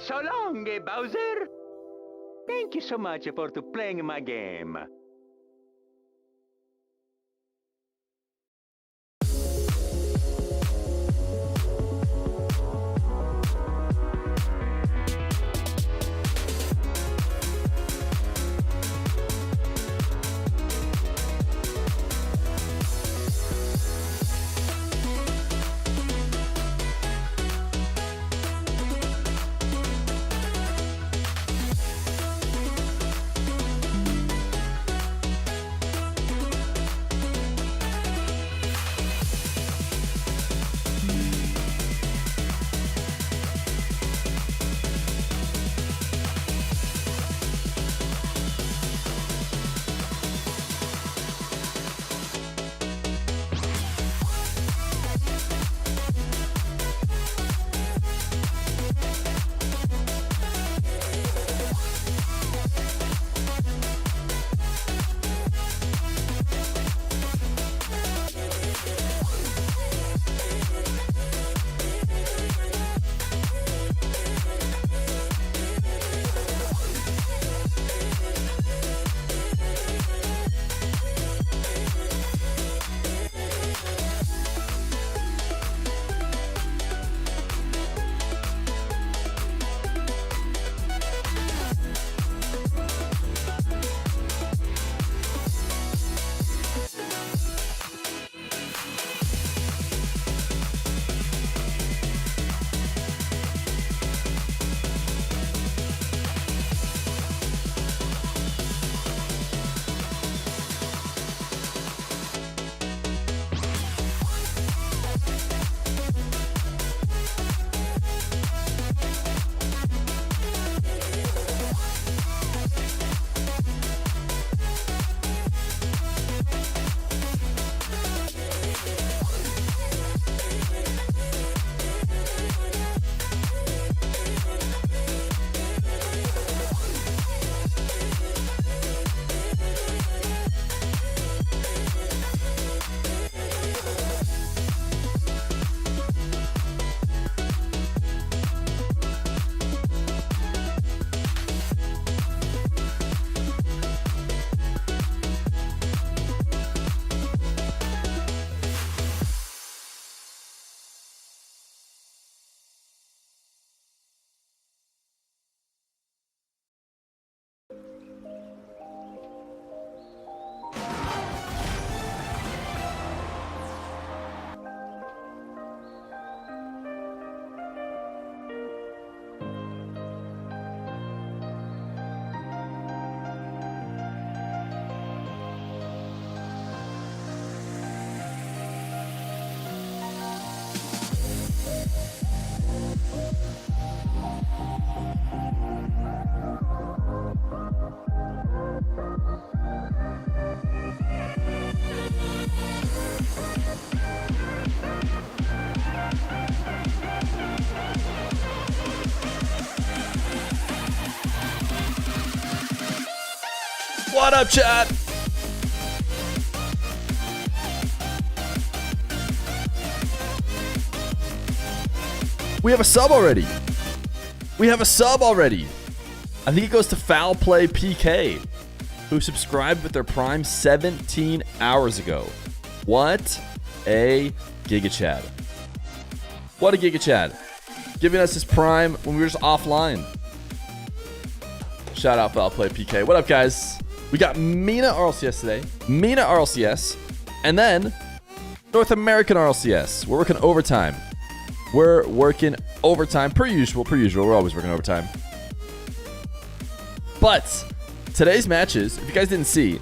So long, Bowser. Thank you so much for playing my game. What up, chat? We have a sub already. I think it goes to Foul Play PK, who subscribed with their Prime 17 hours ago. What a Giga Chad. What a Giga Chad. Giving us his Prime when we were just offline. Shout out Foul Play PK. What up, guys? We got Mena RLCS today. Mena RLCS. And then North American RLCS. We're working overtime. Per usual. We're always working overtime. But today's matches, if you guys didn't see,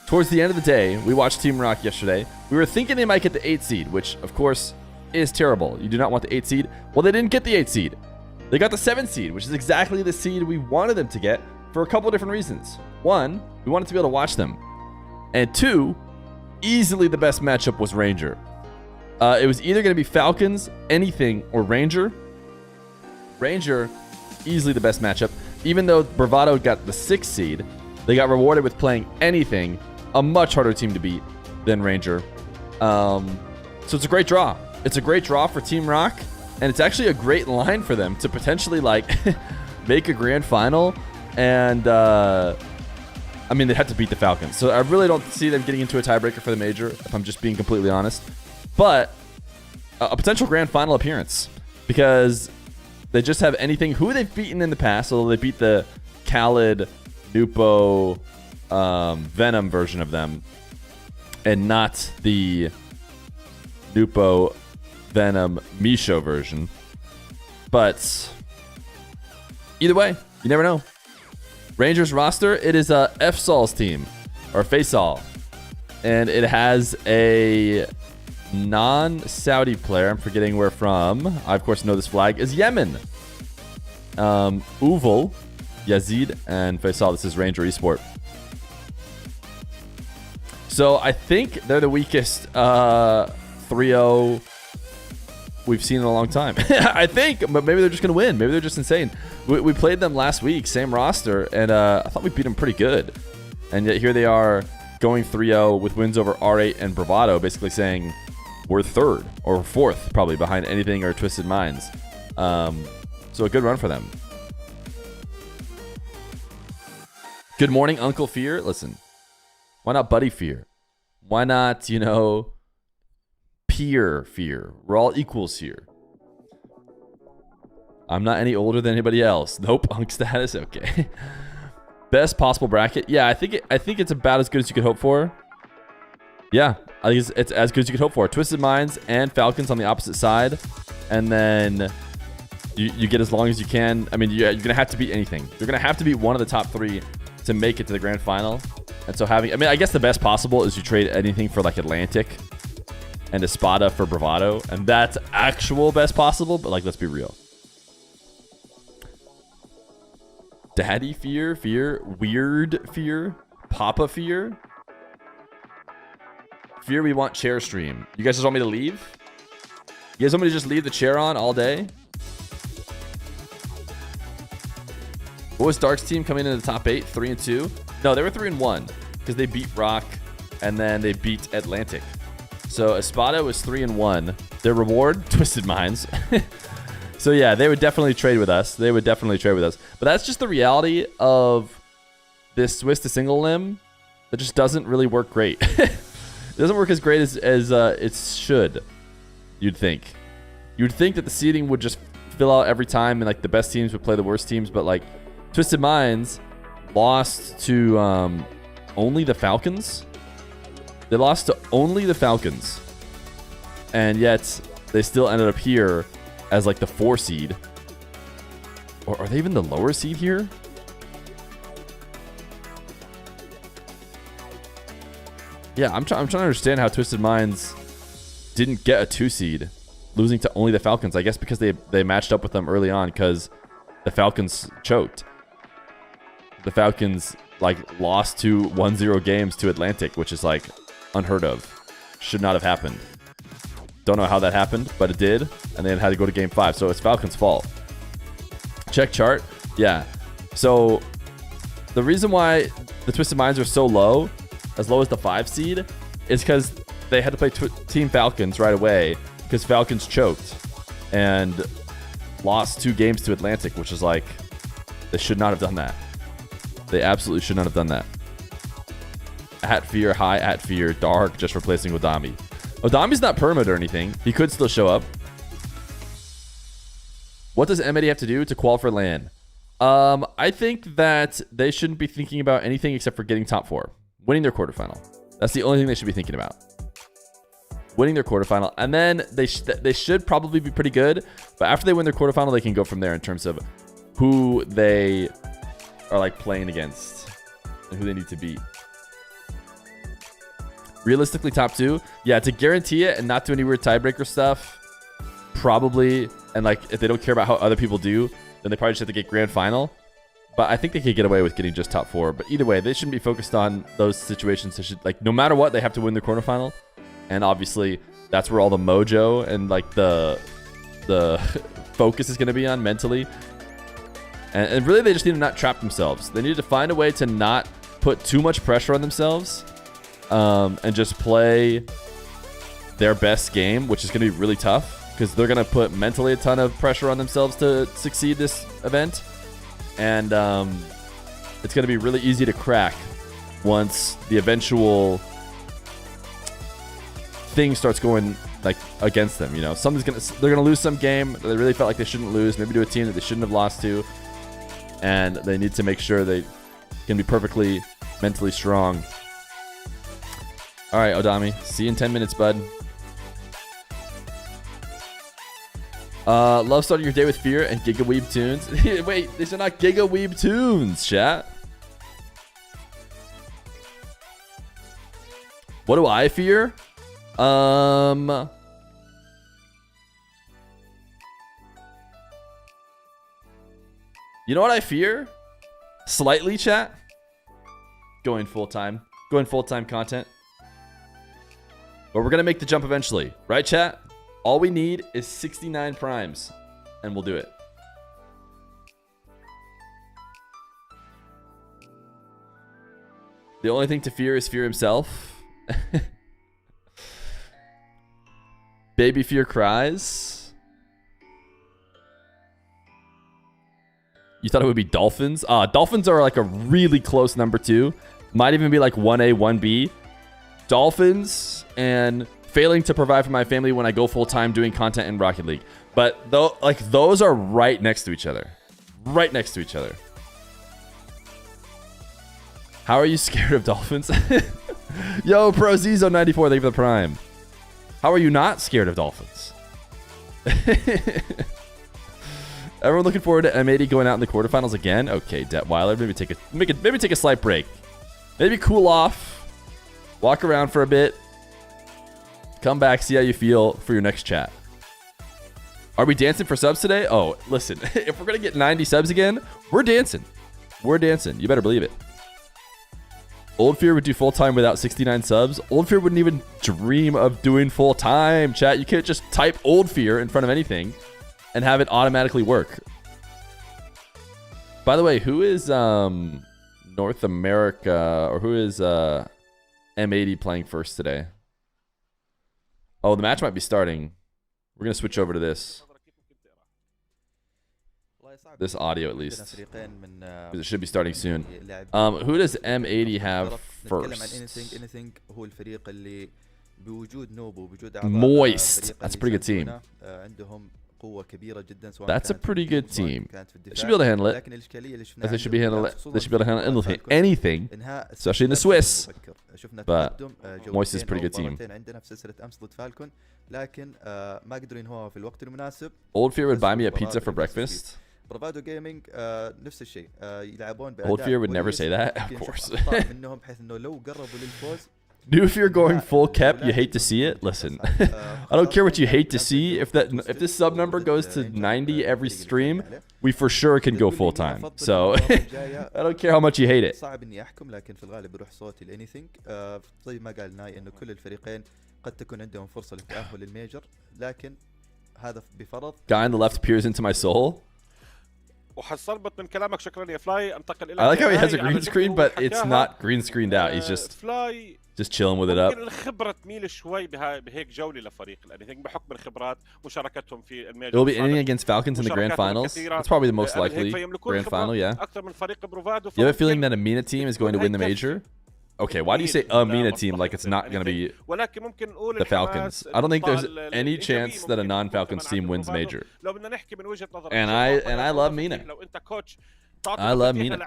towards the end of the day, we watched Team Rock yesterday. We were thinking they might get the 8 seed, which, of course, is terrible. You do not want the 8 seed. Well, they didn't get the 8 seed. They got the 7 seed, which is exactly the seed we wanted them to get for a couple of different reasons. One, we wanted to be able to watch them. And two, easily the best matchup was Ranger. It was either going to be Falcons, anything, or Ranger. Ranger, easily the best matchup. Even though Bravado got the 6th seed, they got rewarded with playing anything, a much harder team to beat than Ranger. So it's a great draw. It's a great draw for Team Rock, and it's actually a great line for them to potentially, like, make a grand final, and I mean, they had to beat the Falcons. So I really don't see them getting into a tiebreaker for the major, if I'm just being completely honest. But a potential grand final appearance, because they just have anything. Who they've beaten in the past, although they beat the Khaled, Nupo, Venom version of them, and not the Nupo, Venom, Misho version. But either way, you never know. Rangers roster, it is a FSOL's team, or Faisal. And it has a non-Saudi player. I'm forgetting where from. I, of course, know this flag is Yemen. Uval, Yazid, and Faisal. This is Ranger Esport. So I think they're the weakest 3-0 we've seen in a long time. I think, but maybe they're just going to win. Maybe they're just insane. We played them last week, same roster, and I thought we beat them pretty good. And yet here they are going 3-0 with wins over R8 and Bravado, basically saying we're third or fourth probably behind anything or Twisted Minds. So a good run for them. Good morning, Uncle Feer. Listen, why not Buddy Feer? Why not, peer Feer? We're all equals here. I'm not any older than anybody else. Nope, Unk status. Okay. Best possible bracket. Yeah, I think it's about as good as you could hope for. Yeah, I think it's as good as you could hope for. Twisted Minds and Falcons on the opposite side, and then you get as long as you can. I mean, you're gonna have to beat anything. You're gonna have to beat one of the top three to make it to the grand final. And so I guess the best possible is you trade anything for like Atlantic and Espada for Bravado, and that's actual best possible. But like, let's be real. Daddy Fear, Weird Fear, Papa Fear. Fear, we want chair stream. You guys just want me to leave? You guys want me to just leave the chair on all day? What was Dark's team coming in the top 8? 3-2? No, they were 3-1 because they beat Rock and then they beat Atlantic. So Espada was 3-1. Their reward, Twisted Minds. So yeah, they would definitely trade with us. But that's just the reality of this Swiss to single limb. That just doesn't really work great. It doesn't work as great as it should. You'd think that the seeding would just fill out every time, and like the best teams would play the worst teams. But like Twisted Minds lost to only the Falcons. They lost to only the Falcons, and yet they still ended up here as like the 4 seed. Or are they even the lower seed here? Yeah, I'm trying to understand how Twisted Minds didn't get a 2 seed, losing to only the Falcons. I guess because they matched up with them early on because the Falcons choked. The Falcons like lost 2 1-0 games to Atlantic, which is like unheard of. Should not have happened. Don't know how that happened, but it did, and then had to go to game 5. So it's Falcons' fault. Check chart. Yeah. So the reason why the Twisted Minds are so low as the 5 seed is because they had to play Team Falcons right away because Falcons choked and lost 2 games to Atlantic, which is like, they should not have done that. They absolutely should not have done that. At Fear, hi, at Fear, Dark, just replacing Odami. Odami's not permit or anything. He could still show up. What does M80 have to do to qualify for LAN? I think that they shouldn't be thinking about anything except for getting top 4. Winning their quarterfinal. That's the only thing they should be thinking about. Winning their quarterfinal. And then they should probably be pretty good. But after they win their quarterfinal, they can go from there in terms of who they are like playing against and who they need to beat. Realistically, top 2. Yeah, to guarantee it and not do any weird tiebreaker stuff, probably. And like, if they don't care about how other people do, then they probably just have to get grand final. But I think they could get away with getting just top 4. But either way, they shouldn't be focused on those situations. They should, like, no matter what, they have to win their quarterfinal. And obviously, that's where all the mojo and like the focus is going to be on mentally. And really, they just need to not trap themselves. They need to find a way to not put too much pressure on themselves. And just play their best game, which is going to be really tough because they're going to put mentally a ton of pressure on themselves to succeed this event. and it's going to be really easy to crack once the eventual thing starts going like against them. You know, they're gonna lose some game that they really felt like they shouldn't lose, maybe to a team that they shouldn't have lost to, and they need to make sure they can be perfectly mentally strong. All right, Odami, see you in 10 minutes, bud. Love starting your day with Fear and Giga Weeb tunes. Wait, these are not Giga Weeb tunes, chat. What do I fear? You know what I fear? Slightly, chat. Going full-time content. But we're gonna make the jump eventually, right, chat? All we need is 69 primes, and we'll do it. The only thing to fear is Fear himself. Baby Fear cries. You thought it would be Dolphins? Dolphins are like a really close number 2. Might even be like 1A, 1B. Dolphins and failing to provide for my family when I go full-time doing content in Rocket League. But though, like, those are right next to each other. Right next to each other. How are you scared of Dolphins? Yo, Pro Zizo 94, thank you for the prime. How are you not scared of Dolphins? Everyone looking forward to M80 going out in the quarterfinals again? Okay, Detweiler, maybe take a slight break. Maybe cool off. Walk around for a bit. Come back, see how you feel for your next chat. Are we dancing for subs today? Oh, listen, if we're gonna get 90 subs again, we're dancing. We're dancing. You better believe it. Old Fear would do full-time without 69 subs. Old Fear wouldn't even dream of doing full-time, chat. You can't just type Old Fear in front of anything and have it automatically work. By the way, who is North America, or who is M80 playing first today? Oh, the match might be starting. We're going to switch over to this. This audio, at least. Because it should be starting soon. Who does M80 have first? Moist. That's a pretty good team. That's a pretty good team. They should be able to handle it. They should be able to handle anything, especially in the Swiss. But Moist is a pretty good team. Old Fear would buy me a pizza for breakfast. Old Fear would never say that, of course. New Fear going full kep, you hate to see it. Listen, I don't care what you hate to see. If this sub number goes to 90 every stream, we for sure can go full time. So I don't care how much you hate it. Guy on the left peers into my soul. I like how he has a green screen, but it's not green screened out. He's just chilling with it up. It'll be anything against Falcons in the grand finals. That's probably the most likely grand final, yeah. You have a feeling that a Mena team is going to win the major? Okay, why do you say a Mena team like it's not going to be the Falcons? I don't think there's any chance that a non-Falcons team wins major. And I love Mena. I love Mena.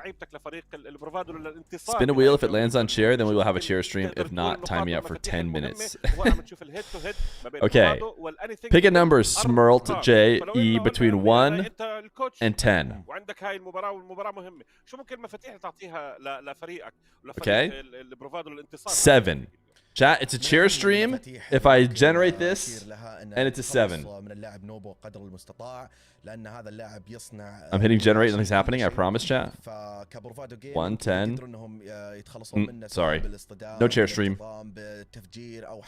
Spin a wheel. If it lands on chair, then we will have a chair stream. If not, time me out for 10 minutes. Okay. Pick a number, Smurlt J E, between 1 and 10. Okay. 7. Chat, it's a chair stream. If I generate this, and it's a 7. I'm hitting generate, nothing's happening, I promise, chat. 110. Sorry. No chair stream.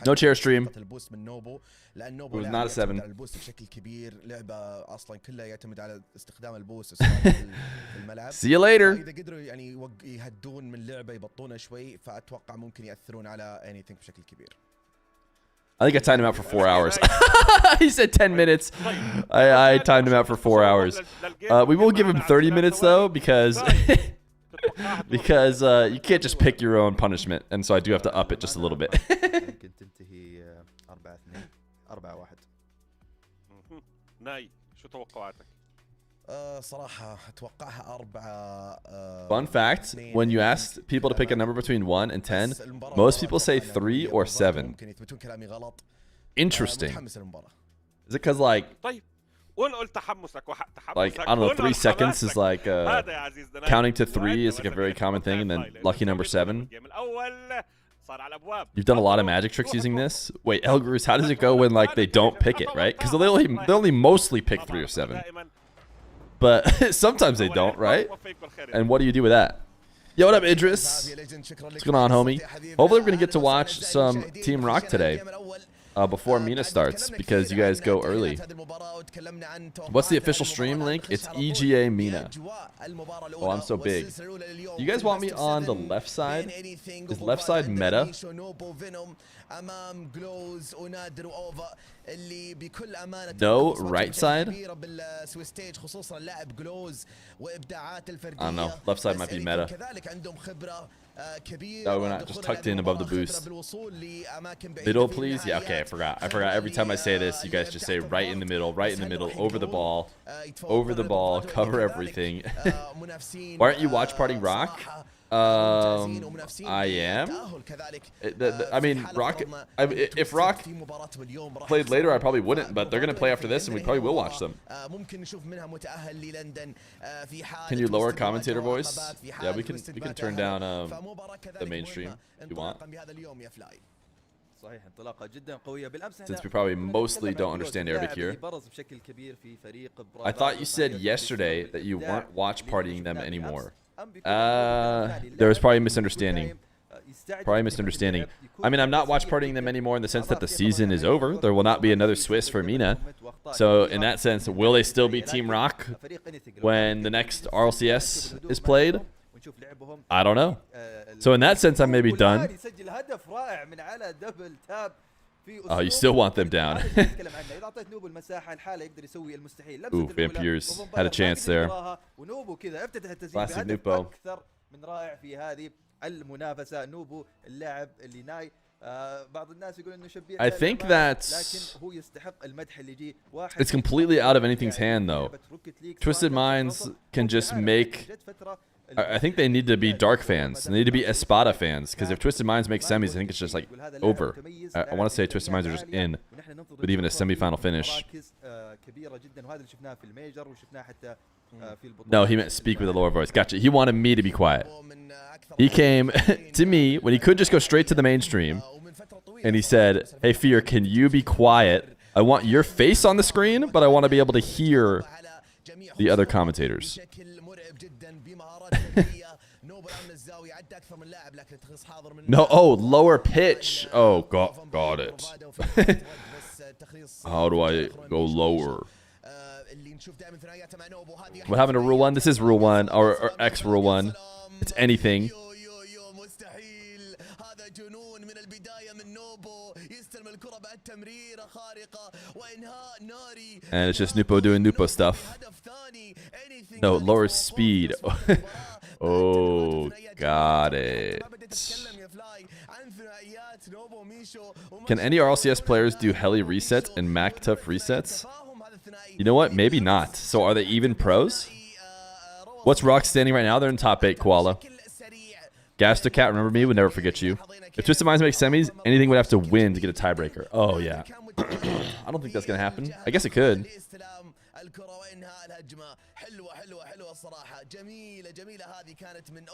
No chair stream. It was not a 7. See you later. I think I timed him out for 4 hours. He said 10 minutes. I timed him out for 4 hours. We will give him 30 minutes though, because because you can't just pick your own punishment, and so I do have to up it just a little bit. Fun fact, when you ask people to pick a number between 1 and 10, most people say 3 or 7. Interesting. Is it because like, I don't know, 3 seconds is like, counting to 3 is like a very common thing, and then lucky number 7? You've done a lot of magic tricks using this? Wait, Elgarus, how does it go when like they don't pick it, right? Because they only mostly pick 3 or 7. But sometimes they don't, right? And what do you do with that? Yo, what up, Idris? What's going on, homie? Hopefully we're going to get to watch some Team Rock today before Mena starts, because you guys go early. What's the official stream link? It's EGA Mena. Oh, I'm so big. You guys want me on the left side? Is left side meta? No, right side? I don't know. Left side might be meta. Oh, we're not just tucked in above the boost. Middle, please? Yeah, okay, I forgot. Every time I say this, you guys just say right in the middle, over the ball, cover everything. Why aren't you watch party Rock? I am. I mean, Rock. If Rock played later, I probably wouldn't. But they're gonna play after this, and we probably will watch them. Can you lower commentator voice? Yeah, we can turn down the mainstream if you want. Since we probably mostly don't understand Arabic here. I thought you said yesterday that you weren't watch partying them anymore. There was probably a misunderstanding. I mean, I'm not watch partying them anymore in the sense that the season is over. There will not be another Swiss for Mena. So in that sense, will they still be Team Rock when the next Rlcs is played? I don't know. So in that sense, I may be done. Oh, you still want them down. Ooh, Vampires had a chance there. Classic Nupo. I think that it's completely out of anything's hand, though. Twisted Minds can just make... I think they need to be Dark fans. They need to be Espada fans, because if Twisted Minds make semis, I think it's just like over. I want to say Twisted Minds are just in with even a semi-final finish. No, he meant speak with a lower voice. Gotcha. He wanted me to be quiet. He came to me when he could just go straight to the mainstream, and he said, "Hey, Feer, can you be quiet? I want your face on the screen, but I want to be able to hear the other commentators." No, oh, lower pitch. Oh, got it. How do I go lower? What happened to Rule 1? This is Rule 1, or X Rule 1. It's anything. And it's just Nupo doing Nupo stuff. No, lower speed. Oh, got it. Can any RLCS players do heli resets and Mac Tough resets? You know what? Maybe not. So are they even pros? What's Rock standing right now? They're in top 8, Koala. Gaster Cat, remember me? Would never forget you. If Twisted Minds make semis, anything would have to win to get a tiebreaker. Oh, yeah. I don't think that's going to happen. I guess it could.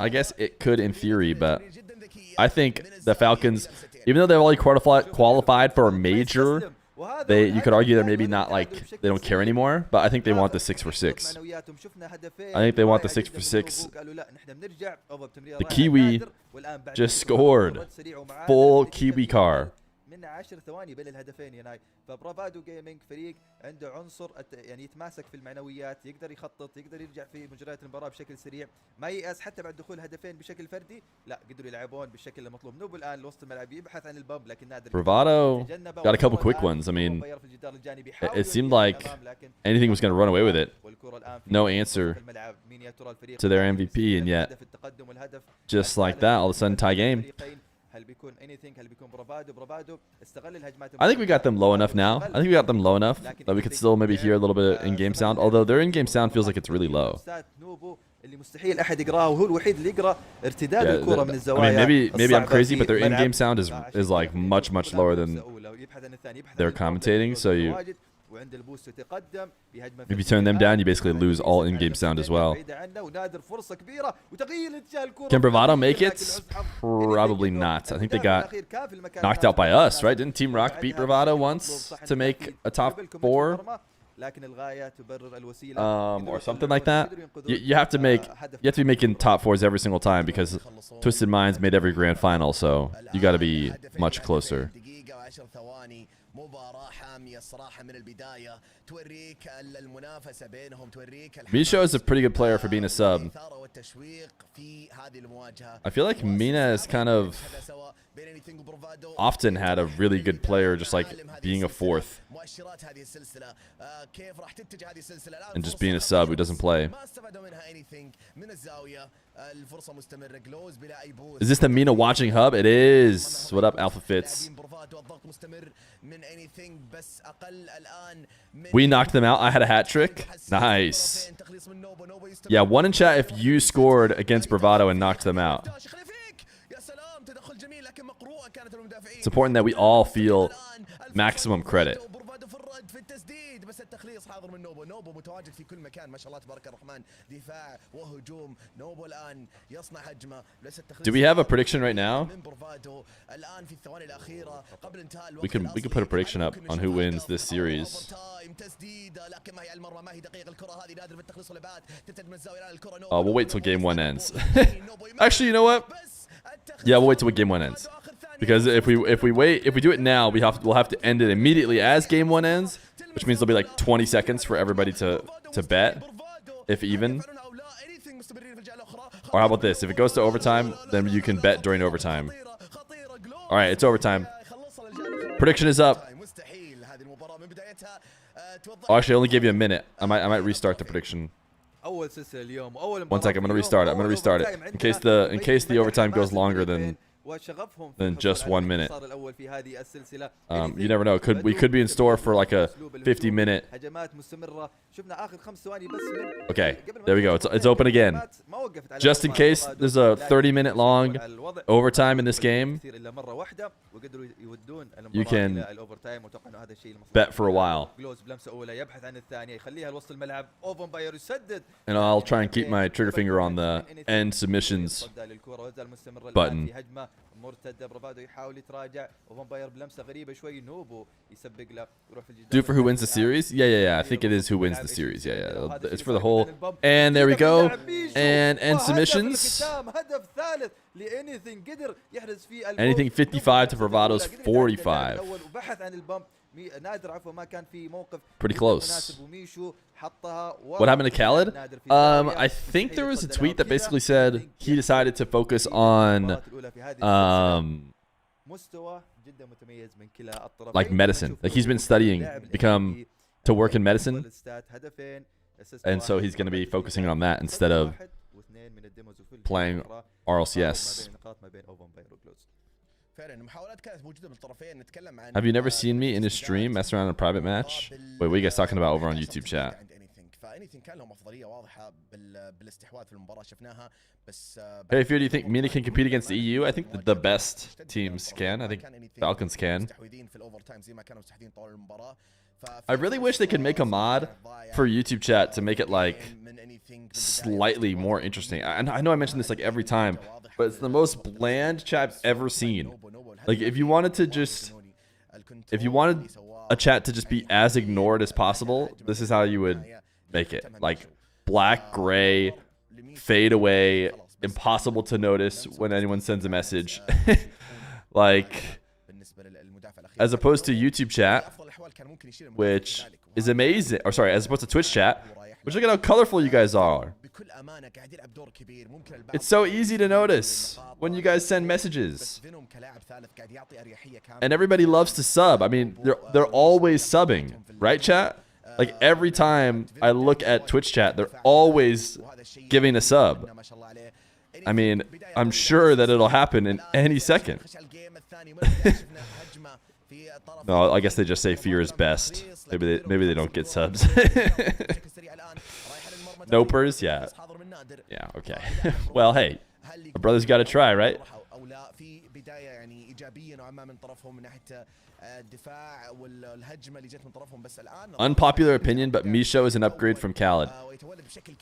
I guess it could in theory, but I think the Falcons, even though they've already qualified for a major, you could argue they're maybe not like, they don't care anymore, but I think they want the 6 for 6. I think they want the 6 for 6. The Kiwi just scored. Full Kiwi car. لنا 10 ثواني بين الهدفين يا ناي. فبرافادو جيمنج فريق عنده عنصر يعني يتماسك في المعنويات، يقدر يخطط، يقدر يرجع في مجريات المباراه بشكل سريع، ما ييأس حتى بعد دخول هدفين بشكل فردي، لا قدروا يلعبون بالشكل المطلوب. نوب الان وسط الملعب يبحث عن البمب لكن نادر. Bravado got a couple quick ones. I mean, it seemed like anything was going to run away with it. No answer to their MVP, and yet just like that, all of a sudden tie game. I think we got them low enough now. I think we got them low enough that we could still maybe hear a little bit of in-game sound, although their in-game sound feels like it's really low. اللي مستحيل احد يقراه وهو الوحيد اللي يقرا ارتداد الكره من I الزوايا. mean, maybe I'm crazy, but their in-game sound is like much lower than their commentating. So if you turn them down, you basically lose all in-game sound as well. Can Bravado make it? Probably not. I think they got knocked out by us, right? Didn't Team Rock beat Bravado once to make a top 4? Or something like that. You have to be making top 4s every single time because Twisted Minds made every grand final, so you got to be much closer. Misho is a pretty good player for being a sub. I feel like Mena is kind of often had a really good player just like being a 4th and just being a sub who doesn't play. Is this the Mena watching hub? It is. What up, Alpha Fits? We knocked them out. I had a hat trick. Nice. Yeah, one in chat if you scored against Bravado and knocked them out. It's important that we all feel maximum credit. Do we have a prediction right now? We could put a prediction up on who wins this series. We'll wait till game 1 ends. Actually, you know what? Yeah, we'll wait till game 1 ends. Because if we do it now, we'll have to end it immediately as game 1 ends, which means there'll be like 20 seconds for everybody to bet, if even. Or how about this? If it goes to overtime, then you can bet during overtime. All right, it's overtime. Prediction is up. Oh, actually, I only gave you a minute. I might restart the prediction. 1 second, I'm gonna restart it. In case the overtime goes longer than just 1 minute. You never know. We could be in store for like a 50-minute. Okay, there we go. It's open again. Just in case there's a 30-minute long overtime in this game, you can bet for a while. And I'll try and keep my trigger finger on the end submissions button. Do for who wins the series? Yeah. I think it is who wins the series. Yeah. It's for the whole. And there we go. And end submissions. Anything 55 to Bravado's 45. Pretty close. What happened to Khaled? I think there was a tweet that basically said he decided to focus on like medicine. Like he's been studying, to work in medicine. And so he's going to be focusing on that instead of playing Rlcs. Have you never seen me in a stream mess around in a private match? Wait, what are you guys talking about over on YouTube chat? Hey, Feer, do you think Mena can compete against the EU? I think the best teams can. I think Falcons can. I really wish they could make a mod for YouTube chat to make it like slightly more interesting. I know I mention this like every time, but it's the most bland chat I've ever seen. Like if you wanted a chat to just be as ignored as possible, this is how you would make it. Like black, gray, fade away, impossible to notice when anyone sends a message. Like as opposed to YouTube chat, which is amazing. Or sorry, as opposed to Twitch chat, which look at how colorful you guys are. It's so easy to notice when you guys send messages. And everybody loves to sub. I mean, they're always subbing, right, chat? Like every time I look at Twitch chat, they're always giving a sub. I mean, I'm sure that it'll happen in any second. No, I guess they just say Fear is best. Maybe they don't get subs. Nopers, yeah. Yeah, okay. Well, hey, our brother's got to try, right? Unpopular opinion, but Misho is an upgrade from Khaled.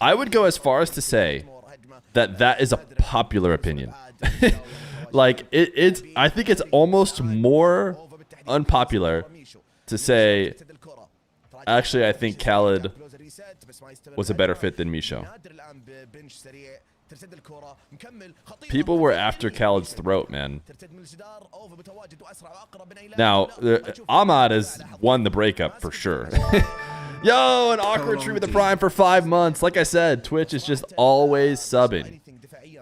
I would go as far as to say that is a popular opinion. Like I think it's almost more unpopular to say, actually, I think Khaled was a better fit than Misho. People were after Khaled's throat, man. Now, Ahmad has won the breakup for sure. Yo, an awkward tree with the prime for 5 months. Like I said, Twitch is just always subbing.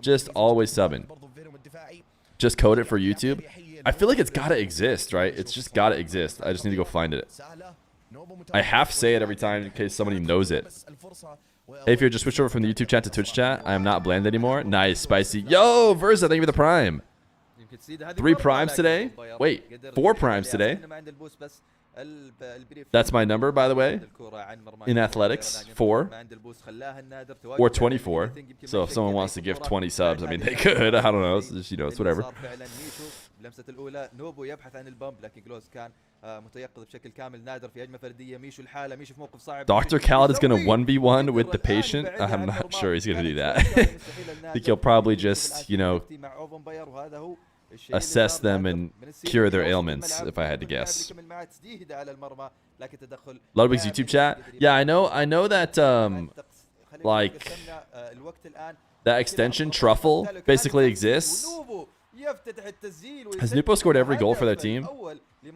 Just always subbing. Just code it for YouTube. I feel like it's got to exist, right? It's just got to exist. I just need to go find it. I half say it every time in case somebody knows it. Hey, if you're just switched over from the YouTube chat to Twitch chat, I am not bland anymore. Nice, spicy. Yo, Verza, thank you for the prime. 3 primes today? Wait, 4 primes today? That's my number, by the way, in athletics, 4 or 24. So if someone wants to give 20 subs, I mean, they could. I don't know. It's just, you know, it's whatever. لمسة الأولى نوبو يبحث عن البامب لكن جلوز كان متيقظ بشكل كامل نادر في هجمة فردية ميشو الحالة ميشو في موقف صعب. Dr. Khaled is going to 1v1 with the patient. I'm not sure he's going to do that. I think he'll probably just, you know, assess them and cure their ailments, if I had to guess. Ludwig's YouTube chat. Yeah, I know that like that extension Truffle basically exists. Has Nupo scored every goal for their team?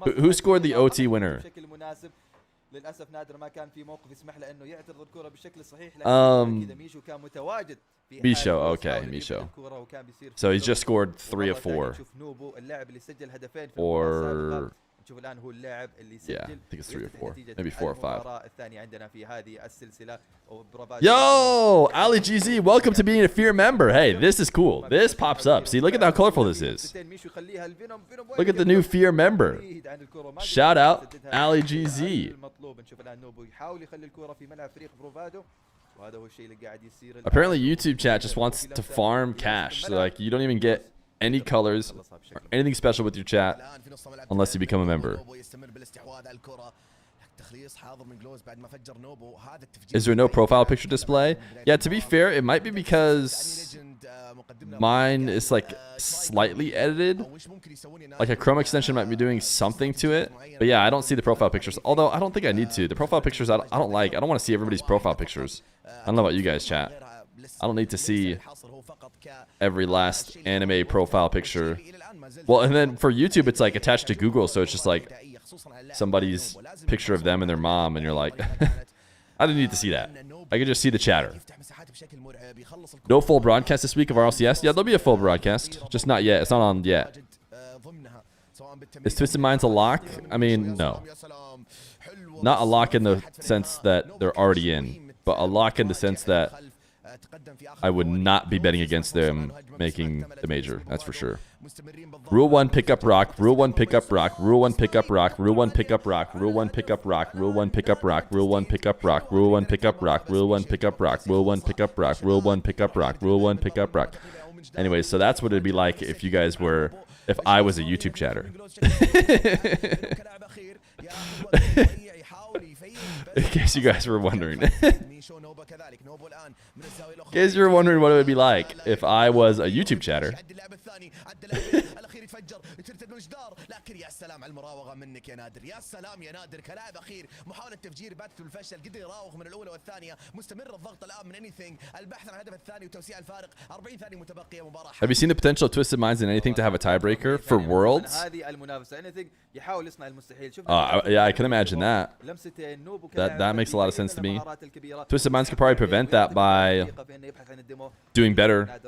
Who scored the OT winner? Misho, okay, Misho. So he's just scored 3 of 4. Or yeah, I think it's 3 or 4, maybe 4 or 5. Yo, Ali GZ, welcome to being a Fear member. Hey, this is cool. This pops up. See, look at how colorful this is. Look at the new Fear member. Shout out, Ali GZ. Apparently, YouTube chat just wants to farm cash. So, like, you don't even get any colors or anything special with your chat unless you become a member. Is there no profile picture display? Yeah, to be fair, it might be because mine is like slightly edited. Like a Chrome extension might be doing something to it. But yeah, I don't see the profile pictures. Although I don't think I need to. The profile pictures I don't like. I don't want to see everybody's profile pictures. I don't know about you guys, chat. I don't need to see every last anime profile picture. Well, and then for YouTube, it's like attached to Google, so it's just like somebody's picture of them and their mom, and you're like, I didn't need to see that. I could just see the chatter. No full broadcast this week of RLCS? Yeah, there'll be a full broadcast, just not yet. It's not on yet. Is Twisted Minds a lock? I mean, no. Not a lock in the sense that they're already in, but a lock in the sense that I would not be betting against them making the major. That's for sure. Rule 1, pick up rock. Rule 1, pick up rock. Rule 1, pick up rock. Rule 1, pick up rock. Rule 1, pick up rock. Rule 1, pick up rock. Rule 1, pick up rock. Rule 1, pick up rock. Rule 1, pick up rock. Rule 1, pick up rock. Rule 1, pick up rock. Rule 1, pick up rock. Anyway, so that's what it'd be like if you guys were, if I was a YouTube chatter. In case you guys were wondering. guys, you're wondering what it would be like if I was a YouTube chatter. Have you seen the potential of Twisted Minds in anything to have a tiebreaker for Worlds? Yeah, I can imagine that. That makes a lot of sense to me. Twisted Minds could probably prevent that by doing better,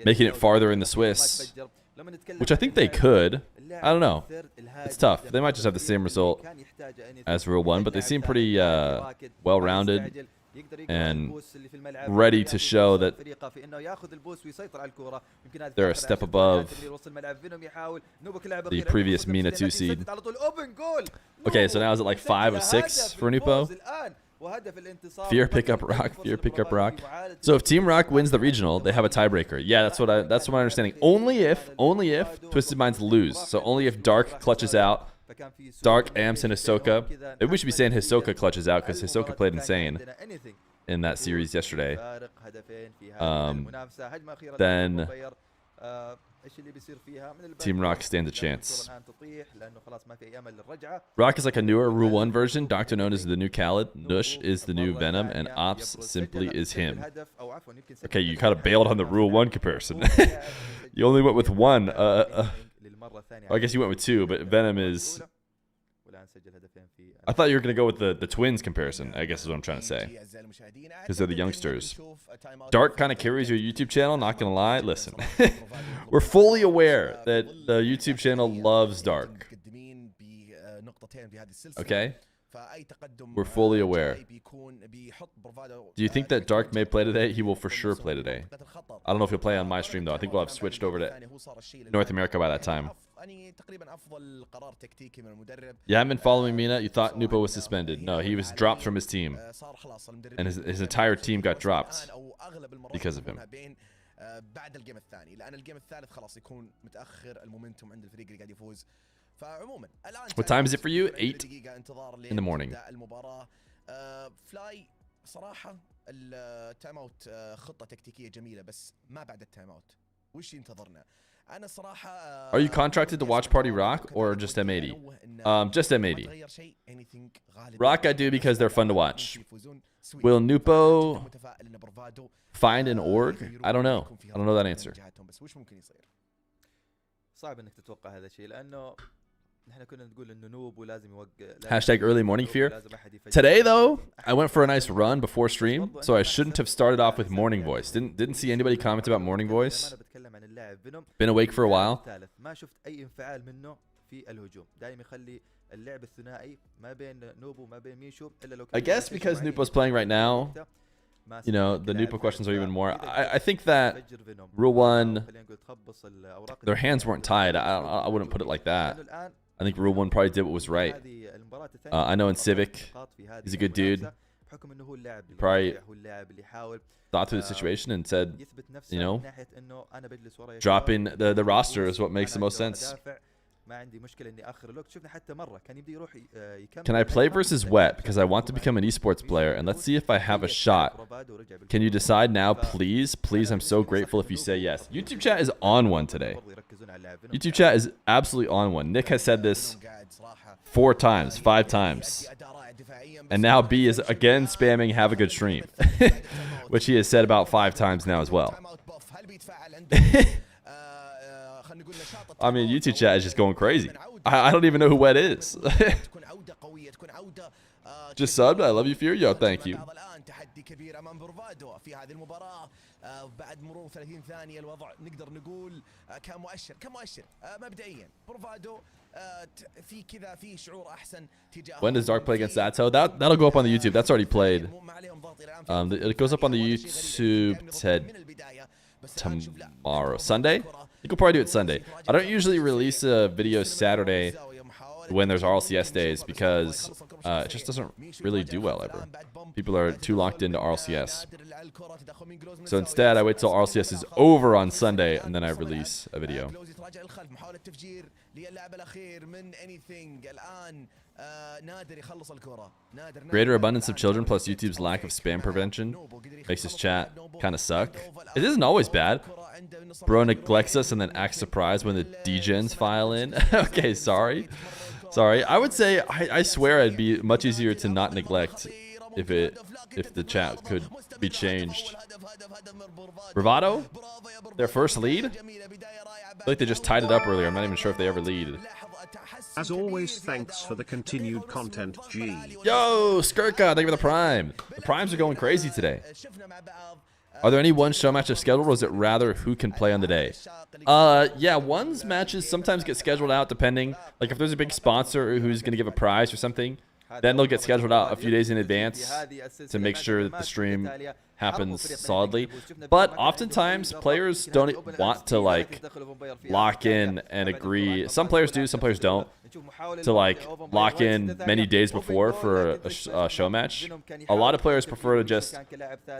making it farther in the Swiss, which I think they could. I don't know. It's tough. They might just have the same result as Rule 1, but they seem pretty well-rounded and ready to show that they're a step above the previous Mena 2 seed. Okay, so now is it like 5 of 6 for Nupo? Fear pick up Rock. Fear pick up Rock. So if Team Rock wins the regional, they have a tiebreaker. Yeah, that's what my understanding. Only if Twisted Minds lose. So only if Dark clutches out. Dark, Amps, and Hisoka. Maybe we should be saying Hisoka clutches out because Hisoka played insane in that series yesterday. Then Team Rock stands a chance. Rock is like a newer Rule 1 version. Dr. Known is the new Khaled. Nush is the new Venom. And Ops simply is him. Okay, you kind of bailed on the Rule 1 comparison. You only went with one. I guess you went with 2, but Venom is... I thought you were going to go with the twins comparison, I guess is what I'm trying to say. Because they're the youngsters. Dark kind of carries your YouTube channel, not going to lie. Listen, we're fully aware that the YouTube channel loves Dark. Okay? We're fully aware. Do you think that Dark may play today? He will for sure play today. I don't know if he'll play on my stream, though. I think we'll have switched over to North America by that time. You haven't been following Mena? You thought Nupo was suspended. No, he was dropped from his team. And his entire team got dropped because of him. What time is it for you? 8 in the morning. صراحة التايم اوت خطة تكتيكية جميلة بس ما بعد التايم اوت وش ينتظرنا أنا صراحة Are you contracted to watch Party Rock or just M80? Just M80. Rock I do because they're fun to watch. Will Nupo find an org? I don't know. I don't know that answer. صعب انك تتوقع هذا الشيء لانه احنا كنا نقول انه نوب ولازم يوقع. Hashtag early morning fear. Today though, I went for a nice run before stream, so I shouldn't have started off with morning voice. Didn't see anybody comment about morning voice. Been awake for a while. ما شفت اي انفعال منه في الهجوم. دائما يخلي اللعب الثنائي ما بين نوب وما بين ميشو الا لو. I guess because Nupo's playing right now, you know, the Nupo questions are even more. I think that Rule 1, their hands weren't tied. I wouldn't put it like that. I think Rule 1 probably did what was right. I know in Civic, he's a good dude. Probably thought through the situation and said, you know, dropping the roster is what makes the most sense. Can I play versus Wet? Because I want to become an esports player, and let's see if I have a shot. Can you decide now, please? Please, I'm so grateful if you say yes. YouTube chat is on one today. YouTube chat is absolutely on one. Nick has said this 4 times, 5 times. And now B is again spamming have a good stream. Which he has said about 5 times now as well. I mean, YouTube chat is just going crazy. I don't even know who Wet is. Just subbed. I love you, Fear. Yo, thank you. بعد مرور 30 ثانية الوضع نقدر نقول كمؤشر مبدئيا بروفادو في كذا في شعور أحسن تجاه. When does Dark play against Zato? That'll go up on the YouTube. That's already played. It goes up on the YouTube tomorrow, Sunday. You could probably do it Sunday. I don't usually release a video Saturday when there's RLCS days because it just doesn't really do well ever. People are too locked into RLCS. So instead, I wait till RLCS is over on Sunday and then I release a video. Greater abundance of children plus YouTube's lack of spam prevention makes his chat kind of suck. It isn't always bad. Bro neglects us and then acts surprised when the degens file in. Okay, sorry. I would say I swear it'd be much easier to not neglect if the chat could be changed. Bravado, their first lead? I feel like they just tied it up earlier. I'm not even sure if they ever lead. As always, thanks for the continued content, G. Yo, Skirka, thank you for the prime. The primes are going crazy today. Are there any one show matches scheduled, or is it rather who can play on the day? Yeah, one's matches sometimes get scheduled out depending. Like if there's a big sponsor who's going to give a prize or something, then they'll get scheduled out a few days in advance to make sure that the stream happens solidly. But oftentimes players don't want to like lock in and agree. Some players do, some players don't, to like lock in many days before for a show match. A lot of players prefer to just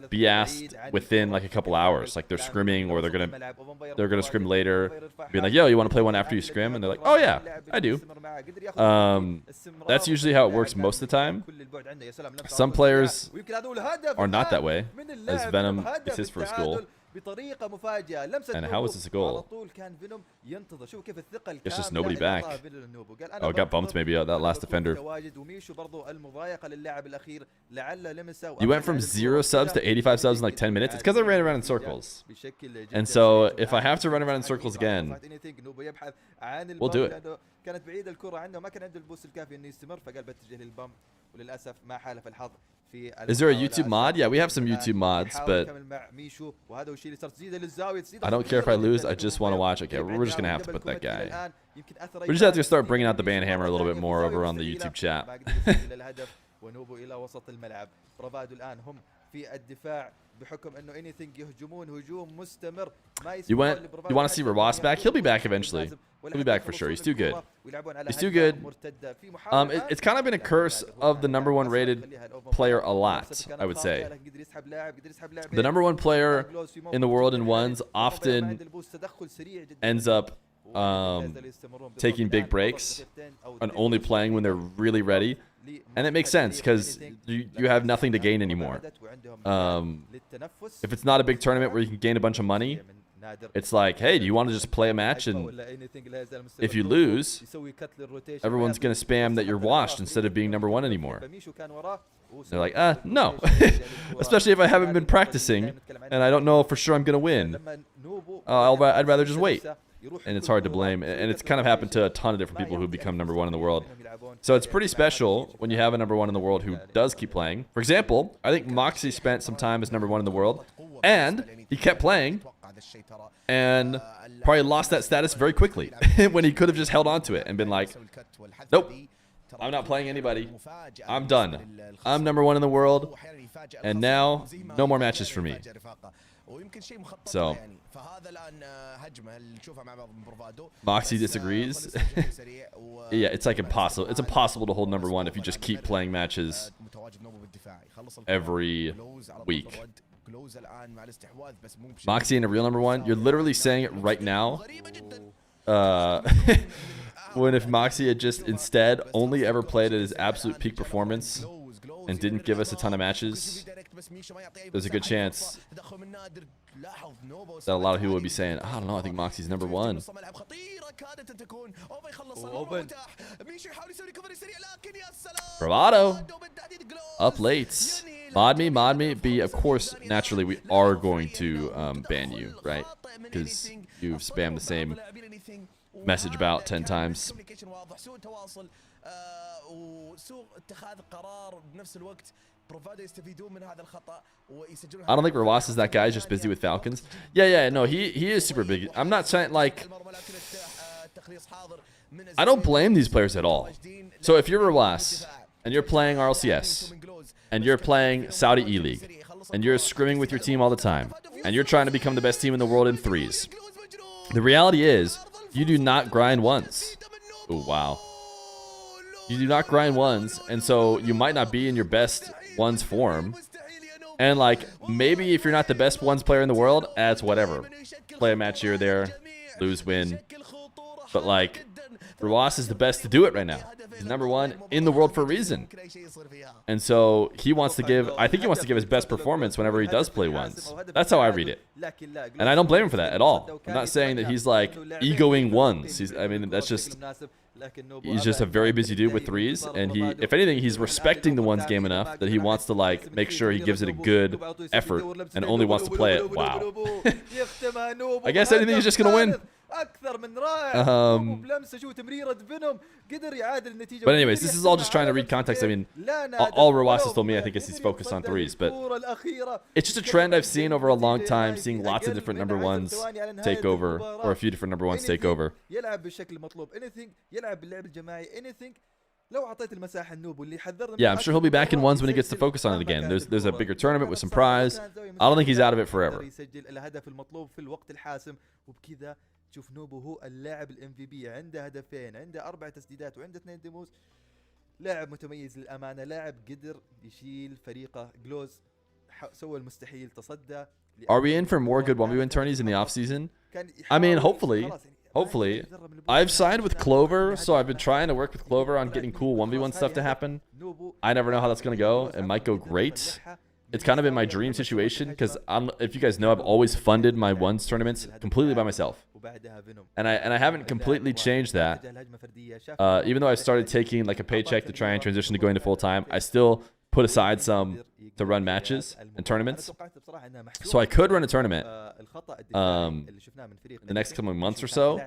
be asked within like a couple hours, like they're scrimming or they're gonna scrim later, being like, yo, you want to play one after you scrim? And they're like, oh yeah, I do. That's usually how it works most of the time. Some players are not that way, as Venom is his first goal. And how was this a goal? It's just nobody back. Oh, it got bumped maybe, that last defender. You went from 0 subs to 85 subs in like 10 minutes? It's because I ran around in circles. And so if I have to run around in circles again, we'll do it. Is there a YouTube mod? Yeah, we have some YouTube mods, but I don't care if I lose. I just want to watch. Okay, we're just going to have to put that guy. We just have to start bringing out the ban hammer a little bit more over on the YouTube chat. You want to see Rawas back? He'll be back eventually. He'll be back for sure. He's too good. He's too good. It's kind of been a curse of the #1 rated player a lot, I would say. The #1 player in the world in ones often ends up taking big breaks and only playing when they're really ready. And it makes sense because you have nothing to gain anymore. If it's not a big tournament where you can gain a bunch of money, it's like, hey, do you want to just play a match? And if you lose, everyone's going to spam that you're washed instead of being #1 anymore. They're like, no. Especially if I haven't been practicing and I don't know for sure I'm going to win. I'd rather just wait. And it's hard to blame. And it's kind of happened to a ton of different people who become #1 in the world. So it's pretty special when you have a #1 in the world who does keep playing. For example, I think Moxie spent some time as #1 in the world, and he kept playing, and probably lost that status very quickly when he could have just held on to it and been like, nope, I'm not playing anybody. I'm done. I'm #1 in the world, and now no more matches for me. So Moxie disagrees. Yeah, it's like impossible. It's impossible to hold #1 if you just keep playing matches every week. Moxie and a real #1, you're literally saying it right now. When if Moxie had just instead only ever played at his absolute peak performance and didn't give us a ton of matches, there's a good chance that a lot of people would be saying, I don't know, I think Moxie's #1. Bravado. Up late. Mod me. B, of course, naturally, we are going to ban you, right? Because you've spammed the same message about 10 times. I don't think Rawas is that guy. He's just busy with Falcons. Yeah, no, he is super big. I'm not saying, like, I don't blame these players at all. So if you're Rawas and you're playing RLCS and you're playing Saudi E-League and you're scrimming with your team all the time and you're trying to become the best team in the world in threes, the reality is you do not grind once. Oh, wow. You do not grind ones, and so you might not be in your best ones form. And like, maybe if you're not the best ones player in the world, that's whatever. Play a match here or there, lose, win. But like, Rlcs is the best to do it right now. He's #1 in the world for a reason. And so he wants to give, I think he wants to give his best performance whenever he does play ones. That's how I read it. And I don't blame him for that at all. I'm not saying that he's like egoing ones. I mean, that's just, he's just a very busy dude with threes. And he, if anything, he's respecting the ones game enough that he wants to like make sure he gives it a good effort and only wants to play it. Wow. I guess anything he's just going to win. But anyways, this is all just trying to read context. I mean, all Rlcs has told me, I think, is he's focused on threes. But it's just a trend I've seen over a long time, seeing lots of different #1s take over, or a few different #1s take over. Yeah, I'm sure he'll be back in ones when he gets to focus on it again. There's a bigger tournament with some prize. I don't think he's out of it forever. شوف نوبو هو اللاعب الام في بي، عنده هدفين، عنده 4 تسديدات وعنده 2 ديموز. لاعب متميز للامانه، لاعب قدر يشيل فريقه. جلوز سوى المستحيل، تصدى. Are we in for more good 1v1 tourneys in the off season? I mean, hopefully. I've signed with Clover, so I've been trying to work with Clover on getting cool 1v1 stuff to happen. I never know how that's going to go. It might go great. It's kind of been my dream situation because if you guys know, I've always funded my ones tournaments completely by myself. And I haven't completely changed that. Even though I started taking like a paycheck to try and transition to going to full time, I still put aside some to run matches and tournaments. So I could run a tournament the next couple of months or so.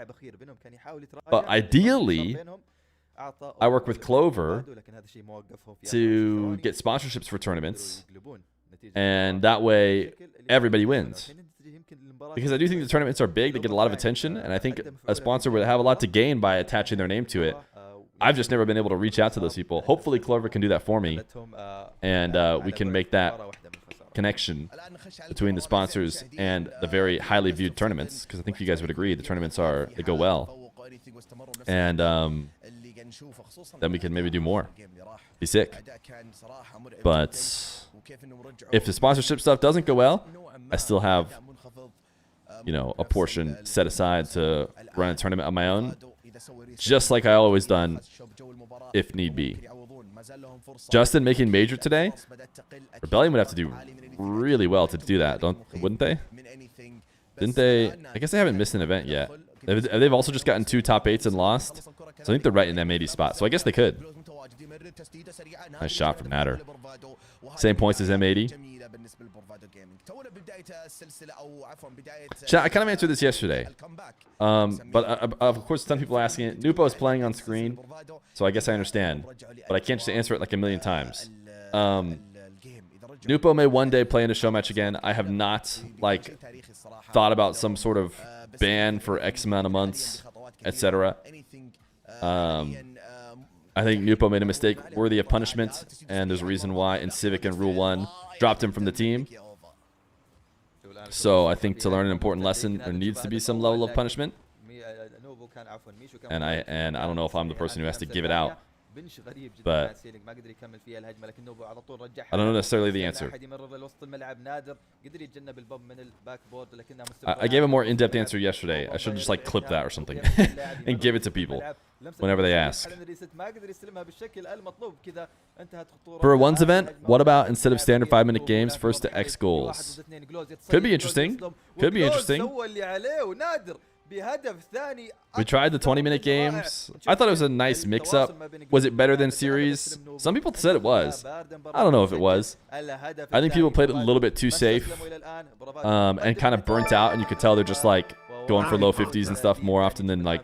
But ideally, I work with Clover to get sponsorships for tournaments. And that way, everybody wins. Because I do think the tournaments are big, they get a lot of attention, and I think a sponsor would have a lot to gain by attaching their name to it. I've just never been able to reach out to those people. Hopefully Clover can do that for me, and we can make that connection between the sponsors and the very highly viewed tournaments, because I think you guys would agree the tournaments they go well. And then we can maybe do more. Be sick. But if the sponsorship stuff doesn't go well, I still have, you know, a portion set aside to run a tournament on my own, just like I always done, if need be. Justin making major today? Rebellion would have to do really well to do that, wouldn't they? Didn't they? I guess they haven't missed an event yet. They've also just gotten 2 top 8s and lost. So I think they're right in M80 spot. So I guess they could. Nice shot from Natter. Same points as M80. Chat, I kind of answered this yesterday. But of course, a ton of people are asking it. Nupo is playing on screen, so I guess I understand. But I can't just answer it like a million times. Nupo may one day play in a show match again. I have not like thought about some sort of ban for X amount of months, etc. I think Nupo made a mistake worthy of punishment, and there's a reason why in Civic and Rule 1 dropped him from the team. So I think to learn an important lesson, there needs to be some level of punishment. And I don't know if I'm the person who has to give it out. But I don't know necessarily the answer. I gave a more in-depth answer yesterday. I should just like clip that or something and give it to people whenever they ask. For a ones event, what about instead of standard 5-minute games, first to X goals? Could be interesting. Could be interesting. We tried the 20-minute games. I thought it was a nice mix-up. Was it better than series? Some people said it was. I don't know if it was. I think people played it a little bit too safe and kind of burnt out, and you could tell they're just like going for low 50s and stuff more often than like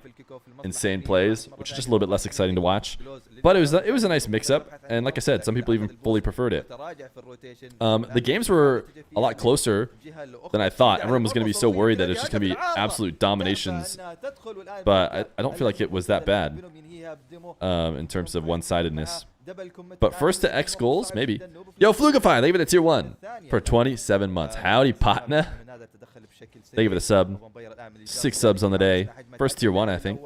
insane plays, which is just a little bit less exciting to watch. But it was a nice mix-up, and like I said, some people even fully preferred it. The games were a lot closer than I thought. Everyone was going to be so worried that it's just going to be absolute dominations, but I don't feel like it was that bad in terms of one-sidedness. But first to X goals, maybe. Yo, Flugify, they give it a tier 1 for 27 months. Howdy, Patna. They give it a sub. 6 subs on the day. First tier 1, I think.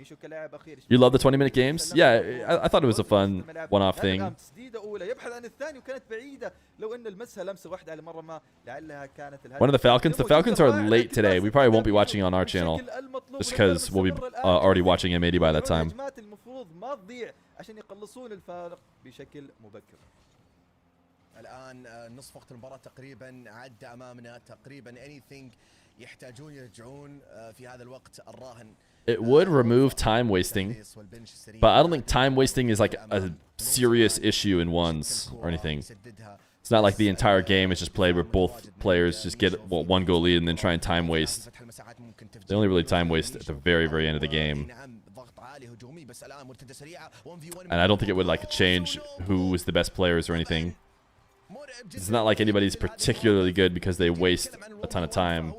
ميشو كلاعب اخير You love the 20-minute games? Yeah, I thought it was a fun one-off thing. تسديده اولى يبحث عن الثاني وكانت بعيده لو انه لمسها لمسه واحده على مره ما لعلها كانت One of the Falcons. The Falcons are late today. We probably won't be watching on our channel just because we'll be already watching M80 by that time. الهجمات المفروض ما تضيع عشان يقلصون الفارق بشكل مبكر. الان نصف وقت المباراه تقريبا عدى امامنا تقريبا anything يحتاجون يرجعون في هذا الوقت الراهن. It would remove time wasting, but I don't think time wasting is like a serious issue in ones or anything. It's not like the entire game is just played where both players just get one goal lead and then try and time waste. They only really time waste at the very, very end of the game. And I don't think it would like change who was the best players or anything. It's not like anybody's particularly good because they waste a ton of time.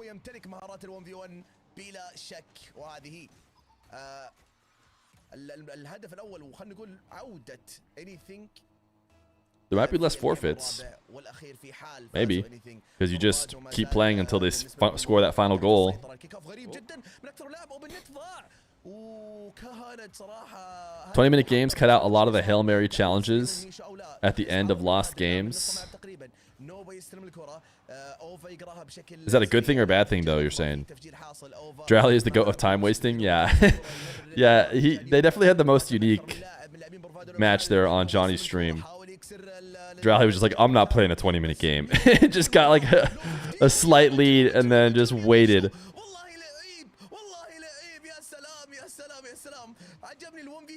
There might be less forfeits. Maybe. Because you just keep playing until they score that final goal. 20-minute games cut out a lot of the Hail Mary challenges at the end of lost games. Is that a good thing or a bad thing, though, you're saying? Rlcs is the goat of time wasting? Yeah. Yeah, they definitely had the most unique match there on Johnny's stream. Rlcs was just like, I'm not playing a 20-minute game. Just got like a slight lead and then just waited.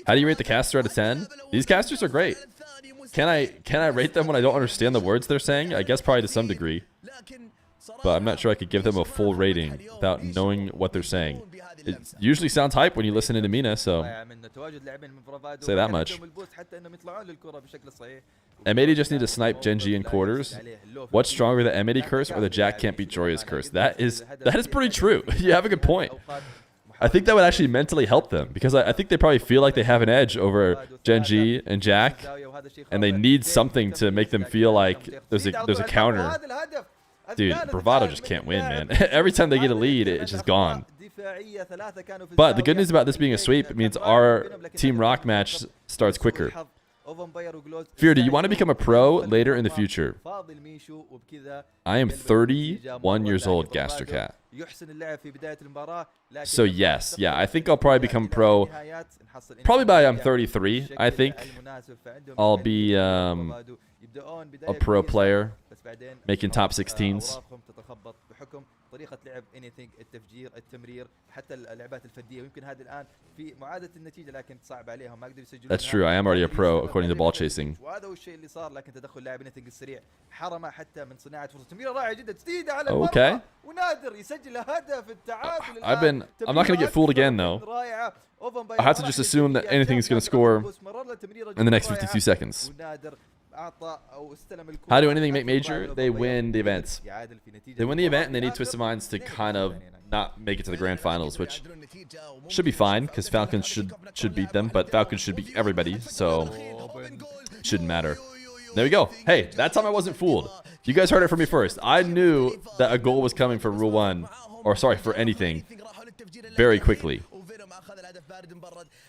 How do you rate the caster out of 10? These casters are great. Can I rate them when I don't understand the words they're saying? I guess probably to some degree. But I'm not sure I could give them a full rating without knowing what they're saying. It usually sounds hype when you listen to Mena, so say that much. M80 just need to snipe Gen G in quarters. What's stronger, the M80 curse or the Jack can't beat Joya's curse? That is pretty true. You have a good point. I think that would actually mentally help them because I think they probably feel like they have an edge over Gen G and Jack, and they need something to make them feel like there's a counter. Dude, Bravado just can't win, man. Every time they get a lead, it's just gone. But the good news about this being a sweep, it means our Team Rock match starts quicker. Feer, do you want to become a pro later in the future? I am 31 years old, Gastercat. So yes, yeah, I think I'll probably become pro probably by I'm 33. I think I'll be a pro player making top 16s. طريقة لعب anything التفجير التمرير حتى اللعبات الفردية ويمكن هذه الآن في معادلة النتيجة لكن صعب عليهم ما قدروا يسجلون. That's true. I am already a pro according to ball chasing. وهذا هو الشيء اللي صار لكن تدخل لاعب anything السريع حرمه حتى من صناعة فرصة تمريرة رائعة جدا تسديدة على المرمى ونادر يسجل هدف التعادل. I'm not going to get fooled again though. I have to just assume that anything's going to score in the next 52 seconds. How do anything make major? They win the events. They win the event and they need Twisted Minds to kind of not make it to the grand finals, which should be fine because Falcons should beat them, but Falcons should beat everybody, so it shouldn't matter. There we go. Hey, that time I wasn't fooled. You guys heard it from me first. I knew that a goal was coming for Rule 1, or sorry, for anything, very quickly.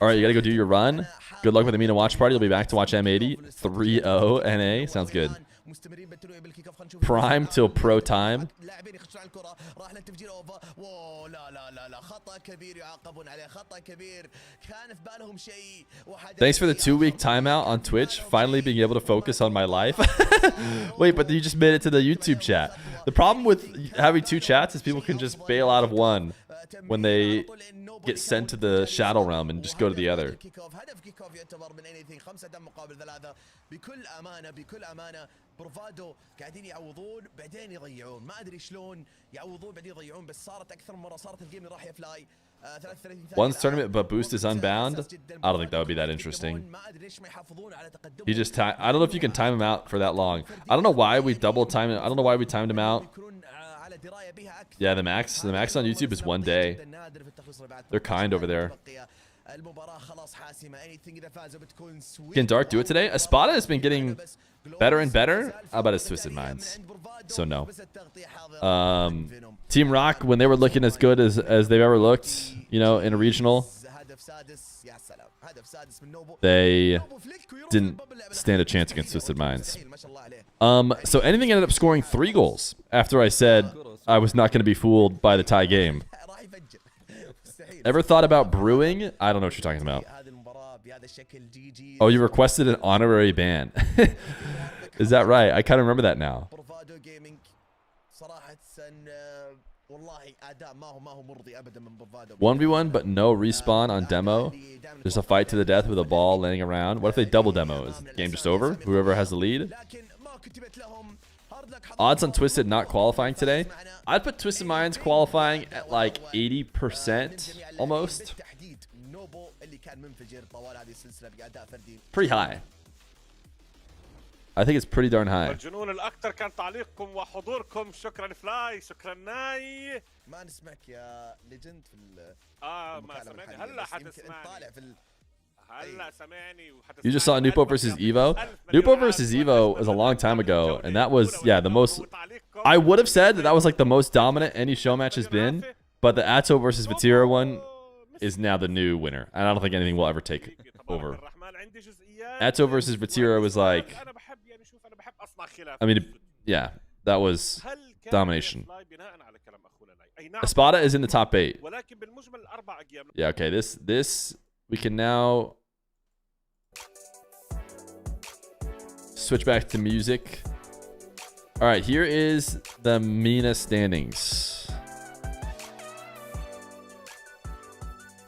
All right, you got to go do your run. Good luck with the Mena watch party. You'll be back to watch M80. 3-0 NA. Sounds good. Prime till pro time. Thanks for the 2-week timeout on Twitch. Finally being able to focus on my life. Wait, but you just made it to the YouTube chat. The problem with having two chats is people can just bail out of one when they get sent to the shadow realm and just go to the other. برفادو قاعدين يعوضون بعدين يضيعون ما ادري شلون يعوضون بعدين يضيعون بس صارت اكثر مره صارت الجيم راح يفلاي 33 One's tournament but boost is unbound. I don't think that would be that interesting. He just I don't know if you can time him out for that long. I don't know why we double timed I don't know why we timed him out. Yeah, the max on YouTube is 1 day. They're kind over there. Can Dark do it today? Espada has been getting better and better. How about his Twisted Minds? So no. Team Rock, when they were looking as good as they've ever looked, you know, in a regional, They didn't stand a chance against Twisted Minds. So anything ended up scoring 3 goals after I said I was not going to be fooled by the tie game. Ever thought about brewing? I don't know what you're talking about. Oh, you requested an honorary ban. Is that right? I kind of remember that now. 1v1, but no respawn on demo. Just a fight to the death with a ball laying around. What if they double demo? Is the game just over? Whoever has the lead? Odds on Twisted not qualifying today? I'd put Twisted Minds qualifying at like 80% almost. Pretty high. I think it's pretty darn high. الجنون الأكثر كان تعليقكم وحضوركم. شكرا فلاي، شكرا ناي. ما نسمعك يا ليجند في ما سمعني. هلا حتسمعني. هلا سمعني وحتسمعني. You just saw Nupo versus Evo? Nupo versus Evo was a long time ago, and that was, yeah, the most... I would have said that was like the most dominant any show match has been, but the Atto versus Vatira one is now the new winner. And I don't think anything will ever take over. Atto versus Vatira was like... I mean, yeah, that was domination. Espada is in the top 8. Yeah, okay, this we can now switch back to music. All right, here is the Mena standings.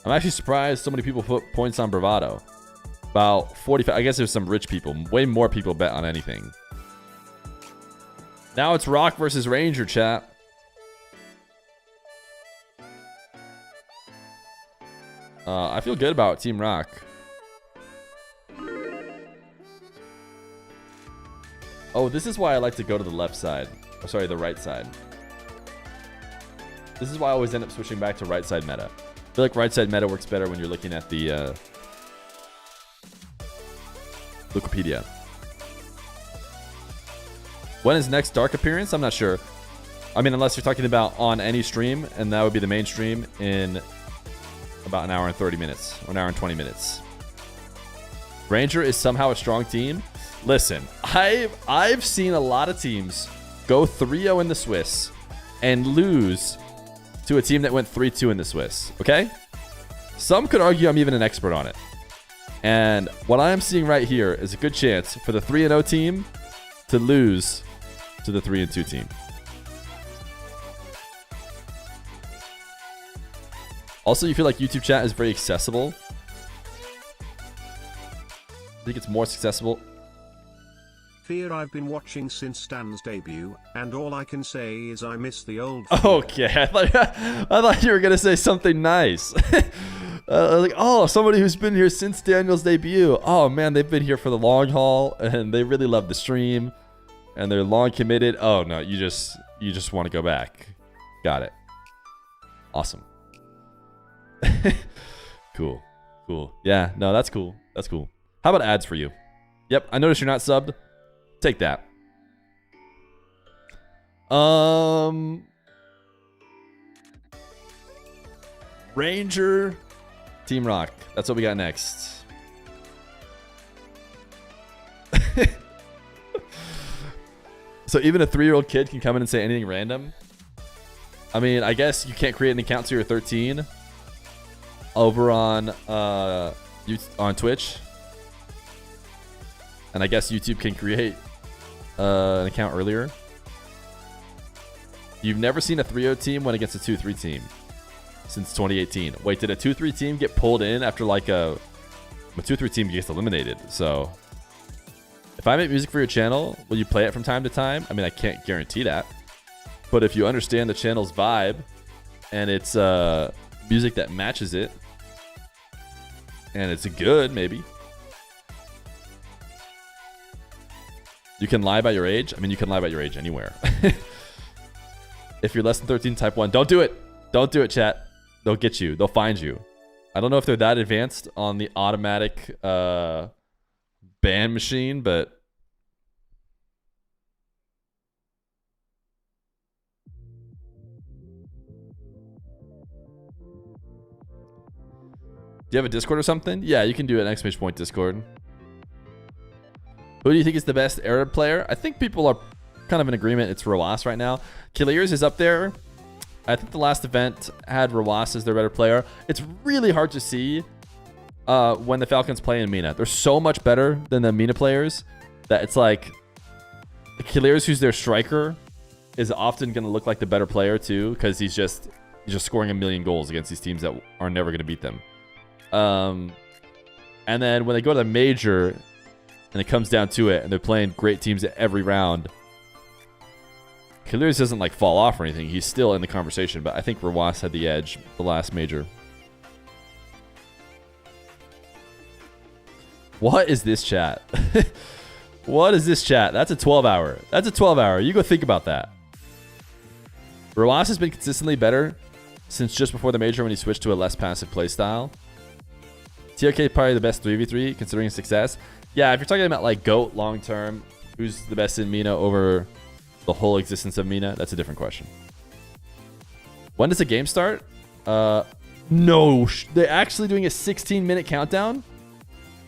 I'm actually surprised so many people put points on Bravado. About 45. I guess there's some rich people. Way more people bet on anything. Now it's Rock versus Ranger, chat. I feel good about Team Rock. Oh, this is why I like to go to the left side. Oh, sorry, the right side. This is why I always end up switching back to right side meta. I feel like right side meta works better when you're looking at the Wikipedia. When is next Dark appearance? I'm not sure. I mean, unless you're talking about on any stream, and that would be the main stream in about an hour and 30 minutes, or an hour and 20 minutes. Ranger is somehow a strong team. Listen, I've seen a lot of teams go 3-0 in the Swiss and lose to a team that went 3-2 in the Swiss, okay? Some could argue I'm even an expert on it. And what I am seeing right here is a good chance for the 3-0 team to lose to the 3-2 team. Also, you feel like YouTube chat is very accessible. I think it's more accessible. Fear, I've been watching since Stan's debut, and all I can say is I miss the old. Okay, I thought you were gonna say something nice. Like, oh, somebody who's been here since Daniel's debut. Oh man, they've been here for the long haul, and they really love the stream, and they're long committed. Oh no, you just want to go back. Got it. Awesome. Cool. Yeah, no, that's cool. That's cool. How about ads for you? Yep, I noticed you're not subbed. Take that. Ranger, Team Rock. That's what we got next. So even a 3-year-old kid can come in and say anything random? I mean, I guess you can't create an account till you're 13 over on Twitch. And I guess YouTube can create an account earlier. You've never seen a 3-0 team win against a 2-3 team since 2018. Wait, did a 2-3 team get pulled in after like a 2-3 team gets eliminated? So if I make music for your channel, will you play it from time to time? I mean, I can't guarantee that. But if you understand the channel's vibe and it's music that matches it, and it's good, maybe. You can lie about your age. I mean, you can lie about your age anywhere. If you're less than 13, type 1. Don't do it. Don't do it, chat. They'll get you. They'll find you. I don't know if they're that advanced on the automatic ban machine, but... Do you have a Discord or something? Yeah, you can do an exclamation point Discord. Who do you think is the best Arab player? I think people are kind of in agreement. It's Rawas right now. Killiers is up there. I think the last event had Rawas as their better player. It's really hard to see when the Falcons play in Mena. They're so much better than the Mena players that it's like Killiers, who's their striker, is often going to look like the better player too, because he's just scoring a million goals against these teams that are never going to beat them. And then when they go to the major and it comes down to it and they're playing great teams at every round, Killiers doesn't like fall off or anything. He's still in the conversation, but I think Rawas had the edge the last major. What is this chat? What is this chat? That's a 12-hour. That's a 12-hour. You go think about that. Rawas has been consistently better since just before the major when he switched to a less passive playstyle. TRK probably the best 3v3 considering his success. Yeah, if you're talking about like GOAT long term, who's the best in Mena over the whole existence of Mena, that's a different question. When does the game start? No, they're actually doing a 16-minute countdown?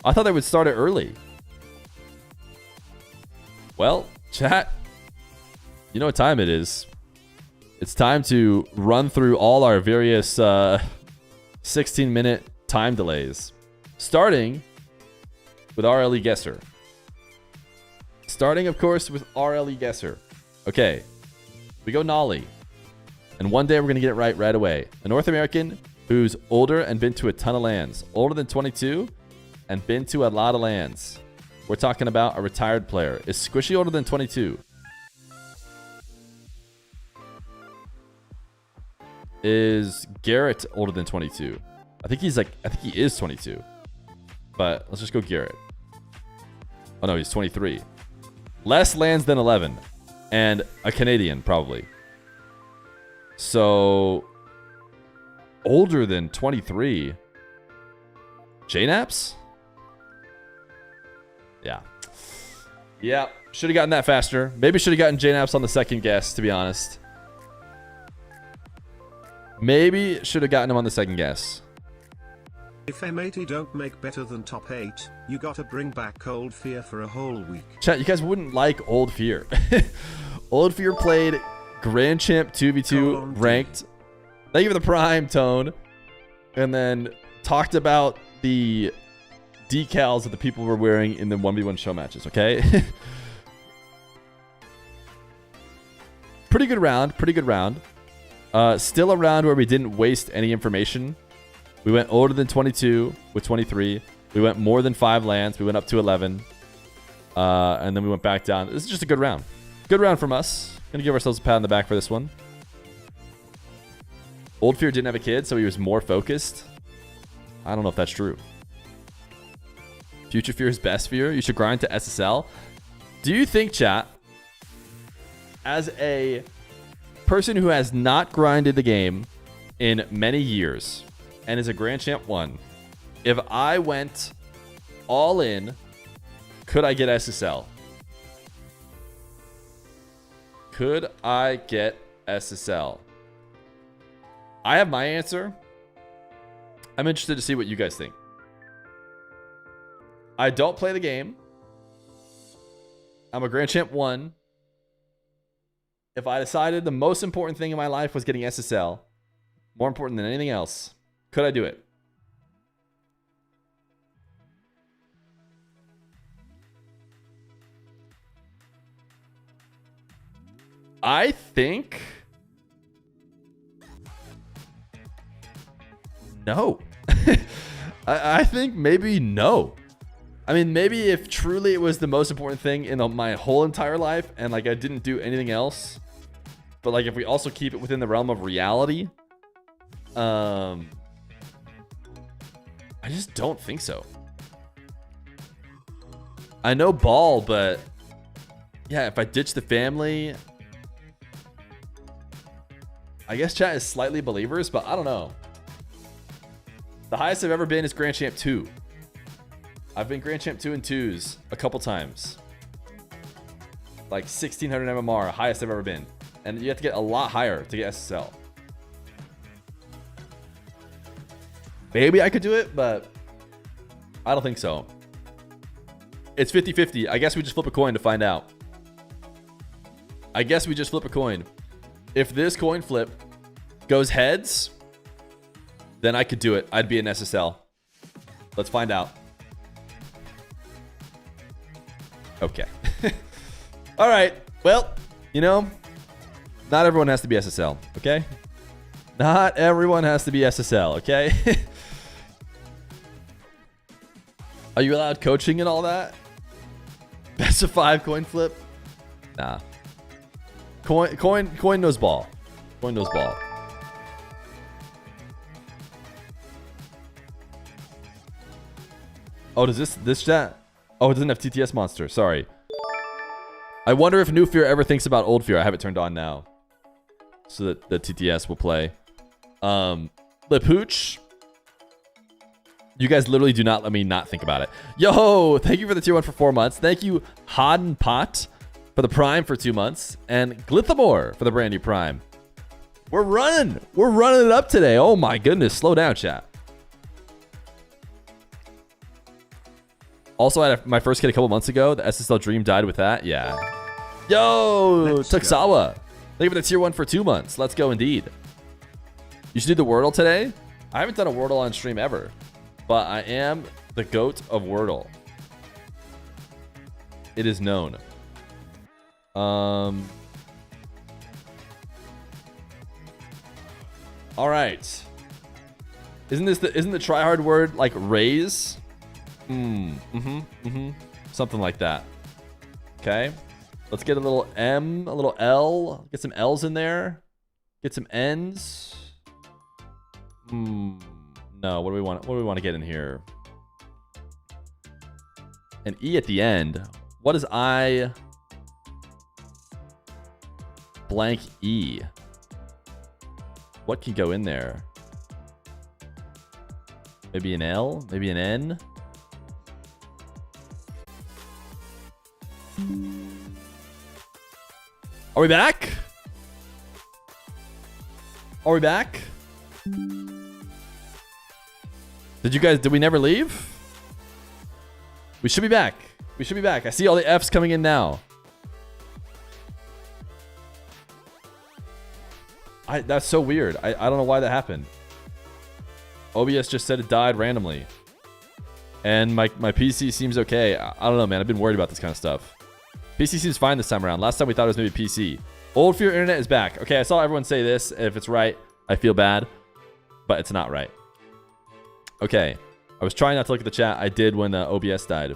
I thought they would start it early. Well, chat, you know what time it is. It's time to run through all our various 16-minute time delays. Starting with RLE Guesser. Starting, of course, with RLE Guesser. Okay, we go Nolly. And one day we're going to get it right away. A North American who's older and been to a ton of lands. Older than 22 and been to a lot of lands. We're talking about a retired player. Is Squishy older than 22? Is Garrett older than 22? I think he is 22. But let's just go Garrett. Oh no, he's 23. Less lands than 11. And a Canadian, probably. So, older than 23. JNaps? Yeah. Yeah, should have gotten that faster. Maybe should have gotten JNaps on the second guess, to be honest. Maybe should have gotten him on the second guess. If M80 don't make better than top 8, you gotta bring back old Feer for a whole week. Chat, you guys wouldn't like old Feer. Old Feer played Grand Champ 2v2 ranked. Thank you for the prime, Tone. And then talked about the decals that the people were wearing in the 1v1 show matches, okay? Pretty good round, pretty good round. Still a round where we didn't waste any information. We went older than 22 with 23. We went more than 5 lands. We went up to 11. And then we went back down. This is just a good round. Good round from us. Gonna give ourselves a pat on the back for this one. Old Fear didn't have a kid, so he was more focused. I don't know if that's true. Future Fear is best Fear. You should grind to SSL. Do you think, chat, as a person who has not grinded the game in many years and is a Grand Champ 1, if I went all in, could I get SSL? Could I get SSL? I have my answer. I'm interested to see what you guys think. I don't play the game. I'm a Grand Champ 1. If I decided the most important thing in my life was getting SSL, more important than anything else, could I do it? I think no. I think maybe no. I mean, maybe if truly it was the most important thing in my whole entire life and like I didn't do anything else, but like if we also keep it within the realm of reality, I just don't think so. I know ball, but yeah, if I ditch the family, I guess chat is slightly believers, but I don't know. The highest I've ever been is Grand Champ 2. I've been Grand Champ 2 and 2s a couple times. Like 1600 MMR, highest I've ever been. And you have to get a lot higher to get SSL. Maybe I could do it, but I don't think so. It's 50-50. I guess we just flip a coin to find out. I guess we just flip a coin. If this coin flip goes heads, then I could do it. I'd be an SSL. Let's find out. Okay. All right. Well, you know, not everyone has to be SSL, okay? Not everyone has to be SSL, okay? Are you allowed coaching and all that? Best of 5 coin flip? Nah. Coin knows ball. Coin knows ball. Oh, does this chat? Oh, it doesn't have TTS monster. Sorry. I wonder if new Fear ever thinks about old Fear. I have it turned on now, so that the TTS will play. Lipooch. You guys literally do not let me not think about it. Yo, thank you for the tier 1 for 4 months. Thank you, Hodden Pot, for the Prime for 2 months, and Glithamore for the brand new Prime. We're running it up today. Oh my goodness, slow down, chat. Also, I had my first kid a couple months ago. The SSL dream died with that. Yeah. Yo, Tuxawa. Thank you for the tier 1 for 2 months. Let's go indeed. You should do the Wordle today. I haven't done a Wordle on stream ever, but I am the GOAT of Wordle. It is known. All right. Isn't the try hard word like raise? Something like that. Okay. Let's get a little M, a little L. Get some L's in there. Get some N's. No, what do we want? What do we want to get in here? An E at the end. What is I blank E? What can go in there? Maybe an L? Maybe an N? Are we back? Are we back? Did we never leave? We should be back. We should be back. I see all the F's coming in now. That's so weird. I don't know why that happened. OBS just said it died randomly. And my PC seems okay. I don't know, man. I've been worried about this kind of stuff. PC seems fine this time around. Last time we thought it was maybe PC. Old Fear Internet is back. Okay, I saw everyone say this. If it's right, I feel bad. But it's not right. Okay. I was trying not to look at the chat. I did when OBS died.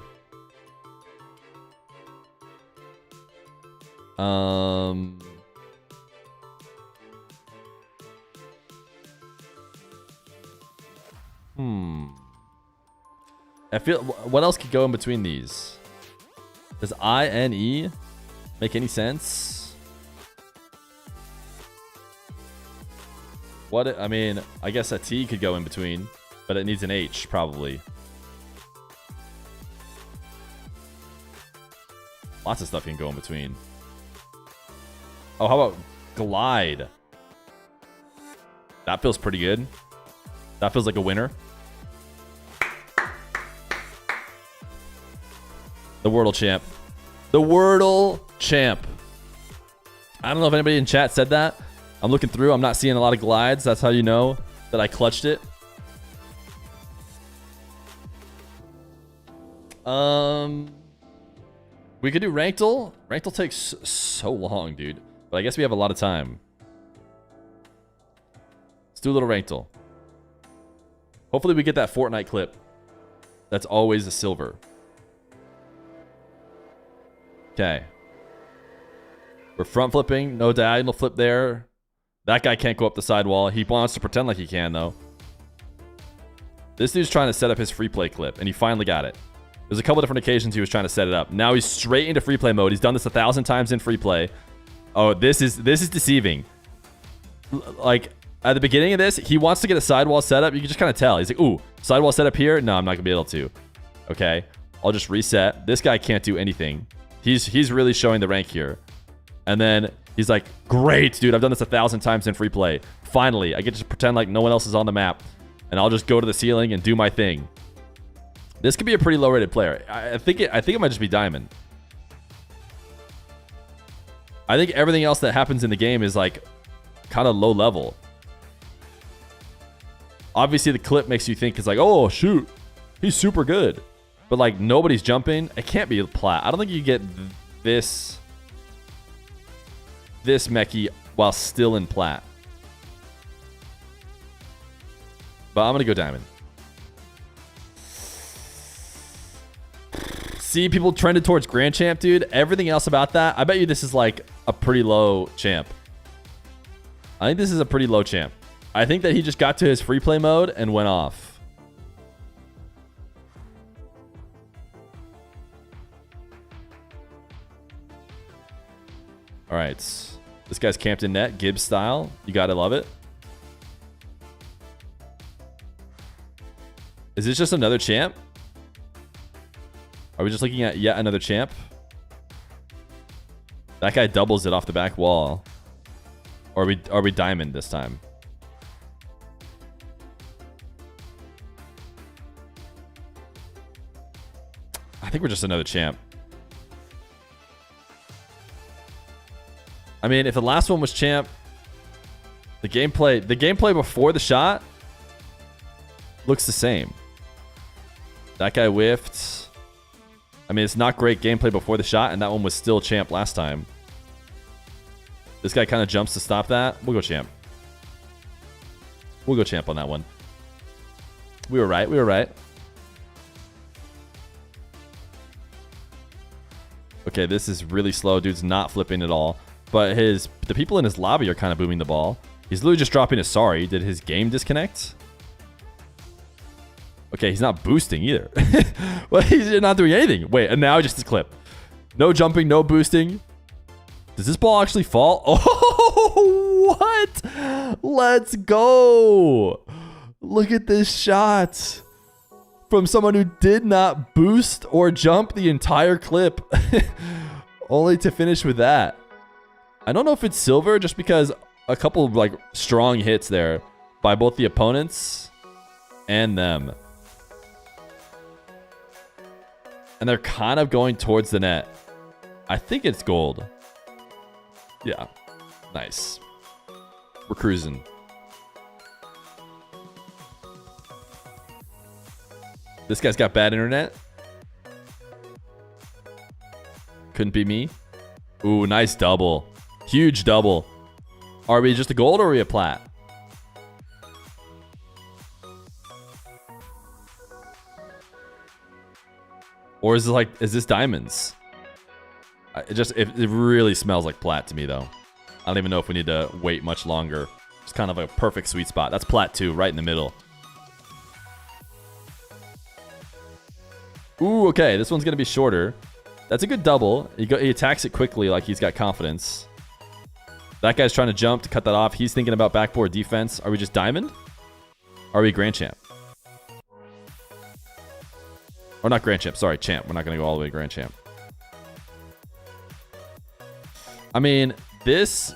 I feel... What else could go in between these? Does I-N-E make any sense? What... I mean, I guess a T could go in between, but it needs an H, probably. Lots of stuff can go in between. Oh, how about glide? That feels pretty good. That feels like a winner. The Wordle champ. The Wordle champ. I don't know if anybody in chat said that. I'm looking through. I'm not seeing a lot of glides. That's how you know that I clutched it. We could do Rankle. Rankle takes so long, dude. But I guess we have a lot of time. Let's do a little Rankle. Hopefully we get that Fortnite clip. That's always a silver. Okay. We're front flipping. No diagonal flip there. That guy can't go up the sidewall. He wants to pretend like he can, though. This dude's trying to set up his free play clip, and he finally got it. There's a couple different occasions he was trying to set it up. Now he's straight into free play mode. He's done this 1,000 times in free play. Oh, this is deceiving. Like, at the beginning of this, he wants to get a sidewall setup. You can just kind of tell. He's like, ooh, sidewall setup here? No, I'm not going to be able to. Okay. I'll just reset. This guy can't do anything. He's really showing the rank here. And then he's like, great, dude. I've done this 1,000 times in free play. Finally, I get to pretend like no one else is on the map. and I'll just go to the ceiling and do my thing. This could be a pretty low rated player. I think it might just be diamond. I think everything else that happens in the game is like kind of low level. Obviously the clip makes you think it's like, oh shoot, he's super good. But like nobody's jumping. It can't be plat. I don't think you get this mechie while still in plat. But I'm gonna go diamond. See, people trended towards Grand Champ, dude. Everything else about that, I bet you this is like a pretty low champ. I think this is a pretty low champ. I think that he just got to his free play mode and went off. All right. This guy's camped in net, Gibbs style. You gotta love it. Is this just another champ? Are we just looking at yet another champ? That guy doubles it off the back wall. Or are we diamond this time? I think we're just another champ. I mean, if the last one was champ, the gameplay before the shot looks the same. That guy whiffed. I mean, it's not great gameplay before the shot, and that one was still champ last time. This guy kind of jumps to stop that. We'll go champ. We'll go champ on that one. We were right. We were right. Okay, this is really slow. Dude's not flipping at all. But the people in his lobby are kind of booming the ball. He's literally just dropping a sorry. Did his game disconnect? Okay, he's not boosting either. Well, he's not doing anything. Wait, and now just this clip. No jumping, no boosting. Does this ball actually fall? Oh, what? Let's go. Look at this shot. From someone who did not boost or jump the entire clip. Only to finish with that. I don't know if it's silver just because a couple of like strong hits there by both the opponents and them. And they're kind of going towards the net. I think it's gold. Yeah. Nice. We're cruising. This guy's got bad internet. Couldn't be me. Ooh, nice double. Huge double. Are we just a gold or are we a plat? Or is it like, is this diamonds? It really smells like plat to me though. I don't even know if we need to wait much longer. It's kind of a perfect sweet spot. That's plat 2 right in the middle. Ooh, okay. This one's going to be shorter. That's a good double. He attacks it quickly like he's got confidence. That guy's trying to jump to cut that off. He's thinking about backboard defense. Are we just diamond? Are we grand champ? Or not grand champ. Sorry, champ. We're not going to go all the way to grand champ. I mean, this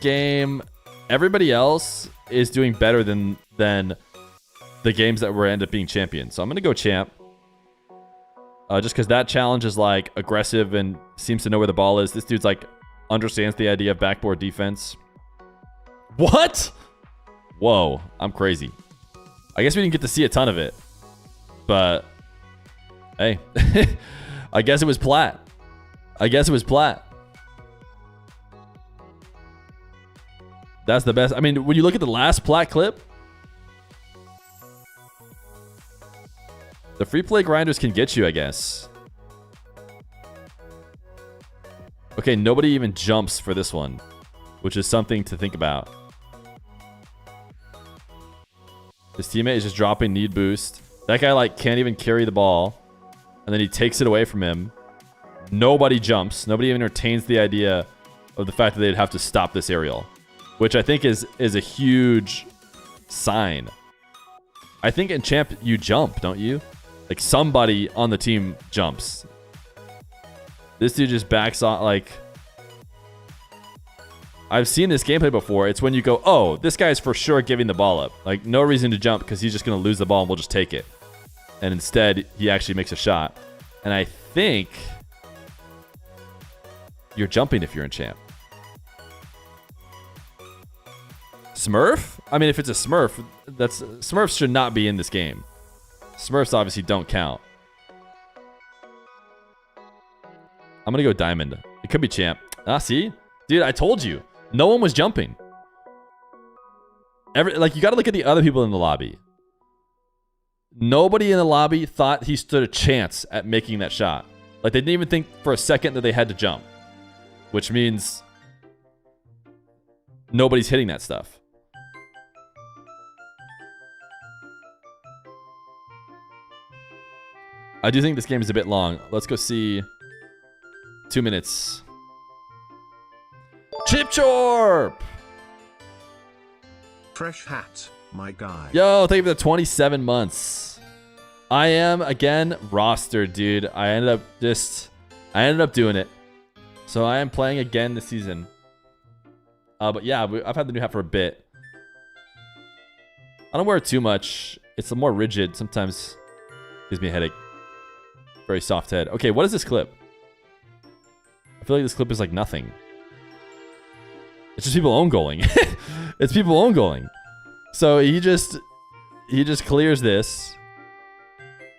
game, everybody else is doing better than the games that were end up being champions. So I'm going to go champ. Just because that challenge is like aggressive and seems to know where the ball is. This dude's like understands the idea of backboard defense. What? Whoa, I'm crazy. I guess we didn't get to see a ton of it. But, hey. I guess it was plat. I guess it was plat. That's the best. I mean, when you look at the last plat clip, the free play grinders can get you, I guess. Okay, nobody even jumps for this one, which is something to think about. His teammate is just dropping need boost. That guy like can't even carry the ball, and then he takes it away from him. Nobody jumps. Nobody even entertains the idea of the fact that they'd have to stop this aerial, which I think is a huge sign. I think in champ you jump, don't you? Like somebody on the team jumps. This dude just backs on like... I've seen this gameplay before. It's when you go, oh, this guy's for sure giving the ball up. Like, no reason to jump because he's just going to lose the ball and we'll just take it. And instead, he actually makes a shot. And I think you're jumping if you're in champ. Smurf? I mean, if it's a Smurf, Smurfs should not be in this game. Smurfs obviously don't count. I'm going to go diamond. It could be champ. Ah, see? Dude, I told you. No one was jumping. Like, you got to look at the other people in the lobby. Nobody in the lobby thought he stood a chance at making that shot. Like, they didn't even think for a second that they had to jump. Which means nobody's hitting that stuff. I do think this game is a bit long. Let's go see 2 minutes. Chip Chorp! Fresh hat, my guy. Yo, thank you for the 27 months. I am, again, rostered, dude. I ended up doing it. So I am playing again this season. But yeah, I've had the new hat for a bit. I don't wear it too much. It's more rigid. Sometimes gives me a headache. Very soft head. Okay, what is this clip? I feel like this clip is like nothing. It's just people own goaling. It's people own goaling. So he just clears this.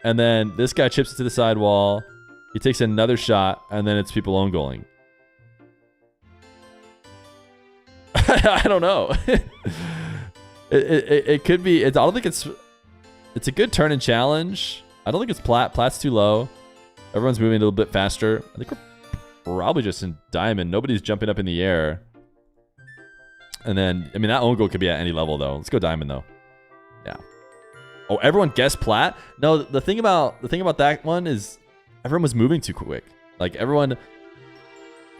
And then this guy chips it to the sidewall. He takes another shot, and then it's people own goaling. I don't know. It could be. I don't think it's a good turn and challenge. I don't think it's Plat. Plat's too low. Everyone's moving a little bit faster. I think we're probably just in diamond. Nobody's jumping up in the air. And then, I mean, that own goal could be at any level, though. Let's go diamond, though. Yeah. Oh, everyone guessed Plat? No, the thing about that one is everyone was moving too quick. Like, everyone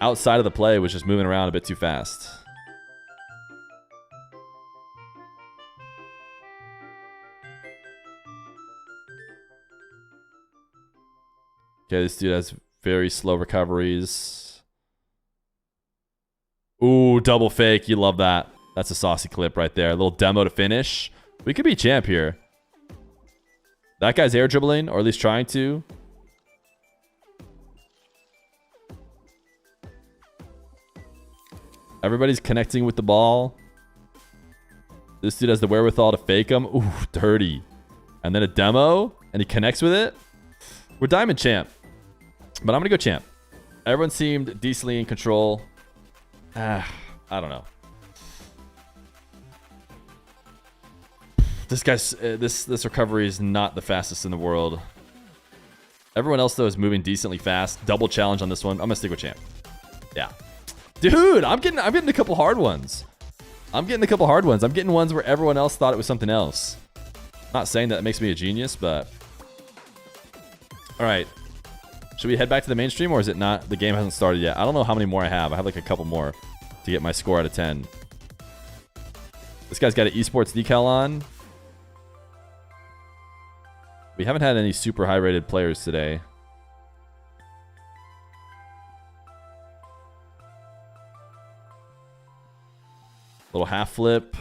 outside of the play was just moving around a bit too fast. Okay, this dude has very slow recoveries. Ooh, double fake. You love that. That's a saucy clip right there. A little demo to finish. We could be champ here. That guy's air dribbling, or at least trying to. Everybody's connecting with the ball. This dude has the wherewithal to fake him. Ooh, dirty. And then a demo, and he connects with it. We're diamond champ. But I'm going to go champ. Everyone seemed decently in control. I don't know. This guy's this recovery is not the fastest in the world. Everyone else though is moving decently fast. Double challenge on this one. I'm gonna stick with champ. Yeah, dude, I'm getting a couple hard ones. I'm getting ones where everyone else thought it was something else. Not saying that makes me a genius, but all right. Should we head back to the mainstream, or is it not? The game hasn't started yet. I don't know how many more I have. I have like a couple more to get my score out of 10. This guy's got an esports decal on. We haven't had any super high rated players today. Little half flip.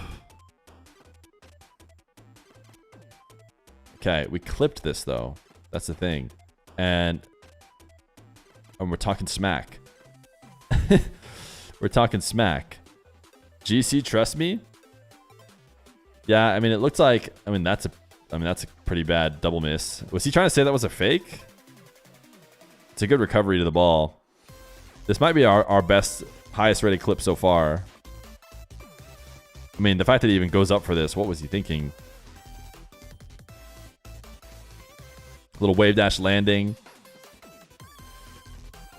Okay, we clipped this though. That's the thing. And we're talking smack. We're talking smack. GC, trust me. Yeah, I mean, it looks like, that's a pretty bad double miss. Was he trying to say that was a fake? It's a good recovery to the ball. This might be our best, highest rated clip so far. I mean, the fact that he even goes up for this, what was he thinking? Little wave dash landing.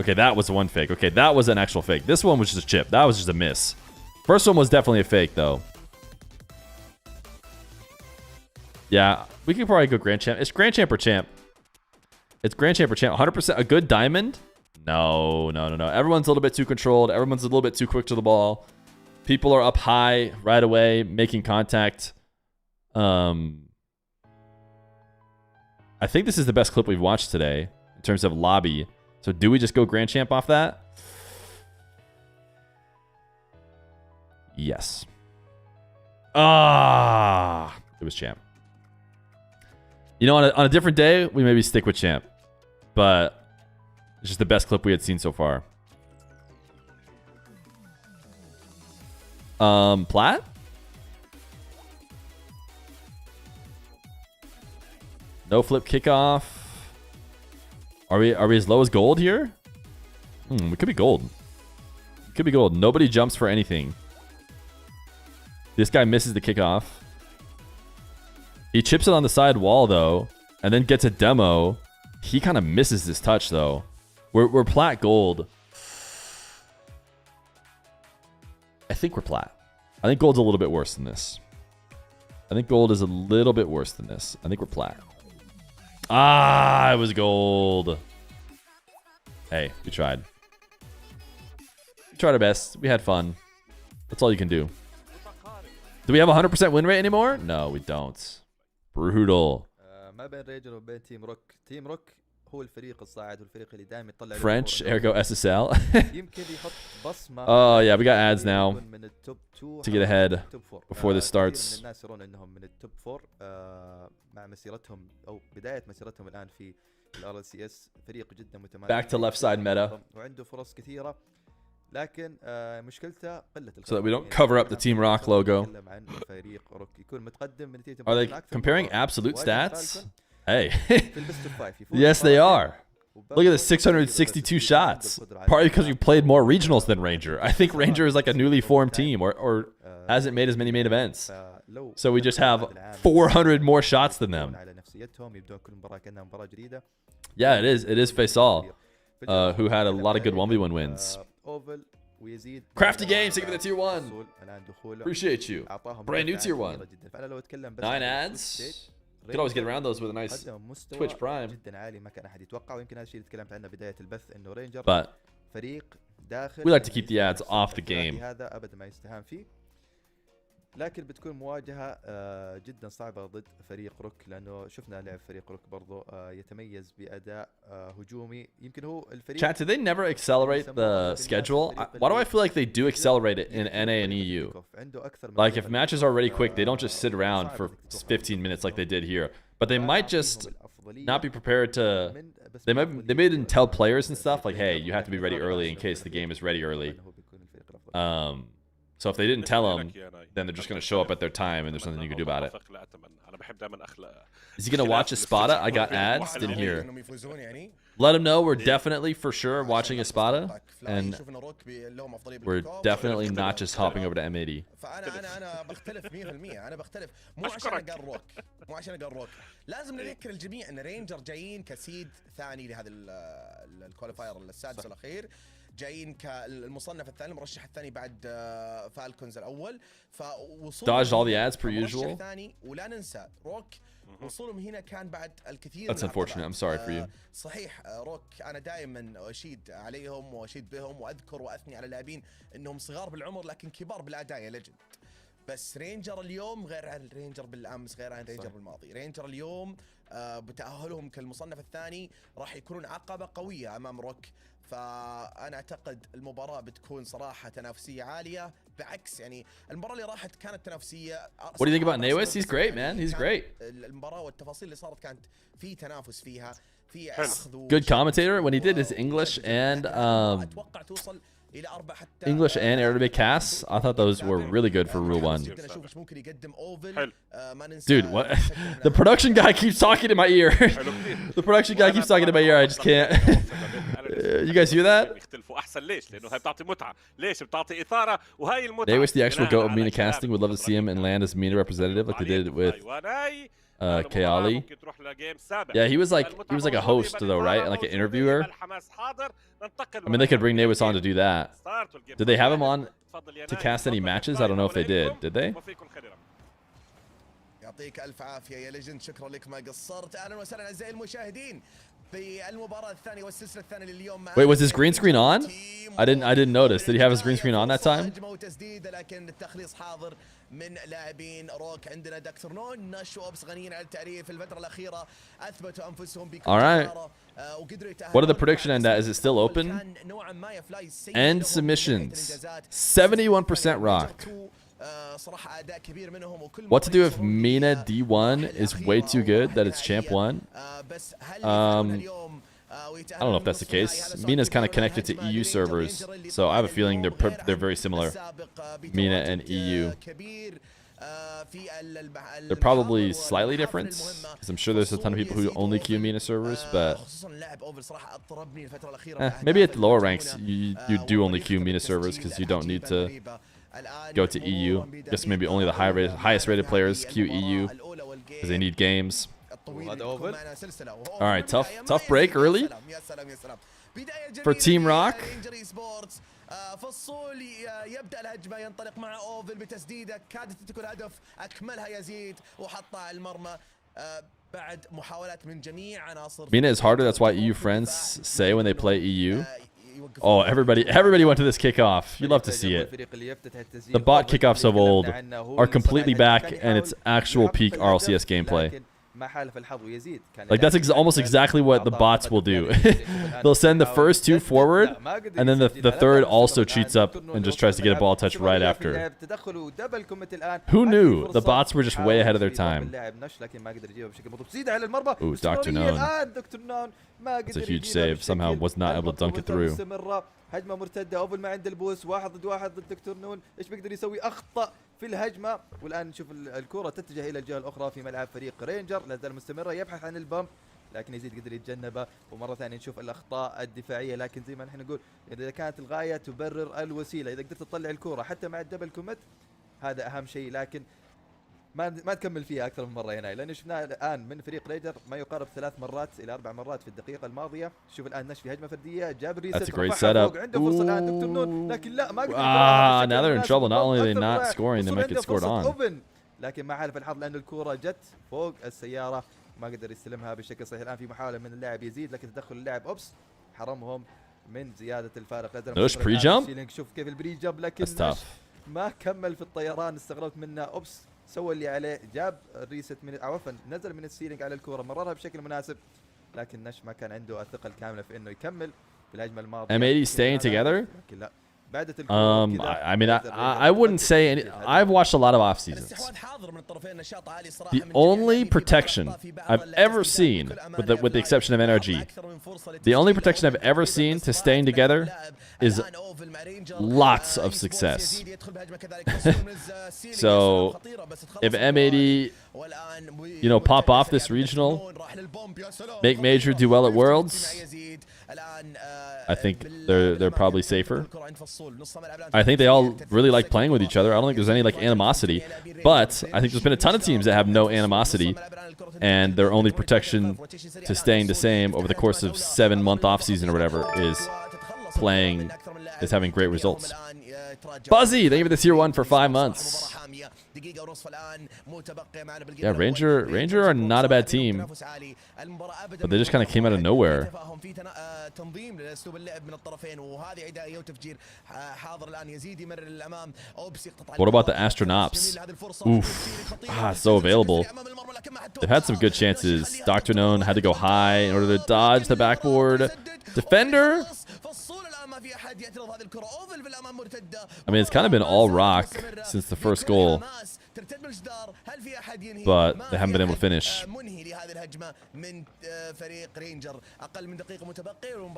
Okay, that was one fake. Okay, that was an actual fake. This one was just a chip. That was just a miss. First one was definitely a fake, though. Yeah, we can probably go Grand Champ. It's Grand Champ or Champ. It's Grand Champ or Champ. 100% a good diamond? No. Everyone's a little bit too controlled. Everyone's a little bit too quick to the ball. People are up high right away, making contact. I think this is the best clip we've watched today in terms of lobby. So do we just go Grand Champ off that? Yes. Ah, it was champ. You know, on a different day, we maybe stick with champ. But it's just the best clip we had seen so far. Plat? No flip kickoff. Are we as low as gold here? We could be gold. Could be gold. Nobody jumps for anything. This guy misses the kickoff. He chips it on the side wall though, and then gets a demo. He kind of misses this touch though. We're plat gold. I think we're plat. I think gold's a little bit worse than this. I think gold is a little bit worse than this. I think we're plat. Ah, it was gold. Hey, we tried. We tried our best. We had fun. That's all you can do. Do we have a 100% win rate anymore? No, we don't. Brutal. ما بين رينجر وبين تيم روك. تيم روك هو الفريق الصاعد والفريق اللي دائما يطلع French, ergo SSL. يمكن يحط بصمة. Oh yeah, we got ads now to get ahead before this starts. الناس يرون انهم من التوب 4 مع مسيرتهم او بداية مسيرتهم الان في Rlcs. فريق جدا متميز. Back to left side meta. وعنده فرص كثيرة. لكن مشكلته قلة So that we don't cover up the Team Rock logo. Are they comparing absolute stats? Hey. Yes, they are. Look at the 662 shots. Partly because we played more regionals than Ranger. I think Ranger is like a newly formed team or hasn't made as many main events. So we just have 400 more shots than them. Yeah, it is. It is Faisal, who had a lot of good 1v1 wins. Crafty Games, thank you for the tier 1. Appreciate you. Brand new tier 1. 9 ads. You could always get around those with a nice Twitch Prime. But we like to keep the ads off the game. لكن بتكون مواجهة جدا صعبة ضد فريق روك لأنه شفنا لعب فريق روك برضو يتميز بأداء هجومي يمكن هو الفريق. Chat, did they never accelerate the schedule? Why do I feel like they do accelerate it in NA and EU? Like if matches are already quick, they don't just sit around for 15 minutes like they did here. But they might just not be prepared to. They may didn't tell players and stuff like, hey, you have to be ready early in case the game is ready early. So if they didn't tell them, then they're just going to show up at their time and there's nothing you can do about it. Is he going to watch Espada? I got ads. Didn't hear. Let him know we're definitely for sure watching Espada. And we're definitely not just hopping over to M80. أنا بختلف 100%. أنا بختلف مو عشان أقال روك. لازم نذكر الجميع أن رينجر جايين كسيد ثاني لهذا الكواليفاير السادس الأخير. جايين كالمصنف الثاني المرشح الثاني بعد فالكونز الاول فوصول dodged all the ads per usual. الثاني ولا ننسى روك وصولهم هنا كان بعد الكثير. That's unfortunate. I'm sorry for you. صحيح روك انا دائما اشيد عليهم واشيد بهم واذكر واثني على اللاعبين انهم صغار بالعمر لكن كبار بالاداء يا ليجند. بس رينجر اليوم غير عن رينجر بالامس غير عن رينجر بالماضي. رينجر اليوم بتاهلهم كالمصنف الثاني راح يكونون عقبه قويه امام روك. فأنا أعتقد المباراة بتكون صراحة تنافسية عالية بعكس يعني المباراة اللي راحت كانت تنافسية. What do you think about Nawis? He's great, man. He's great. المباراة والتفاصيل اللي صارت كانت في تنافس فيها في أخذ. Good commentator when he did his English and أتوقع توصل إلى 4 حتى English and Arabic casts. I thought those were really good for Rule 1. Dude, what? The production guy keeps talking in my ear. The production guy keeps talking in my ear. I just can't. You guys hear that? Nawis, the actual goat of Mena casting, would love to see him and land as Mena representative like they did with Kayali. Yeah, he was like a host though, right? And like an interviewer. I mean, they could bring Nawis on to do that. Did they have him on to cast any matches? I don't know if they did. Did they? يعطيك الف عافيه يا ليجند. شكرا لك ما قصرت. اهلا وسهلا اعزائي المشاهدين بالمباراه الثانيه والسلسله الثانيه لليوم. Wait, was his green screen on? I didn't notice. Did he have his green screen on that time? لكن التخليص حاضر من لاعبين روك. عندنا دكتور نون نشوبس غنيين على التعريف الفتره الاخيره اثبتوا انفسهم بكل All right. What are the prediction on that? Is it still open? End submissions. 71% Rock. What to do if Mena D1 is way too good that it's champ 1? I don't know if that's the case. Mena's kind of connected to EU servers, so I have a feeling they're very similar. Mena and EU. They're probably slightly different, because I'm sure there's a ton of people who only queue Mena servers, but maybe at the lower ranks you do only queue Mena servers because you don't need to go to EU. Guess maybe only the highest rated players queue EU because they need games. Alright, tough break early for Team Rock. فالصولي يبدأ الهجمة ينطلق مع اوفل بتسديده كادت تكون هدف اكملها يزيد وحطها على المرمى بعد محاولات من جميع عناصر. Mena is harder, that's why EU friends say when they play EU. Oh, everybody went to this kickoff. You love to see it. The bot kickoffs of old are completely back, and it's actual peak RLCS gameplay. Like that's almost exactly what the bots will do. They'll send the first two forward, and then the third also cheats up and just tries to get a ball touch right after. Who knew? The bots were just way ahead of their time. Ooh, Dr. Known. It's a huge save. Somehow was not able to dunk it through. هجمه مرتده اوفل ما عنده البوس 1 ضد 1 ضد دكتور نون. ايش بيقدر يسوي؟ اخطا في الهجمه والان نشوف الكره تتجه الى الجهه الاخرى في ملعب فريق رينجر. لا زال مستمره يبحث عن البامب لكن يزيد قدر يتجنبه. ومره ثانيه نشوف الاخطاء الدفاعيه لكن زي ما نحن نقول اذا كانت الغايه تبرر الوسيله. اذا قدرت تطلع الكره حتى مع الدبل كوميت هذا اهم شيء لكن ما تكمل فيها اكثر من مره هنا لان شفناه الان من فريق ريدر ما يقارب 3 مرات الى 4 مرات في الدقيقه الماضيه. شوف الان نشفي هجمه فرديه جاب ريست عنده فرصه الان دكتور نون لكن لا ما قدر. Now they're in trouble. Not only are they not scoring, they might get scored on. لكن ما حالف الحظ لان الكره جت فوق السياره ما قدر يستلمها بشكل صحيح. الان في محاوله من اللاعب يزيد لكن تدخل اللاعب اوبس حرمهم من زياده الفارق. There's pre-jump. شوف كيف البري جمب لكن ما كمل في الطيران. استغربت منه اوبس سوى اللي عليه جاب الريست من عفوا نزل من السيلينج على الكوره مررها بشكل مناسب لكن نش ما كان عنده الثقه الكامله في انه يكمل في الهجمه الماضيه. M80 staying together. لكن لا بعدت I mean I wouldn't say any. I've watched a lot of off seasons. The only protection I've ever seen, with the exception of NRG, the only protection I've ever seen to staying together is lots of success. So if M80, pop off this regional, make major, do well at Worlds, I think they're probably safer. I think they all really like playing with each other. I don't think there's any animosity, but I think there's been a ton of teams that have no animosity, and their only protection to staying the same over the course of 7-month off season or whatever is having great results. Buzzy, thank you for the tier 1 for 5 months. Yeah, Ranger are not a bad team, but they just kind of came out of nowhere. What about the Astronauts? Oof, so available. They've had some good chances. Dr. Known had to go high in order to dodge the backboard. Defender? I mean, it's kind of been all Rock since the first goal, but they haven't been able to finish.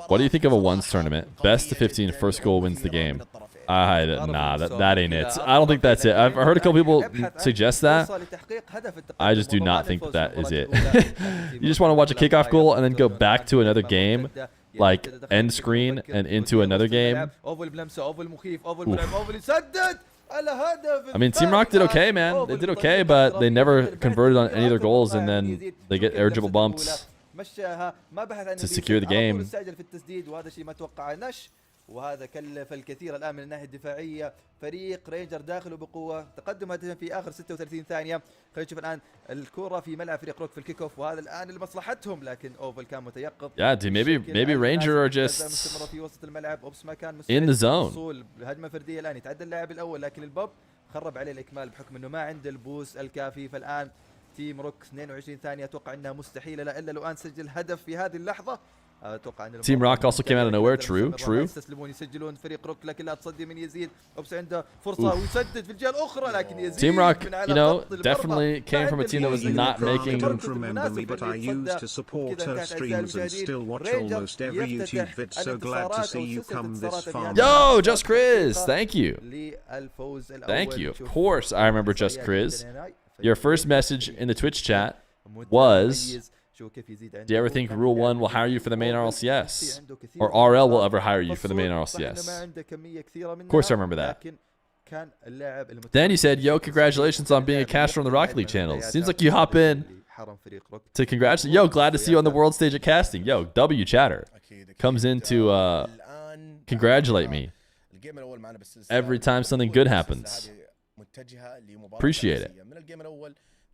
What do you think of a ones tournament? Best to 15, first goal wins the game. Nah, that ain't it. I don't think that's it. I've heard a couple people suggest that. I just do not think that is it. You just want to watch a kickoff goal and then go back to another game, like end screen and into another game. I mean, Team Rock did okay, man. They did okay, but they never converted on any of their goals, and then they get air dribble bumps to secure the game. وهذا كلف الكثير الان من الناحيه الدفاعيه. فريق رينجر داخله بقوه تقدم هدفين في اخر 36 ثانيه. خلينا نشوف الان الكره في ملعب فريق روك في الكيك اوف وهذا الان لمصلحتهم لكن اوفل كان متيقظ. Yeah, dude, maybe Ranger are just في وسط الملعب. اوبس ما كان in the zone. وصول هجمه فرديه الان يتعدى اللاعب الاول لكن البوب خرب عليه الاكمال بحكم انه ما عنده البوس الكافي. فالان تيم روك 22 ثانيه اتوقع انها مستحيله الا لو ان سجل هدف في هذه اللحظه اتوقع ان Team Rock also came out of nowhere. True. يستسلمون يسجلون فريق روك لكن لا تصدي من يزيد. اوبس عنده فرصه ويسدد في الجهه الاخرى لكن يزيد Team Rock, من على you know, خط المرمى. definitely came from a team that was not making. Don't remember me, but I used to support her streams and still watch almost every YouTube vid. So glad to see you come this far. Yo, Just Chris, thank you. للفوز الأول. Thank you. Of شوف course, I remember Just سريع Chris. جداً هنا. Your first message in the Twitch chat was, شوف كيف يزيد do you ever think Rule 1 will hire you for the main RLCS? Or RL will ever hire you for the main RLCS? Of course I remember that. Then you said, yo, congratulations on being a caster on the Rocket League channel. Seems like you hop in to congratulate. Yo, glad to see you on the world stage at casting. Yo, W Chatter comes in to congratulate me every time something good happens. Appreciate it.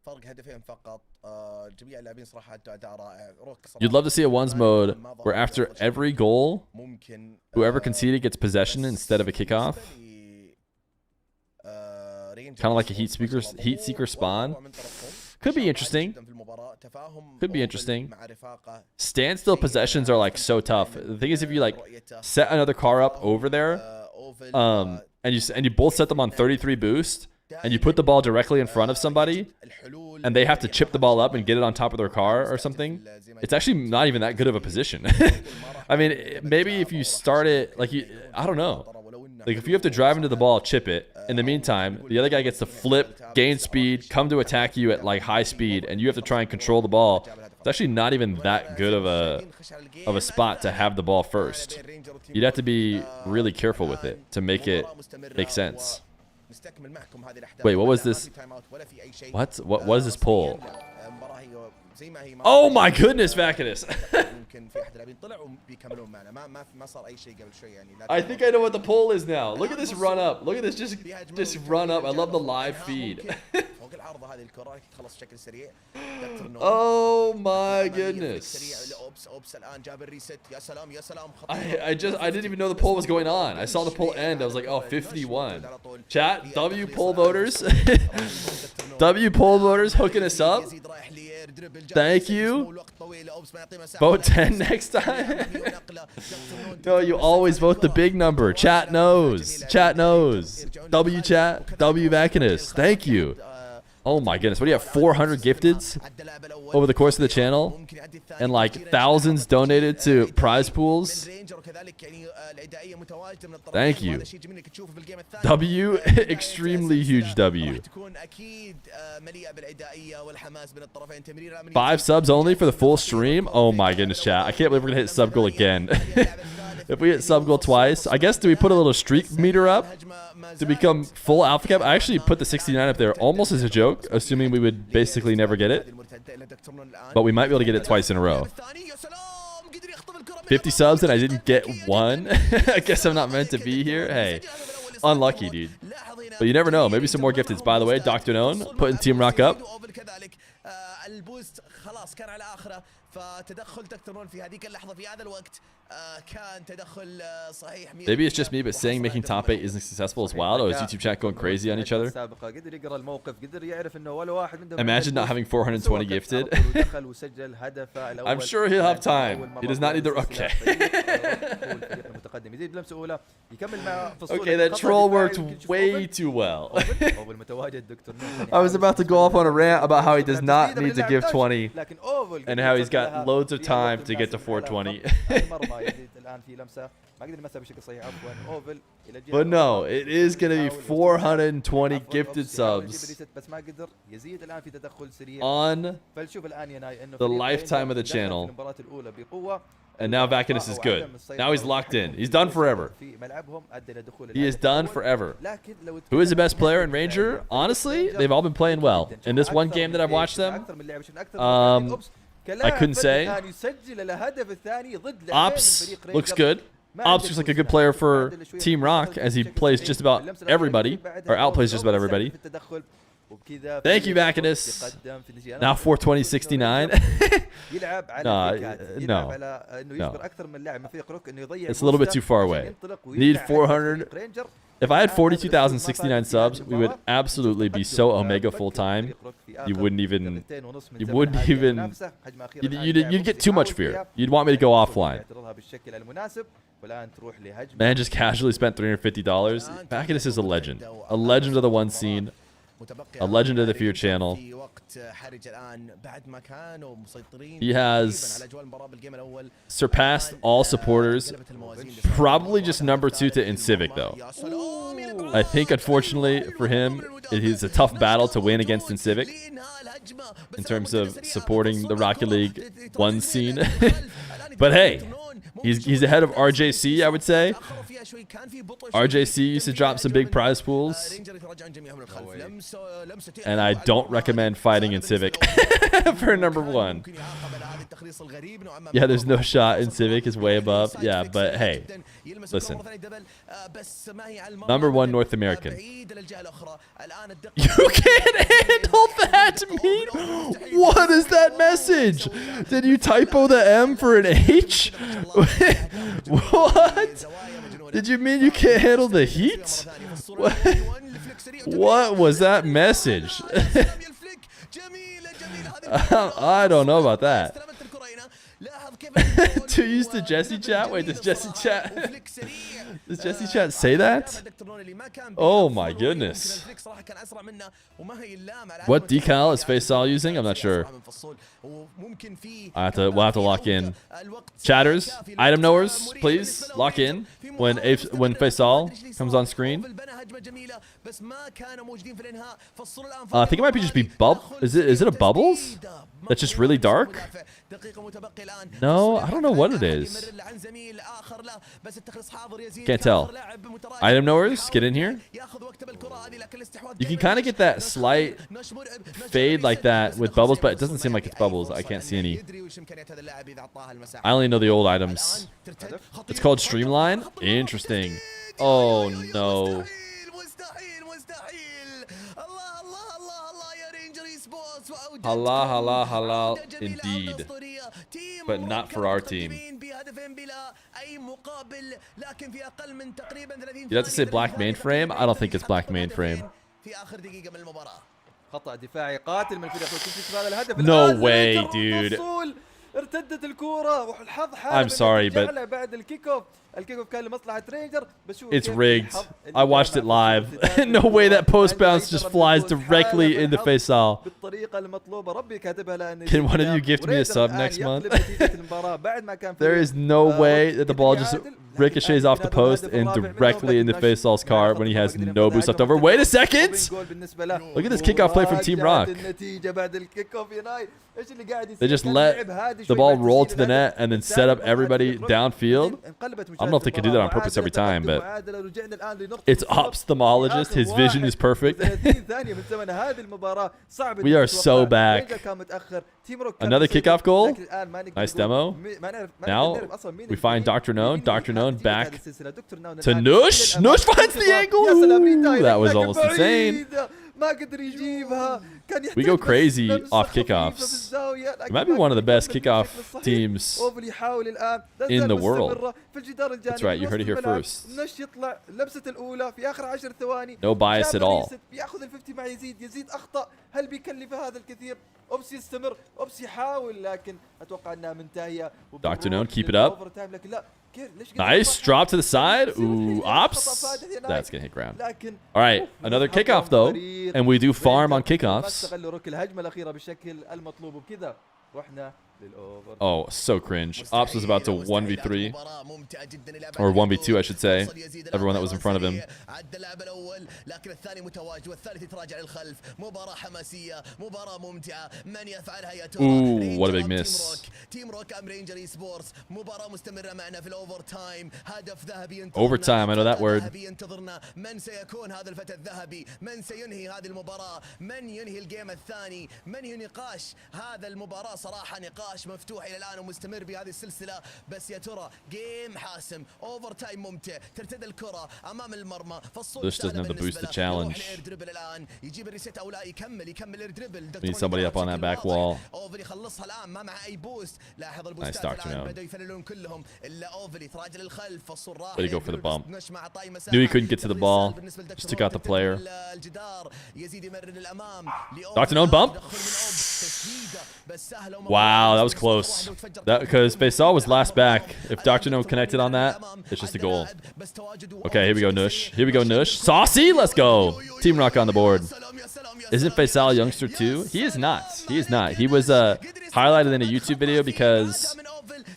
فرق هدفين فقط جميع اللاعبين صراحه اداء رائع. You'd love to see a ones mode where after every goal, whoever conceded gets possession instead of a kickoff. Kind of like a heat seeker spawn. Could be interesting. Could be interesting. Standstill possessions are like so tough. The thing is, if you like set another car up over there, and you both set them on 33 boost, and you put the ball directly in front of somebody, and they have to chip the ball up and get it on top of their car or something, it's actually not even that good of a position. I mean, maybe if you start it, like, I don't know. Like, if you have to drive into the ball, chip it. In the meantime, the other guy gets to flip, gain speed, come to attack you at, like, high speed, and you have to try and control the ball. It's actually not even that good of a spot to have the ball first. You'd have to be really careful with it to make it make sense. Wait, what was this? What was this pull? Oh my goodness, Vacanus. I think I know what the pull is now. Look at this run up. Look at this, just run up. I love the live feed. Oh my goodness. I didn't even know the poll was going on. I saw the poll end. I was like, oh, 51. Chat, W poll voters. W poll voters hooking us up. Thank you. Vote 10 next time. No, you always vote the big number. Chat knows. Chat knows. W chat. W Vacanus. Thank you. Oh my goodness. What do you have? 400 gifteds over the course of the channel? And like thousands donated to prize pools? Thank you. W, extremely huge W. 5 subs only for the full stream? Oh my goodness, chat. I can't believe we're going to hit sub goal again. If we hit sub goal twice, I guess, do we put a little streak meter up to become full alpha cap? I actually put the 69 up there almost as a joke, assuming we would basically never get it. But we might be able to get it twice in a row. 50 subs and I didn't get one. I guess I'm not meant to be here. Hey, unlucky, dude. But you never know. Maybe some more gifteds. By the way, Dr. Known putting Team Rock up. فتدخل دكتور في هذيك اللحظة في هذا الوقت كان تدخل صحيح. Maybe it's just me, but saying making top 8 isn't successful is wild. Oh, is YouTube chat going crazy on each other? Imagine not having 420 gifted. I'm sure he'll have time. He does not need the... Okay. Okay, that troll worked way too well. I was about to go off on a rant about how he does not need to give 20 and how he's got loads of time to get to 420. But no, it is going to be 420 gifted subs on the lifetime of the channel. And now Vacanus is good. Now he's locked in. He's done forever. He is done forever. Who is the best player in Ranger? Honestly, they've all been playing well. In this one game that I've watched them, I couldn't say. Ops looks good. Ops looks like a good player for Team Rock as he plays just about everybody, or outplays just about everybody. Thank you, Bacchus. Now 420.69. It's a little bit too far away. Need 400. If I had 42,069 subs, we would absolutely be so Omega full time. You'd get too much fear. You'd want me to go offline. Man just casually spent $350. Bacchus is a legend of the one scene, a legend of the Fear channel. He has surpassed all supporters, probably just #2 to Incivic though. I think unfortunately for him, it is a tough battle to win against Incivic in terms of supporting the Rocket League 1 scene. But hey, he's ahead of RJC, I would say. RJC used to drop some big prize pools. And I don't recommend fighting Incivic for #1. Yeah, there's no shot. Incivic is way above. Yeah, but hey, listen. #1 North American. You can't handle that meme? What is that message? Did you typo the M for an H? What? Did you mean you can't handle the heat? What was that message? I don't know about that. Too used to Jesse chat? Wait, does Jesse chat say that? Oh my goodness. What decal is Faisal using? I'm not sure. We'll have to lock in. Chatters, item knowers, please lock in when Faisal comes on screen. I think it might be just be is it a bubbles? That's just really dark? No, I don't know what it is. Can't tell. Item knowers, get in here. You can kind of get that slight fade like that with bubbles, but it doesn't seem like it's bubbles. I can't see any. I only know the old items. It's called Streamline. Interesting. Oh no. Halal, halal, halal, indeed. But not for our team. You have to say black mainframe? I don't think it's black mainframe. No way, dude. I'm sorry, but it's rigged. I watched it live. No way that post bounce just flies directly into Faisal. Can one of you gift me a sub next month? There is no way that the ball just ricochets off the post and directly into Faisal's car when he has no boost left over. Wait a second! Look at this kickoff play from Team Rock. They just let the ball roll to the net and then set up everybody downfield. I don't know if they can do that on purpose every time, but it's ophthalmologist. His vision is perfect. We are so back. Another kickoff goal. Nice demo. Now we find Dr. Known. Dr. Known back to Nush. Nush finds the angle. Ooh, that was almost insane. We go crazy off kickoffs. It might be one of the best kickoff teams in the world. That's right, you heard it here first. No bias at all. Dr. Known, keep it up. Nice drop to the side. Ooh, ops. That's gonna hit ground. All right, another kickoff though, and we do farm on kickoffs. Oh, so cringe. Ops was about to 1v3. Or 1v2, I should say. Everyone that was in front of him. Ooh, what a big miss. Overtime, I know that word. النقاش مفتوح الى الان ومستمر بهذه السلسله، بس يا ترى جيم حاسم، اوفر تايم ممتع، ترتدى الكره امام المرمى، This doesn't have the boost to challenge. الان يجيب الريست او لا يكمل الدربل. Need somebody up on that back wall. اوفل يخلصها الان ما مع اي بوست. لاحظ Nice البوستات Dr. الان No. بدأوا يفللون كلهم الا اوفل يتراجع للخلف. فالصور راح Way to go for the bump. نش مع طاي مساحة. Knew he couldn't get to the ball. بالنسبة Just لدكتور took out the player. الجدار يزيد يمرر للامام. Dr. No bump. Wow, that was close. That because Faisal was last back. If Dr. No connected on that, it's just a goal. Okay, here we go, Nush. Here we go, Nush. Saucy, let's go. Team Rock on the board. Isn't Faisal a youngster too? He is not. He is not. He was highlighted in a YouTube video because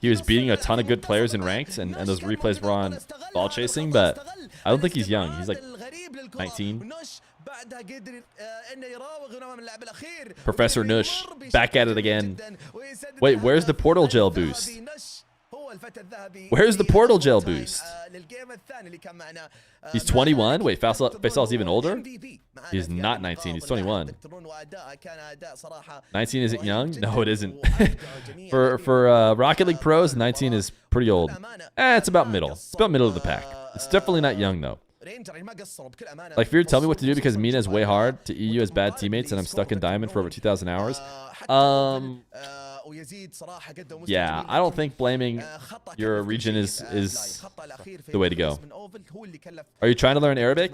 he was beating a ton of good players in ranked, and those replays were on ball chasing, but I don't think he's young. He's like 19. Professor Nush, back at it again. Wait, where's the portal gel boost? Where's the portal gel boost? He's 21? Wait, Faisal's even older? He's not 19, he's 21. 19 isn't young? No, it isn't. for Rocket League pros, 19 is pretty old. It's about middle. It's about middle of the pack. It's definitely not young, though. Like, Fear, tell me what to do because Mena is way hard. To EU has bad teammates and I'm stuck in Diamond for over 2,000 hours. Yeah, I don't think blaming your region is the way to go. Are you trying to learn Arabic?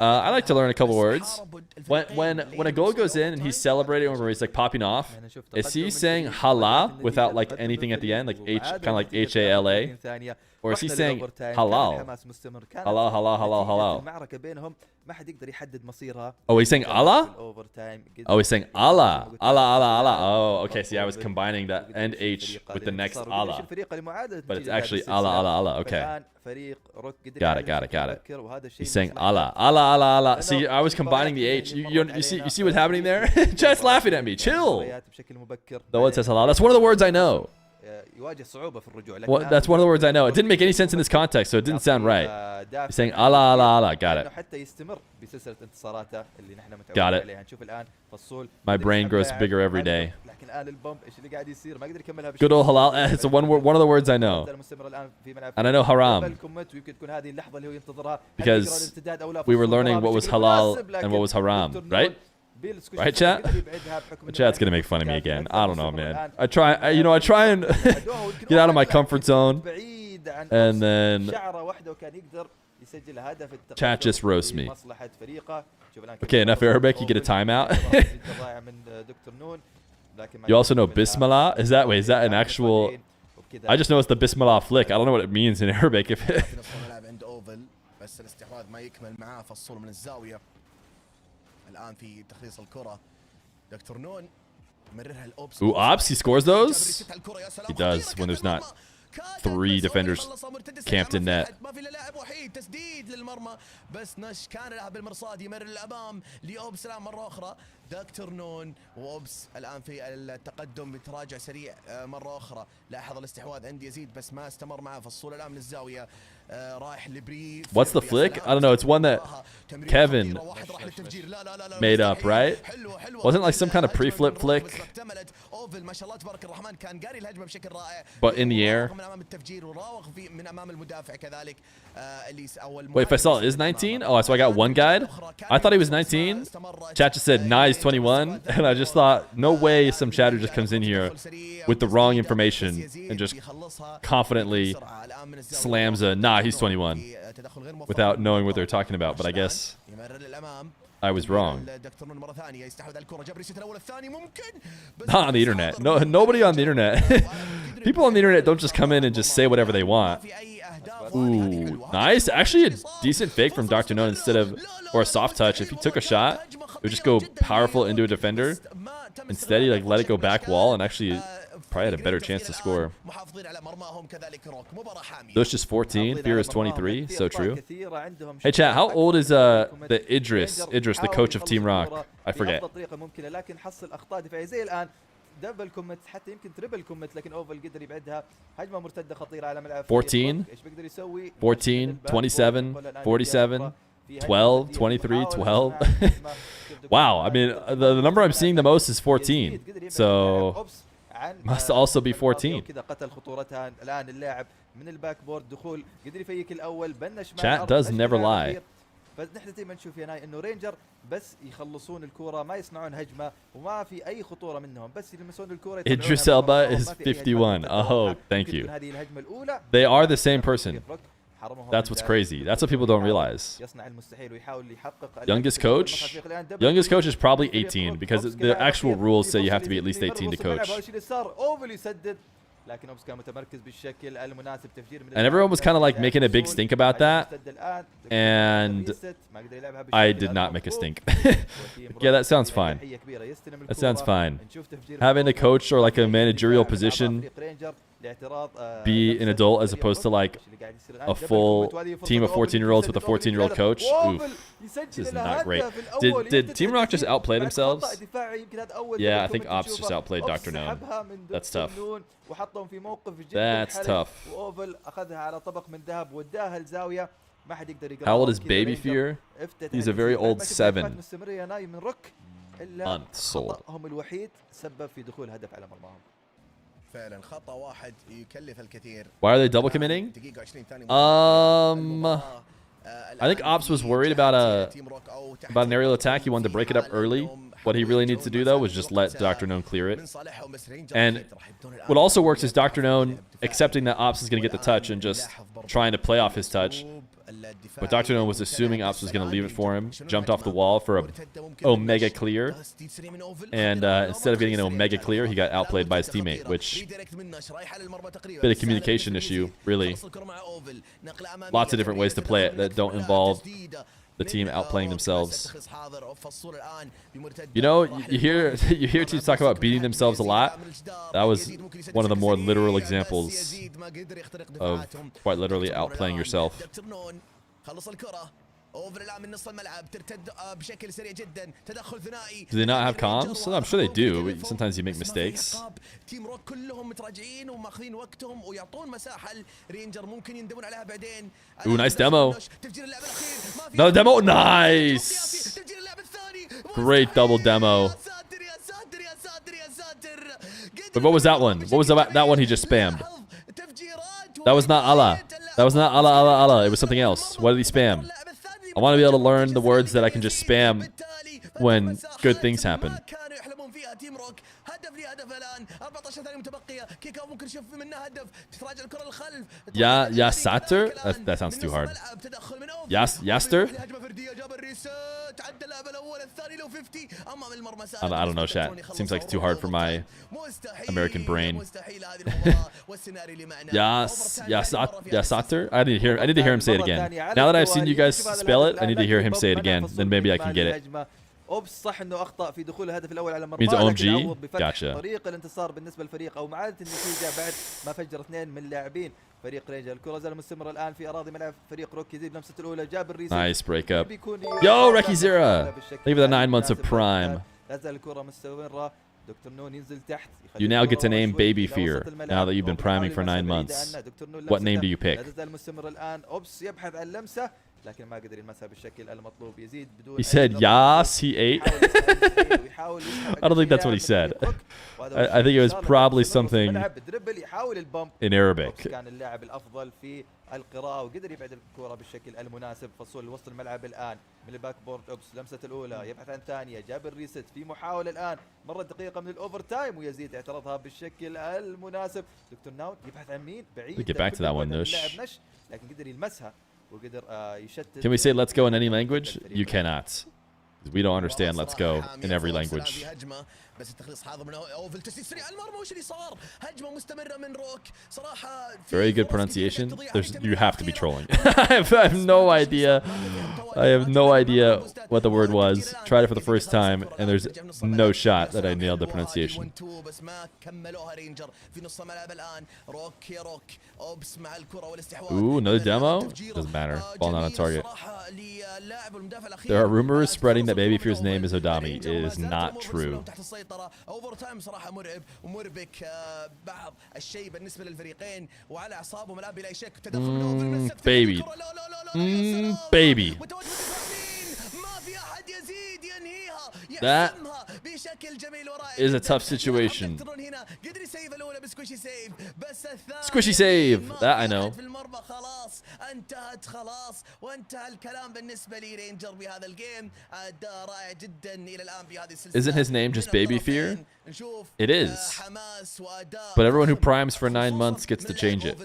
I like to learn a couple words. When a goal goes in and he's celebrating or he's like popping off, is he saying hala without like anything at the end, like kind of like HALA? Or is he saying halal? Halal, halal, halal, halal. Oh, he's saying Allah? Oh, he's saying Allah. Allah, Allah, Allah. Oh, okay. See, I was combining the end H with the next Allah. But it's actually Allah, Allah, Allah. Okay. Got it, got it, got it. He's saying Allah. Allah, Allah, Allah. See, I was combining the H. You see what's happening there? Chat's laughing at me. Chill. The one says halal. That's one of the words I know. Well, that's one of the words I know. It didn't make any sense in this context, so it didn't sound right. You're saying Allah, Allah, Allah. Got it. Got it. My brain grows bigger every day. Good old halal. It's one of the words I know. And I know haram. Because we were learning what was halal and what was haram, right? Right, chat? The chat's gonna make fun of me again. I don't know, man. I try and get out of my comfort zone, and then chat just roasts me. Okay, enough Arabic. You get a timeout. You also know Bismillah? Is that an actual? I just know it's the Bismillah flick. I don't know what it means in Arabic. If الآن في تخليص الكرة دكتور نون يمررها الأوبس. Ooh, Ops, he scores those? He does when there's not 3 defenders camped in net. ما في لاعب وحيد تسديد للمرمى بس نش كان لاعب بالمرصاد يمرر للأمام لأوبس الآن مرة أخرى دكتور نون وأوبس الآن في التقدم بتراجع سريع مرة أخرى. لاحظ الاستحواذ عند يزيد بس ما استمر معه فالصولة الآن من الزاوية. What's the flick? I don't know. It's one that Kevin made up, right? Wasn't like some kind of pre-flip flick, but in the air. Wait, Faisal is 19? Oh, so I got one guide? I thought he was 19. Chat just said, nah, he's 21. And I just thought, no way some chatter just comes in here with the wrong information and just confidently slams a, nah, he's 21 without knowing what they're talking about. But I guess I was wrong. Not on the internet. No, nobody on the internet. People on the internet don't just come in and just say whatever they want. Ooh, nice. Actually, a decent fake from Dr. No instead of, or a soft touch. If he took a shot, it would just go powerful into a defender. Instead, he like let it go back wall and actually probably had a better chance to score. Those just 14. Feer is 23. So true. Hey, chat. How old is the Idris, the coach of Team Rock? I forget. دبل كومنت حتى يمكن تريبل كومنت لكن اوفل قدر يبعدها هجمه مرتده خطيره على ملعب 14 27 47 12 23 12 Wow, I mean the number I'm seeing the most is 14. So عن Must also be 14. كذا قتل خطورتها. الان اللاعب من الباك بورد دخول قدر يفيك الاول بنش مع Chat does never lie. فنحن دائما نشوف هنا انه رينجر بس يخلصون الكوره ما يصنعون هجمه وما في اي خطوره منهم بس يلمسون الكوره. Idris Elba is 51. Oh, thank you. هذه الهجمه الاولى. They are the same person. That's what's crazy. That's what people don't realize. يصنع المستحيل ويحاول يحقق. Youngest coach is probably 18 because the actual rules say you have to be at least 18 to coach. And everyone was kind of like making a big stink about that. And I did not make a stink. Yeah, that sounds fine. That sounds fine. Having a coach or like a managerial position be an adult as opposed to like a full team of 14-year-olds with a 14-year-old coach. Oof. This is not great. Did Team Rock just outplay themselves? Yeah, I think Ops just outplayed Dr. Gnome. That's tough. That's tough. How old is Baby Fear? He's a very old 7. Unsold. فعلا خطأ واحد يكلف الكثير. Why are they double committing? I think Ops was worried about an aerial attack. He wanted to break it up early. What he really needs to do though was just let Dr. Known clear it. And what also works is Dr. Known accepting that Ops is going to get the touch and just trying to play off his touch. But Dr. Known was assuming Ops was going to leave it for him, jumped off the wall for a Omega clear, and instead of getting an Omega clear, he got outplayed by his teammate, which bit of communication issue, really. Lots of different ways to play it that don't involve the team outplaying themselves. You know, you hear teams talk about beating themselves a lot. That was one of the more literal examples of quite literally outplaying yourself. Do they not have comms? I'm sure they do. Sometimes you make mistakes. Ooh, nice demo. Another demo. Nice. Great double demo. But what was that one? What was that one he just spammed? That was not Allah. That was not Allah, Allah, Allah. It was something else. What did he spam? I want to be able to learn the words that I can just spam when good things happen. Yeah, Satter? That sounds too hard. Yaster? I don't know, chat. Seems like it's too hard for my American brain. Yasatter? I need to hear him say it again. Now that I've seen you guys spell it, I need to hear him say it again. Then maybe I can get it. اوبس صح انه اخطا في دخول الهدف الاول على مرمى. Means OMG. Gotcha. طريق الانتصار بالنسبه للفريق او معادله النتيجه بعد ما فجر اثنين من اللاعبين فريق رينجر. الكره زال مستمره الان في اراضي ملعب فريق روك يزيد لمسه الاولى جاب الريس. Nice break up. Yo, Reki Zira. Thank you for the 9 months of Prime. لا زال الكره مستمره. دكتور نون ينزل تحت. You now get to name Baby Fear now that you've been priming for 9 months. What name do you pick? لا زال مستمر الان. اوبس يبحث عن لمسه لكن ما قدر يلمسها بالشكل المطلوب. يزيد بدون. He said yes, he ate. I don't think that's what he said. I think it was probably something in Arabic. كان اللاعب الافضل في القراءة وقدر يبعد الكرة بالشكل المناسب. فصول لوسط الملعب الان من الباك بورد. اوبس لمسة الاولى يبحث عن ثانية جاب الريست في محاولة الان مرة دقيقة من الاوفر تايم ويزيد اعترضها بالشكل المناسب. دكتور ناون يبحث عن مين بعيد. Get back to that one, Nush. لكن قدر يلمسها وقدر يشتت. Can we say let's go in any language? You cannot. We don't understand let's go in every language. بس التخليص حاضر من اوفل تسديد سريع المرمى. وش اللي صار؟ هجمه مستمره من روك صراحه. Very good pronunciation. You have to be trolling. I have no idea. I have no idea what the word was. Tried it for the first time and there's no shot that I nailed the pronunciation. بس ما كملوها رينجر في نص الملعب الان. روك يا روك اوبس مع الكره والاستحواذ. Ooh, another demo? Doesn't matter. Ball not on target. There are rumors spreading that Baby Fear's name is Odami. It is not true. اوفر تايم صراحه مرعب ومربك بعض الشيء بالنسبه للفريقين وعلى اعصابهم لا بلا شك. تدخل baby baby ما في احد يزيد ينهيها that is a tough situation. Squishy save. That I know. Isn't his name just Baby Feer? It is. But everyone who primes for 9 months gets to change it.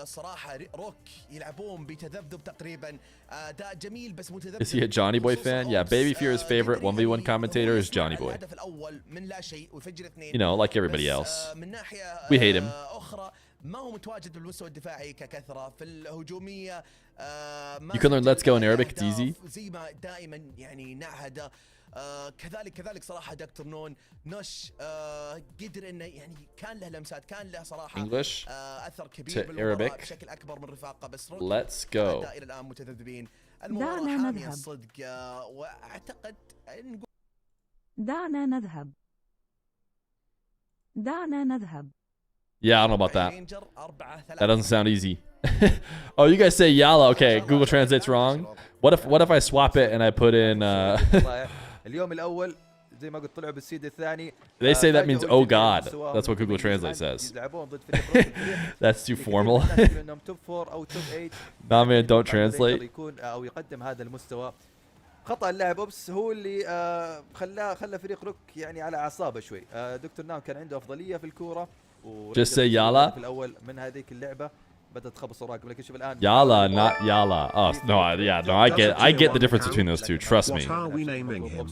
صراحة روك يلعبون بتذبذب تقريبا أداء جميل بس متذبذب. Is he a Johnny Boy fan? Yeah, Baby Fear's favorite 1v1 commentator is Johnny Boy. You know, like everybody else. We hate him. ما هو متواجد بالمستوى الدفاعي ككثرة في الهجومية. You can learn Let's Go in Arabic. It's easy. زي ما دائما يعني نعهد. كذلك صراحة دكتور نون نوش قدر انه يعني كان له لمسات كان له صراحة English اثر كبير بالمباراة بشكل اكبر من رفاقه بس Let's go. الى الان متذبذبين المباراة حامية الصدق واعتقد دعنا نذهب. Yeah, I don't know about that. That doesn't sound easy. Oh, you guys say Yala. Okay, Google Translate's wrong. What if I swap it and I put in اليوم الأول زي ما قلت طلعوا بالسيد الثاني. They say that means oh god. That's what Google Translate says. That's too formal. Nah, man, don't translate. يكون أو يقدم هذا المستوى. خطأ اللاعب أوبس هو اللي خلى فريق روك يعني على أعصابه شوي. دكتور نام كان عنده أفضلية في الكورة. Just say Yala. في الأول من هذيك اللعبة. Yala, not Yala. Oh no, yeah, no, I get the difference between those two. Trust me. What are we naming him?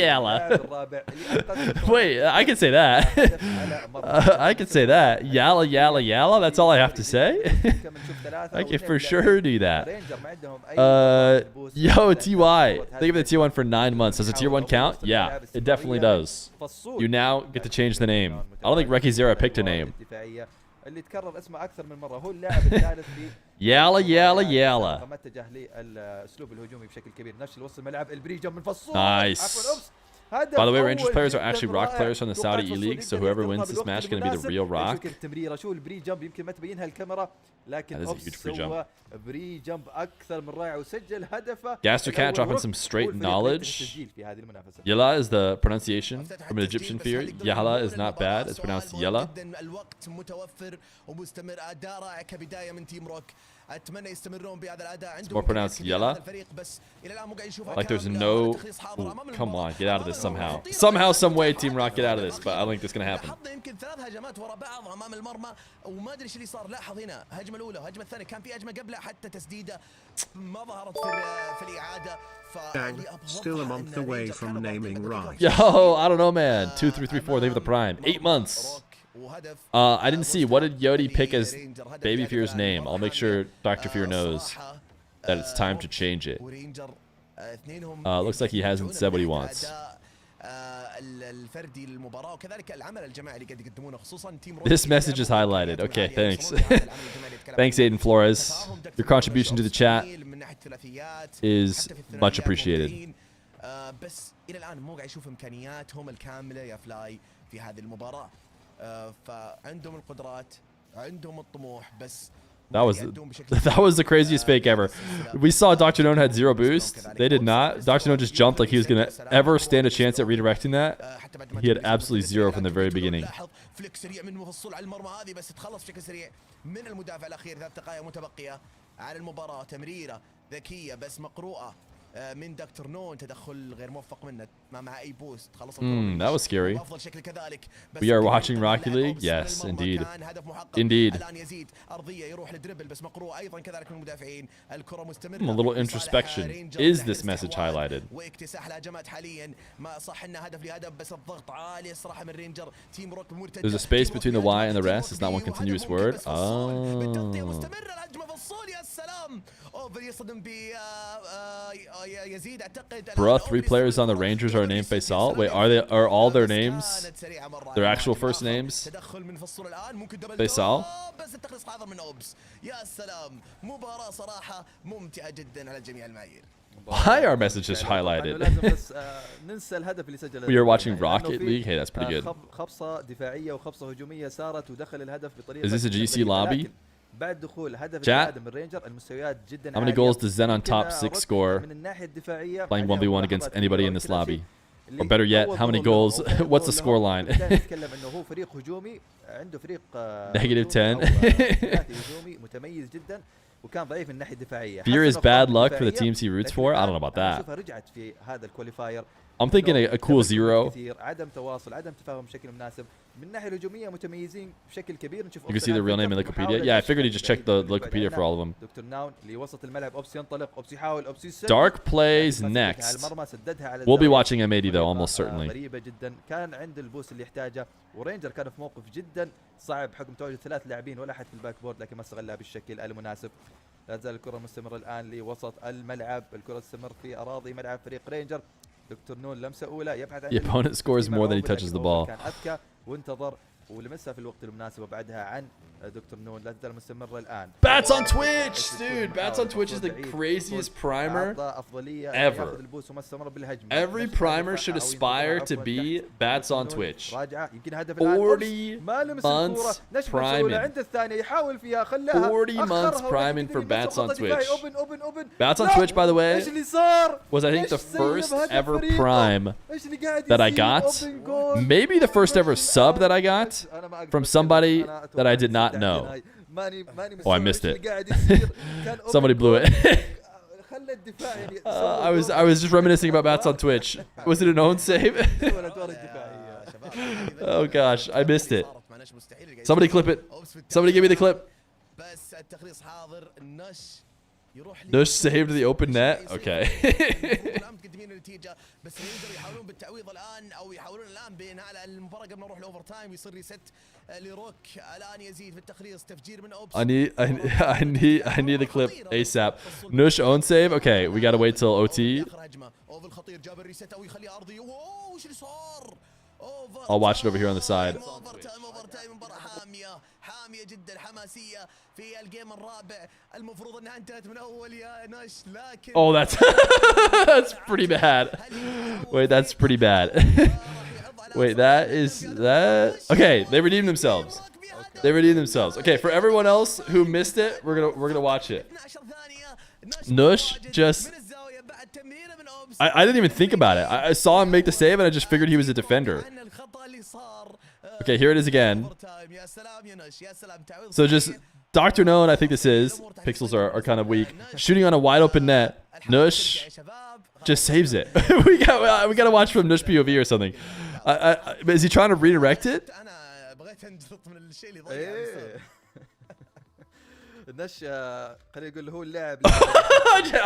Yala. Wait, I can say that. I can say that. Yala. That's all I have to say. I can for sure do that. Yo, TY. They give the tier 1 for 9 months. Does a tier 1 count? Yeah, it definitely does. You now get to change the name. I don't think Reki Zera picked a name. Yala. Nice. By the way, Rangers players are actually Rock players from the Saudi E-League, so whoever wins this match is going to be the real Rock. That is a huge free jump. Gaster Cat dropping some straight knowledge. Yala is the pronunciation from an Egyptian Feer. Yala is not bad. It's pronounced Yala. It's more pronounced Yala. Like there's no... Ooh, come on, get out of this somehow. Somehow, some way, Team Rock, get out of this. But I don't think that's going to happen. Still a month away from naming right. Yo, I don't know, man. 2, 3, 3, 4. They have the prime. 8 months. I didn't see. What did Yodi pick as Baby Fear's name? I'll make sure Dr. Fear knows that it's time to change it. Looks like he hasn't said what he wants. This message is highlighted. Okay, thanks. Thanks, Aiden Flores. Your contribution to the chat is much appreciated. That was the craziest fake ever. We saw Dr. None had 0 boost. They did not. Dr. None just jumped like he was going to ever stand a chance at redirecting that. He had absolutely 0 from the very beginning. That was scary. We are watching Rocky League? Yes, indeed. Indeed. A little introspection. Is this message highlighted? There's a space between the Y and the rest. It's not one continuous word. Oh. Bruh, 3 players on the Rangers are named Faisal. Wait, are all their names their actual first names? Faisal? Why are messages highlighted? لازم بس ننسى الهدف اللي سجله. We are watching Rocket League. Hey, that's pretty good. خبصة دفاعية وخبصة هجومية صارت ودخل الهدف بطريقة. Is this a GC lobby? بعد دخول هدف Chat. من الرينجر المستويات جدا How many goals does Zen on top 6 score من الناحية الدفاعية playing 1v1 against anybody in this lobby? Or better yet, how many goals? What's the score line? نتكلم انه هو فريق هجومي عنده فريق -10. هجومي متميز جدا وكان ضعيف من الناحية الدفاعية. Fear is bad luck for the teams he roots for. I don't know about that. رجعت في هذا الكواليفاير. I'm thinking a cool 0. عدم تواصل عدم تفاهم بشكل مناسب من الناحيه الهجوميه متميزين بشكل كبير. نشوف You can see the real name in Wikipedia. Yeah, I figured he just checked the Wikipedia for all of them. دكتور ناون اللي وسط الملعب اوبس ينطلق اوبس يحاول اوبس يسدد. Dark plays next. We'll be watching M80 though, almost certainly. غريبه جدا كان عند البوست اللي يحتاجه ورينجر كان في موقف جدا صعب بحكم تواجد 3 لاعبين ولا احد في الباك بورد لكن ما استغلها بالشكل المناسب. لا تزال الكره مستمره الان لوسط الملعب. الكره تستمر في اراضي ملعب فريق رينجر. دكتور نون لمسه اولى يبحث عن The opponent scores more than he touches the ball. كان اذكى وانتظر ولمسها في الوقت المناسب وبعدها عن دكتور نون. لا تزال مستمره الان. Bats on Twitch, dude. Bats on Twitch is the craziest primer ever. Every primer should aspire to be Bats on Twitch. 40 months priming. 40 months priming for Bats on Twitch. Bats on Twitch, by the way, was I think the first ever prime that I got. Maybe the first ever sub that I got from somebody that I did not know. Oh, I missed it. Somebody blew it. I was just reminiscing about Bats on Twitch. Was it an own save? Oh gosh, I missed it. Somebody clip it. Somebody give me the clip. Nush saved the open net. Okay. I need the clip ASAP. Nush own save. Okay, we gotta wait till OT. I'll watch it over here on the side. حامية جدا حماسية في الجيم الرابع المفروض انها انتهت من اول يا نش لكن Oh, that's pretty bad. Wait, that's pretty bad. Wait, that Okay, they redeemed themselves. They redeemed themselves. Okay, for everyone else who missed it, we're gonna watch it. Nush just I didn't even think about it. I saw him make the save and I just figured he was a defender. Okay, here it is again. So just Dr. Known, I think this is. Pixels are kind of weak. Shooting on a wide open net. Nush just saves it. we gotta watch from Nush POV or something. Is he trying to redirect it?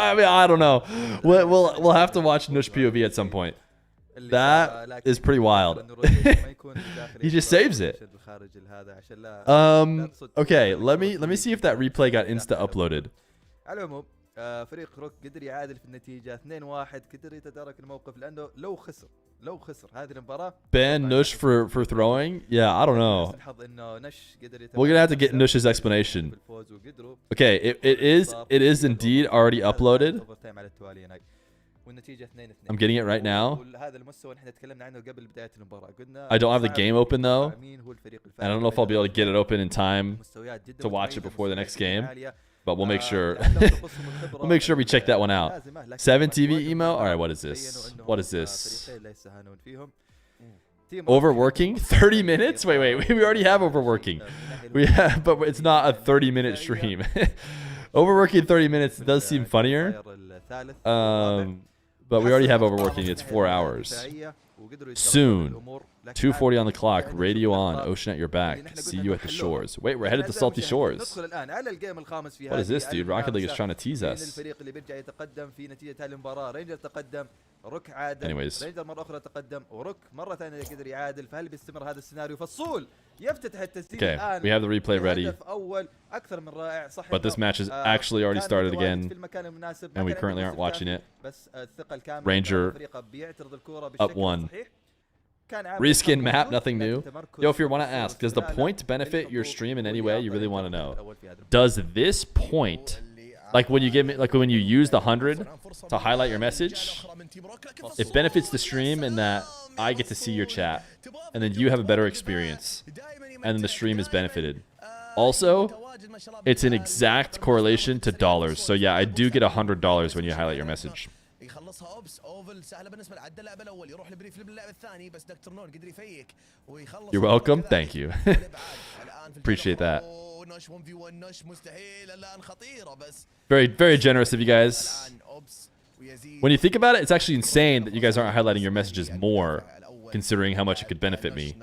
I mean, I don't know. We'll have to watch Nush POV at some point. That is pretty wild. He just saves it. Okay, let me see if that replay got insta uploaded. فريق روك قدر يعادل في النتيجة 2-1 قدر يتدارك الموقف لأنه لو خسر هذه المباراة. Ban Nush for throwing? Yeah, I don't know. We're gonna have to get Nush's explanation. Okay, it is indeed already uploaded. I'm getting it right now. I don't have the game open though. I don't know if I'll be able to get it open in time to watch it before the next game. But we'll make sure we check that one out. 7 TV emo. All right, what is this? What is this? Overworking 30 minutes? Wait, we already have overworking. But it's not a 30-minute stream. Overworking 30 minutes does seem funnier. But we already have overworking. It's 4 hours. Soon. 2:40 on the clock. Radio on. Ocean at your back. See you at the shores. Wait, we're headed to Salty Shores. What is this, dude? Rocket League is trying to tease us. Anyways. Okay, we have the replay ready. But this match has actually already started again. And we currently aren't watching it. Ranger up 1. Reskin map, nothing new. Yo, if you want to ask, does the point benefit your stream in any way? You really want to know. Does this point like when you give me, like when you use the 100 to highlight your message, it benefits the stream in that I get to see your chat, and then you have a better experience, and then the stream is benefited. Also, it's an exact correlation to dollars. So yeah, I do get $100 when you highlight your message. يخلصها اوبس اوفل سهله بالنسبه لعدى اللاعب الاول يروح البريف للاعب الثاني بس دكتور نون قدر يفيك ويخلص. You're welcome. Thank you. Appreciate that. Very, very generous of you guys. When you think about it, it's actually insane that you guys aren't highlighting your messages more, considering how much it could benefit me.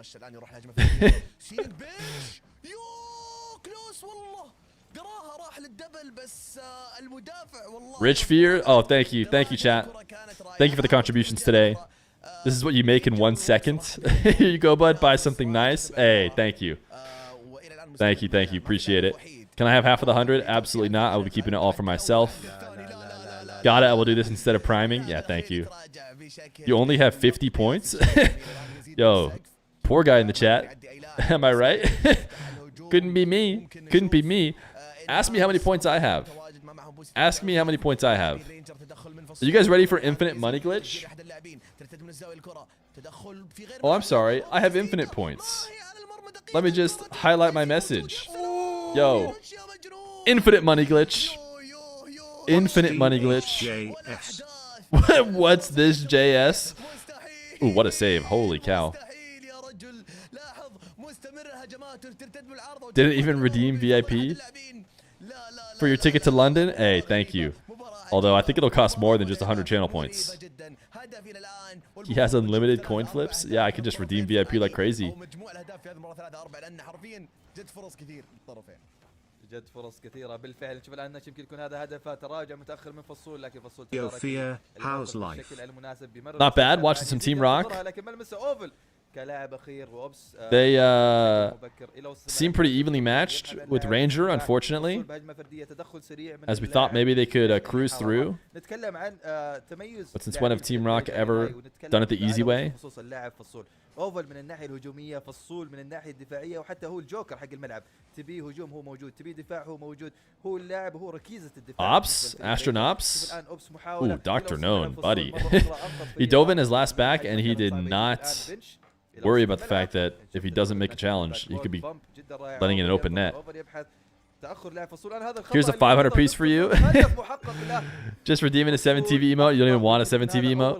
Rich Feer. Oh, thank you. Thank you, chat. Thank you for the contributions today. This is what you make in 1 second. Here you go, bud. Buy something nice. Hey, thank you. Thank you. Thank you. Appreciate it. Can I have half of the 100? Absolutely not. I will be keeping it all for myself. Got it. I will do this instead of priming. Yeah, thank you. You only have 50 points? Yo, poor guy in the chat. Am I right? Couldn't be me. Couldn't be me. Ask me how many points I have. Ask me how many points I have. Are you guys ready for infinite money glitch? Oh, I'm sorry. I have infinite points. Let me just highlight my message. Yo. Infinite money glitch. Infinite money glitch. What's this, JS? Ooh, what a save. Holy cow. Didn't even redeem VIP for your ticket to London? Hey, thank you. Although I think it'll cost more than just 100 channel points. He has unlimited coin flips? Yeah, I could just redeem VIP like crazy. Yo, Feer, how's life? Not bad. Watching some Team Rock. They seem pretty evenly matched with Ranger, unfortunately. As we thought maybe they could cruise through. But since when have Team Rock ever done it the easy way? اوفل من الناحيه الهجوميه، فصول من الناحيه الدفاعيه، وحتى هو الجوكر حق الملعب. تبي هجوم هو موجود، تبي دفاع هو موجود، هو اللاعب هو ركيزه الدفاع. Ops? Astronops? Ooh, Dr. Known, buddy. He dove in his last back and he did not worry about the fact that if he doesn't make a challenge, he could be letting in an open net. Here's a 500 piece for you. Just redeeming a 7 TV emote. You don't even want a 7 TV emote.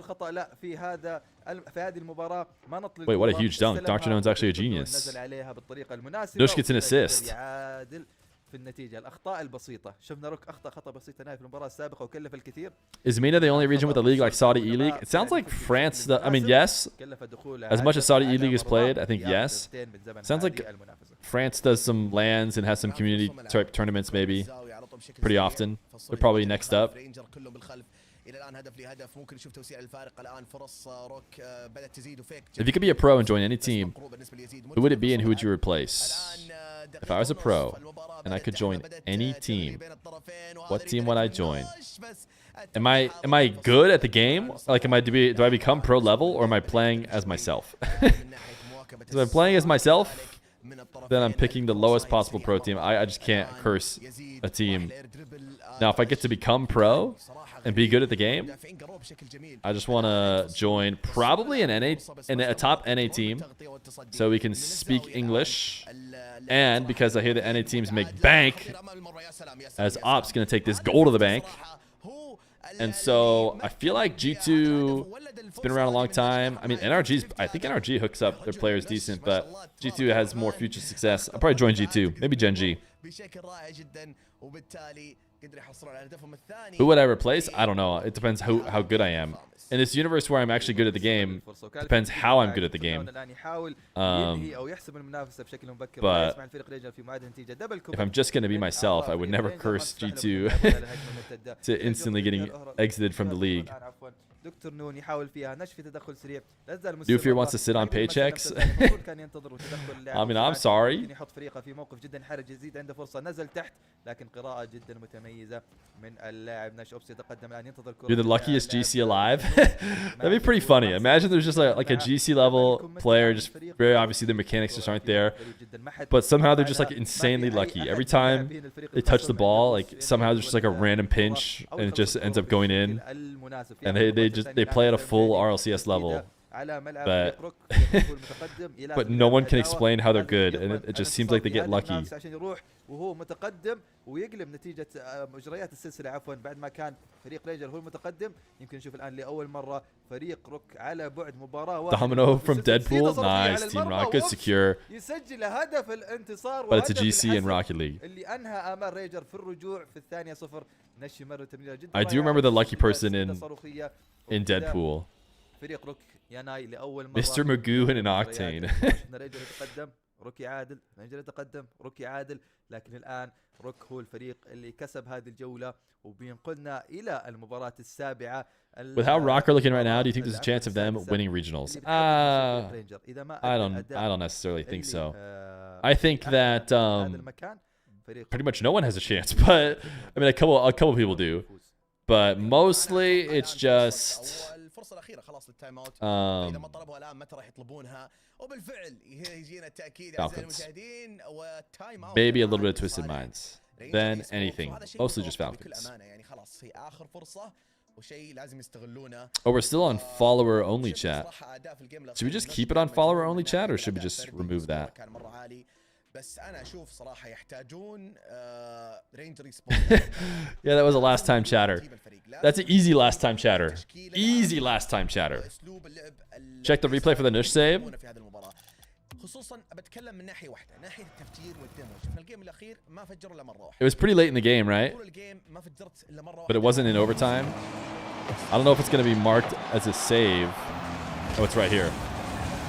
Wait, what a huge dunk. Dr. Known's actually a genius. Dush gets an assist. Is Mena the only region with a league like Saudi E-League? It sounds like France. I mean, yes. As much as Saudi E-League is played, I think yes. Sounds like France does some lands and has some community type tournaments maybe pretty often. They're probably next up. If you could be a pro and join any team, who would it be and who would you replace? If I was a pro and I could join any team, what team would I join? Am I good at the game? Like, do I become pro level, or am I playing as myself? If I'm playing as myself, then I'm picking the lowest possible pro team. I just can't curse a team. Now, if I get to become pro and be good at the game, I just want to join probably a top NA team so we can speak English. And because I hear the NA teams make bank, as Op's going to take this gold to the bank. And so I feel like G2 has been around a long time. I mean, I think NRG hooks up their players decent, but G2 has more future success. I'll probably join G2, maybe Gen G. Who would I replace? I don't know. It depends how good I am. In this universe where I'm actually good at the game, depends how I'm good at the game. But if I'm just going to be myself, I would never curse G2 to instantly getting exited from the league. دكتور نون يحاول فيها نشف في تدخل سريع لا زال Feer wants to sit on paychecks. كان ينتظر وتدخل I mean, I'm sorry. يحط فريقه في موقف جدا حرج يزيد عنده فرصه نزل تحت لكن قراءه جدا متميزه من اللاعب ناش اوبس يتقدم الان ينتظر الكره. You're the luckiest GC alive. That'd be pretty funny. Imagine there's just like a GC level player, just very obviously the mechanics just aren't there, but somehow they're just like insanely lucky. Every time they touch the ball, like somehow there's just like a random pinch and it just ends up going in, and they play at a full RLCS level. But no one can explain how they're good, and it just seems like they get lucky. وهو متقدم ويقلب نتيجة مجريات السلسلة عفوا بعد ما كان فريق رينجر هو المتقدم. يمكن نشوف الآن لأول مرة فريق روك على بعد مباراة واحدة. Domino from Deadpool, nice. Team Rocket secure. يسجل هدف الانتصار. But it's a GC in Rocket League. اللي أنهى آمال رينجر في الرجوع في الثانية 0. نشي مرة تمريرة جدا. I do remember the lucky person in Deadpool. فريق روك يناي لأول مرة. Mr. Magoo in an Octane. رينجر يتقدم روكي عادل رينجر يتقدم روكي عادل لكن الآن روك هو الفريق اللي كسب هذه الجولة وبينقلنا إلى المباراة السابعة. With how Rock are looking right now, do you think there's a chance of them winning regionals? I don't necessarily think so. I think that pretty much no one has a chance, but I mean a couple people do. But mostly it's just الفرصة الأخيرة خلاص للتايم اوت. إذا ما طلبوها الآن متى راح يطلبونها؟ وبالفعل يجينا التأكيد أعزائي المشاهدين والتايم اوت. Maybe a little bit of twisted minds. Then anything. Mostly just Falcons. يعني خلاص هي آخر فرصة وشيء لازم يستغلونه. Oh, we're still on follower only chat. Should we just keep it on follower only chat or should we just remove that? كان مرة عالي. بس أنا أشوف صراحة يحتاجون رينجر Esports. Yeah, that was a last time chatter. That's an easy last time chatter. Easy last time chatter. Check the replay for the Nush save. خصوصا بتكلم من ناحية واحدة ناحية التفجير والديمو. شفنا الجيم الأخير ما فجروا إلا مرة واحدة. It was pretty late in the game, right? But it wasn't in overtime. I don't know if it's going to be marked as a save. Oh, it's right here.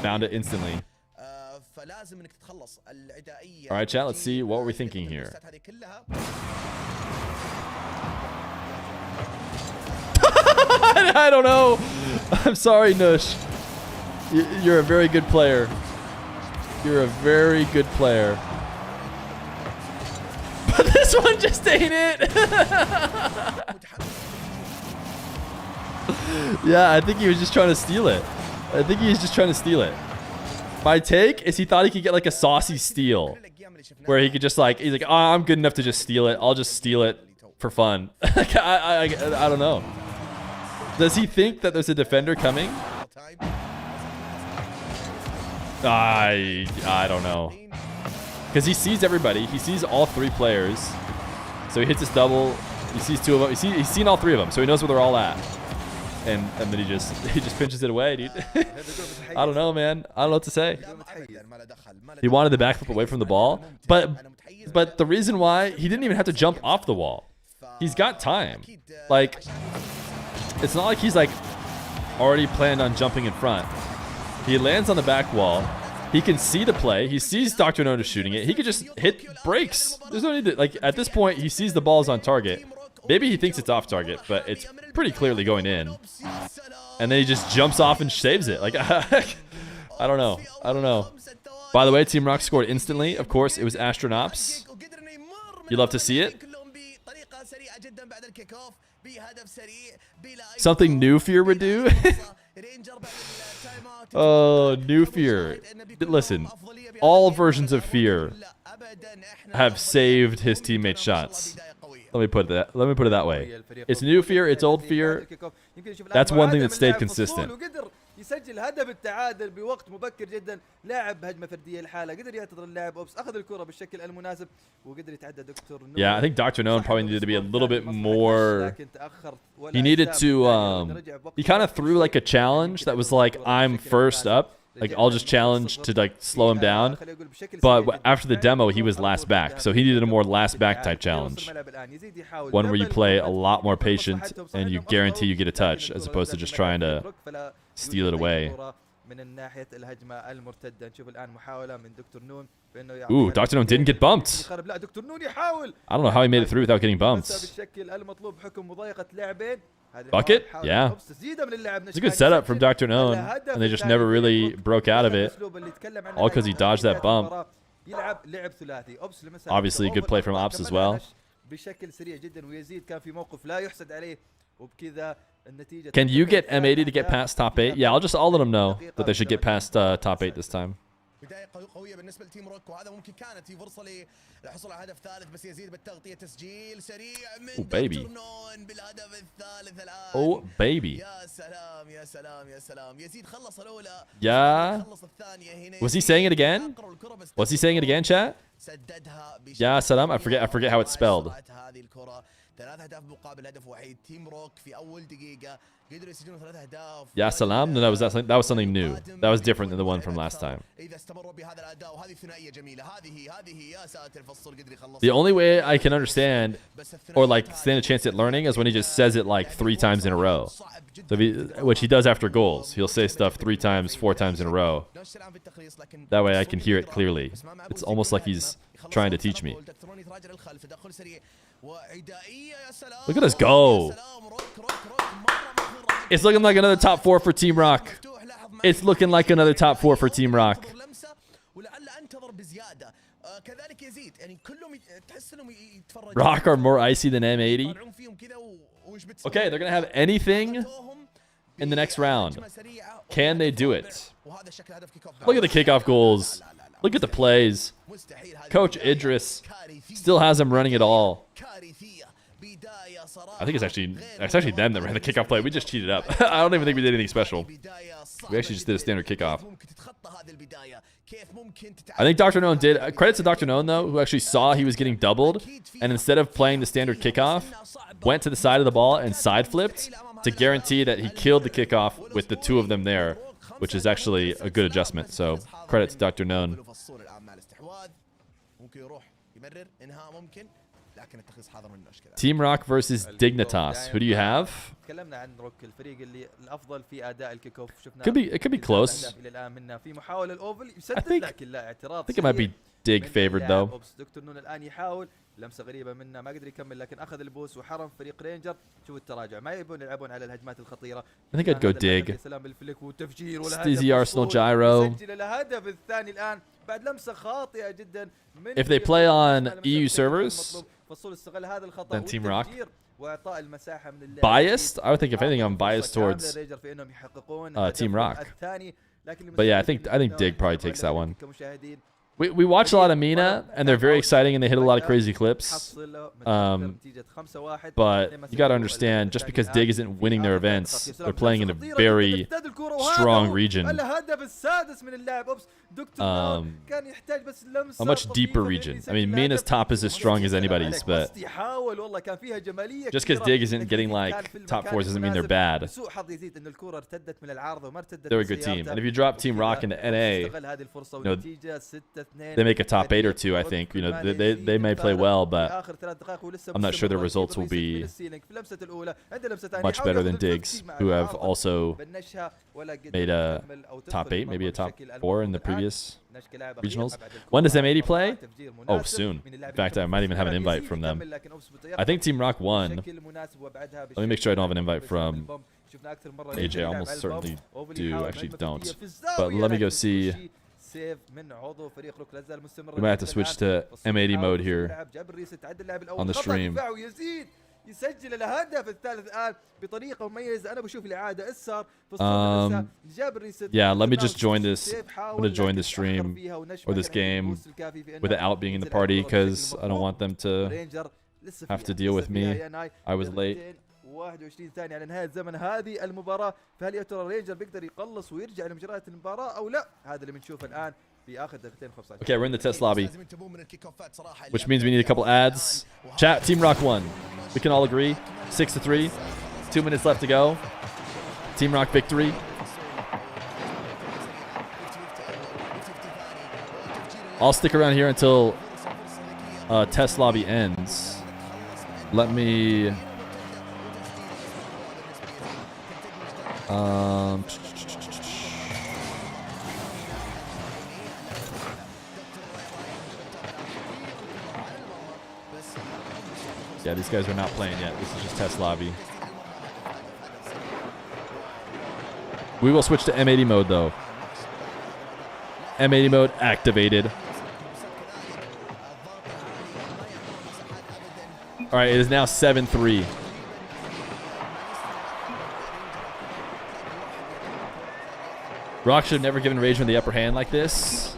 Found it instantly. All right, chat, let's see what we're thinking here. I don't know. I'm sorry, Nush. You're a very good player. You're a very good player. But this one just ain't it. Yeah, I think he was just trying to steal it. I think he was just trying to steal it. My take is he thought he could get like a saucy steal where he could just like, he's like, oh, I'm good enough to just steal it. I'll just steal it for fun. I don't know. Does he think that there's a defender coming? I don't know. Because he sees everybody. He sees all three players. So he hits his double. He sees two of them. He's seen all three of them. So he knows where they're all at. And then he just pinches it away, dude. I don't know, man. I don't know what to say. He wanted the backflip away from the ball. But the reason why, he didn't even have to jump off the wall. He's got time. Like, it's not like he's like already planned on jumping in front. He lands on the back wall. He can see the play. He sees Dr. Noda shooting it. He could just hit brakes. There's no need to, like, at this point, he sees the ball's on target. Maybe he thinks it's off target, but it's pretty clearly going in. And then he just jumps off and saves it. Like, I don't know. I don't know. By the way, Team Rock scored instantly. Of course, it was Astronauts. You love to see it. Something new Feer would do. Oh, new Feer. Listen, all versions of Feer have saved his teammates' shots. Let me put it that way. It's new Feer, it's old Feer. That's one thing that stayed consistent. يسجل هدف التعادل بوقت مبكر جدا. لاعب هجمه فرديه الحاله قدر يعتذر اللاعب اوبس اخذ الكره بالشكل المناسب وقدر يتعدى دكتور نون. Yeah, I think Dr. Noon probably needed to be a little bit more. He needed to he kind of threw like a challenge that was like, I'm first up. Like, I'll just challenge to like slow him down. But after the demo, he was last back. So he needed a more last back type challenge. One where you play a lot more patient and you guarantee you get a touch as opposed to just trying to steal it away. من الناحيه الهجمه المرتده. نشوف الان محاوله من دكتور نون بانه Ooh, Dr. Noon didn't get bumped. لا دكتور نون يحاول. I don't know how he made it through without getting bumped. بالشكل المطلوب بحكم مضايقه لاعبين. Bucket? Yeah. It's a good setup from Dr. Noon, and they just never really broke out of it. All because he dodged that bump. يلعب لعب ثلاثي. Obviously, good play from Ops as well. بشكل سريع جدا ويزيد كان في موقف لا يحسد عليه وبكذا النتيجة. Can you get M80 to get past top 8? Yeah, I'll let them know that they should get past top 8 this time. بداية قوية بالنسبة لتيم روك وهذا ممكن كانت فرصة للحصول على هدف ثالث بس يزيد بالتغطية تسجيل سريع من دكتور نون بالهدف الثالث الآن. Oh baby. يا سلام يا سلام يا سلام. يزيد خلص الأولى. Yeah. خلص الثانية هنا. Was he saying it again? Was he saying it again, chat? سددها يا سلام. I forget how it's spelled. هذه الكرة 3 أهداف مقابل هدف وحيد. تيم روك في أول دقيقة قدروا يسجلون 3 أهداف. يا سلام. No, that was something new. That was different than the one from last time. إذا استمروا بهذا الأداء وهذه ثنائية جميلة. هذه يا ساتر فصل قدر يخلص. The only way I can understand or like stand a chance at learning is when he just says it like 3 times in a row. So which he does after goals. He'll say stuff 3 times, 4 times in a row. That way I can hear it clearly. It's almost like he's trying to teach me. Look at us go. It's looking like another top 4 for Team Rock. It's looking like another top 4 for Team Rock. Rock are more icy than M80. Okay, they're going to have anything in the next round. Can they do it? Look at the kickoff goals. Look at the plays. Coach Idris still has them running it all. I think it's actually them that ran the kickoff play. We just cheated up. I don't even think we did anything special. We actually just did a standard kickoff. I think Dr. Noon did. Credits to Dr. Noon, though, who actually saw he was getting doubled, and instead of playing the standard kickoff, went to the side of the ball and side flipped to guarantee that he killed the kickoff with the 2 of them there, which is actually a good adjustment. So credit to Dr. Noon. Team Rock versus Dignitas. Who do you have? It could be close. I think it might be Dig favored though. لمسه غريبه منه ما قدر يكمل لكن اخذ البوس وحرم فريق رينجر. شوف التراجع ما يبون يلعبون على الهجمات الخطيره. I think I'd go Dig. سلام بالفليك وتفجير ولا Steezy Arsenal gyro. سجل الهدف الثاني الان بعد لمسه خاطئه جدا من If they play on EU servers, فصول استغل هذا الخطا then Team Rock. واعطاء المساحه من اللاعب. Biased? I would think if anything I'm biased towards Team Rock. But yeah, I think Dig probably takes that one. We watch a lot of Mena, and they're very exciting, and they hit a lot of crazy clips. But you got to understand, just because Dig isn't winning their events, they're playing in a very strong region. A much deeper region. I mean, Mena's top is as strong as anybody's, but just because Dig isn't getting like top 4s doesn't mean they're bad. They're a good team. And if you drop Team Rock into NA, you know, they make a top 8 or 2, I think. You know, they may play well, but I'm not sure their results will be much better than Diggs, who have also made a top 8, maybe a top 4 in the previous regionals. When does M80 play? Oh, soon. In fact, I might even have an invite from them. I think Team Rock won. Let me make sure I don't have an invite from AJ. I almost certainly do. Actually, don't. But let me go see. We might have to switch to M80 mode here on the stream. يسجل الهدف الثالث الان بطريقه مميزه. انا بشوف الاعاده اسر yeah, let me just join this. I'm going to join the stream or this game without being in the party because I don't want them to have to deal with me. I was late. 21 ثانية على نهاية زمن هذه المباراة. فهل يا ترى رينجر بيقدر يقلص ويرجع لمجريات المباراة أو لا؟ هذا اللي بنشوفه الآن في آخر دقيقتين 15. Okay, we're in the test lobby, which means we need a couple ads. Chat, Team Rock won. We can all agree. 6-3. 2 minutes left to go. Team Rock victory. I'll stick around here until test lobby ends. Let me. Yeah, these guys are not playing yet. This is just test lobby. We will switch to M80 mode, though. M80 mode activated. All right, it is now 7-3. Rock should have never given Rageman the upper hand like this.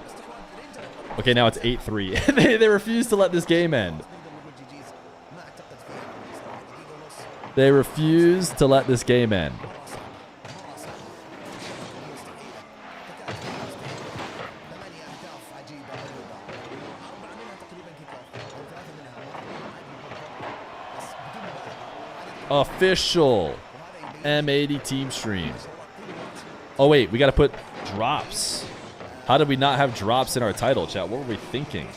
Okay, now it's 8-3. They refuse to let this game end. They refuse to let this game end. Official M80 team stream. Oh wait, we gotta put drops. How did we not have drops in our title, chat? What were we thinking?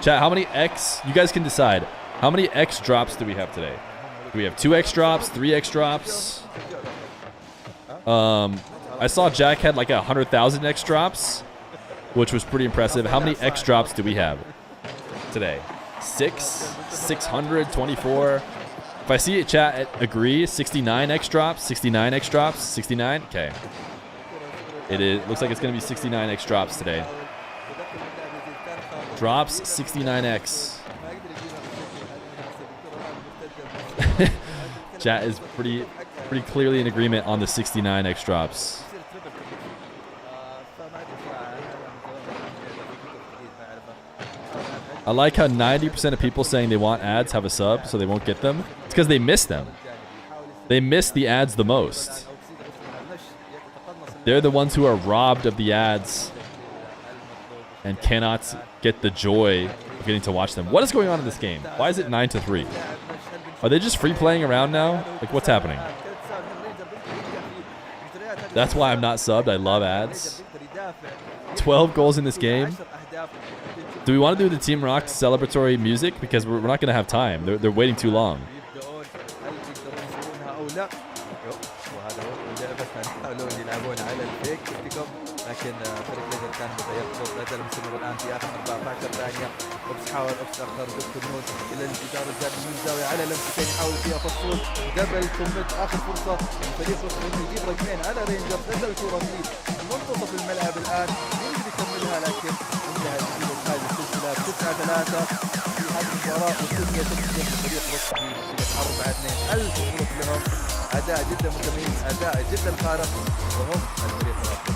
Chat, how many X? You guys can decide. How many X drops do we have today? Do we have 2X drops, 3X drops? I saw Jack had like 100,000 X drops, which was pretty impressive. How many X drops do we have today? 600, 24. If I see it, chat, agree. 69 X drops, 69 X drops, 69. Okay. It is. Looks like it's gonna be 69 X drops today. Drops 69X. Chat is pretty clearly in agreement on the 69X drops. I like how 90% of people saying they want ads have a sub, so they won't get them. It's because they miss them. They miss the ads the most. They're the ones who are robbed of the ads and cannot get the joy of getting to watch them. What is going on in this game? Why is it 9-3? Are they just free playing around now? Like, what's happening? That's why I'm not subbed. I love ads. 12 goals in this game. Do we want to do the Team Rock celebratory music? Because we're not going to have time. They're waiting too long. لكن فريق ليزر كان متيقظ لا زال مستمر الان في اخر 14 ثانيه. اوبس حاول اوبس اخر دكتور نون الى الجدار الجانبي من الزاويه على لمستين يحاول فيها فصول دبل كوميت. اخر فرصه الفريق يقدر انه يجيب رقمين على رينجر. نزل كره في منتصف الملعب الان يقدر يكملها لكن انتهت نتيجه هذه السلسله 9-3 في هذه المباراه. والسلسله تنتهي الفريق رصد في 4-2. الف مبروك لهم. اداء جدا متميز، اداء جدا خارق، وهم الفريق الافضل.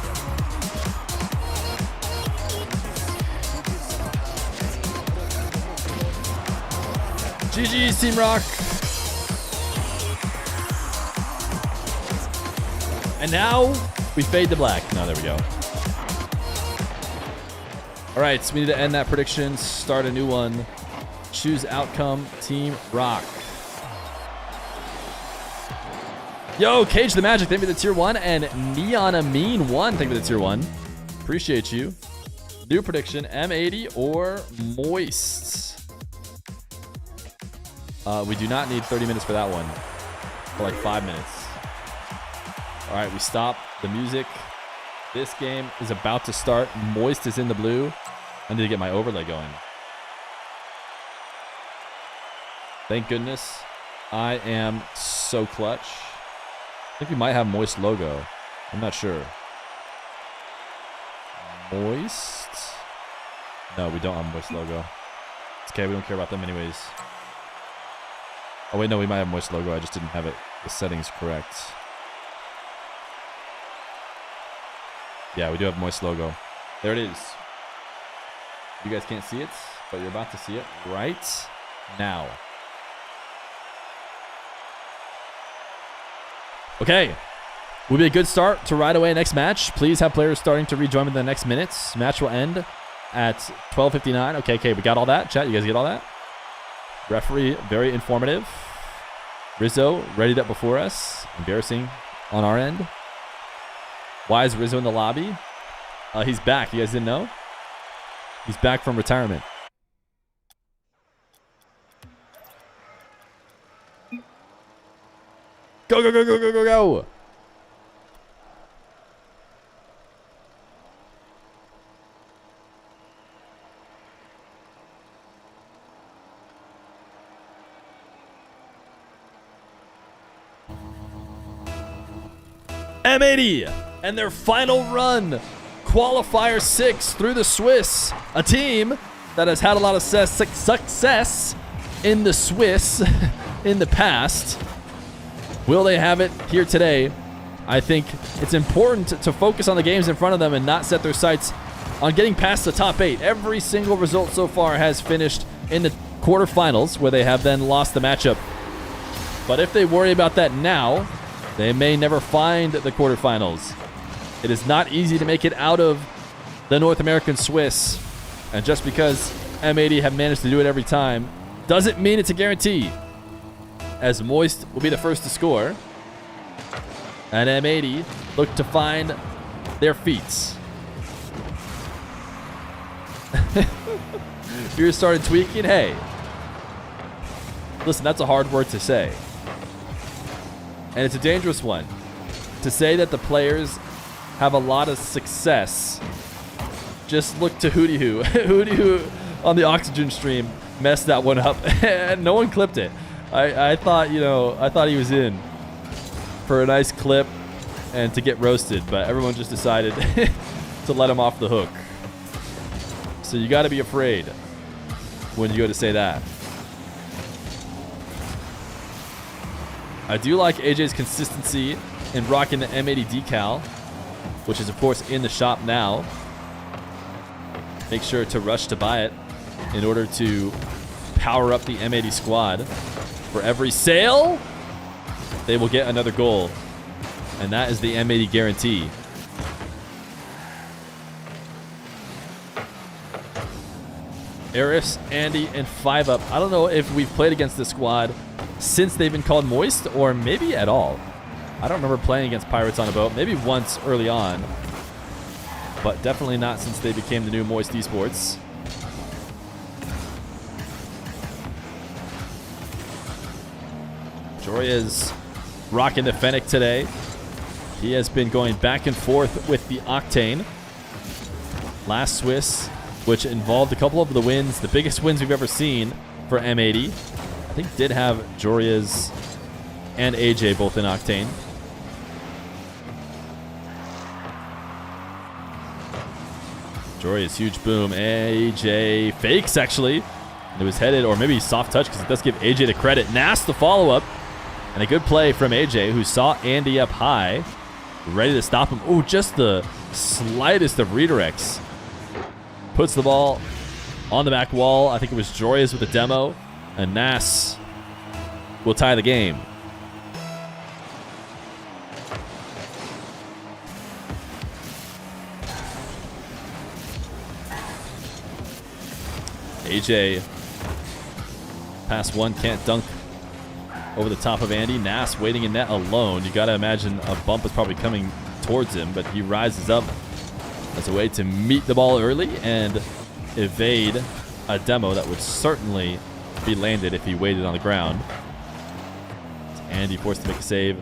GG's, Team Rock. And now we fade to black. No, there we go. All right, so we need to end that prediction, start a new one. Choose outcome, Team Rock. Yo, Cage the Magic, thank you for the tier 1. And Neon Amin 1, thank you for the tier 1. Appreciate you. New prediction, M80 or Moist? We do not need 30 minutes for that one. For like 5 minutes. All right, we stop the music. This game is about to start. Moist is in the blue. I need to get my overlay going. Thank goodness. I am so clutch. I think we might have Moist logo. I'm not sure. Moist? No, we don't have Moist logo. It's okay, we don't care about them anyways. Oh wait, no, we might have Moist logo. I just didn't have it. The settings correct. Yeah, we do have Moist logo. There it is. You guys can't see it, but you're about to see it right now. Okay. Will be a good start to right away next match. Please have players starting to rejoin in the next minutes. Match will end at 12:59. Okay, we got all that. Chat, you guys get all that? Referee, very informative. Rizzo readied up before us. Embarrassing on our end. Why is Rizzo in the lobby? He's back. You guys didn't know? He's back from retirement. Go, go, go, go, go, go, go. M80 and their final run. Qualifier 6 through the Swiss. A team that has had a lot of success in the Swiss in the past. Will they have it here today? I think it's important to focus on the games in front of them and not set their sights on getting past the top 8. Every single result so far has finished in the quarterfinals, where they have then lost the matchup. But if they worry about that now, they may never find the quarterfinals. It is not easy to make it out of the North American Swiss. And just because M80 have managed to do it every time doesn't mean it's a guarantee, as Moist will be the first to score, and M80 look to find their feet. Feer started tweaking. Hey, listen, that's a hard word to say, and it's a dangerous one. To say that the players have a lot of success, just look to Hootie Hoo. Hootie Hoo on the Oxygen stream messed that one up, and no one clipped it. I thought, I thought he was in for a nice clip and to get roasted, but everyone just decided to let him off the hook. So you got to be afraid when you go to say that. I do like AJ's consistency in rocking the M80 decal, which is of course in the shop now. Make sure to rush to buy it in order to power up the M80 squad. For every sale, they will get another goal, and that is the M80 guarantee. Eris, Andy, and 5UP. I don't know if we've played against this squad since they've been called Moist, or maybe at all. I don't remember playing against Pirates on a boat. Maybe once early on, but definitely not since they became the new Moist Esports. Jory is rocking the Fennec today. He has been going back and forth with the Octane. Last Swiss, which involved a couple of the wins, the biggest wins we've ever seen for M80. I think did have Joria's and AJ both in Octane. Joria's huge boom. AJ fakes, actually. It was headed, or maybe soft touch, because it does give AJ the credit. Nas the follow-up. And a good play from AJ, who saw Andy up high, ready to stop him. Oh, just the slightest of redirects. Puts the ball on the back wall. I think it was Joyous with the demo. And Nas will tie the game. AJ, pass one, can't dunk over the top of Andy. Nas waiting in net alone. You got to imagine a bump is probably coming towards him, but he rises up as a way to meet the ball early and evade a demo that would certainly be landed if he waited on the ground. Andy forced to make a save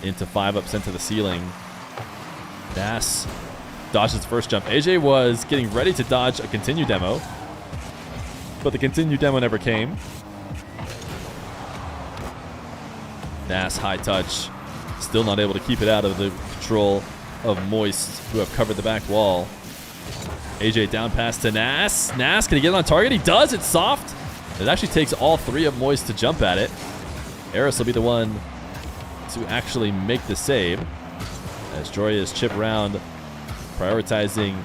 into 5UP, sent to the ceiling. Nas dodges the first jump. AJ was getting ready to dodge a continue demo, but the continue demo never came. Nas high touch, still not able to keep it out of the control of Moist, who have covered the back wall. AJ down pass to Nas. Nas, can he get on target? He does. It's soft. It actually takes all three of Moist to jump at it. Eris will be the one to actually make the save, as Joria's chip around, prioritizing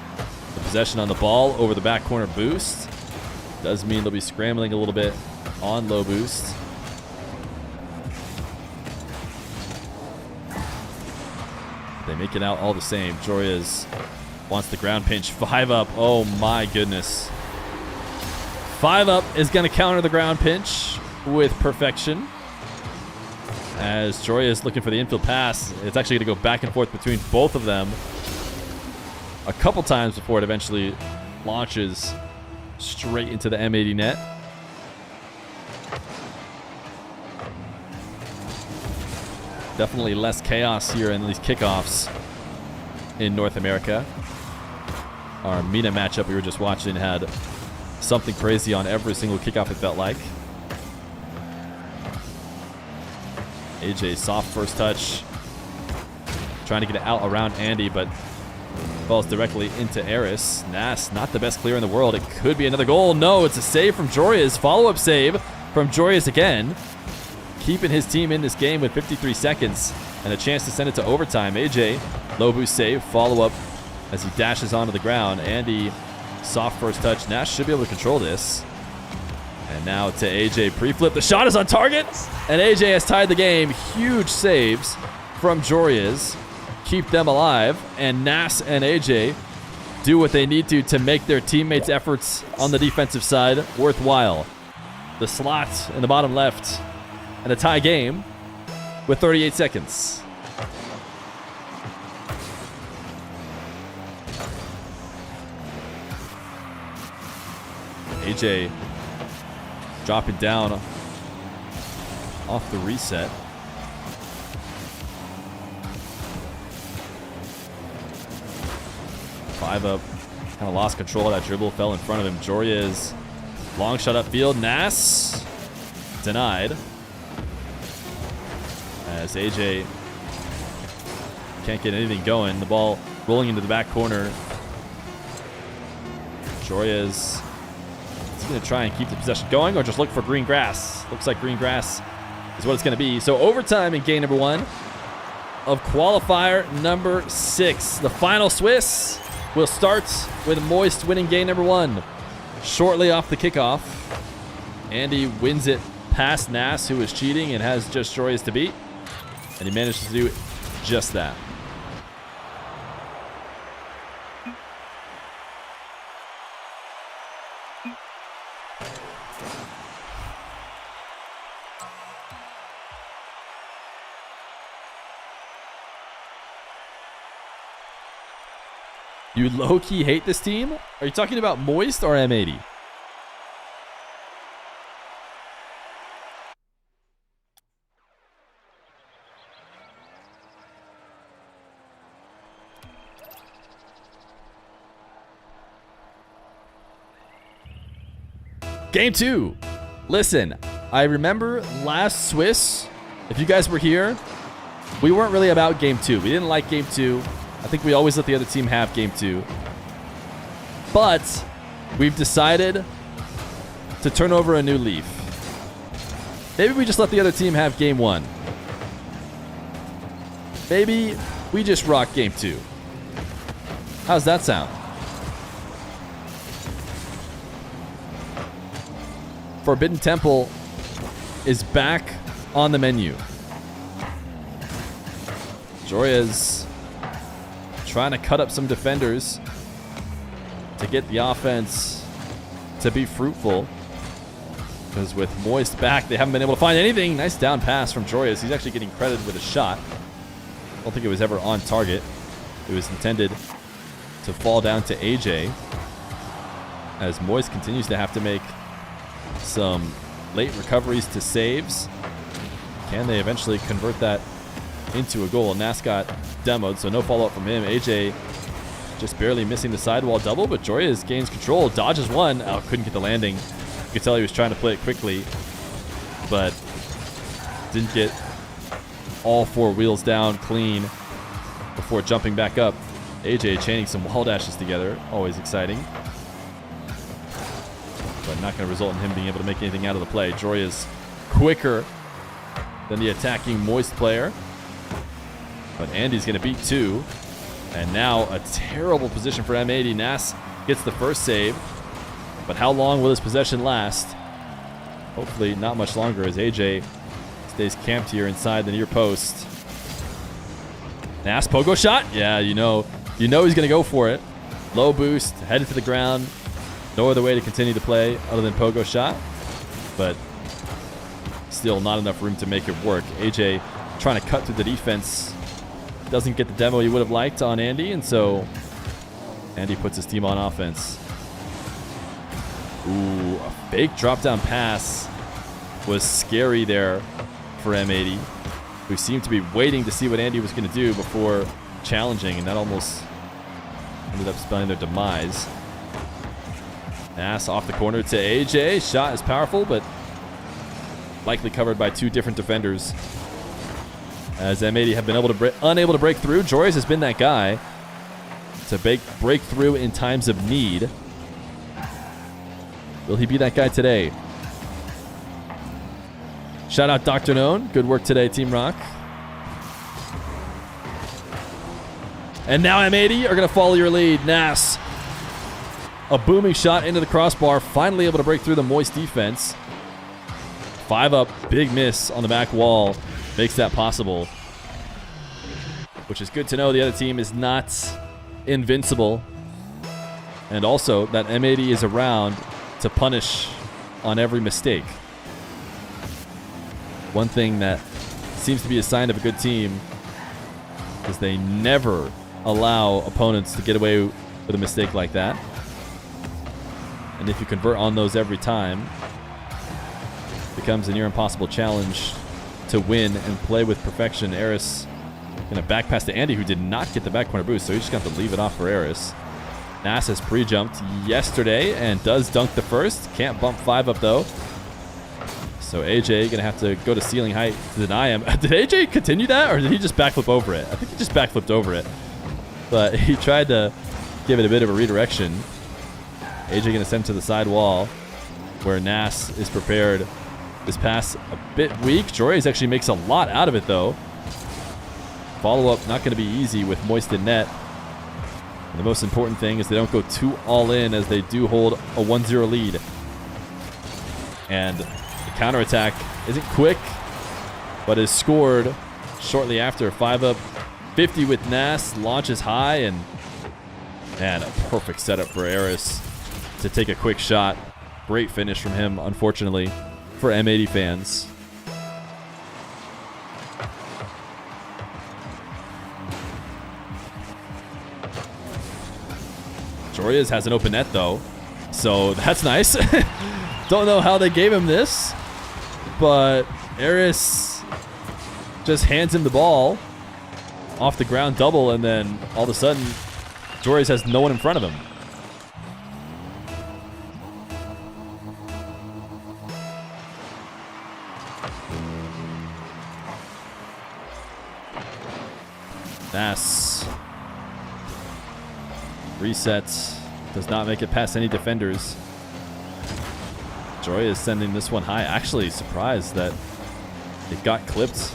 the possession on the ball over the back corner boost. Does mean they'll be scrambling a little bit on low boost. They make it out all the same. Joria's wants the ground pinch. 5UP. Oh my goodness. 5UP is going to counter the ground pinch with perfection. As Joria is looking for the infield pass, it's actually going to go back and forth between both of them a couple times before it eventually launches straight into the M80 net. Definitely less chaos here in these kickoffs in North America. Our Mena matchup we were just watching had something crazy on every single kickoff, it felt like. AJ, soft first touch. trying to get it out around Andy, but falls directly into Eris. Nas, not the best clear in the world. It could be another goal. No, it's a save from Jorias. Follow-up save from Jorias again. Keeping his team in this game with 53 seconds and a chance to send it to overtime. AJ, low boost save, follow-up as he dashes onto the ground. Andy, soft first touch. Nash should be able to control this. And now to AJ, pre-flip. The shot is on target, and AJ has tied the game. Huge saves from Jorias. Keep them alive, and Nas and AJ do what they need to make their teammates' efforts on the defensive side worthwhile. The slot in the bottom left, and a tie game with 38 seconds. AJ dropping down off the reset. Five up, kind of lost control of that dribble, fell in front of him. Jorias, long shot upfield. Nas denied as AJ can't get anything going. The ball rolling into the back corner. Jorias is going to try and keep the possession going or just look for green grass. Looks like green grass is what it's going to be. So overtime in game number 1 of qualifier number 6. The final Swiss will start with Moist winning game number 1. Shortly off the kickoff, Andy wins it past Nas, who is cheating and has just Jorias to beat. And he managed to do just that. You low-key hate this team? Are you talking about Moist or M80? Game 2. Listen, I remember last Swiss, if you guys were here, we weren't really about game 2. We didn't like game 2. I think we always let the other team have game 2. But we've decided to turn over a new leaf. Maybe we just let the other team have game 1. Maybe we just rock game 2. How's that sound? Forbidden Temple is back on the menu. Jorias trying to cut up some defenders to get the offense to be fruitful. Because with Moist back, they haven't been able to find anything. Nice down pass from Jorias. He's actually getting credited with a shot. I don't think it was ever on target. It was intended to fall down to AJ. As Moist continues to have to make some late recoveries to saves. Can they eventually convert that into a goal? Nas got demoed, so no follow-up from him. AJ just barely missing the sidewall double, but Jorias gains control, dodges one. Oh, couldn't get the landing. You could tell he was trying to play it quickly, but didn't get all 4 wheels down clean before jumping back up. AJ chaining some wall dashes together, always exciting, but not going to result in him being able to make anything out of the play. Jorias quicker than the attacking Moist player, but Andy's going to beat 2. And now a terrible position for M80. Nas gets the first save, but how long will this possession last? Hopefully not much longer, as AJ stays camped here inside the near post. Nas pogo shot. Yeah, you know he's going to go for it. Low boost, headed to the ground. No other way to continue to play other than pogo shot, but still not enough room to make it work. AJ trying to cut through the defense. Doesn't get the demo he would have liked on Andy, and so Andy puts his team on offense. Ooh, a fake drop-down pass was scary there for M80, who seemed to be waiting to see what Andy was going to do before challenging, and that almost ended up spelling their demise. Pass off the corner to AJ. Shot is powerful, but likely covered by 2 different defenders. as M80 have been unable to break through. Joris has been that guy to break through in times of need. Will he be that guy today? Shout out Dr. Known. Good work today, Team Rock. And now M80 are going to follow your lead. Nas. A booming shot into the crossbar. Finally able to break through the Moist defense. 5 up. Big miss on the back wall. Makes that possible. Which is good to know the other team is not invincible. And also that M80 is around to punish on every mistake. One thing that seems to be a sign of a good team is they never allow opponents to get away with a mistake like that. And if you convert on those every time, it becomes a near impossible challenge to win and play with perfection. Eris gonna back pass to Andy, who did not get the back corner boost, so he's just got to leave it off for Eris. Nas has pre-jumped yesterday and does dunk the first. Can't bump 5 up though. So AJ gonna have to go to ceiling height to deny him. Did AJ continue that, or did he just backflip over it? I think he just backflipped over it. But he tried to give it a bit of a redirection. AJ gonna send to the side wall where Nas is prepared. This pass a bit weak. Joris actually makes a lot out of it though. Follow-up not gonna be easy with Moist in net. And the most important thing is they don't go too all in, as they do hold a 1-0 lead. And the counterattack isn't quick, but is scored shortly after. 5 up, 50 with Nas, launches high, and a perfect setup for Eris to take a quick shot. Great finish from him, unfortunately, for M80 fans. Joris has an open net though, so that's nice. Don't know how they gave him this, but Eris just hands him the ball off the ground double, and then all of a sudden Joris has no one in front of him. Nas resets, does not make it past any defenders. Joy is sending this one high. Actually surprised that it got clipped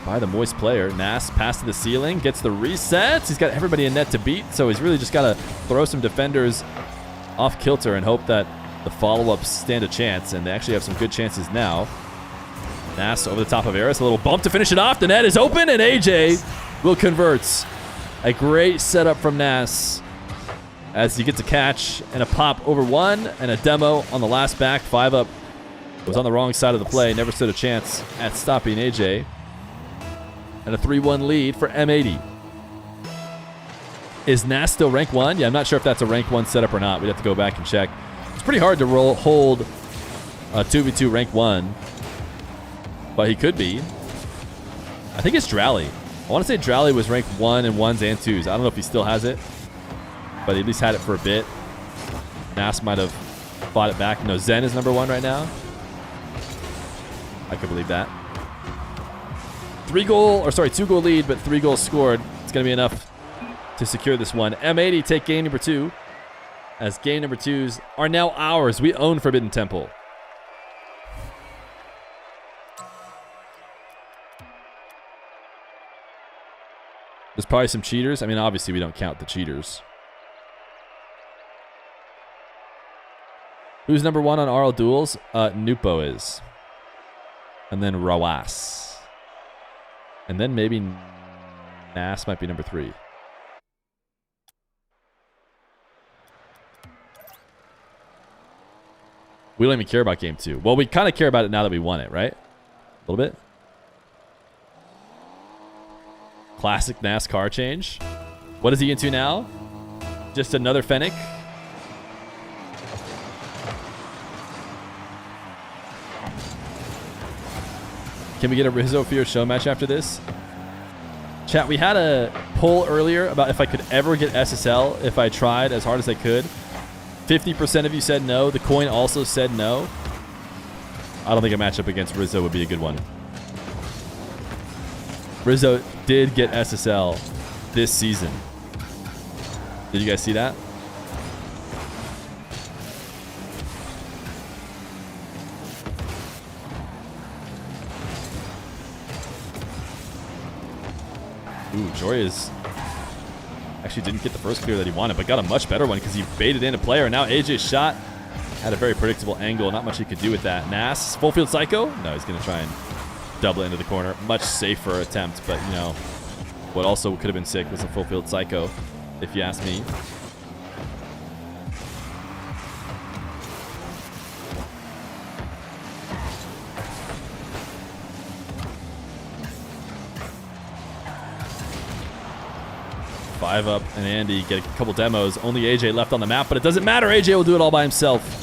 by the Moist player. Nas pass to the ceiling, gets the reset. He's got everybody in net to beat, so he's really just got to throw some defenders off kilter and hope that the follow-ups stand a chance, and they actually have some good chances now. Nas over the top of Eris, a little bump to finish it off. The net is open, and AJ will convert. A great setup from Nas, as he gets a catch and a pop over one, and a demo on the last back. 5 up was on the wrong side of the play. Never stood a chance at stopping AJ. And a 3-1 lead for M80. Is Nas still rank 1? Yeah, I'm not sure if that's a rank 1 setup or not. We'd have to go back and check. It's pretty hard to hold a 2v2 rank 1, but he could be. I think it's Drally. I want to say Drally was ranked 1 in 1s and 2s. I don't know if he still has it, but he at least had it for a bit. Nas might have fought it back. No, Zen is number 1 right now. I could believe that. 2 goal lead, but 3 goals scored. It's going to be enough to secure this one. M80 take game number 2, as game number 2s are now ours. We own Forbidden Temple. There's probably some cheaters. I mean, obviously we don't count the cheaters. Who's number 1 on RL duels? Nupo is. And then Rawas. And then maybe Nas might be number 3. We don't even care about game 2. Well, we kind of care about it now that we won it, right? A little bit. Classic NASCAR change. What is he into now? Just another Fennec. Can we get a Rizzo Feer show match after this? Chat, we had a poll earlier about if I could ever get SSL if I tried as hard as I could. 50% of you said no. The coin also said no. I don't think a matchup against Rizzo would be a good one. Rizzo did get SSL this season. Did you guys see that? Ooh, Joyous actually didn't get the first clear that he wanted, but got a much better one because he baited in a player. Now AJ's shot had a very predictable angle. Not much he could do with that. Nas, full field psycho? No, he's going to try and double it into the corner. Much safer attempt, but, you know, what also could have been sick was a full field psycho, if you ask me. Five up and Andy get a couple demos. Only AJ left on the map, but it doesn't matter. AJ will do it all by himself.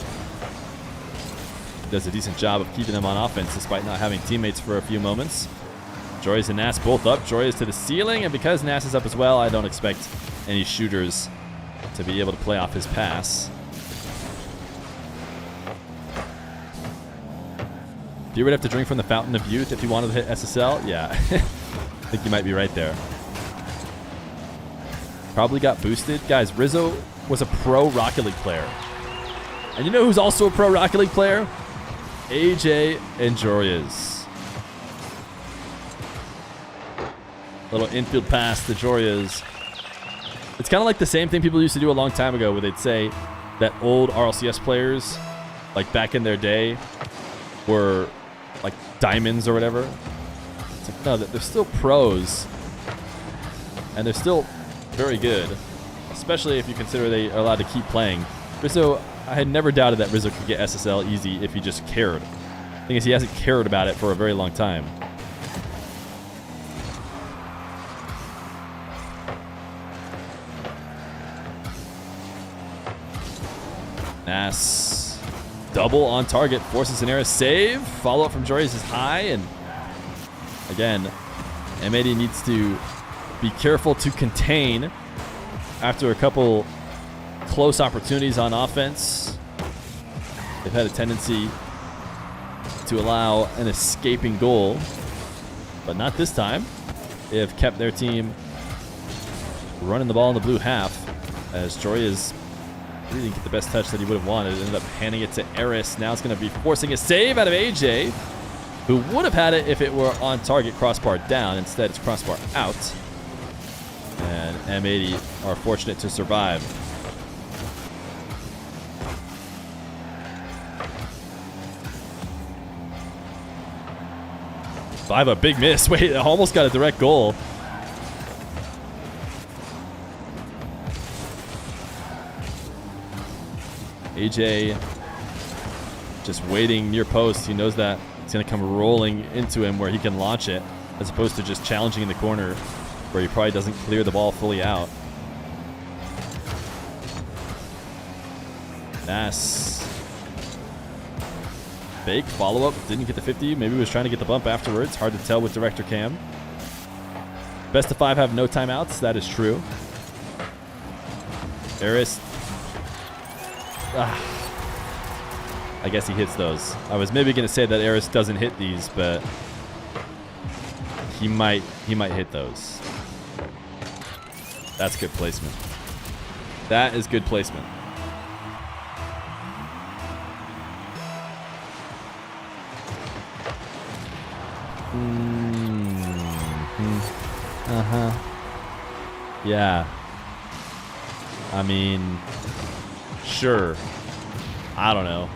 He does a decent job of keeping them on offense despite not having teammates for a few moments. Joyous and Nas both up. Joyous to the ceiling, and because Nas is up as well, I don't expect any shooters to be able to play off his pass. You would have to drink from the fountain of youth if you wanted to hit SSL? Yeah, I think you might be right there. Probably got boosted. Guys, Rizzo was a pro Rocket League player. And you know who's also a pro Rocket League player? AJ and Jorias. Little infield pass to Jorias. It's kind of like the same thing people used to do a long time ago where they'd say that old RLCS players, like back in their day, were like diamonds or whatever. It's like, no, they're still pros. And they're still very good, especially if you consider they are allowed to keep playing. Rizzo, I had never doubted that Rizzo could get SSL easy if he just cared. The thing is, he hasn't cared about it for a very long time. Nas, double on target, forces an error save. Follow up from Joris is high, and again, M80 needs to be careful to contain after a couple close opportunities on offense. They've had a tendency to allow an escaping goal, but not this time. They have kept their team running the ball in the blue half as Jorias really didn't get the best touch that he would have wanted. Ended up handing it to Eris. Now it's going to be forcing a save out of AJ, who would have had it if it were on target, crossbar down. Instead, it's crossbar out. And M80 are fortunate to survive. Five, a big miss. Wait, almost got a direct goal. AJ just waiting near post. He knows that it's going to come rolling into him where he can launch it, as opposed to just challenging in the corner where he probably doesn't clear the ball fully out. Nas. Fake follow-up. Didn't get the 50. Maybe he was trying to get the bump afterwards. Hard to tell with director cam. Best of 5 have no timeouts. That is true. Eris. I guess he hits those. I was maybe going to say that Eris doesn't hit these, but he might hit those. That's good placement. That is good placement. Yeah. I mean, sure. I don't know.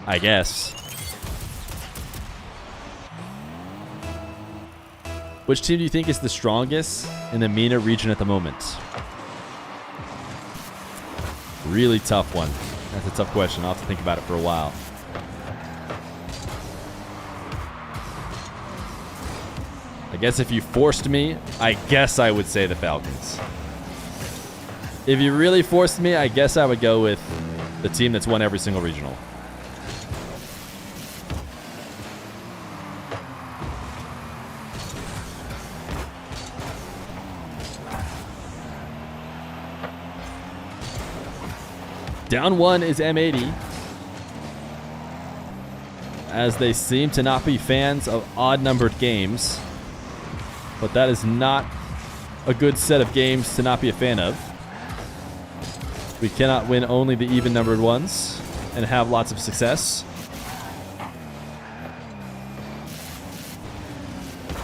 I guess. Which team do you think is the strongest in the Mena region at the moment? Really tough one. That's a tough question. I'll have to think about it for a while. I guess if you forced me, I guess I would say the Falcons. If you really forced me, I guess I would go with the team that's won every single regional. Down one is M80, as they seem to not be fans of odd-numbered games. but that is not a good set of games to not be a fan of. We cannot win only the even-numbered ones and have lots of success.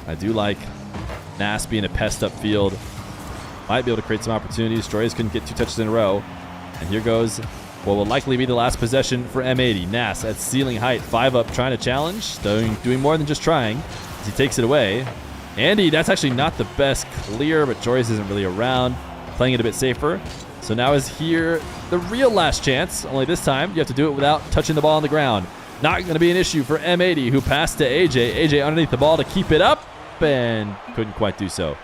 I do like Nas being a pest upfield. Might be able to create some opportunities. Joyous couldn't get 2 touches in a row. And here goes what will likely be the last possession for M80. Nas at ceiling height, 5 up, trying to challenge. Doing more than just trying as he takes it away. Andy, that's actually not the best clear, but Joyous isn't really around. Playing it a bit safer. So now is here the real last chance. Only this time you have to do it without touching the ball on the ground. Not going to be an issue for M80, who passed to AJ. AJ underneath the ball to keep it up and couldn't quite do so.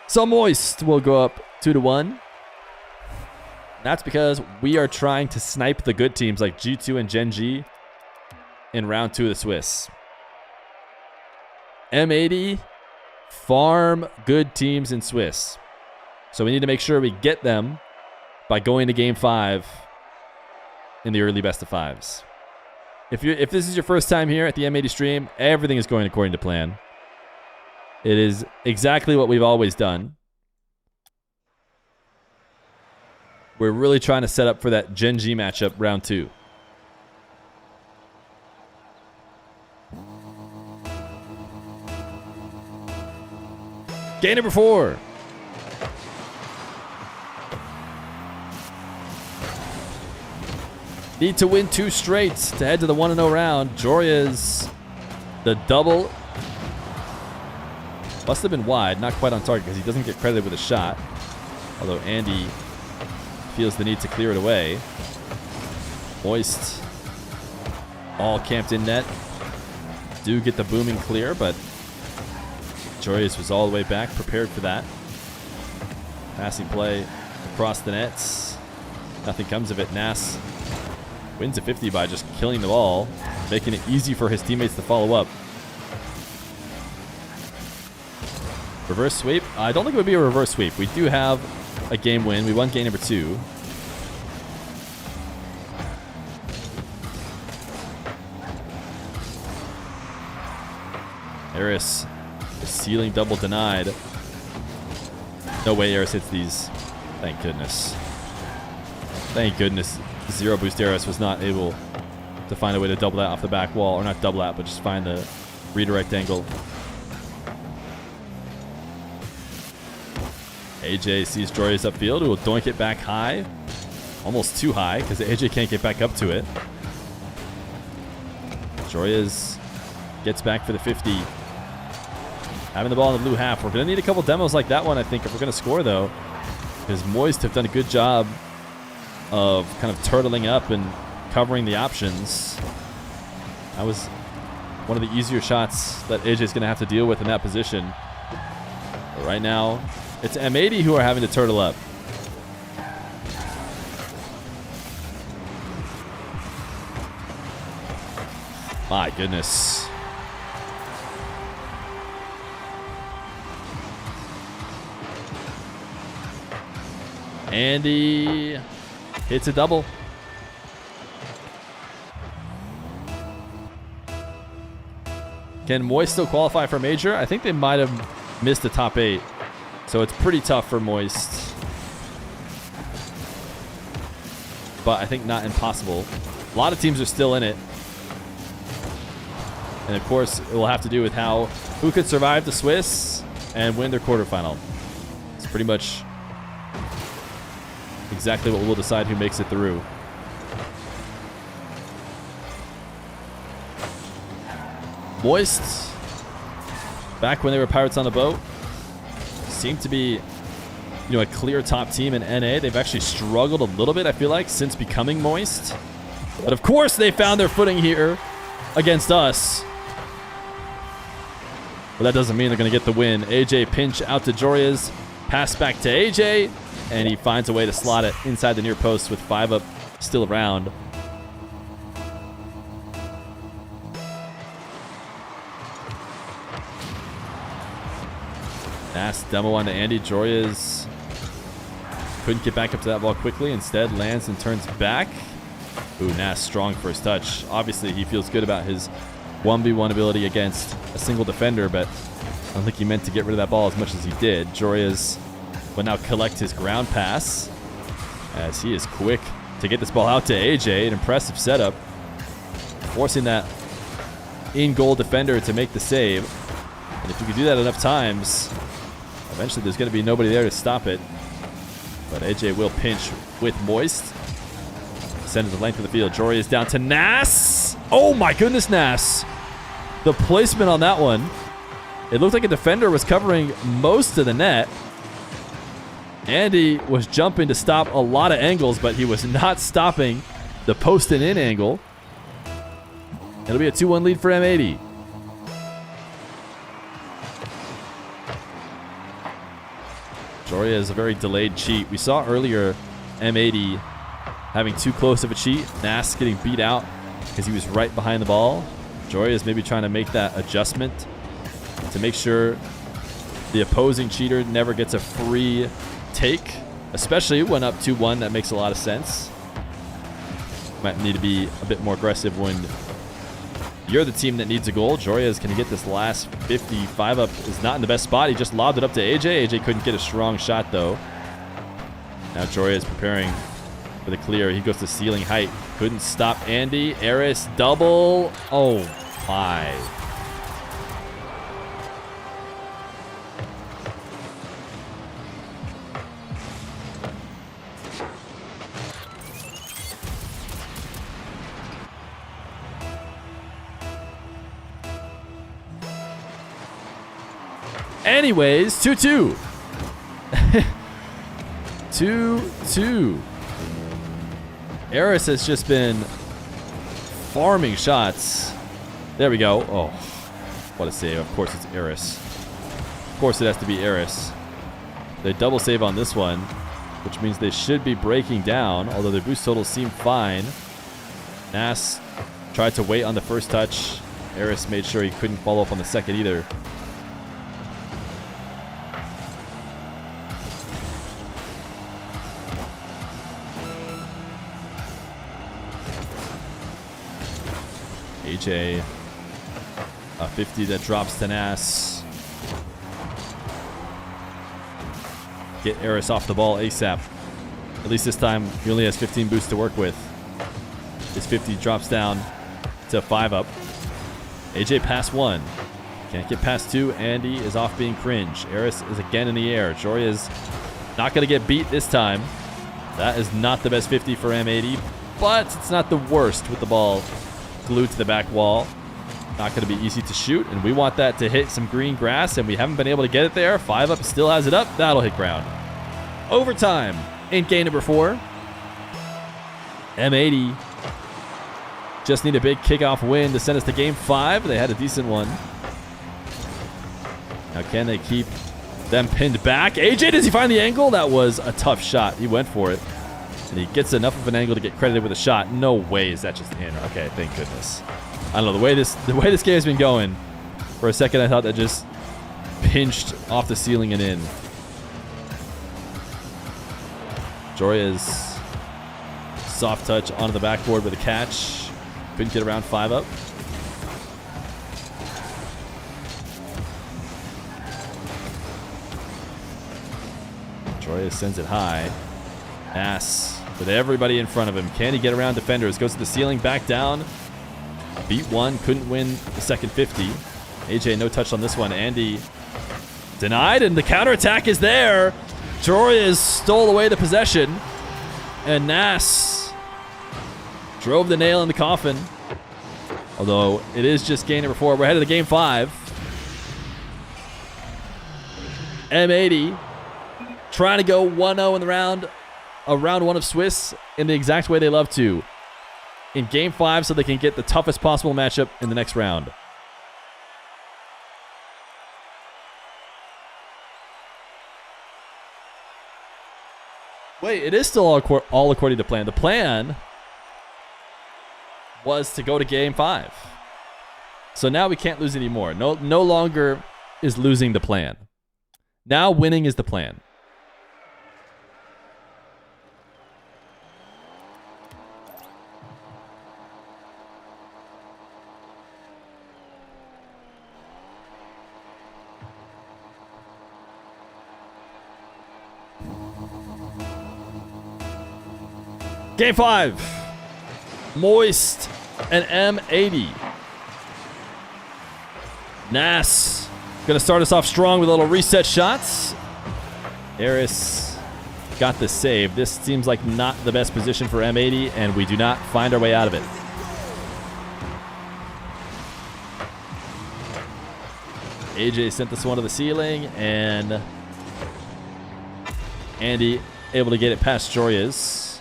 So Moist will go up 2-1. That's because we are trying to snipe the good teams like G2 and Gen G in round 2 of the Swiss. M80 farm good teams in Swiss. So we need to make sure we get them by going to game 5 in the early best of 5s. If this is your first time here at the M80 stream, everything is going according to plan. It is exactly what we've always done. We're really trying to set up for that Gen G matchup round 2. Game number 4. Need to win 2 straight to head to the 1-0 round. Joria's the double. Must have been wide, not quite on target because he doesn't get credited with a shot. Although Andy feels the need to clear it away. Moist all camped in net. Do get the booming clear, but Jorius was all the way back, prepared for that. Passing play across the nets. Nothing comes of it. Nas wins a 50 by just killing the ball, making it easy for his teammates to follow up. Reverse sweep? I don't think it would be a reverse sweep. We do have a game win. We won game number 2. Eris, the ceiling double denied. No way Eris hits these. Thank goodness. Thank goodness Zero Boost Eris was not able to find a way to double that off the back wall. Or not double that, but just find the redirect angle. AJ sees Joyous upfield, who will doink it back high. Almost too high, because AJ can't get back up to it. Joyous gets back for the 50. Having the ball in the blue half. We're going to need a couple demos like that one, I think, if we're going to score, though. Because Moist have done a good job of kind of turtling up and covering the options. That was one of the easier shots that AJ's going to have to deal with in that position. But right now, it's M80 who are having to turtle up. My goodness. Andy hits a double. Can Moist still qualify for major? I think they might have missed the top 8. So it's pretty tough for Moist. But I think not impossible. A lot of teams are still in it. And of course, it will have to do with who could survive the Swiss and win their quarterfinal. It's pretty much exactly what will decide who makes it through. Moist, back when they were Pirates on the Boat, seemed to be, a clear top team in NA. They've actually struggled a little bit, I feel like, since becoming Moist. But of course, they found their footing here against us. But that doesn't mean they're going to get the win. AJ pinch out to Jorias, pass back to AJ, and he finds a way to slot it inside the near post with 5 up still around. Fast demo on to Andy. Jorias couldn't get back up to that ball quickly. Instead, lands and turns back. Ooh, Nas, strong first touch. Obviously, he feels good about his 1v1 ability against a single defender, but I don't think he meant to get rid of that ball as much as he did. Joria's will now collect his ground pass as he is quick to get this ball out to AJ. An impressive setup, forcing that in-goal defender to make the save. And if you can do that enough times, eventually there's going to be nobody there to stop it. But AJ will pinch with Moist. Send it the length of the field. Jory is down to Nas. Oh my goodness, Nas. The placement on that one. It looked like a defender was covering most of the net. Andy was jumping to stop a lot of angles, but he was not stopping the post and in angle. It'll be a 2-1 lead for M80. Joria is a very delayed cheat. We saw earlier M80 having too close of a cheat. Nas getting beat out because he was right behind the ball. Joria is maybe trying to make that adjustment to make sure the opposing cheater never gets a free take, especially when up 2-1. That makes a lot of sense. Might need to be a bit more aggressive when you're the team that needs a goal. Joria is going to get this last 55 up. Is not in the best spot. He just lobbed it up to AJ. AJ couldn't get a strong shot though. Now Joria is preparing for the clear. He goes to ceiling height. Couldn't stop Andy. Eris double. Oh my. Anyways, 2-2. 2-2. Eris has just been farming shots. There we go. Oh, what a save. Of course it's Eris. Of course it has to be Eris. They double save on this one, which means they should be breaking down, although their boost totals seem fine. Nas tried to wait on the first touch. Eris made sure he couldn't follow up on the second either. AJ, a 50 that drops to Nas. Get Eris off the ball ASAP. At least this time, he only has 15 boosts to work with. His 50 drops down to 5 up. AJ pass 1. Can't get past 2. Andy is off being cringe. Eris is again in the air. Jory is not going to get beat this time. That is not the best 50 for M80, but it's not the worst with the ball glued to the back wall. Not going to be easy to shoot, and we want that to hit some green grass, and we haven't been able to get it there. 5 up still has it up. That'll hit ground. Overtime in game number 4. M80 just need a big kickoff win to send us to game 5. They had a decent one. Now can they keep them pinned back? AJ, does he find the angle? That was a tough shot. He went for it. And he gets enough of an angle to get credited with a shot. No way is that just in. Okay, thank goodness. I don't know, the way this game has been going, for a second I thought that just pinched off the ceiling and in. Joria's soft touch onto the backboard with a catch. Couldn't get around 5 up. Joria sends it high. Nas with everybody in front of him. Can he get around defenders? Goes to the ceiling, back down. Beat 1, couldn't win the second 50. AJ no touch on this one. Andy denied, and the counterattack is there. Joria stole away the possession, and Nas drove the nail in the coffin. Although it is just game number 4. We're headed to game 5. M80 trying to go 1-0 in the round one of Swiss in the exact way they love to. In game 5 so they can get the toughest possible matchup in the next round. Wait, it is still all according to plan. The plan was to go to game 5. So now we can't lose anymore. No longer is losing the plan. Now winning is the plan. Game 5. Moist and M80. Nas gonna start us off strong with a little reset shots. Eris got the save. This seems like not the best position for M80, and we do not find our way out of it. AJ sent this one to the ceiling, and Andy able to get it past Joyas.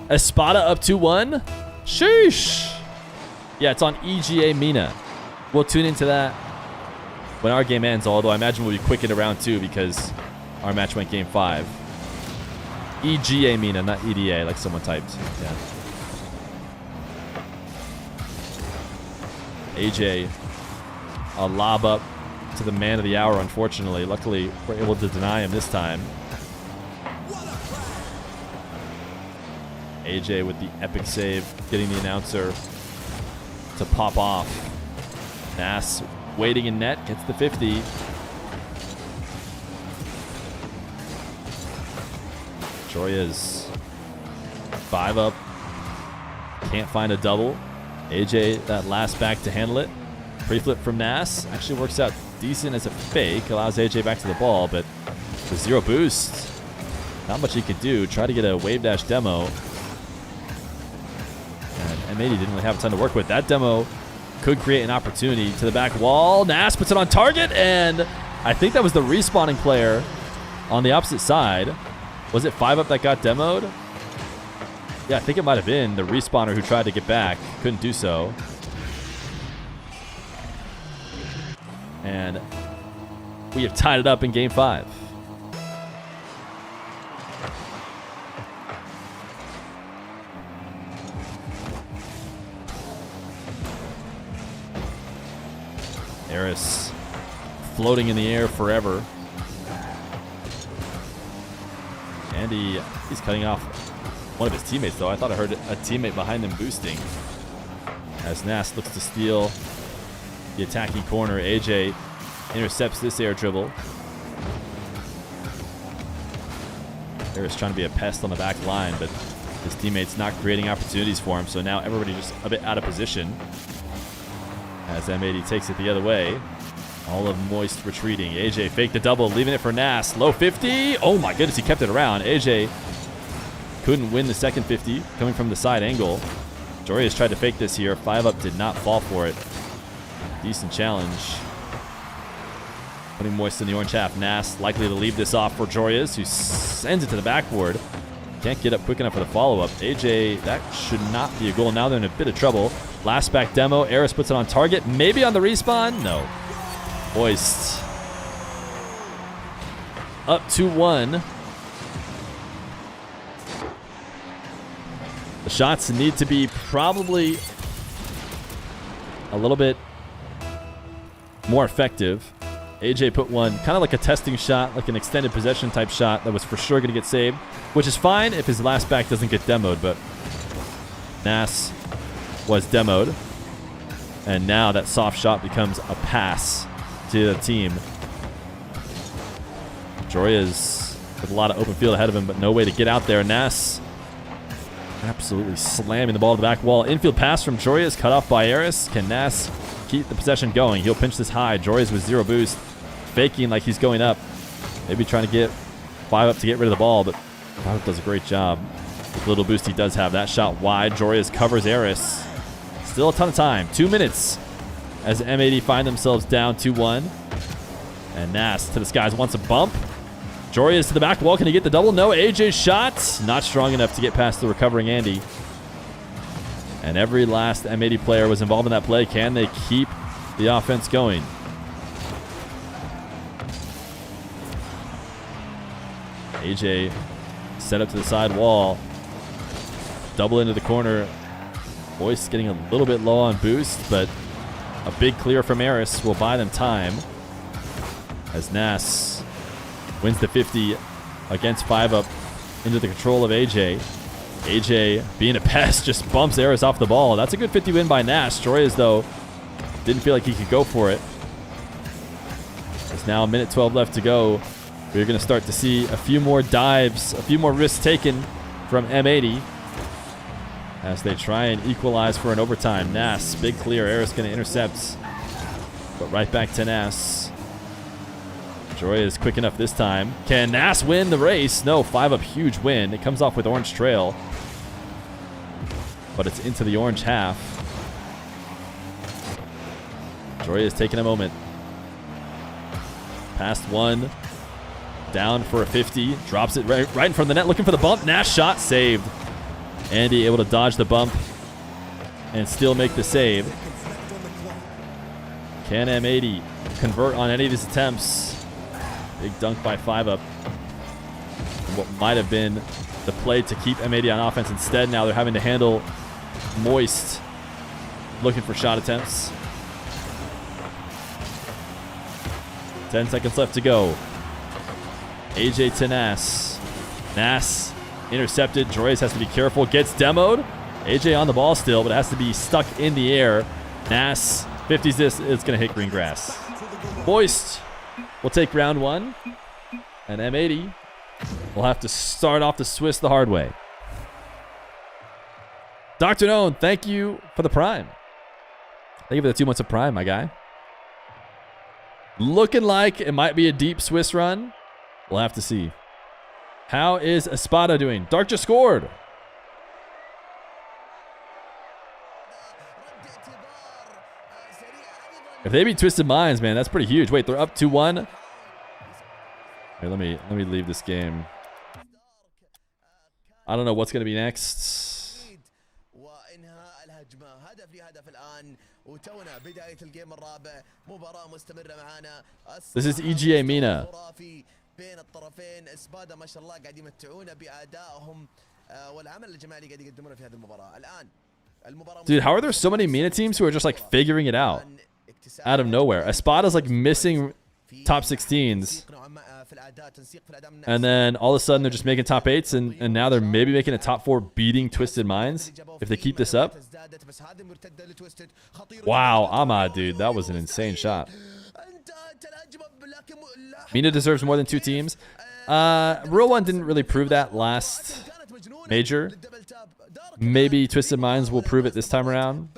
Espada up 2-1. Sheesh. Yeah, it's on EGA Mena. We'll tune into that when our game ends, although I imagine we'll be quick into round 2 because our match went game 5. EGA Mena, not EDA, like someone typed. Yeah. AJ, a lob up to the man of the hour, unfortunately. Luckily, we're able to deny him this time. AJ with the epic save, getting the announcer to pop off. Nas waiting in net, gets the 50. Joyas 5 up, can't find a double. AJ, that last back to handle it. Pre-flip from Nas actually works out decent as a fake, allows AJ back to the ball, but with 0 boost, not much he could do. Try to get a wave dash demo. And M80 didn't really have a ton to work with. That demo could create an opportunity to the back wall. Nas puts it on target, and I think that was the respawning player on the opposite side. Was it 5 up that got demoed? Yeah, I think it might have been the respawner who tried to get back. Couldn't do so. And we have tied it up in game 5. Eris floating in the air forever. Andy, he's cutting off one of his teammates, though. I thought I heard a teammate behind them boosting. As Nas looks to steal the attacking corner, AJ intercepts this air dribble. Eris trying to be a pest on the back line, but his teammate's not creating opportunities for him, so now everybody just a bit out of position. As M80 takes it the other way. All of Moist retreating. AJ faked the double, leaving it for Nas. Low 50. Oh my goodness, he kept it around. AJ couldn't win the second 50 coming from the side angle. Joyas tried to fake this here. 5 up did not fall for it. Decent challenge. Putting Moist in the orange half. Nas likely to leave this off for Joyas, who sends it to the backboard. Can't get up quick enough for the follow-up. AJ, that should not be a goal. Now they're in a bit of trouble. Last back demo. Eris puts it on target. Maybe on the respawn? No. Moist. Up 2-1. The shots need to be probably a little bit more effective. AJ put one kind of like a testing shot, like an extended possession type shot that was for sure going to get saved, which is fine if his last back doesn't get demoed, but Nas was demoed, and now that soft shot becomes a pass to the team. Joyas with a lot of open field ahead of him, but no way to get out there. Nas absolutely slamming the ball to the back wall. Infield pass from Joyas, cut off by Eris. Can Nas keep the possession going? He'll pinch this high. Joyas with 0 boost, faking like he's going up. Maybe trying to get 5 up to get rid of the ball, but 5 up does a great job. With the little boost he does have. That shot wide. Joyas covers Eris. Still a ton of time. 2 minutes as M80 find themselves down 2-1. And Nas to the skies wants a bump. Joyas to the back wall. Can he get the double? No. AJ's shot. Not strong enough to get past the recovering Andy. And every last M80 player was involved in that play. Can they keep the offense going? AJ set up to the side wall. Double into the corner. Moist getting a little bit low on boost, but a big clear from Eris will buy them time. As Nas wins the 50 against 5 up into the control of AJ. AJ, being a pest, just bumps Eris off the ball. That's a good 50 win by Nas. Joyas, though, didn't feel like he could go for it. There's now 1:12 left to go. We're going to start to see a few more dives, a few more risks taken from M80 as they try and equalize for an overtime. Nas, big clear. Eris going to intercept, but right back to Nas. Joya is quick enough this time. Can Nas win the race? No, 5-up, huge win. It comes off with orange trail, but it's into the orange half. Joya is taking a moment. Past one. Down for a 50. Drops it right in front of the net, looking for the bump. Nash shot saved. Andy able to dodge the bump and still make the save. Can M80 convert on any of these attempts? Big dunk by 5-up. What might have been the play to keep M80 on offense. Instead, now they're having to handle Moist looking for shot attempts. 10 seconds left to go. AJ to Nas. Nas intercepted. Joyce has to be careful. Gets demoed. AJ on the ball still, but it has to be stuck in the air. Nas 50s this. It's going to hit green grass. Moist will take round one. And M80 will have to start off the Swiss the hard way. Dr. Known, thank you for the Prime. Thank you for the 2 months of Prime, my guy. Looking like it might be a deep Swiss run. We'll have to see. How is Espada doing? Dark just scored. If they beat Twisted Minds, man, that's pretty huge. Wait, they're up 2-1. Here, let me leave this game. I don't know what's going to be next. This is EGA Mena. بين الطرفين اسبادا ما شاء الله قاعد يمتعونا بادائهم والعمل الجماعي قاعد يقدمونه في هذه المباراه الان. Dude, how are there so many Mena teams who are just like figuring it out of nowhere? Espada's like missing top 16s, and then all of a sudden they're just making top 8s, and now they're maybe making a top 4 beating Twisted Minds if they keep this up. Wow, Ahmad, dude, that was an insane shot. Mena deserves more than 2 teams. Rule 1 didn't really prove that last major. Maybe Twisted Minds will prove it this time around.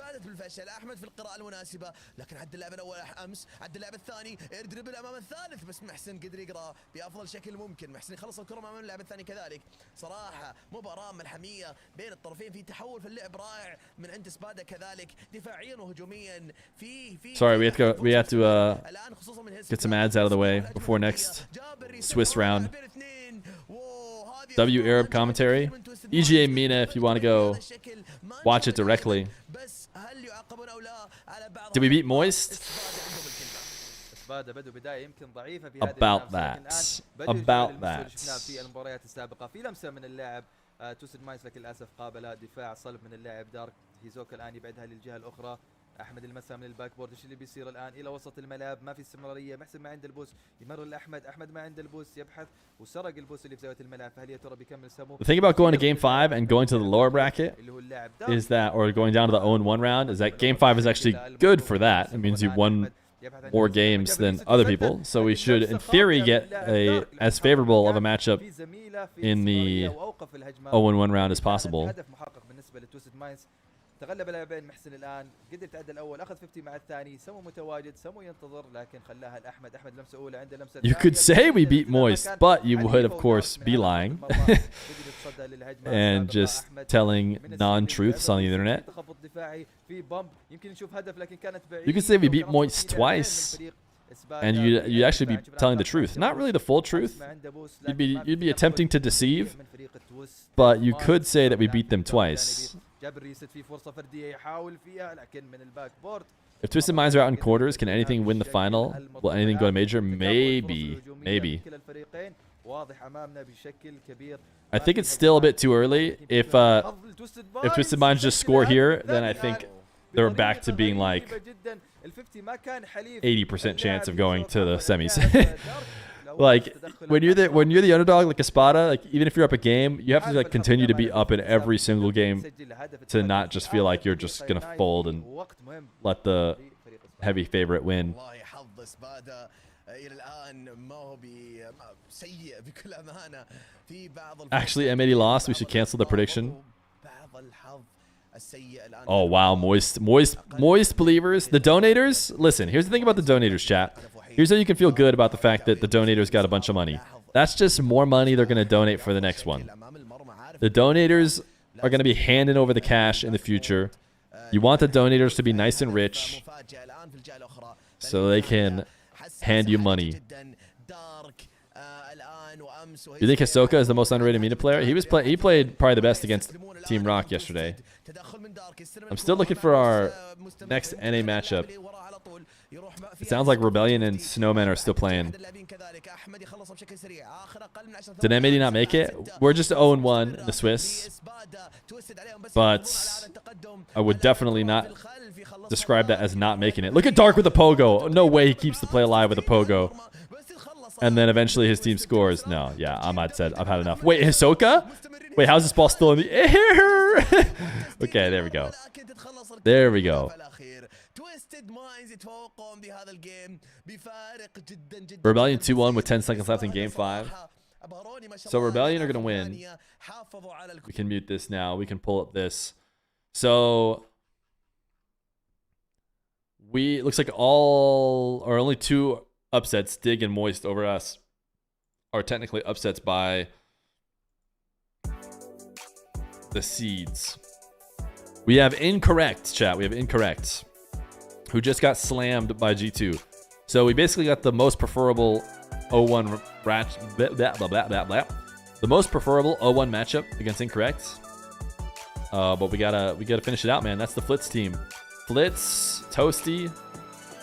لكن عد اللاعب الاول امس عد اللاعب الثاني يدربل امام الثالث بس محسن قدر يقرا بافضل شكل ممكن. محسن يخلص الكره امام اللاعب الثاني كذلك. صراحه مباراه ملحميه بين الطرفين في تحول في اللعب رائع من عند سبادا كذلك دفاعيا وهجوميا في Sorry, we have to get some ads out of the way before next Swiss round. W Arab commentary. EGA Mena if you want to go watch it directly. Did we beat Moist? About that. About that. في المباريات السابقة في لمسة من اللاعب توسد ماينز لكن للأسف قابل دفاع صلب من اللاعب دارك هيزوكا الآن يبعدها للجهة الأخرى. احمد المسا من الباك بورد. ايش اللي بيصير الان الى وسط الملعب؟ ما في استمراريه. محسن ما عنده البوس يمر لاحمد. احمد ما عنده البوس يبحث وسرق البوس اللي في زاويه الملعب. فهل يا ترى بيكمل سمو؟ The thing about going to game 5 and going to the lower bracket is that, or going down to the 0-1 round, is that game 5 is actually good for that. It means you won more games than other people, so we should in theory get a as favorable of a matchup in the 0-1 round as possible. تغلب اللاعبين. محسن الان قدر يتعدى الاول اخذ 50 مع الثاني. سمو متواجد سمو ينتظر لكن خلاها لاحمد. احمد لمسه اولى عنده لمسه. You could say we beat Moist, but you would of course be lying and just telling non-truths on the internet. You could say we beat Moist twice and you'd actually be telling the truth. Not really the full truth. You'd be attempting to deceive, but you could say that we beat them twice. If Twisted Minds are out in quarters, can anything win the final? Will anything go to major? Maybe. Maybe. I think it's still a bit too early. If Twisted Minds just score here, then I think they're back to being like 80% chance of going to the semis. Like when you're the underdog, like Espada, like even if you're up a game, you have to like continue to be up in every single game to not just feel like you're just gonna fold and let the heavy favorite win. الى الان ما هو سيء بكل امانه في بعض Actually, M80 lost. We should cancel the prediction. بعض الحظ السيء الان. Oh wow, moist believers. The donators. Listen, here's the thing about the donators, chat. Here's how you can feel good about the fact that the donators got a bunch of money. That's just more money they're going to donate for the next one. The donators are going to be handing over the cash in the future. You want the donators to be nice and rich so they can hand you money. You think Hisoka is the most underrated Mena player? He played probably the best against Team Rock yesterday. I'm still looking for our next NA matchup. It sounds like Rebellion and Snowmen are still playing. Did M80 not make it? We're just 0-1 in the Swiss. But I would definitely not describe that as not making it. Look at Dark with a pogo. No way he keeps the play alive with a pogo. And then eventually his team scores. No, yeah, Ahmad said, I've had enough. Wait, Hisoka? Wait, how's this ball still in the air? Okay, there we go. There we go. Rebellion 2-1 with 10 seconds left in game 5. So Rebellion are going to win. We can mute this now. We can pull up this. So looks like only 2 upsets, Dig and Moist over us, are technically upsets by the seeds. We have Incorrect, chat. We have Incorrect, who just got slammed by G2. So we basically got the most preferable 0-1 the most preferable 0-1 matchup against Incorrect. But we gotta finish it out, man. That's the Flitz team. Flitz, Toasty,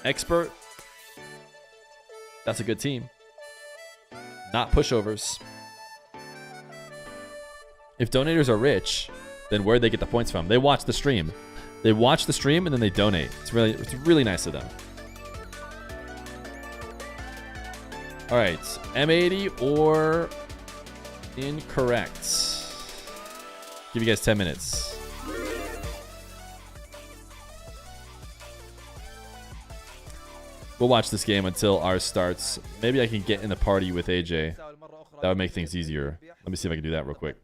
Expert. That's a good team. Not pushovers. If donators are rich, then where'd they get the points from? They watch the stream. They watch the stream and then they donate. It's really nice of them. All right, M80 or Incorrect. Give you guys 10 minutes. We'll watch this game until ours starts. Maybe I can get in the party with AJ. That would make things easier. Let me see if I can do that real quick.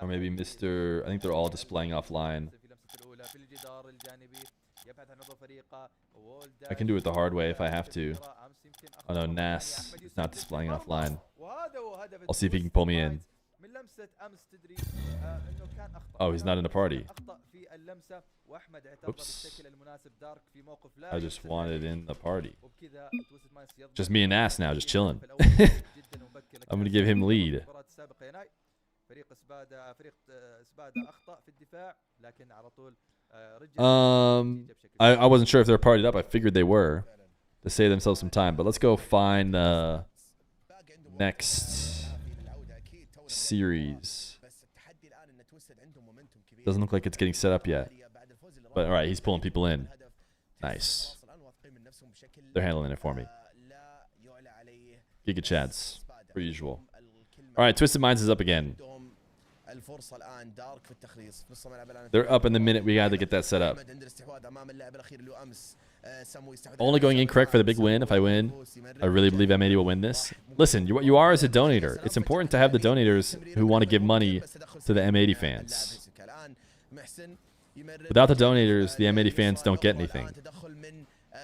Or maybe Mr. I think they're all displaying offline. I can do it the hard way if I have to. Oh no, Nas is not displaying offline. I'll see if he can pull me in. Oh, he's not in the party. Oops. I just wanted in the party. Just me and Nas now, just chilling. I'm going to give him lead. I wasn't sure if they're partied up. I figured they were to save themselves some time. But let's go find the next series. Doesn't look like it's getting set up yet. But all right, he's pulling people in. Nice. They're handling it for me. Giga Chads, per usual. All right, Twisted Minds is up again. They're up in the minute we got to get that set up. Only going Incorrect for the big win. If I win, I really believe M80 will win this. Listen, what you are is a donator. It's important to have the donators who want to give money to the M80 fans. Without the donators, the M80 fans don't get anything.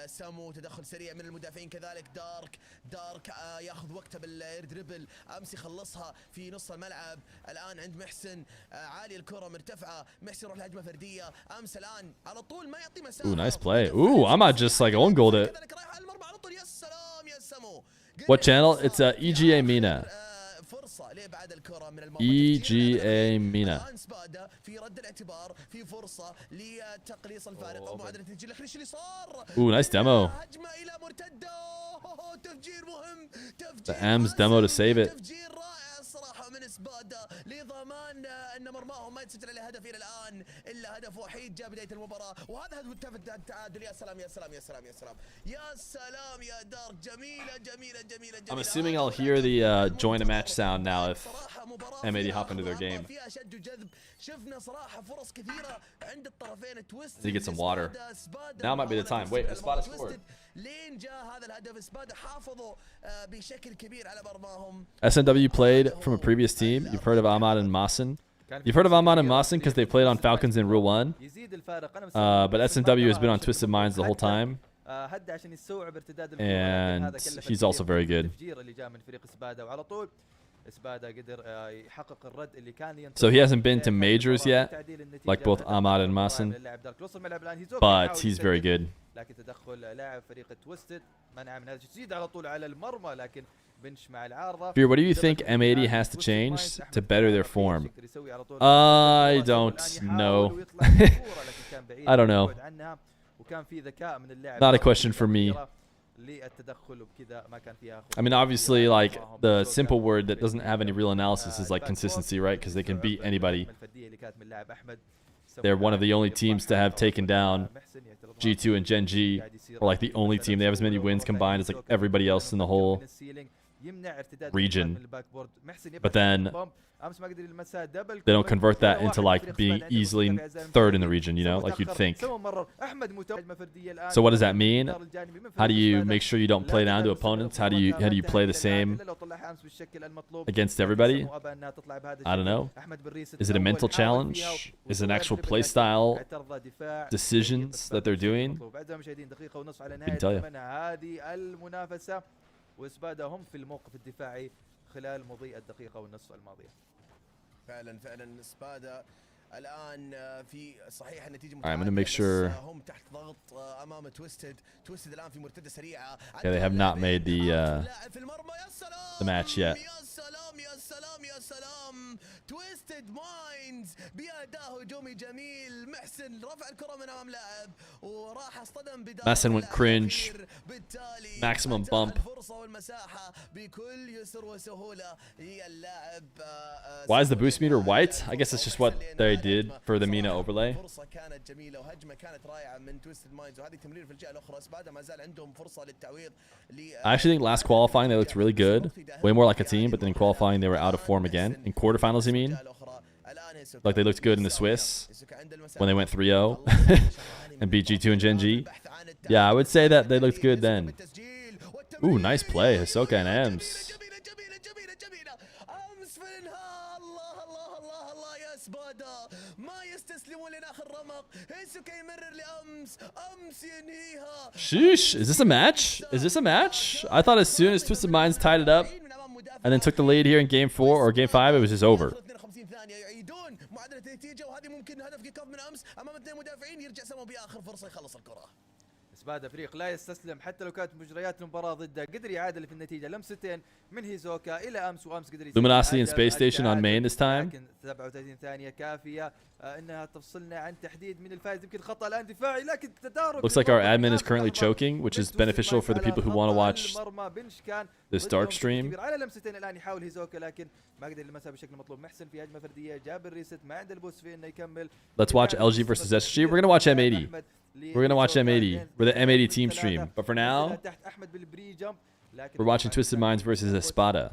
سامو تدخل سريع من المدافعين كذلك دارك ياخذ وقته بالدربل امس يخلصها في نص الملعب الان عند محسن عالي الكره مرتفعه محسن يروح لهجمه فرديه امس الان على طول ما يعطي مساحه. Ooh, nice play. Ooh, I might just like own goaled it. What channel? It's EGA Mena. EGA Mena. Ooh, nice demo. The M's demo to save it. من سبادا لضمان ان مرماهم ما يتسجل عليه هدف الى الان الا هدف وحيد جاء بدايه المباراه وهذا هدف التعادل. يا سلام يا سلام يا سلام يا سلام يا سلام يا دارك. جميله جميله جميله. I'm assuming I'll hear the join a match sound now if M80 hop into their game. He get some water. Now might be the time. Wait, Espada scored. SNW played from a previous team. You've heard of Ahmad and Masin. You've heard of Ahmad and Masin because they played on Falcons in Rule 1. But SNW has been on Twisted Minds the whole time. And he's also very good. So he hasn't been to majors yet, like both Ahmad and Masin, but he's very good. Feer, what do you think M80 has to change to better their form? I don't know. I don't know. Not a question for me. I mean, obviously, like, the simple word that doesn't have any real analysis is like consistency, right? Because they can beat anybody. They're one of the only teams to have taken down G2 and Gen G, or like the only team. They have as many wins combined as like everybody else in the whole region. But then they don't convert that into like being easily third in the region, you know, like you'd think. So what does that mean? How do you make sure you don't play down to opponents? How do you play the same against everybody? I don't know. Is it a mental challenge? Is it an actual play style decisions that they're doing? I can tell you. وإسبادا هم في الموقف الدفاعي خلال مضي الدقيقة والنصف الماضية. فعلا إسبادا الآن في صحيح النتيجة I'm going to make sure. هم تحت ضغط أمام تويستد الآن في مرتدة سريعة. Yeah, they have not made the match yet. يا سلام تويستد مايندز بأداء هجومي جميل. محسن رفع الكرة من أمام لاعب وراح اصطدم بداية. Messin went cringe. Maximum bump. Why is the boost meter white? I guess it's just what they did for the Mena overlay. I actually think last qualifying they looked really good. Way more like a team, but then in qualifying they were out of form again. In quarterfinals, you mean? Like they looked good in the Swiss when they went 3-0 and beat G2 and Gen G. Yeah, I would say that they looked good then. Ooh, nice play. Hisoka and Ems. Sheesh, is this a match? Is this a match? I thought as soon as Twisted Minds tied it up and then took the lead here in game 4 or game 5, it was just over. إسبادا فريق لا يستسلم حتى لو كانت مجريات المباراة ضده قدر يعادل في النتيجة لمستين من هيزوكا إلى أمس وأمس قدر Luminosity and Space Station on main this time. لكن 37 ثانية كافية إنها تفصلنا عن تحديد من الفائز. يمكن خطأ الآن دفاعي لكن تدارك. Looks like our admin is currently choking, which is beneficial for the people who want to watch this dark stream. على لمستين الآن يحاول هيزوكا لكن ما قدر يلمسها بشكل مطلوب. محسن في هجمة فردية جاب الريست ما عنده البوست في إنه يكمل. Let's watch LG versus SG. We're gonna watch M80. We're gonna watch M80. We're the M80 team stream. But for now, we're watching Twisted Minds versus Espada.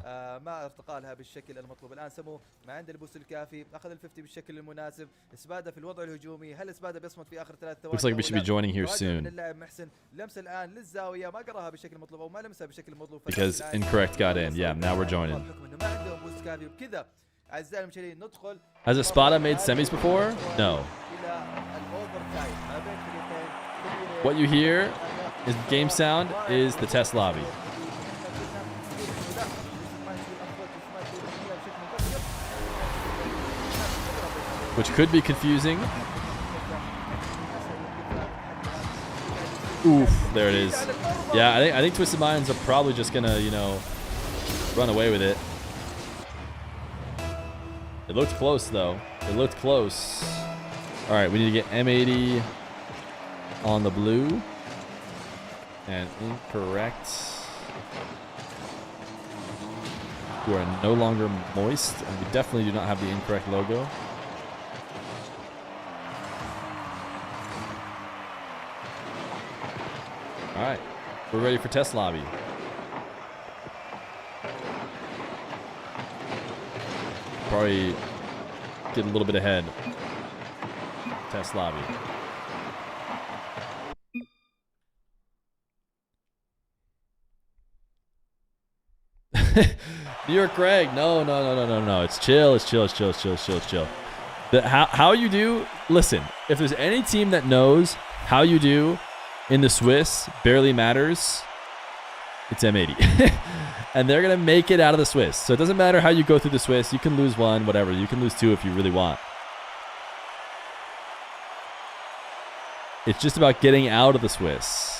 ما ارتقالها بالشكل المطلوب. الآن سمو ما عنده البوست الكافي. أخذ ال50 بالشكل المناسب. إسبادا في الوضع الهجومي. هل إسبادا بيصمد في آخر 3 ثواني؟ Looks like we should be joining here soon. اللاعب محسن لمس الآن للزاوية ما قراها بالشكل المطلوب أو ما لمسها بالشكل المطلوب. Because incorrect got in. Yeah, now we're joining. ما عندهم بوست كافي وبكذا أعزائي المشاهدين ندخل. Has Espada made semis before? No. What you hear is game sound is the test lobby. Which could be confusing. Oof, there it is. Yeah, I think Twisted Minds are probably just gonna, you know, run away with it. It looked close though. It looked close. All right, we need to get M80 on the blue. And incorrect. We are no longer moist, and we definitely do not have the incorrect logo. All right, we're ready for test lobby. probably get a little bit ahead. Test lobby. New York Greg. No. It's chill. How you do, listen, if there's any team that knows how you do in the Swiss barely matters, it's M80. And they're going to make it out of the Swiss. So it doesn't matter how you go through the Swiss. You can lose one, whatever. You can lose two if you really want. It's just about getting out of the Swiss.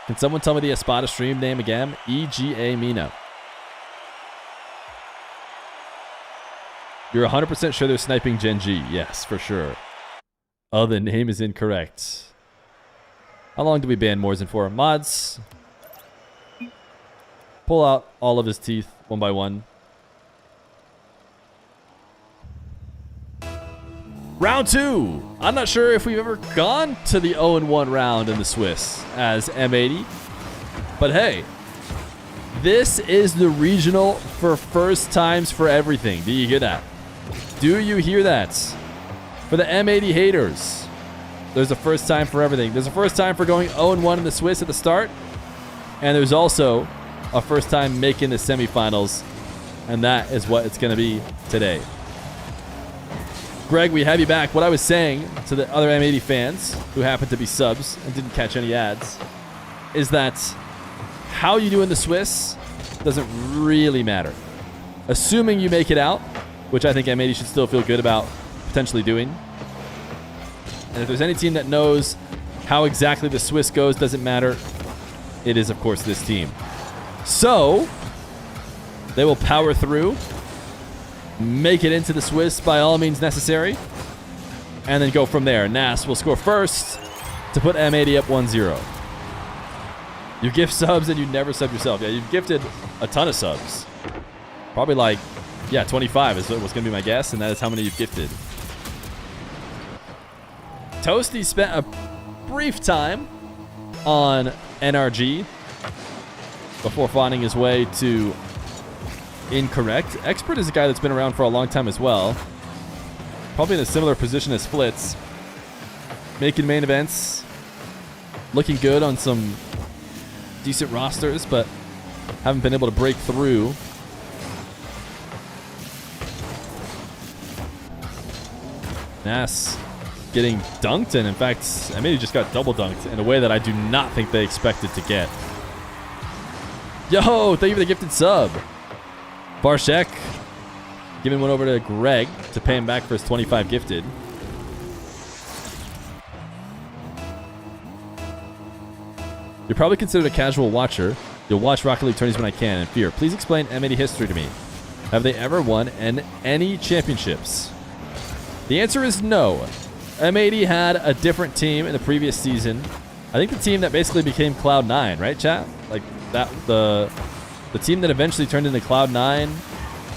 Can someone tell me the Espada stream name again? EGA Mena. You're 100% sure they're sniping Gen G? Yes, for sure. Oh, the name is incorrect. How long do we ban Morzen for? Mods. Pull out all of his teeth one by one. Round 2. I'm not sure if we've ever gone to the 0-1 round in the Swiss as M80. But hey, this is the regional for first times for everything. Do you hear that? Do you hear that? For the M80 haters, there's a first time for everything. There's a first time for going 0-1 in the Swiss at the start. And there's also a first time making the semifinals. And that is what it's going to be today. Greg, we have you back. What I was saying to the other M80 fans who happen to be subs and didn't catch any ads is that how you do in the Swiss doesn't really matter. Assuming you make it out, which I think M80 should still feel good about potentially doing. And if there's any team that knows how exactly the Swiss goes, doesn't matter, it is, of course, this team. So, they will power through, make it into the Swiss by all means necessary, and then go from there. Nas will score first to put M80 up 1-0. You gift subs and you never sub yourself. Yeah, you've gifted a ton of subs. Probably like, yeah, 25 is what's going to be my guess, and that is how many you've gifted. Toasty spent a brief time on NRG before finding his way to incorrect. Expert is a guy that's been around for a long time as well. Probably in a similar position as Flitz. Making main events. Looking good on some decent rosters, but haven't been able to break through. Nas getting dunked, and in fact, I mean, he just got double dunked in a way that I do not think they expected to get. Yo, thank you for the gifted sub. Barshek giving one over to Greg to pay him back for his 25 gifted. You're probably considered a casual watcher. You'll watch Rocket League tourneys when I can. And Fear, please explain M80 history to me. Have they ever won any championships? The answer is no. M80 had a different team in the previous season. I think the team that basically became Cloud9, right, chat? Like that, the team that eventually turned into Cloud9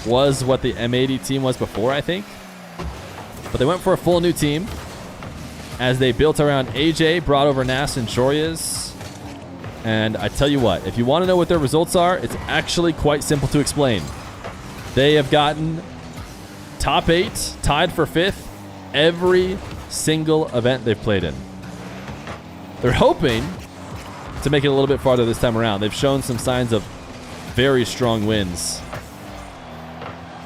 was what the M80 team was before, I think. But they went for a full new team as they built around AJ, brought over Nas and Chorias. And I tell you what, if you want to know what their results are, it's actually quite simple to explain. They have gotten top 8, tied for 5th, every single event they've played in. They're hoping to make it a little bit farther this time around. They've shown some signs of very strong wins.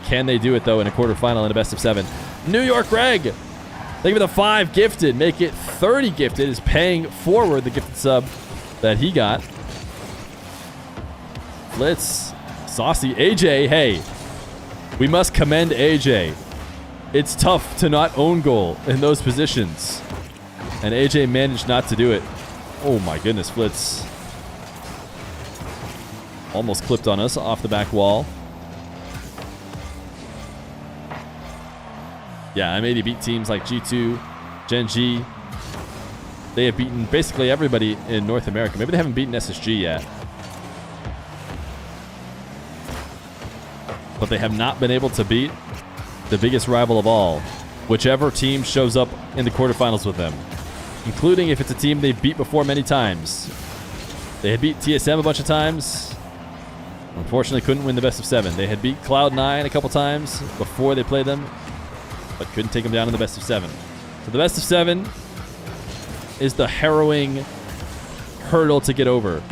Can they do it, though, in a quarterfinal in a best of 7? New York Greg, thank you for the 5 gifted. Make it 30 gifted is paying forward the gifted sub that he got. Blitz, saucy. AJ, hey, we must commend AJ. It's tough to not own goal in those positions. And AJ managed not to do it. Oh my goodness, Flitz. Almost clipped on us off the back wall. Yeah, M80 beat teams like G2, Gen G. They have beaten basically everybody in North America. Maybe they haven't beaten SSG yet. But they have not been able to beat the biggest rival of all, whichever team shows up in the quarterfinals with them, including if it's a team they've beat before many times. They had beat TSM a bunch of times. Unfortunately, couldn't win the best of 7. They had beat Cloud9 a couple times before they played them, but couldn't take them down in the best of 7. So the best of 7 is the harrowing hurdle to get over.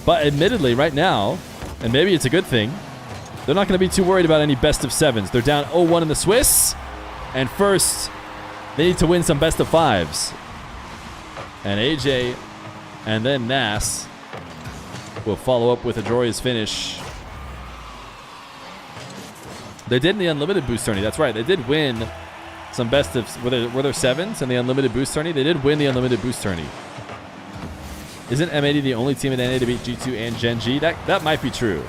But admittedly, right now, and maybe it's a good thing, they're not going to be too worried about any best of 7s. They're down 0-1 in the Swiss, and first, they need to win some best of 5s. And AJ and then Nas will follow up with a Jory's finish. They did in the Unlimited Boost tourney. That's right. They did win some best of... Were there 7s in the Unlimited Boost tourney? They did win the Unlimited Boost tourney. Isn't M80 the only team in NA to beat G2 and Gen G? That might be true.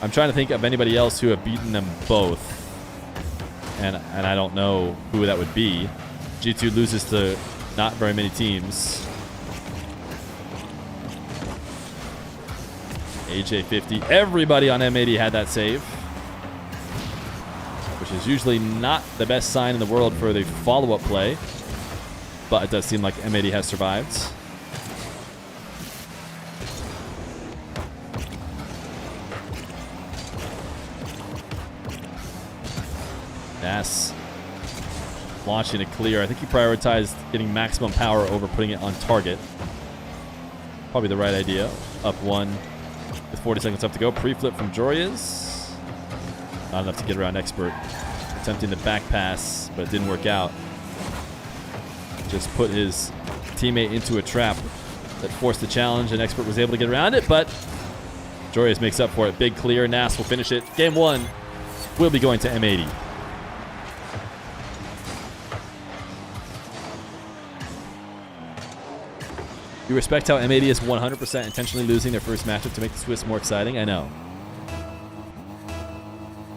I'm trying to think of anybody else who have beaten them both. And I don't know who that would be. G2 loses to not very many teams. AJ50. Everybody on M80 had that save, which is usually not the best sign in the world for the follow-up play, but it does seem like M80 has survived. Nas launching a clear. I think he prioritized getting maximum power over putting it on target. Probably the right idea. Up 1 with 40 seconds left to go. Pre-flip from Jorias. Not enough to get around Expert. Attempting the back pass, but it didn't work out. Just put his teammate into a trap that forced the challenge, and Expert was able to get around it, but Jorias makes up for it. Big clear. Nas will finish it. Game 1 will be going to M80. You respect how M80 is 100% intentionally losing their first matchup to make the Swiss more exciting? I know.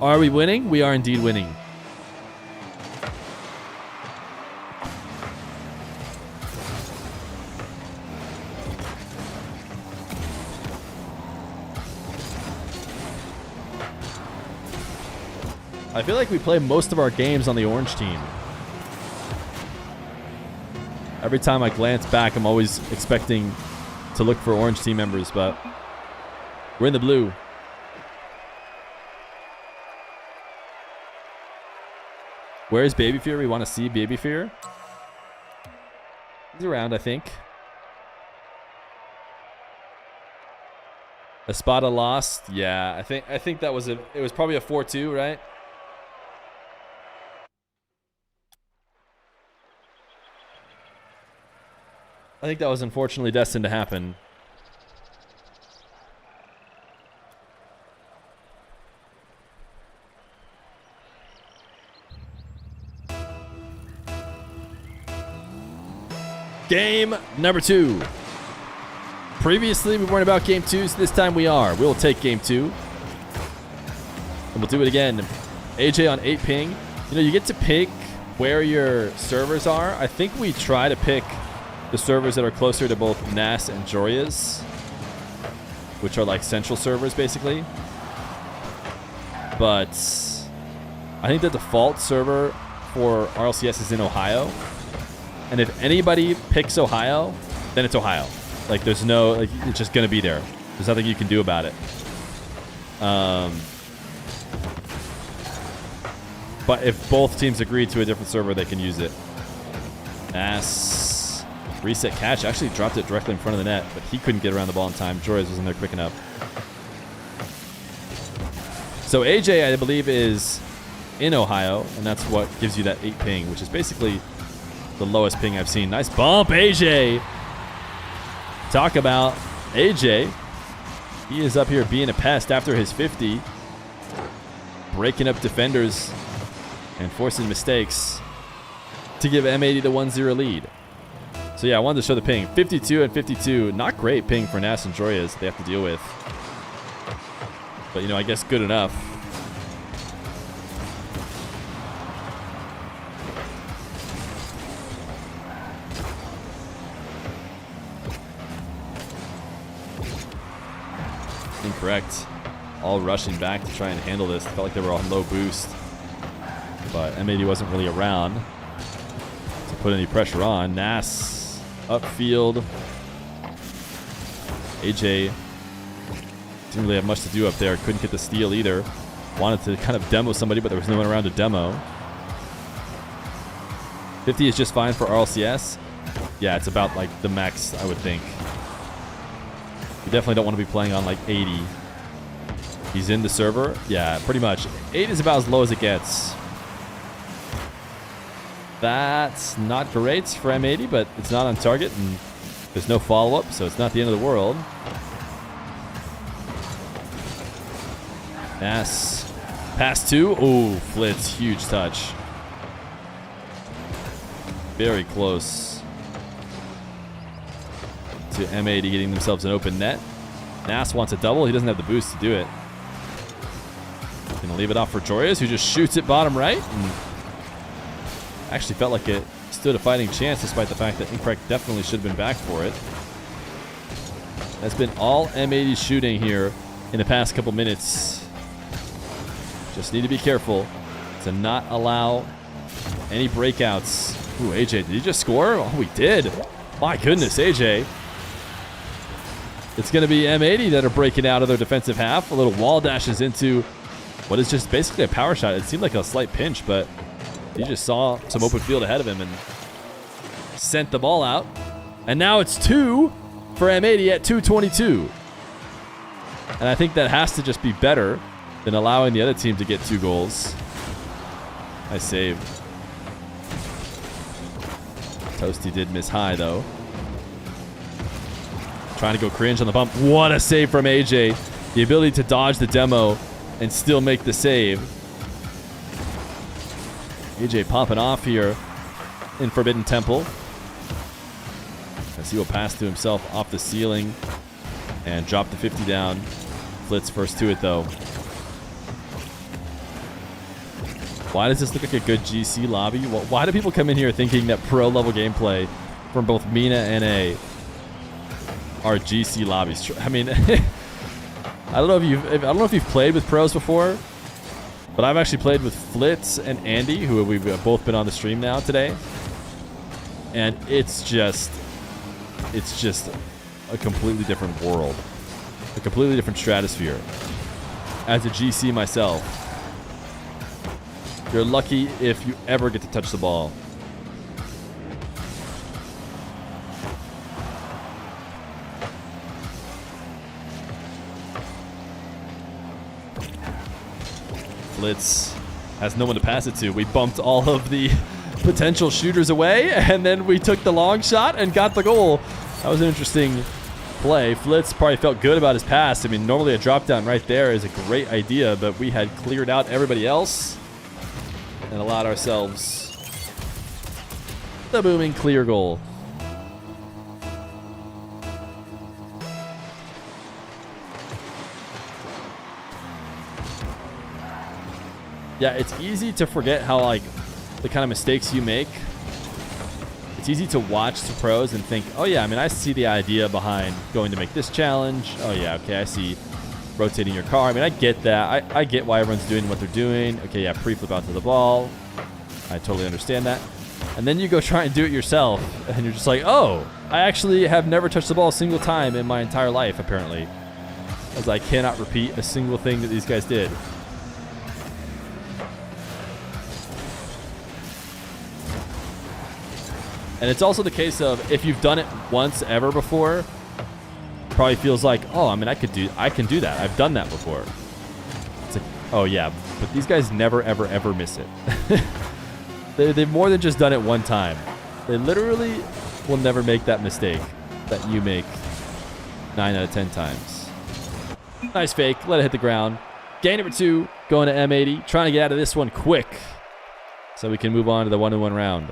Are we winning? We are indeed winning. I feel like we play most of our games on the orange team. Every time I glance back, I'm always expecting to look for orange team members, but we're in the blue. Where's Baby Feer? We want to see Baby Feer. He's around, I think. Espada lost. Yeah, I think that was it was probably a 4-2, right? I think that was unfortunately destined to happen. Game number 2. Previously, we weren't about game 2, so this time we are. We'll take game 2. And we'll do it again. AJ on 8 ping. You know, you get to pick where your servers are. I think we try to pick the servers that are closer to both Nas and Jorias, which are like central servers basically. But I think the default server for Rlcs is in Ohio. And if anybody picks Ohio, then it's Ohio. Like there's no, like it's just gonna be there. There's nothing you can do about it. But if both teams agree to a different server, they can use it. Nas reset catch. Actually dropped it directly in front of the net, but he couldn't get around the ball in time. Jorias was in there quick enough. So AJ, I believe, is in Ohio, and that's what gives you that 8 ping, which is basically the lowest ping I've seen. Nice bump, AJ. Talk about AJ. He is up here being a pest after his 50. Breaking up defenders and forcing mistakes to give M80 the 1-0 lead. So yeah, I wanted to show the ping. 52 and 52. Not great ping for Nas and Jorias they have to deal with. But, you know, I guess good enough. Incorrect. All rushing back to try and handle this. Felt like they were on low boost. But M80 wasn't really around to put any pressure on. Nas upfield. AJ didn't really have much to do up there. Couldn't get the steal either. Wanted to kind of demo somebody, but there was no one around to demo. 50 is just fine for Rlcs. Yeah, it's about like the max, I would think. You definitely don't want to be playing on like 80. He's in the server. Yeah, pretty much. 8 is about as low as it gets. That's not great for M80, but it's not on target, and there's no follow-up, so it's not the end of the world. Nas. Pass 2. Oh, Flitz. Huge touch. Very close to M80 getting themselves an open net. Nas wants a double. He doesn't have the boost to do it. Gonna leave it off for Joyous, who just shoots it bottom right. And actually felt like it stood a fighting chance, despite the fact that Incorrect definitely should have been back for it. That's been all M80 shooting here in the past couple minutes. Just need to be careful to not allow any breakouts. Ooh, AJ, did he just score? Oh, he did. My goodness, AJ. It's going to be M80 that are breaking out of their defensive half. A little wall dashes into what is just basically a power shot. It seemed like a slight pinch, but he just saw some open field ahead of him and sent the ball out. And now it's 2 for M80 at 2:22. And I think that has to just be better than allowing the other team to get 2 goals. Nice save. Toasty did miss high, though. Trying to go cringe on the bump. What a save from AJ. The ability to dodge the demo and still make the save. AJ popping off here in Forbidden Temple. As he will pass to himself off the ceiling and drop the 50 down. Flitz first to it, though. Why does this look like a good GC lobby? Well, why do people come in here thinking that pro-level gameplay from both Mena and A are GC lobbies? I mean, I don't know if you've played with pros before, but I've actually played with Flitz and Andy, who we've both been on the stream now today, and it's just a completely different world, a completely different stratosphere. As a GC myself, you're lucky if you ever get to touch the ball. Flitz has no one to pass it to. We bumped all of the potential shooters away, and then we took the long shot and got the goal. That was an interesting play. Flitz probably felt good about his pass. I mean, normally a drop down right there is a great idea, but we had cleared out everybody else and allowed ourselves the booming clear goal. Yeah, it's easy to forget how, like, the kind of mistakes you make. It's easy to watch the pros and think, oh yeah, I mean, I see the idea behind going to make this challenge. Oh yeah, okay, I see rotating your car. I mean, I get that. I get why everyone's doing what they're doing. Okay, yeah, pre-flip out to the ball. I totally understand that. And then you go try and do it yourself, and you're just like, oh, I actually have never touched the ball a single time in my entire life, apparently. As I cannot repeat a single thing that these guys did. And it's also the case of, if you've done it once ever before, it probably feels like, oh, I mean, I can do that. I've done that before. It's like, oh yeah, but these guys never, ever, ever miss it. They've more than just done it one time. They literally will never make that mistake that you make 9 out of 10 times. Nice fake. Let it hit the ground. Game number 2, going to M80. Trying to get out of this one quick so we can move on to the 1-on-1 round.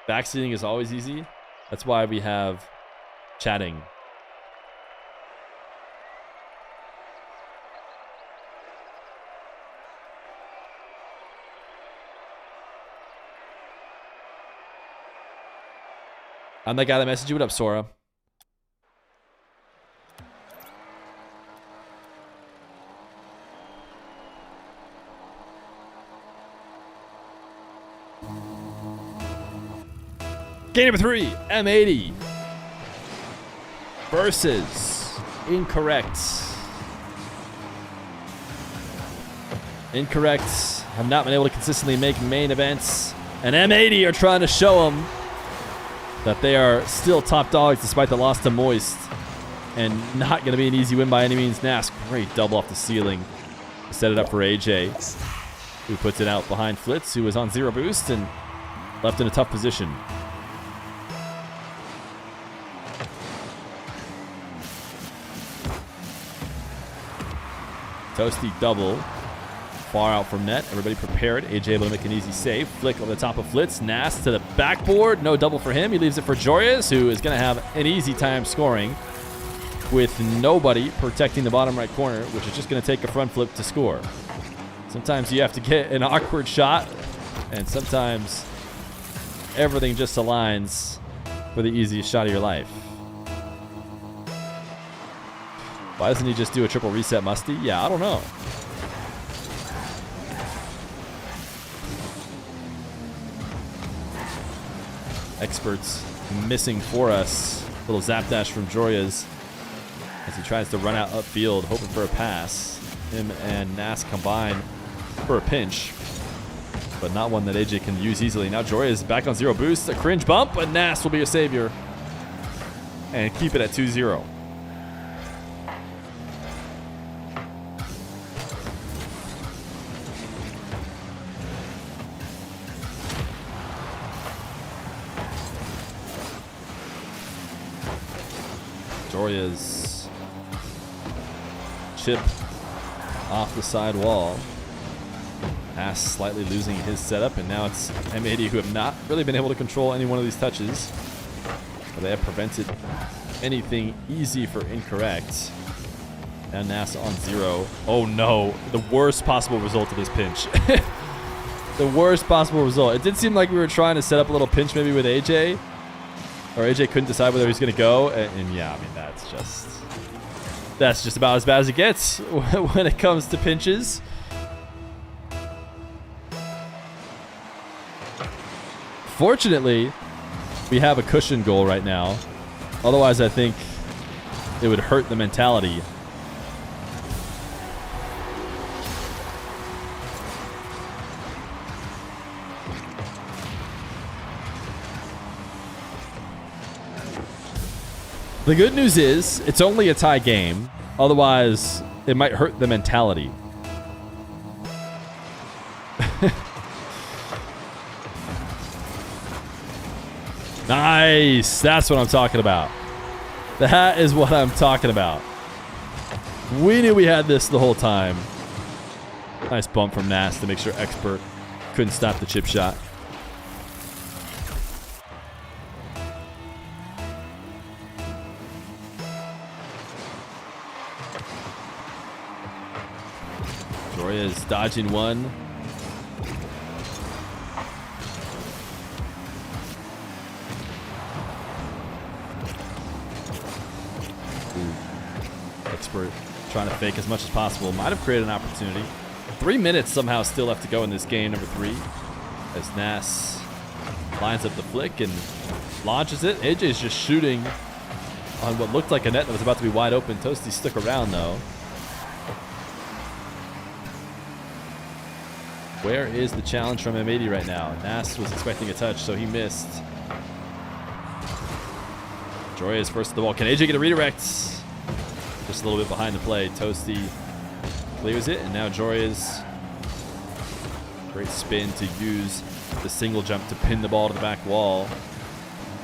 Backseating is always easy. That's why we have chatting. I'm that guy that messaged you. What up, Sora? Game number 3, M80 versus Incorrect. Incorrect have not been able to consistently make main events, and M80 are trying to show them that they are still top dogs despite the loss to Moist, and not going to be an easy win by any means. Nas, great double off the ceiling. Set it up for AJ, who puts it out behind Flitz, who was on 0 boost and left in a tough position. Toasty double. Far out from net. Everybody prepared. AJ able to make an easy save. Flick over the top of Flitz. Nas to the backboard. No double for him. He leaves it for Joyous, who is going to have an easy time scoring with nobody protecting the bottom right corner, which is just going to take a front flip to score. Sometimes you have to get an awkward shot, and sometimes everything just aligns for the easiest shot of your life. Why doesn't he just do a triple reset Musty? Yeah, I don't know. Experts missing for us. Little zap dash from Joyas as he tries to run out upfield, hoping for a pass. Him and Nas combine for a pinch, but not one that AJ can use easily. Now Joyas is back on 0 boost. A cringe bump, but Nas will be a savior and keep it at 2-0. Joyas chip off the side wall. Ass slightly losing his setup, and now it's M80 who have not really been able to control any one of these touches. But they have prevented anything easy for Incorrect. Now Nas on 0. Oh no, the worst possible result of this pinch. The worst possible result. It did seem like we were trying to set up a little pinch maybe with AJ. Or AJ couldn't decide whether he's going to go. And yeah, I mean, that's just about as bad as it gets when it comes to pinches. Fortunately, we have a cushion goal right now. Otherwise, I think it would hurt the mentality. The good news is it's only a tie game. Otherwise, it might hurt the mentality. Nice. That's what I'm talking about. That is what I'm talking about. We knew we had this the whole time. Nice bump from Nas to make sure Expert couldn't stop the chip shot. Joya is dodging one. Expert trying to fake as much as possible. Might have created an opportunity. 3 minutes somehow still left to go in this game, number 3. As Nas lines up the flick and launches it. AJ is just shooting on what looked like a net that was about to be wide open. Toasty stuck around though. Where is the challenge from M80 right now? Nas was expecting a touch, so he missed. Joya is first to the ball. Can AJ get a redirect? Just a little bit behind the play. Toasty clears it, and now Joya's great spin to use the single jump to pin the ball to the back wall.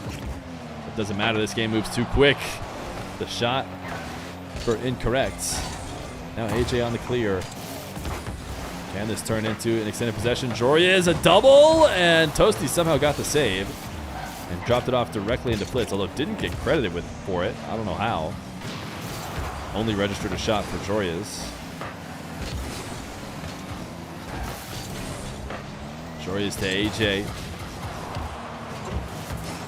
It doesn't matter. This game moves too quick. The shot for Incorrect. Now AJ on the clear. Can this turn into an extended possession? Joya is a double, and Toasty somehow got the save and dropped it off directly into Flitz, although didn't get credited for it. I don't know how. Only registered a shot for Joyas. Joyas to AJ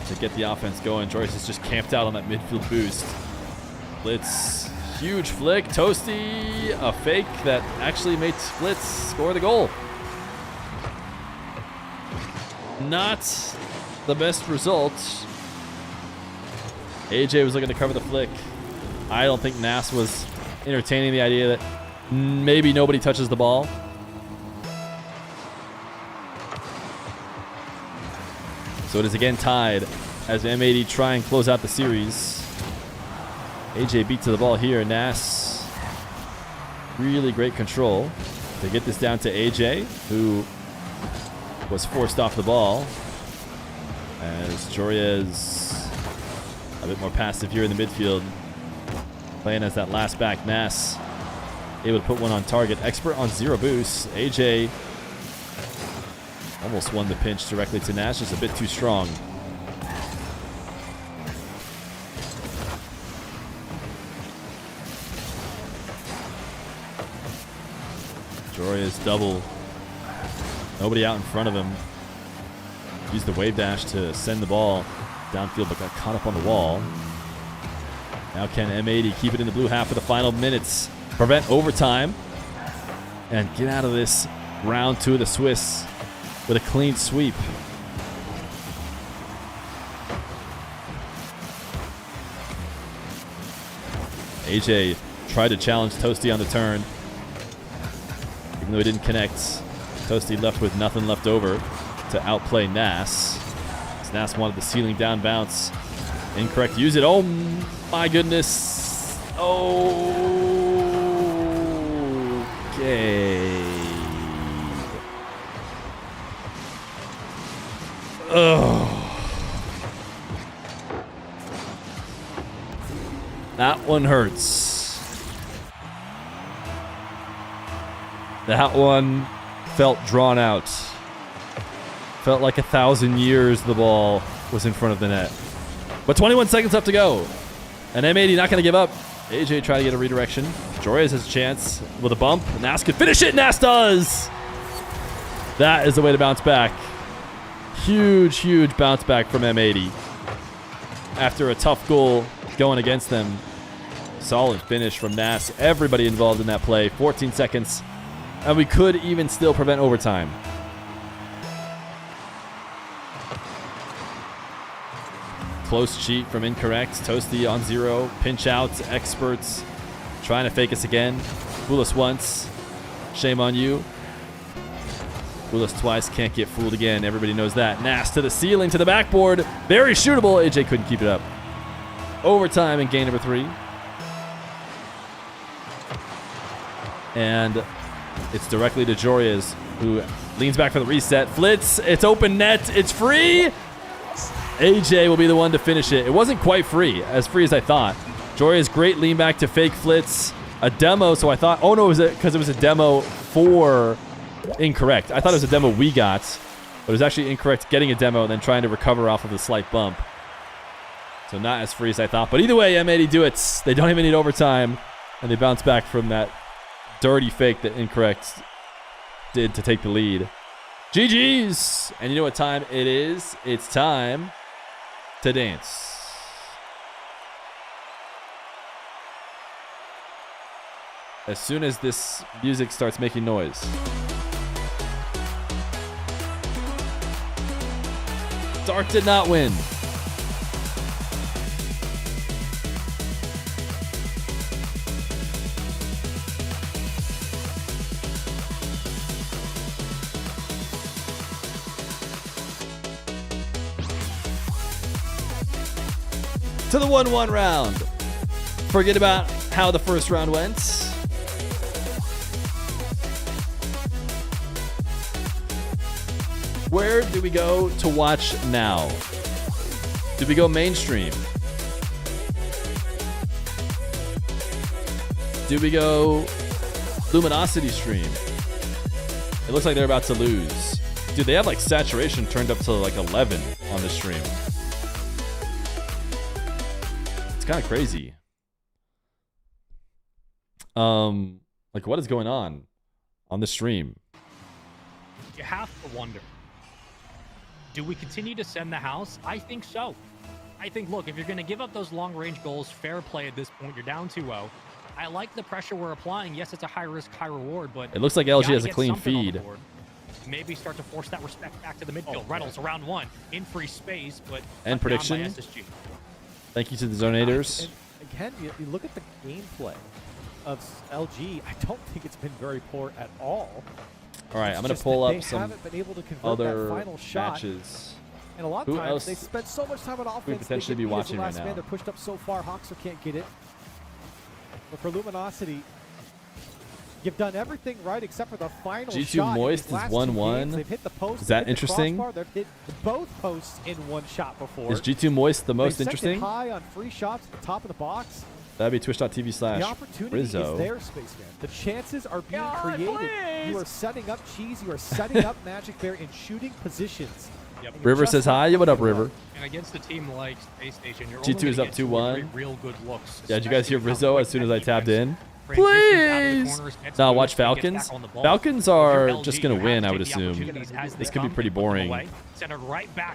to get the offense going. Joyas is just camped out on that midfield boost. Flitz, huge flick. Toasty, a fake that actually made Flitz score the goal. Not the best results. AJ was looking to cover the flick. I don't think Nas was entertaining the idea that maybe nobody touches the ball. So it is again tied as M80 try and close out the series. AJ beat to the ball here. Nas, really great control to get this down to AJ, who was forced off the ball. As Joria's a bit more passive here in the midfield, playing as that last back. Nas able to put one on target. Expert on 0 boost. AJ almost won the pinch directly to Nash, just a bit too strong. Joria's double. Nobody out in front of him. Used the wave dash to send the ball downfield, but got caught up on the wall. Now can M80 keep it in the blue half for the final minutes, prevent overtime, and get out of this round 2 of the Swiss with a clean sweep. AJ tried to challenge Toasty on the turn. Even though he didn't connect, Toasty left with nothing left over to outplay Nas. As Nas wanted the ceiling down bounce. Incorrect, use it. Oh my goodness. Okay. That one hurts. That one felt drawn out. Felt like 1,000 years the ball was in front of the net. But 21 seconds left to go. And M80 not going to give up. AJ tried to get a redirection. Jorias has a chance with a bump. Nas could finish it. Nas does. That is the way to bounce back. Huge, huge bounce back from M80. After a tough goal going against them. Solid finish from Nas. Everybody involved in that play. 14 seconds. And we could even still prevent overtime. Close cheat from Incorrect. Toasty on 0. Pinch outs. Experts trying to fake us again. Fool us once. Shame on you. Fool us twice. Can't get fooled again. Everybody knows that. Nas to the ceiling, to the backboard. Very shootable. AJ couldn't keep it up. Overtime in game number 3. And it's directly to Jorias, who leans back for the reset. Flitz. It's open net. It's free. AJ will be the one to finish it. It wasn't quite free as I thought. Joria's great lean back to fake Flitz. A demo, so I thought, oh no, because it was a demo for Incorrect. I thought it was a demo we got, but it was actually Incorrect getting a demo and then trying to recover off of the slight bump. So not as free as I thought. But either way, M80 do it. They don't even need overtime, and they bounce back from that dirty fake that Incorrect did to take the lead. GG's! And you know what time it is? It's time to dance. As soon as this music starts making noise. Dark did not win. To the 1-1 round. Forget about how the first round went. Where do we go to watch now? Do we go mainstream? Do we go luminosity stream? It looks like they're about to lose. Dude, they have like saturation turned up to like 11 on the stream. It's kind of crazy. Like what is going on the stream? You have to wonder, do we continue to send the house? I think so. I think, look, if you're going to give up those long-range goals, fair play at this point. You're down 2-0. I like the pressure we're applying. Yes, it's a high risk, high reward, but it looks like LG has a clean feed. maybe start to force that respect back to the midfield. Reynolds around one in free space, but and prediction. SSG. Thank you to the zonators. And again, you look at the gameplay of LG. I don't think it's been very poor at all. All right, I'm going to pull up some other final shot. matches. And a lot of times they spend so much time on offense. We potentially be watching right now. They're pushed up so far, Hoxer can't get it. But for Luminosity, you've done everything right except for the final G2 shot. Moist is 1-1. They've hit the post. Is that interesting? They've hit both posts in one shot before. Is G2 Moist the most interesting? High on free shots at the top of the box. That'd be twitch.tv/Rizzo. The opportunity is there, Spaceman. The chances are being created. Please. You are setting up Cheese. You are setting up Magic Bear in shooting positions. Yep. River says hi. Yeah, what up, River? And against a team like Space Station, you're G2 is up 2-1. real good looks. Yeah, did you guys hear Rizzo as soon as I tabbed in? Please! Now watch Falcons. Falcons are just going to win, I would assume. This could be pretty boring.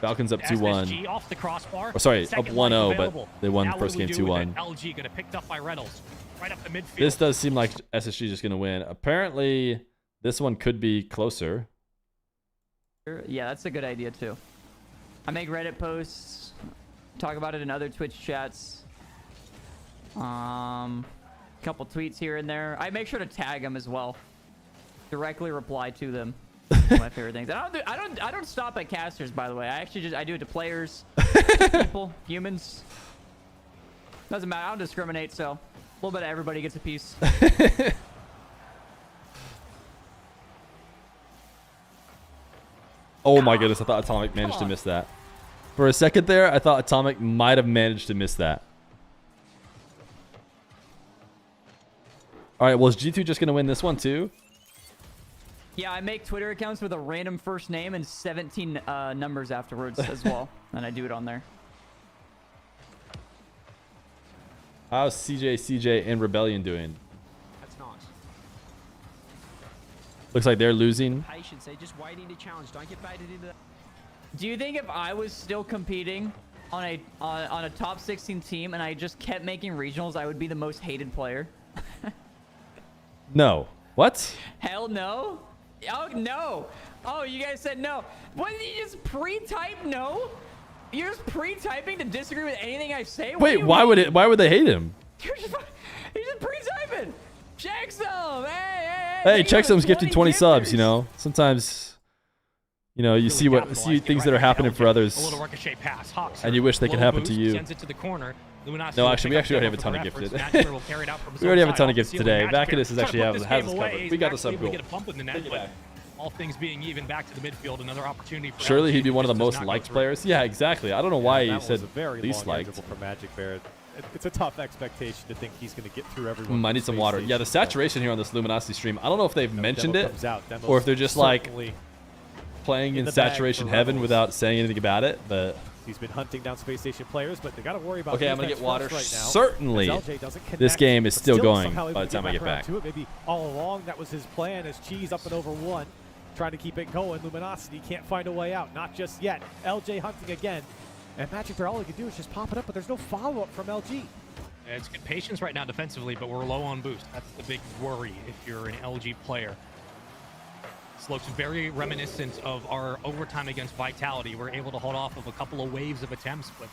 Falcons up 2-1. Or sorry, up 1-0, but they won the first game 2-1. LG going to picked up by Reynolds. Right up the midfield. This does seem like SSG is just going to win. Apparently, this one could be closer. Yeah, that's a good idea too. I make Reddit posts, talk about it in other Twitch chats. Couple tweets here and there. I make sure to tag them as well. Directly reply to them. One of my favorite things. I don't stop at casters, by the way. I actually I do it to players, people, humans. Doesn't matter. I don't discriminate, so a little bit of everybody gets a piece. Oh my goodness, I thought Atomic managed to miss that. For a second there, I thought Atomic might have managed to miss that. All right, well, is G2 just going to win this one too? Yeah, I make Twitter accounts with a random first name and 17 numbers afterwards as well. And I do it on there. How's CJ, and Rebellion doing? That's nice. Looks like they're losing. Patience, they're just waiting to challenge. Don't get baited into that. Do you think if I was still competing on a top 16 team and I just kept making regionals, I would be the most hated player? No. What? Hell no. Oh, no. Oh, you guys said no. What, did you just pre-type no? You're just pre-typing to disagree with anything I say? Wait, why would they hate him? You're just pre-typing. Checksum. Hey, Checksum's gifted 20 subs, you know. Sometimes, you know, you see things that are happening for others. A little ricochet pass. Hawks and you wish they could happen to you. Sends it to the corner. No, actually, we already have a ton of gifted. We already have a ton of gifted today. Vacadus is actually has us covered. We got the sub goal. All things being even, back to the midfield, another opportunity for surely he'd be one of the most liked players. Yeah, exactly. I don't know why he said least liked. For Magic Bear. It's a tough expectation to think he's going to get through everyone. I need some water. Yeah, the saturation here on this Luminosity stream, I don't know if they've mentioned it or if they're just like playing in saturation heaven without saying anything about it, but he's been hunting down Space Station players, but they got to worry about. Okay, I'm gonna get water right now. Certainly, this game is still going by the time I get back. Maybe all along that was his plan. As Cheese up and over one, trying to keep it going. Luminosity can't find a way out. Not just yet. LJ hunting again, and Magic Bear all he can do is just pop it up, but there's no follow-up from LG. It's good patience right now defensively, but we're low on boost. That's the big worry if you're an LG player. This looks very reminiscent of our overtime against Vitality. We're able to hold off of a couple of waves of attempts, but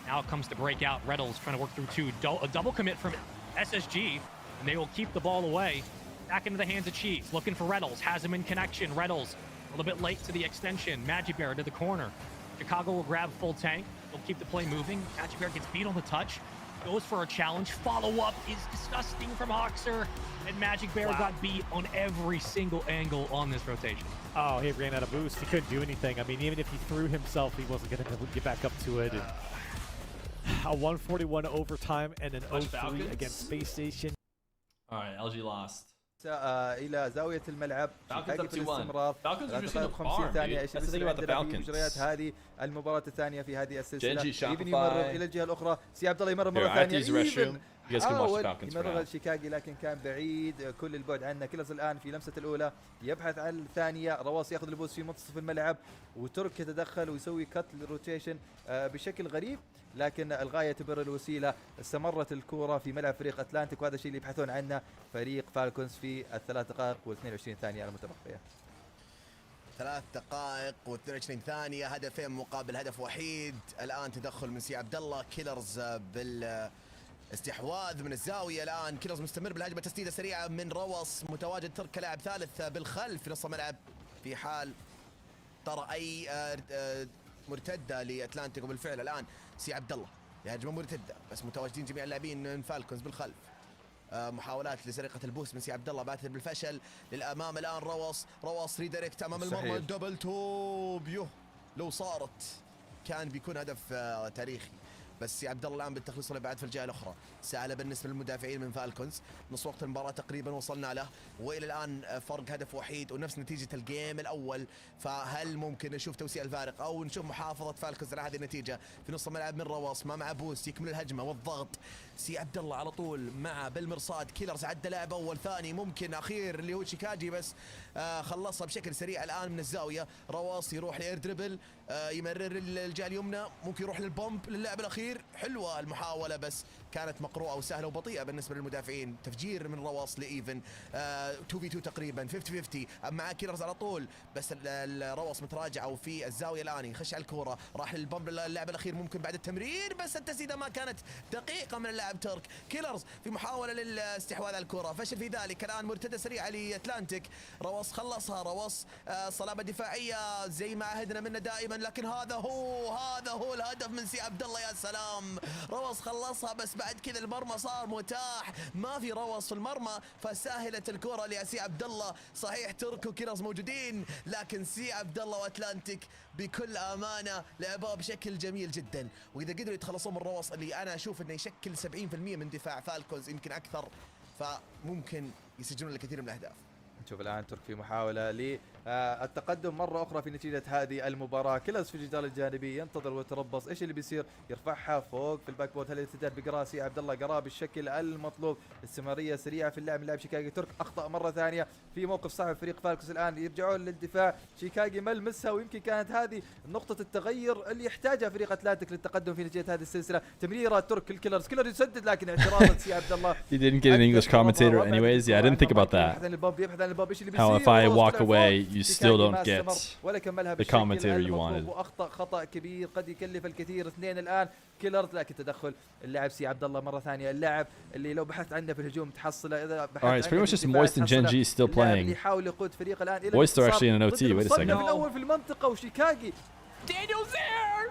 now it comes to break out. Reynolds trying to work through two. A double commit from SSG, and they will keep the ball away. Back into the hands of Cheese, looking for Reynolds. Has him in connection. Reynolds a little bit late to the extension. Magic Bear to the corner. Chicago will grab full tank. They'll keep the play moving. Magic Bear gets beat on the touch. Goes for a challenge. Follow-up is disgusting from Hoxer. And Magic Bear got beat on every single angle on this rotation. Oh, he ran out of boost. He couldn't do anything. I mean, even if he threw himself, he wasn't going to get back up to it. And a 141 overtime and an 0-3 against Space Station. All right, LG lost. الى زاويه الملعب شيكاغو في الاستمرار. 53 ثانيه. ايش اللي بيصير عندنا في مجريات هذه المباراه الثانيه في هذه السلسله. ايفن يمرر الى الجهه الاخرى. سي عبد الله يمرر مره ثانيه. يمرر شيكاغو لكن كان بعيد كل البعد عنه. كيلز الان في لمسه الاولى يبحث عن الثانيه. رواس ياخذ البوس في منتصف الملعب وترك يتدخل ويسوي كت للروتيشن بشكل غريب، لكن الغايه تبرر الوسيله. استمرت الكره في ملعب فريق اتلانتيك وهذا الشيء اللي يبحثون عنه فريق فالكونز في 3 دقائق و22 ثانيه المتبقيه. 3 دقائق و22 ثانية، هدفين مقابل هدف وحيد. الآن تدخل من سي عبد الله. كيلرز بالاستحواذ من الزاوية. الآن كيلرز مستمر بالهجمة، تسديدة سريعة من روس. متواجد ترك كلاعب ثالث بالخلف في نص الملعب في حال ترى أي مرتدة لأتلانتيك. وبالفعل الآن سي عبد الله هجمة مرتدة، بس متواجدين جميع اللاعبين من فالكونز بالخلف. محاولات لسرقة البوست من سي عبد الله باتت بالفشل. للأمام الآن روس ريدايركت أمام المرمى. دبل توب. يوه لو صارت كان بيكون هدف تاريخي، بس سي عبد الله الان بالتخليص اللي بعد في الجهه الاخرى. سهله بالنسبه للمدافعين من فالكونز. نص وقت المباراه تقريبا وصلنا له، والى الان فرق هدف وحيد ونفس نتيجه الجيم الاول. فهل ممكن نشوف توسيع الفارق او نشوف محافظه فالكونز على هذه النتيجه؟ في نص الملعب من روس ما مع بوست يكمل الهجمه والضغط. سي عبد الله على طول مع بالمرصاد. كيلرز عدى لاعب اول ثاني ممكن اخير اللي هو شيكاجي، بس خلصها بشكل سريع الان من الزاويه. رواس يروح لاير دريبل، يمرر الجهه اليمنى، ممكن يروح للبومب للاعب الاخير. حلوه المحاوله بس كانت مقروءه وسهله وبطيئه بالنسبه للمدافعين. تفجير من رواس لايفن 2v2 تقريبا 50-50 مع كيلرز على طول، بس رواس متراجع وفي الزاويه الان يخش على الكوره. راح للبومب اللاعب الاخير ممكن بعد التمرير، بس التسديده ما كانت دقيقه من اللاعب ترك. كيلرز في محاوله للاستحواذ على الكوره فشل في ذلك. الان مرتده سريعه لاتلانتيك. رواس خلصها. رواس صلابه دفاعيه زي ما عهدنا منه دائما، لكن هذا هو الهدف من سي عبد الله. يا سلام، رواس خلصها بس بعد كذا المرمى صار متاح، ما في رواس في المرمى فسهلت الكره لسي عبد الله. صحيح ترك وكيلرز موجودين، لكن سي عبد الله واتلانتيك بكل امانه لعبوها بشكل جميل جدا. واذا قدروا يتخلصون من رواس اللي انا اشوف انه يشكل 70% من دفاع فالكونز يمكن اكثر، فممكن يسجلون الكثير من الاهداف. نشوف الان ترك في محاوله للتقدم مره اخرى في نتيجه هذه المباراه. كيلرز في الجدار الجانبي ينتظر ويتربص ايش اللي بيصير. يرفعها فوق في الباك بورد. هل الارتداد بقراه سي عبد الله؟ قراه بالشكل المطلوب. استمراريه سريعه في اللعب من لاعب شيكاغو. ترك اخطا مره ثانيه في موقف صعب. فريق فالكوس الان يرجعون للدفاع. شيكاغو ملمسها، ويمكن كانت هذه نقطه التغير اللي يحتاجها فريق اتلانتيك للتقدم في نتيجه هذه السلسله. تمريره ترك الكيلرز. كيلر يسدد لكن اعتراض سي عبد الله. He didn't get an English commentator anyways. Yeah, I didn't think about that. How if I walk away, you still don't get the commentator you wanted. واخطا خطا كبير قد يكلف الكثير. اثنين الان كيلرز، لكن تدخل اللاعب سي عبد الله مره ثانيه. اللاعب اللي لو بحثت عنه في الهجوم تحصله. اذا بحثت Alright, it's pretty much just Moist and Gen G still playing. يحاول يقود فريق الان الى Moist are actually in an OT. Wait a second. الاول في المنطقه وشيكاغو. Daniel's there.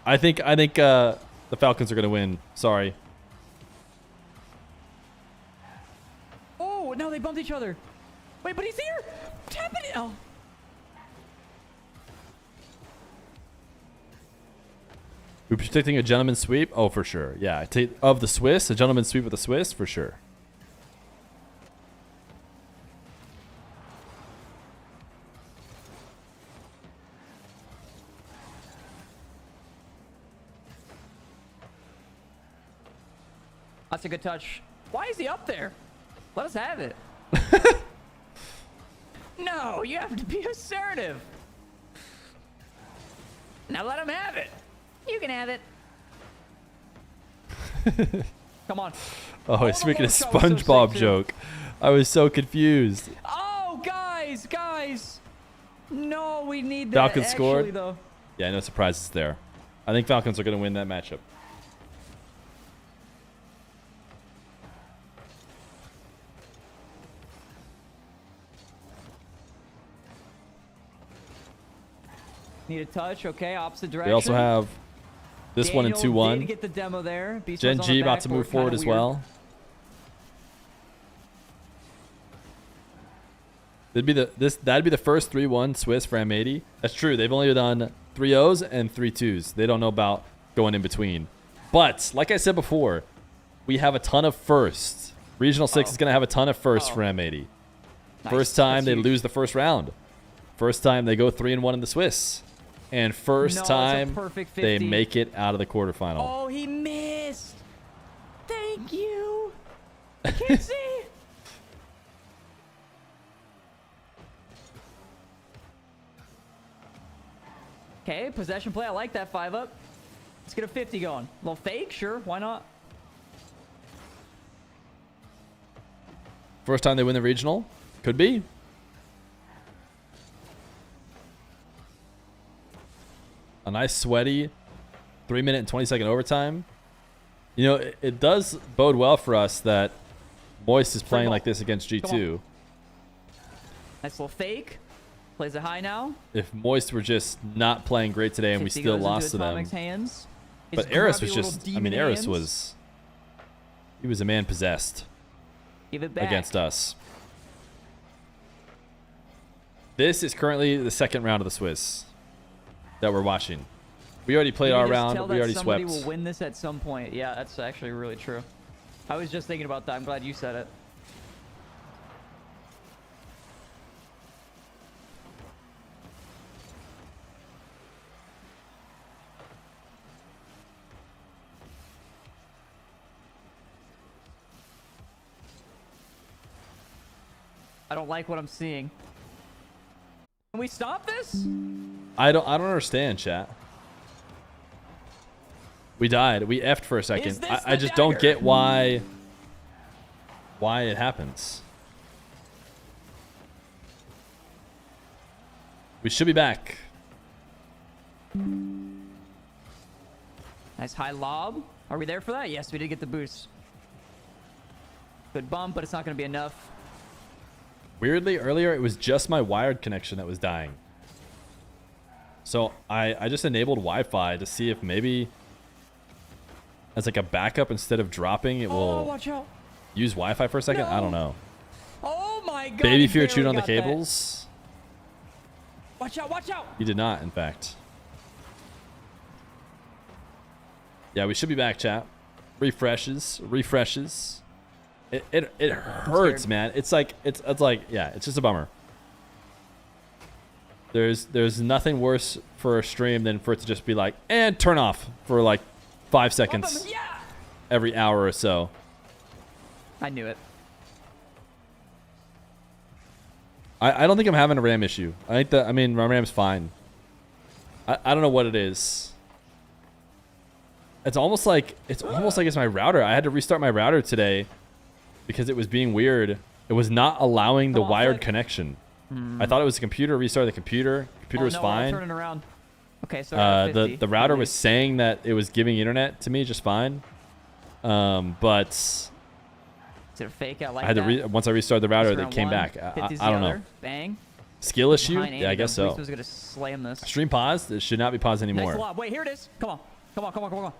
I think the Falcons are going to win. Sorry. Oh, no, they bumped each other. Wait, but he's here. Tap it. Oh. We're predicting a gentleman sweep? Oh, for sure. Yeah, of the Swiss, a gentleman sweep with the Swiss, for sure. That's a good touch. Why is he up there? Let us have it. No, you have to be assertive. Now let him have it. You can have it. Come on. Oh, he's making a SpongeBob joke. I was so confused. Oh, guys. No, we need that. Falcons scored. Though. Yeah, no surprises there. I think Falcons are going to win that matchup. Need a touch, okay, opposite direction. They also have this Daniel one in 2-1. Did get the demo there. Gen G about to move forward as well. That'd be the first 3-1 Swiss for M80. That's true. They've only done 3-0s and 3-2s. They don't know about going in between. But like I said before, we have a ton of firsts. Regional 6 is going to have a ton of firsts for M80. Nice. First time they lose the first round. First time they go 3-1 in the Swiss. And first time they make it out of the quarterfinal. Oh, he missed. Thank you. I can't see. Okay, possession play. I like that 5-up. Let's get a 50 going. A little fake, sure. Why not? First time they win the regional? Could be. nice sweaty 3-minute and 20-second overtime. You know, it does bode well for us that Moist is playing like this against G2. Nice little fake. Plays it high now. If Moist were just not playing great today and we still lost to them. Hands. But Eris was just, I mean, Eris was, he was a man possessed Give it back. against us. This is currently the second round of the Swiss that we're watching. We already played our round. We already swept. Somebody will win this at some point. Yeah, that's actually really true. I was just thinking about that. I'm glad you said it. I don't like what I'm seeing. Can we stop this? I don't understand, chat. We died. We effed for a second. I just don't get why it happens. We should be back. Nice high lob. Are we there for that? Yes, we did get the boost. Good bump, but it's not going to be enough. Weirdly, earlier it was just my wired connection that was dying. So I just enabled Wi-Fi to see if maybe as like a backup instead of dropping it will watch out. use Wi-Fi for a second. No. I don't know. Oh my god. Baby Fear chewed on the cables. That. Watch out, watch out. He did not, in fact. Yeah, we should be back, chat. Refreshes. It hurts, man. It's like yeah, it's just a bummer. There's nothing worse for a stream than for it to just be like, and turn off for like 5 seconds every hour or so. I knew it. I don't think I'm having a RAM issue. I mean my RAM's fine. I don't know what it is. It's almost like it's my router. I had to restart my router today because it was being weird. It was not allowing the wired connection. I thought it was the computer. Restarted the computer. Computer was fine. Turning around. Okay, so the router was saying that it was giving internet to me just fine. But is it a fake out like I had to once I restarted the router, they came back. I don't know. Bang. Skill issue? Yeah, I guess so. Was gonna slam this. Stream paused. It should not be paused anymore. Nice. Wait, here it is. Come on.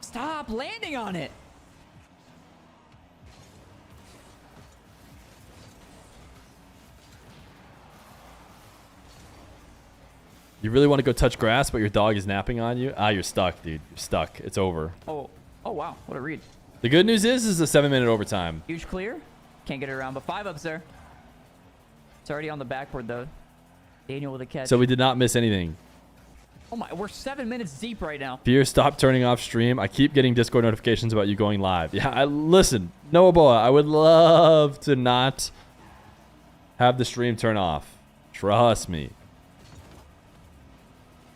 Stop landing on it. You really want to go touch grass, but your dog is napping on you? Ah, you're stuck, dude. You're stuck. It's over. Oh wow. What a read. The good news is a 7-minute overtime. Huge clear. Can't get it around, but 5-up's there. It's already on the backboard, though. Daniel with a catch. So we did not miss anything. Oh my, we're 7 minutes deep right now. Fear, stop turning off stream. I keep getting Discord notifications about you going live. Yeah, listen, Noah Boa, I would love to not have the stream turn off. Trust me.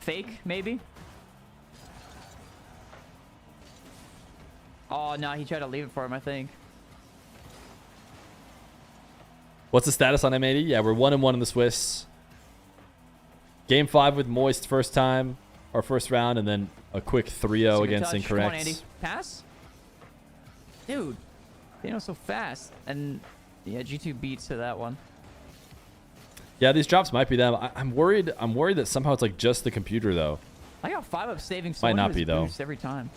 Fake, maybe? Oh, no, he tried to leave it for him, I think. What's the status on M80? Yeah, we're 1-1 in the Swiss. Game 5 with Moist first time, our first round, and then a quick 3-0 against Incorrect. Come on, Andy. Pass? Dude, Daniel's so fast. And yeah, G2 beats to that one. Yeah, these drops might be them. I'm worried that somehow it's like just the computer though. I got 5-up saving so might not be though. Every time.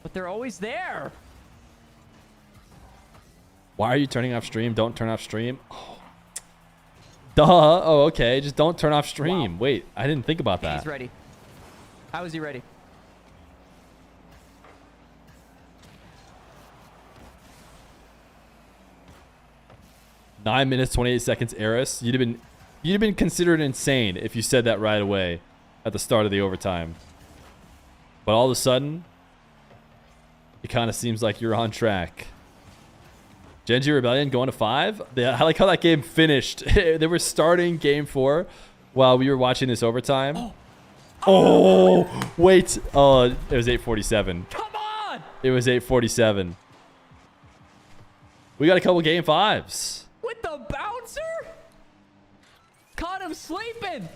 But they're always there. Why are you turning off stream? Don't turn off stream. Oh. Duh. Oh, okay. Just don't turn off stream. Wow. Wait, I didn't think about that. He's ready. How is he ready? Nine minutes, 28 seconds, Eris. You'd have been considered insane if you said that right away at the start of the overtime. But all of a sudden, it kind of seems like you're on track. Genji Rebellion going to 5. I like how that game finished. They were starting game 4 while we were watching this overtime. Oh, wait. Oh, it was 8:47. Come on. It was 8:47. We got a couple game 5s. With the bouncer? Caught him sleeping.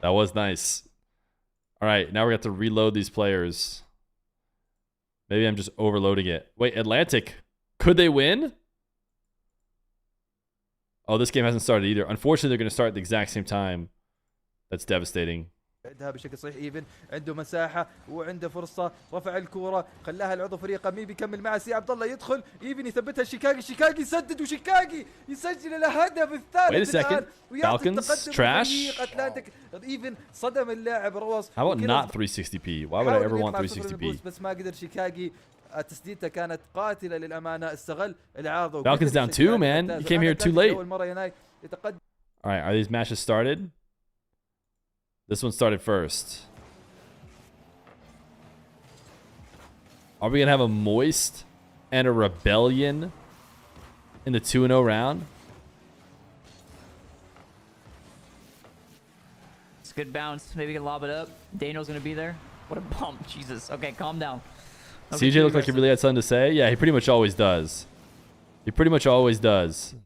That was nice. All right, now we have to reload these players. Maybe I'm just overloading it. Wait, Atlantic. Could they win? Oh, this game hasn't started either. Unfortunately, they're going to start at the exact same time. That's devastating. عندها بشكل صحيح. ايفن عنده مساحه وعنده فرصه، رفع الكوره خلاها العضو فريقه. مين بيكمل معه؟ سي عبد الله يدخل. ايفن يثبتها شيكاغي. شيكاغي يسدد وشيكاغي يسجل الهدف الثالث الان ويعطي التقدم لفريق اتلانتيك. ايفن صدم اللاعب رواس. How about not 360p? Why would I ever want 360p? بس ما قدر شيكاغي. تسديدته كانت قاتله للامانه. استغل العارضه. Falcons down 2, man. You came here too late. All right, are these matches started? This one started first. Are we going to have a Moist and a Rebellion in the 2-0 round? It's a good bounce. Maybe we can lob it up. Daniel's going to be there. What a bump. Jesus. Okay, calm down. Okay, CJ looked like he really had something to say. Yeah, he pretty much always does. He pretty much always does.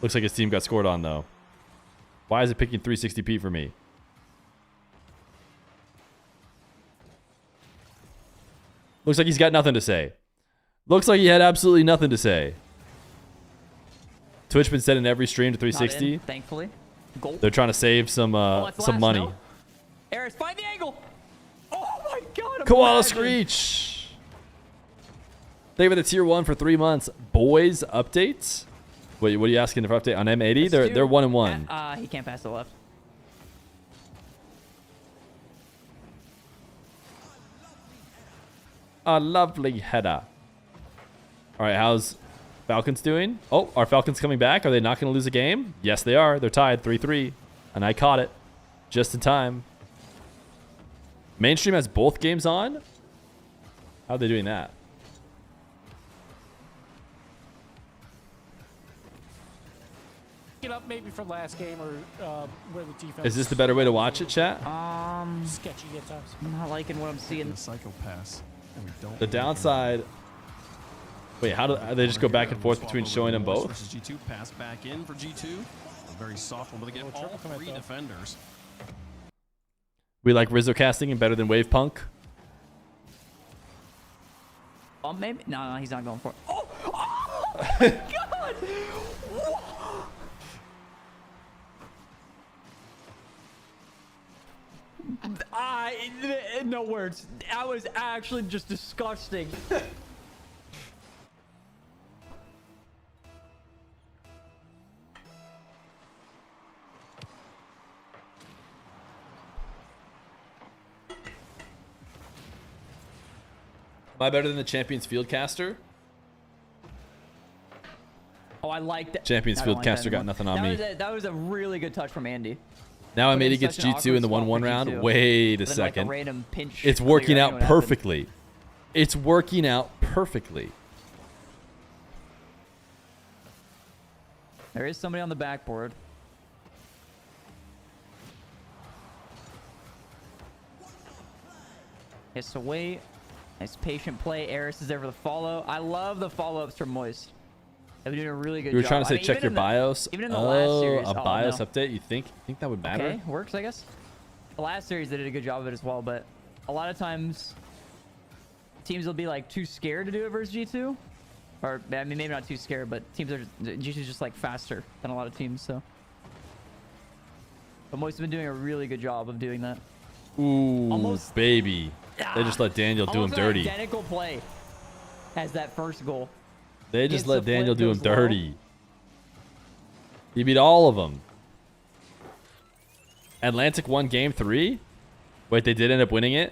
Looks like his team got scored on, though. Why is it picking 360p for me? Looks like he's got nothing to say. Looks like he had absolutely nothing to say. Twitch been setting every stream to 360. Thankfully. Goal. They're trying to save some money. No. Eris, find the angle. Oh my god. Koala Screech. Thank you for the tier 1 for 3 months. Boys updates. Wait, what are you asking for update on M80? They're 1-1. He can't pass the left. A lovely header. All right, how's Falcons doing? Oh, are Falcons coming back? Are they not going to lose a game? Yes, they are. They're tied 3-3. And I caught it just in time. Mainstream has both games on? How are they doing that? It up maybe for last game or where the defense. Is this the better way to watch it, chat? Sketchy at times. I'm not liking what I'm seeing. The psycho pass, and we don't. The downside. Wait, how do they just go back and forth between showing them both? Versus G2 pass back in for G2. A very soft one, but again, all three defenders. We like Rizzo casting and better than Wave Punk. Oh, maybe. No, he's not going for it. Oh, oh my god! No words. That was actually just disgusting. Am I better than the Champions Fieldcaster? Oh, I like that. Champions Fieldcaster got nothing on me. That was a really good touch from Andy. Now M80 gets G2 in the 1-1 round. Wait a second. It's working out perfectly. It's working out perfectly. There is somebody on the backboard. Yes, so wait. Nice patient play. Eris is there for the follow. I love the follow-ups from Moist. They're doing a really good job. You were trying to say check your BIOS? Even in the last series. A BIOS update? You think that would matter? Okay, works, I guess. The last series, they did a good job of it as well, but a lot of times teams will be like too scared to do it versus G2. Or, I mean, maybe not too scared, but teams are G2's just like faster than a lot of teams, so. But Moist has been doing a really good job of doing that. Ooh, almost, baby. They just let Daniel do him dirty. Identical play as that first goal. They just let Daniel do him dirty. He beat all of them. Atlantic won game 3? Wait, they did end up winning it?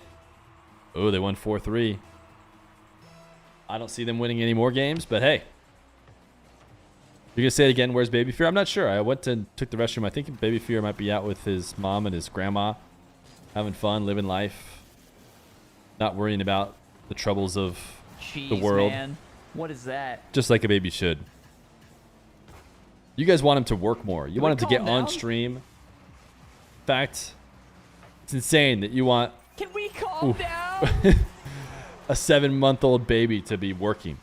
Oh, they won 4-3. I don't see them winning any more games, but hey. You're going to say it again, where's Baby Feer? I'm not sure. I went and took the restroom. I think Baby Feer might be out with his mom and his grandma. Having fun, living life. Not worrying about the troubles of the world. Man. What is that? Just like a baby should. You guys want him to work more. You want him to get on stream. In fact, it's insane that you want... Can we calm down? a 7-month-old baby to be working.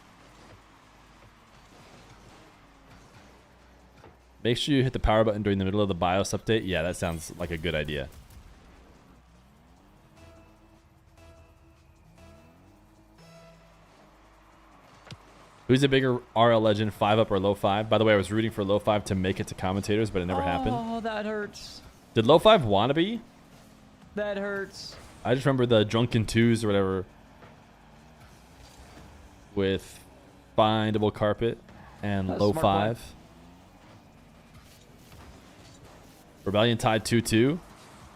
Make sure you hit the power button during the middle of the BIOS update. Yeah, that sounds like a good idea. Who's a bigger RL legend, 5-up or low 5? By the way, I was rooting for low 5 to make it to commentators, but it never happened. Oh, that hurts. Did low 5 want to be? That hurts. I just remember the drunken 2s or whatever with findable carpet and low 5. Play. Rebellion tied 2-2.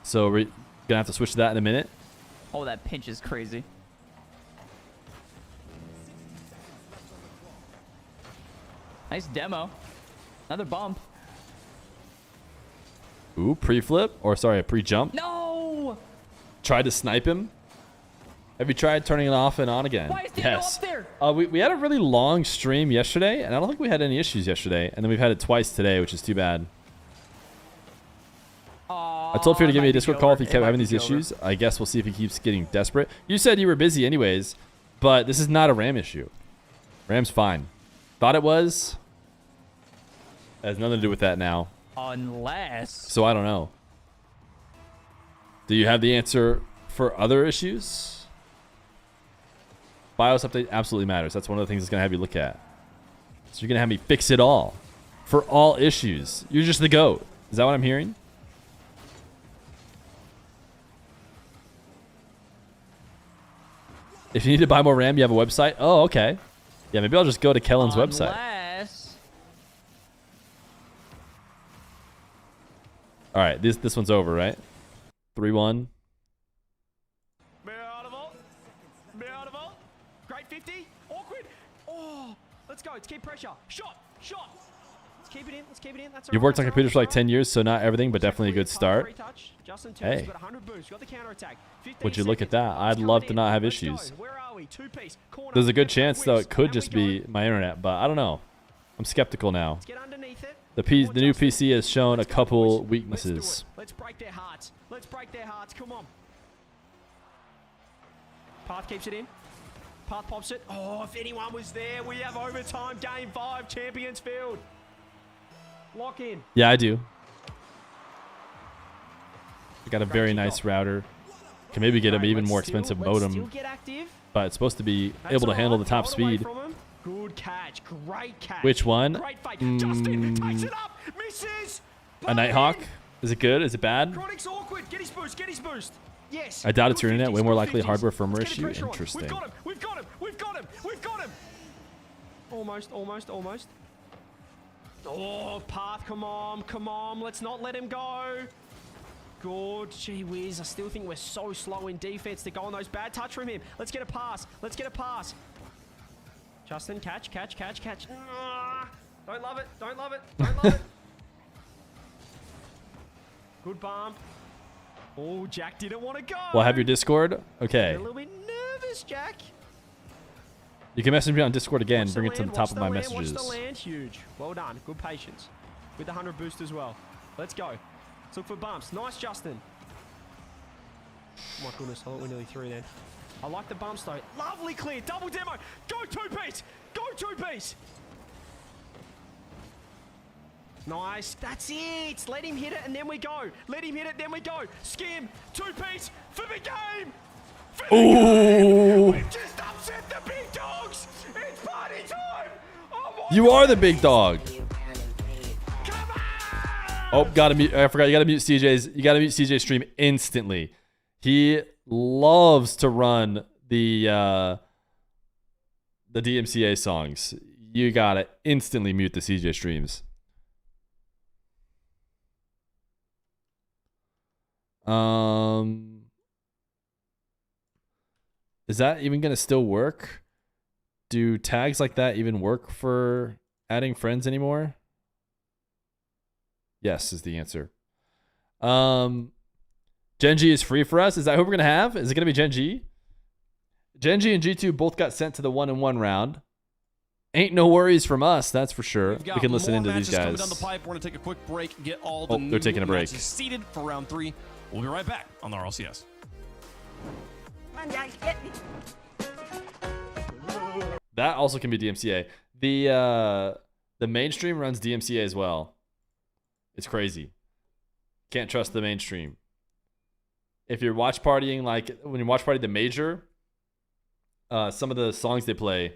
So we're going to have to switch to that in a minute. Oh, that pinch is crazy. Nice demo. Another bump. Ooh, pre-flip. Or sorry, a pre-jump. No! Tried to snipe him. Have you tried turning it off and on again? Why is it up there? We had a really long stream yesterday, and I don't think we had any issues yesterday. And then we've had it twice today, which is too bad. I told Feer to give me a Discord call if he kept having these issues. I guess we'll see if he keeps getting desperate. You said you were busy anyways, but this is not a RAM issue. RAM's fine. Thought it was. Has nothing to do with that now. Unless. So I don't know. Do you have the answer for other issues? BIOS update absolutely matters. That's one of the things it's going to have you look at. So you're going to have me fix it all. For all issues. You're just the GOAT. Is that what I'm hearing? If you need to buy more RAM, you have a website? Oh, okay. Yeah, maybe I'll just go to Kellen's website. All right, this one's over, right? 3-1. Beautiful. Great 50. Awkward. Oh, let's go. Let's keep pressure. Shot. Let's keep it in. That's You've worked on computers for like 10 years, so not everything, but definitely a good start. Hey, would you look at that? I'd love to not have issues. There's a good chance, though, it could just be my internet, but I don't know. I'm skeptical now. The new PC has shown a couple weaknesses. Let's break their hearts. Come on. Path keeps it in. Path pops it. Oh, if anyone was there, we have overtime. Game 5, Champions Field. Lock in. Yeah, I do. I got a very nice router. Can maybe get an even more expensive modem. But it's supposed to be able to handle the top speed. Good catch. Great catch. Which one? Justin takes it up. Misses. A Nighthawk? Is it good? Is it bad? Chronic's awkward. Get his boost. Yes. I doubt it's your internet. Way more likely hardware firmware issue. Interesting. We've got him. Almost. Oh, Path, come on. Let's not let him go. Good. Gee whiz. I still think we're so slow in defense to go on those bad touch from him. Let's get a pass. Justin, catch. Don't love it. Good bump. Oh, Jack didn't want to go. Well, have your Discord? Okay. A little bit nervous, Jack. You can message me on Discord again. Bring it to the top of my messages. Watch the land. Huge. Well done. Good patience. With the 100 boost as well. Let's go. Let's look for bumps. Nice, Justin. Oh my goodness. I thought we're nearly through then. I like the bumps though. Lovely clear. Double demo. Go two-piece. Nice. That's it. Let him hit it and then we go. Skim. Two-piece. For the game. Ooh. We've just upset the big dogs. It's party time. Oh, you are the big dog. Oh, gotta mute. I forgot. You gotta mute CJ's stream instantly. He loves to run the DMCA songs. You gotta instantly mute the CJ streams. Is that even gonna still work? Do tags like that even work for adding friends anymore? Yes is the answer. Genji is free for us. Is that who we're gonna have? Is it gonna be Genji? Genji and G2 both got sent to the 1-1 round. Ain't no worries from us, that's for sure. We can listen into these guys. Down the pipe. We're gonna take a quick break, get all the they're taking a break. Seated for round 3. We'll be right back on the RLCS. That also can be DMCA. The mainstream runs DMCA as well. It's crazy. Can't trust the mainstream. If you're watch partying, like when you watch party the major, some of the songs they play,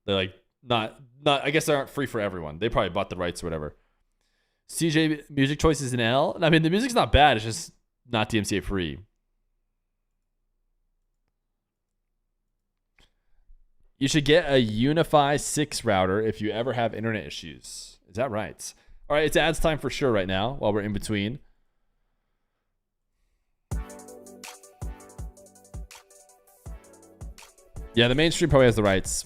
they're like not. I guess they aren't free for everyone. They probably bought the rights or whatever. CJ music choices in L. I mean, the music's not bad. It's just not DMCA free. You should get a Unify 6 router if you ever have internet issues. Is that right? All right, it's ads time for sure right now while we're in between. Yeah, the mainstream probably has the rights.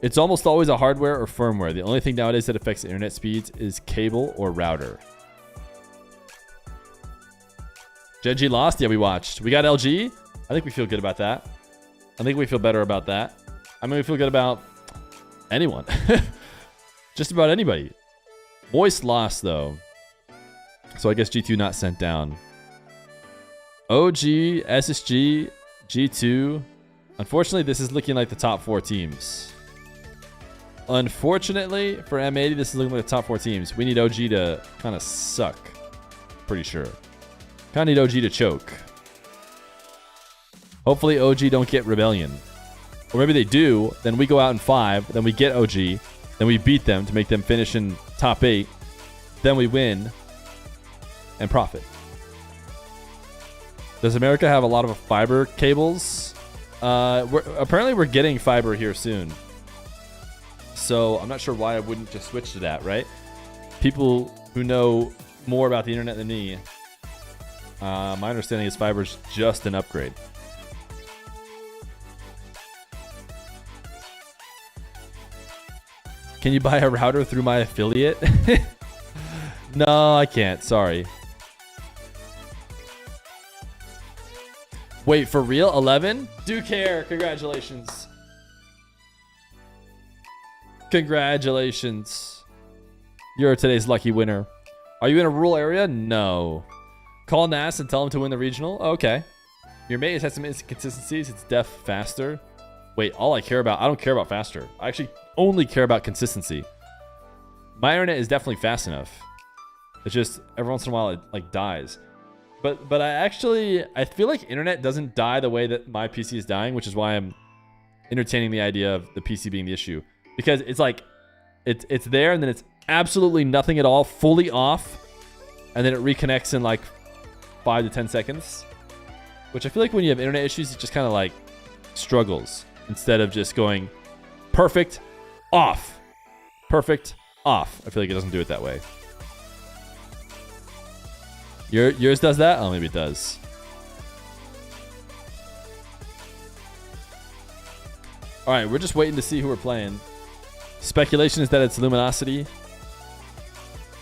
It's almost always a hardware or firmware. The only thing nowadays that affects internet speeds is cable or router. Genji lost? Yeah, we watched. We got LG. I think we feel good about that. I think we feel better about that. I mean, we feel good about anyone. Just about anybody. Moist lost, though. So I guess G2 not sent down. OG, SSG, G2. Unfortunately, this is looking like the top 4 teams. Unfortunately, for M80, this is looking like the top 4 teams. We need OG to kind of suck. Pretty sure. Kind of need OG to choke. Hopefully, OG don't get Rebellion. Or maybe they do, then we go out in 5, then we get OG, then we beat them to make them finish in top 8, then we win and profit. Does America have a lot of fiber cables? Apparently we're getting fiber here soon. So I'm not sure why I wouldn't just switch to that, right? People who know more about the internet than me, my understanding is fiber is just an upgrade. Can you buy a router through my affiliate? No, I can't. Sorry. Wait, for real? 11? Do care. Congratulations. Congratulations. You're today's lucky winner. Are you in a rural area? No. Call NAS and tell him to win the regional? Okay. Your mate has had some inconsistencies. It's def faster. Wait, all I care about... I don't care about faster. I actually only care about consistency. My internet is definitely fast enough. It's just every once in a while it like dies. But I feel like internet doesn't die the way that my PC is dying, which is why I'm entertaining the idea of the PC being the issue. Because it's like it's there and then it's absolutely nothing at all, fully off, and then it reconnects in like 5 to 10 seconds. Which I feel like when you have internet issues, it just kind of like struggles instead of just going perfect, off, perfect, off. I feel like it doesn't do it that way. Yours does that? Oh, maybe it does. All right, we're just waiting to see who we're playing. Speculation is that it's Luminosity.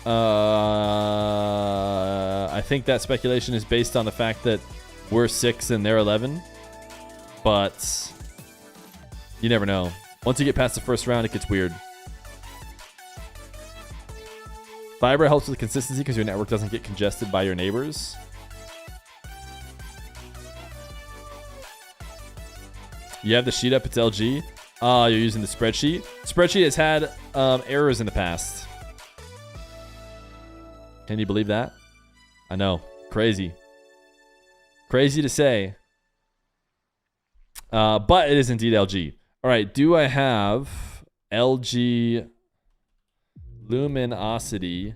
I think that speculation is based on the fact that we're 6 and they're 11. But you never know. Once you get past the first round, it gets weird. Fiber helps with consistency because your network doesn't get congested by your neighbors. You have the sheet up, it's LG. You're using the spreadsheet. Spreadsheet has had errors in the past. Can you believe that? I know. Crazy. Crazy to say. But it is indeed LG. All right, do I have LG... Luminosity.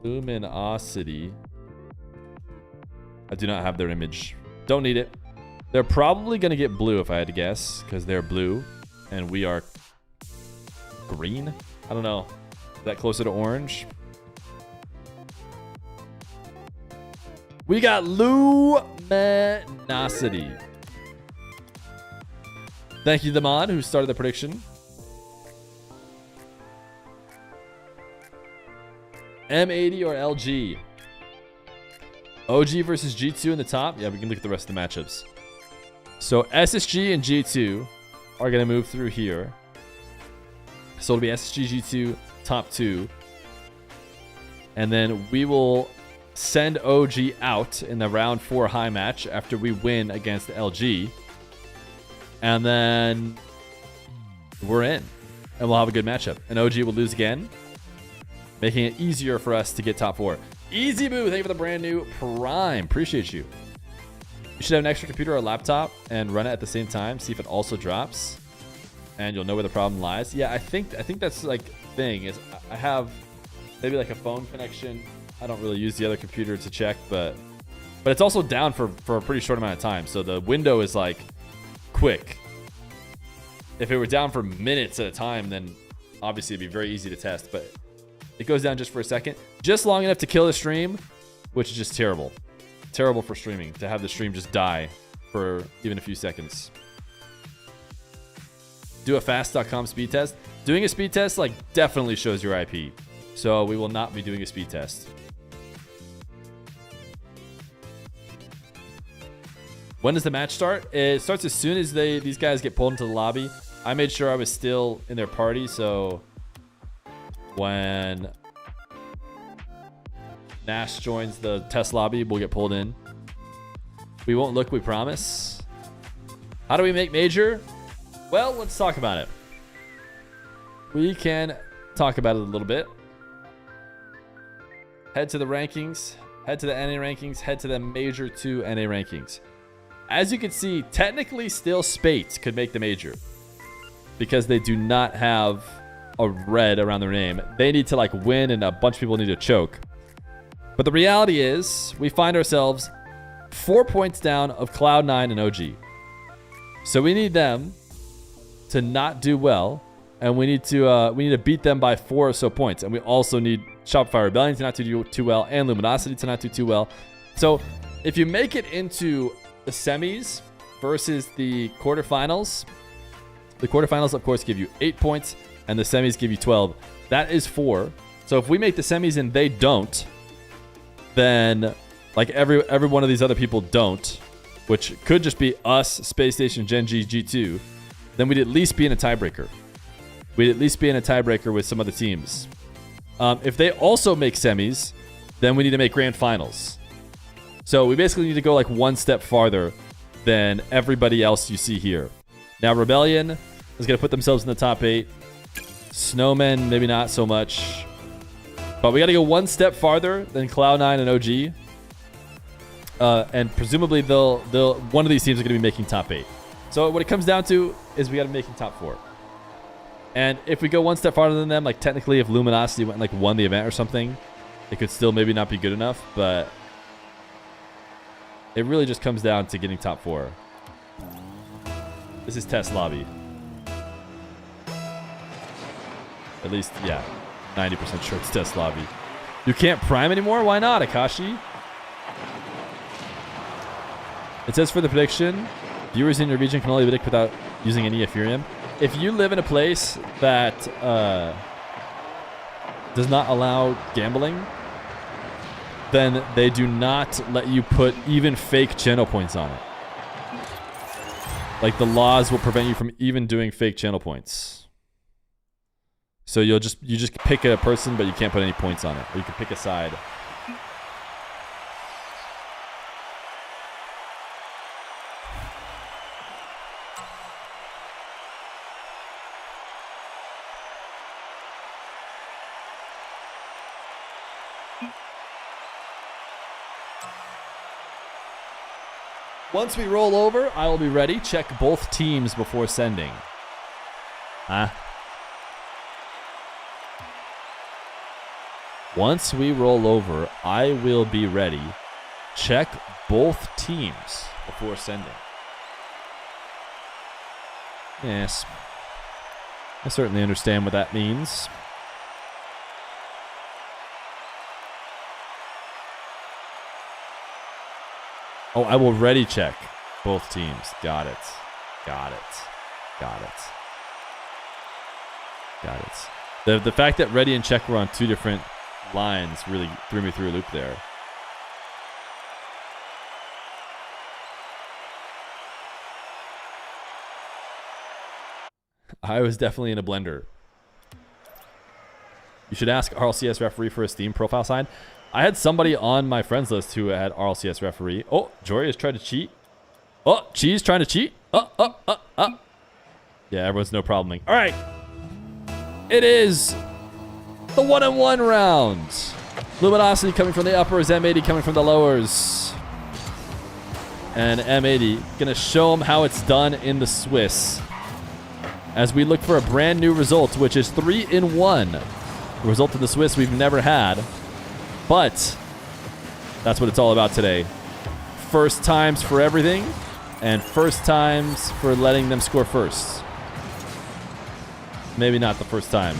Luminosity. I do not have their image. Don't need it. They're probably going to get blue if I had to guess, because they're blue and we are green. I don't know. Is that closer to orange? We got Luminosity. Thank you, the mod, who started the prediction. M80 or LG? OG versus G2 in the top? Yeah, we can look at the rest of the matchups. So SSG and G2 are going to move through here. So it'll be SSG, G2, top 2. And then we will send OG out in the round 4 high match after we win against LG. And then we're in. And we'll have a good matchup. And OG will lose again. making it easier for us to get top 4. Easy Boo, thank you for the brand new Prime. Appreciate you. You should have an extra computer or laptop and run it at the same time. See if it also drops, and you'll know where the problem lies. Yeah, I think that's like thing is I have maybe like a phone connection. I don't really use the other computer to check, but it's also down for a pretty short amount of time. So the window is like quick. If it were down for minutes at a time, then obviously it'd be very easy to test, but it goes down just for a second, just long enough to kill the stream, which is just terrible. Terrible for streaming to have the stream just die for even a few seconds. Do a fast.com speed test. Doing a speed test like definitely shows your IP. So we will not be doing a speed test. When does the match start? It starts as soon as these guys get pulled into the lobby. I made sure I was still in their party, so when Nash joins the test lobby, we'll get pulled in. We won't look, we promise. How do we make major? Well, let's talk about it. We can talk about it a little bit. Head to the rankings, head to the NA rankings, head to the Major 2 NA rankings. As you can see, technically still Spates could make the major because they do not have a red around their name. They need to like win and a bunch of people need to choke. But the reality is we find ourselves 4 points down of Cloud9 and OG. So we need them to not do well, and we need to beat them by 4 or so points. And we also need Shopify Rebellion to not do too well and Luminosity to not do too well. So if you make it into the semis versus the quarterfinals of course give you 8 points and the semis give you 12. That is 4. So if we make the semis and they don't, then like every one of these other people don't, which could just be us, Space Station, Gen G, G2, then we'd at least be in a tiebreaker. We'd at least be in a tiebreaker with some other teams. If they also make semis, then we need to make grand finals. So we basically need to go like one step farther than everybody else you see here. Now Rebellion is going to put themselves in the top 8. Snowmen, maybe not so much. But we got to go one step farther than Cloud9 and OG. And presumably one of these teams are going to be making top 8. So what it comes down to is we got to be making top 4. And if we go one step farther than them, like technically if Luminosity went and like won the event or something, it could still maybe not be good enough, but it really just comes down to getting top 4. This is test lobby. At least, yeah, 90% sure it's test lobby. You can't prime anymore? Why not, Akashi? It says for the prediction, viewers in your region can only predict without using any Ethereum. If you live in a place that does not allow gambling, then they do not let you put even fake channel points on it. Like the laws will prevent you from even doing fake channel points. So you just pick a person, but you can't put any points on it. Or you can pick a side. Once we roll over, I will be ready. Check both teams before sending. Once we roll over, I will be ready. Check both teams before sending. Yes. I certainly understand what that means. Oh, I will ready check both teams. Got it. Got it. Got it. Got it. The fact that ready and check were on two different lines really threw me through a loop there. I was definitely in a blender. You should ask RLCS referee for a Steam profile sign. I had somebody on my friends list who had RLCS referee. Oh, Jory is trying to cheat. Oh, Cheese trying to cheat. Yeah, everyone's no probleming. All right. It is The 1-on-1 round. Luminosity coming from the uppers, M80 coming from the lowers. And M80 gonna show them how it's done in the Swiss. As we look for a brand new result, which is 3-1. A result in the Swiss we've never had. But that's what it's all about today. First times for everything, and first times for letting them score first. Maybe not the first time,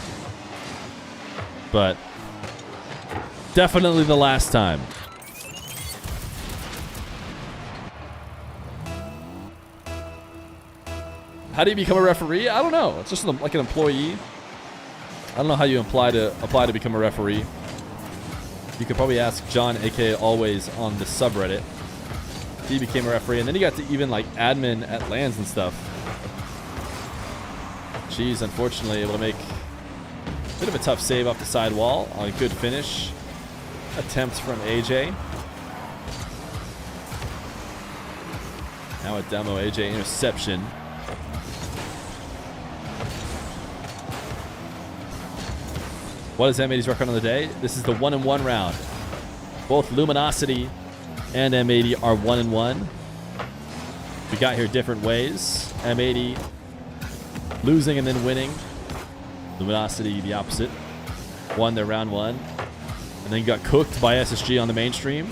but definitely the last time. How do you become a referee? I don't know. It's just like an employee. I don't know how you apply to become a referee. You could probably ask John, aka Always, on the subreddit. He became a referee, and then he got to even like admin at LANs and stuff. She's unfortunately able to make a bit of a tough save off the side wall on a good finish attempt from AJ. Now a demo AJ interception. What is M80's record on the day? This is the 1-on-1 round. Both Luminosity and M80 are 1-on-1. We got here different ways. M80 losing and then winning. Luminosity the opposite. Won their round 1. And then got cooked by SSG on the mainstream.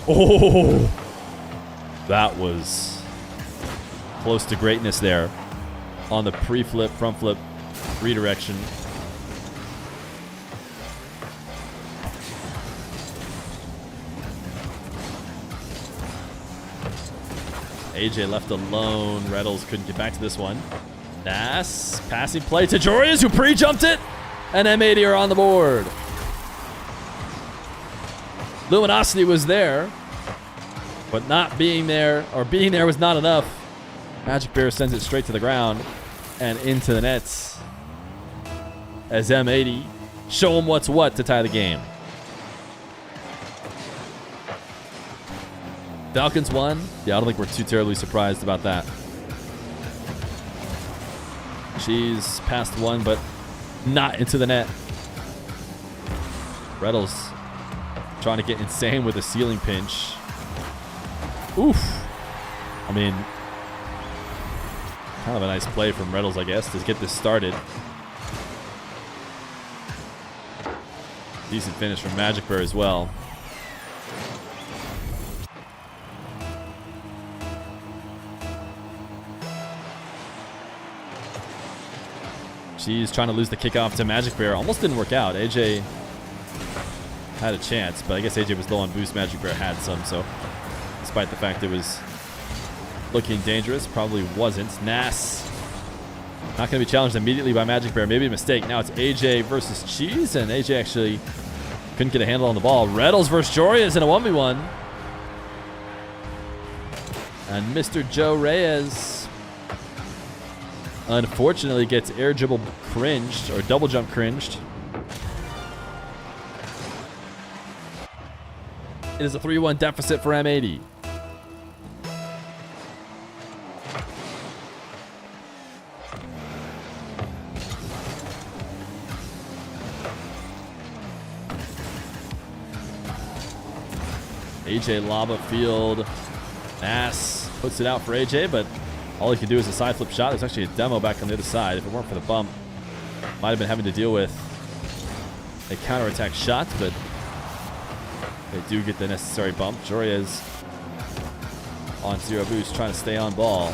Oh! That was close to greatness there. On the pre-flip, front flip, redirection. AJ left alone. Rlcs couldn't get back to this one. Nas, passing play to Jorius, who pre-jumped it. And M80 are on the board. Luminosity was there, but not being there, or being there was not enough. Magic Bear sends it straight to the ground and into the nets. As M80 show them what's what to tie the game. Falcons won. Yeah, I don't think we're too terribly surprised about that. She's passed one, but not into the net. Rlcs trying to get insane with a ceiling pinch. Oof. I mean, kind of a nice play from Rlcs, I guess, to get this started. Decent finish from Magic Bear as well. She's trying to lose the kickoff to Magic Bear. Almost didn't work out. AJ had a chance, but I guess AJ was low on boost. Magic Bear had some, so despite the fact it was looking dangerous, probably wasn't. Nas not going to be challenged immediately by Magic Bear. Maybe a mistake. Now it's AJ versus Cheese, and AJ actually couldn't get a handle on the ball. Rlcs versus Jorius in a 1v1. And Mr. Joe Reyes unfortunately gets air dribble cringed, or double jump cringed. It is a 3-1 deficit for M80. AJ Lava Field. Nass puts it out for AJ, but all he can do is a side flip shot. There's actually a demo back on the other side. If it weren't for the bump, might have been having to deal with a counterattack shot, but they do get the necessary bump. Jorius on 0 boost, trying to stay on ball.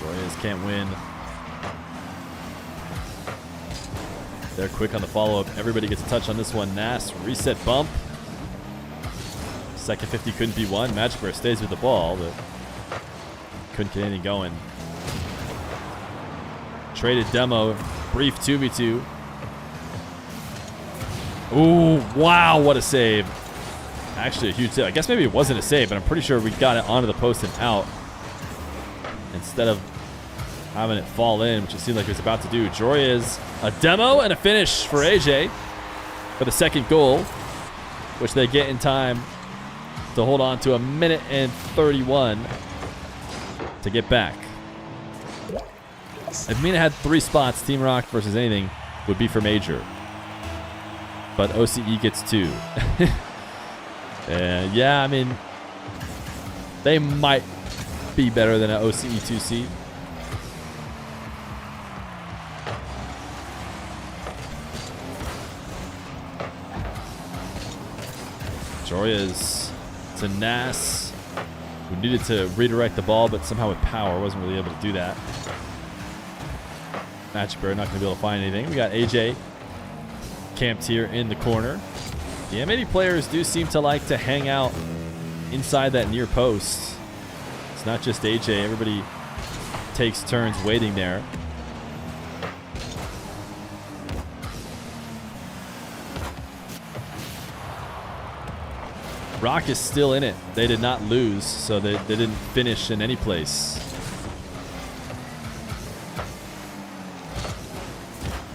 Jorius can't win. They're quick on the follow-up. Everybody gets a touch on this one. Nas, reset bump. Second 50 couldn't be won. Magic Bear stays with the ball, but couldn't get anything going. Traded demo. Brief 2v2. Ooh, wow, what a save. Actually a huge save. I guess maybe it wasn't a save, but I'm pretty sure we got it onto the post and out instead of having it fall in, which it seemed like it was about to do. Jorius, a demo and a finish for AJ for the second goal, which they get in time to hold on to a minute and 31 to get back. If Mena had 3 spots, Team Rock versus anything would be for major. But OCE gets 2. Yeah, I mean, they might be better than an OCE 2 seed. Jorya's to Nas, who needed to redirect the ball, but somehow with power wasn't really able to do that. Magic Bear not going to be able to find anything. We got AJ camped here in the corner. The M80 players do seem to like to hang out inside that near post. It's not just AJ. Everybody takes turns waiting there. Rock is still in it. They did not lose, so they didn't finish in any place.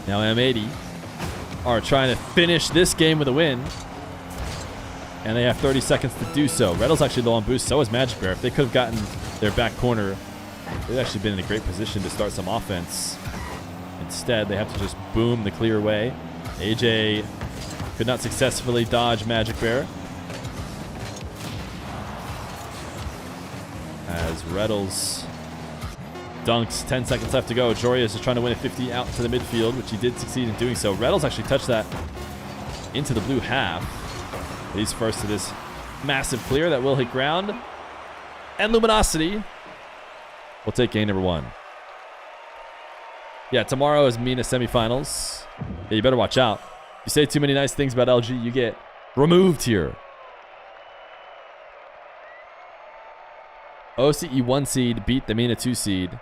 Now M80 are trying to finish this game with a win. And they have 30 seconds to do so. Red's actually low on boost, so is Magic Bear. If they could have gotten their back corner, they'd actually been in a great position to start some offense. Instead, they have to just boom the clear away. AJ could not successfully dodge Magic Bear. As Rlcs dunks, 10 seconds left to go. Jorya is just trying to win a 50 out to the midfield, which he did succeed in doing so. Rlcs actually touched that into the blue half. He's first to this massive clear that will hit ground. And Luminosity will take game number 1. Yeah, tomorrow is Mena semifinals. Yeah, you better watch out. If you say too many nice things about LG, you get removed here. OCE 1 seed beat the Mena 2 seed.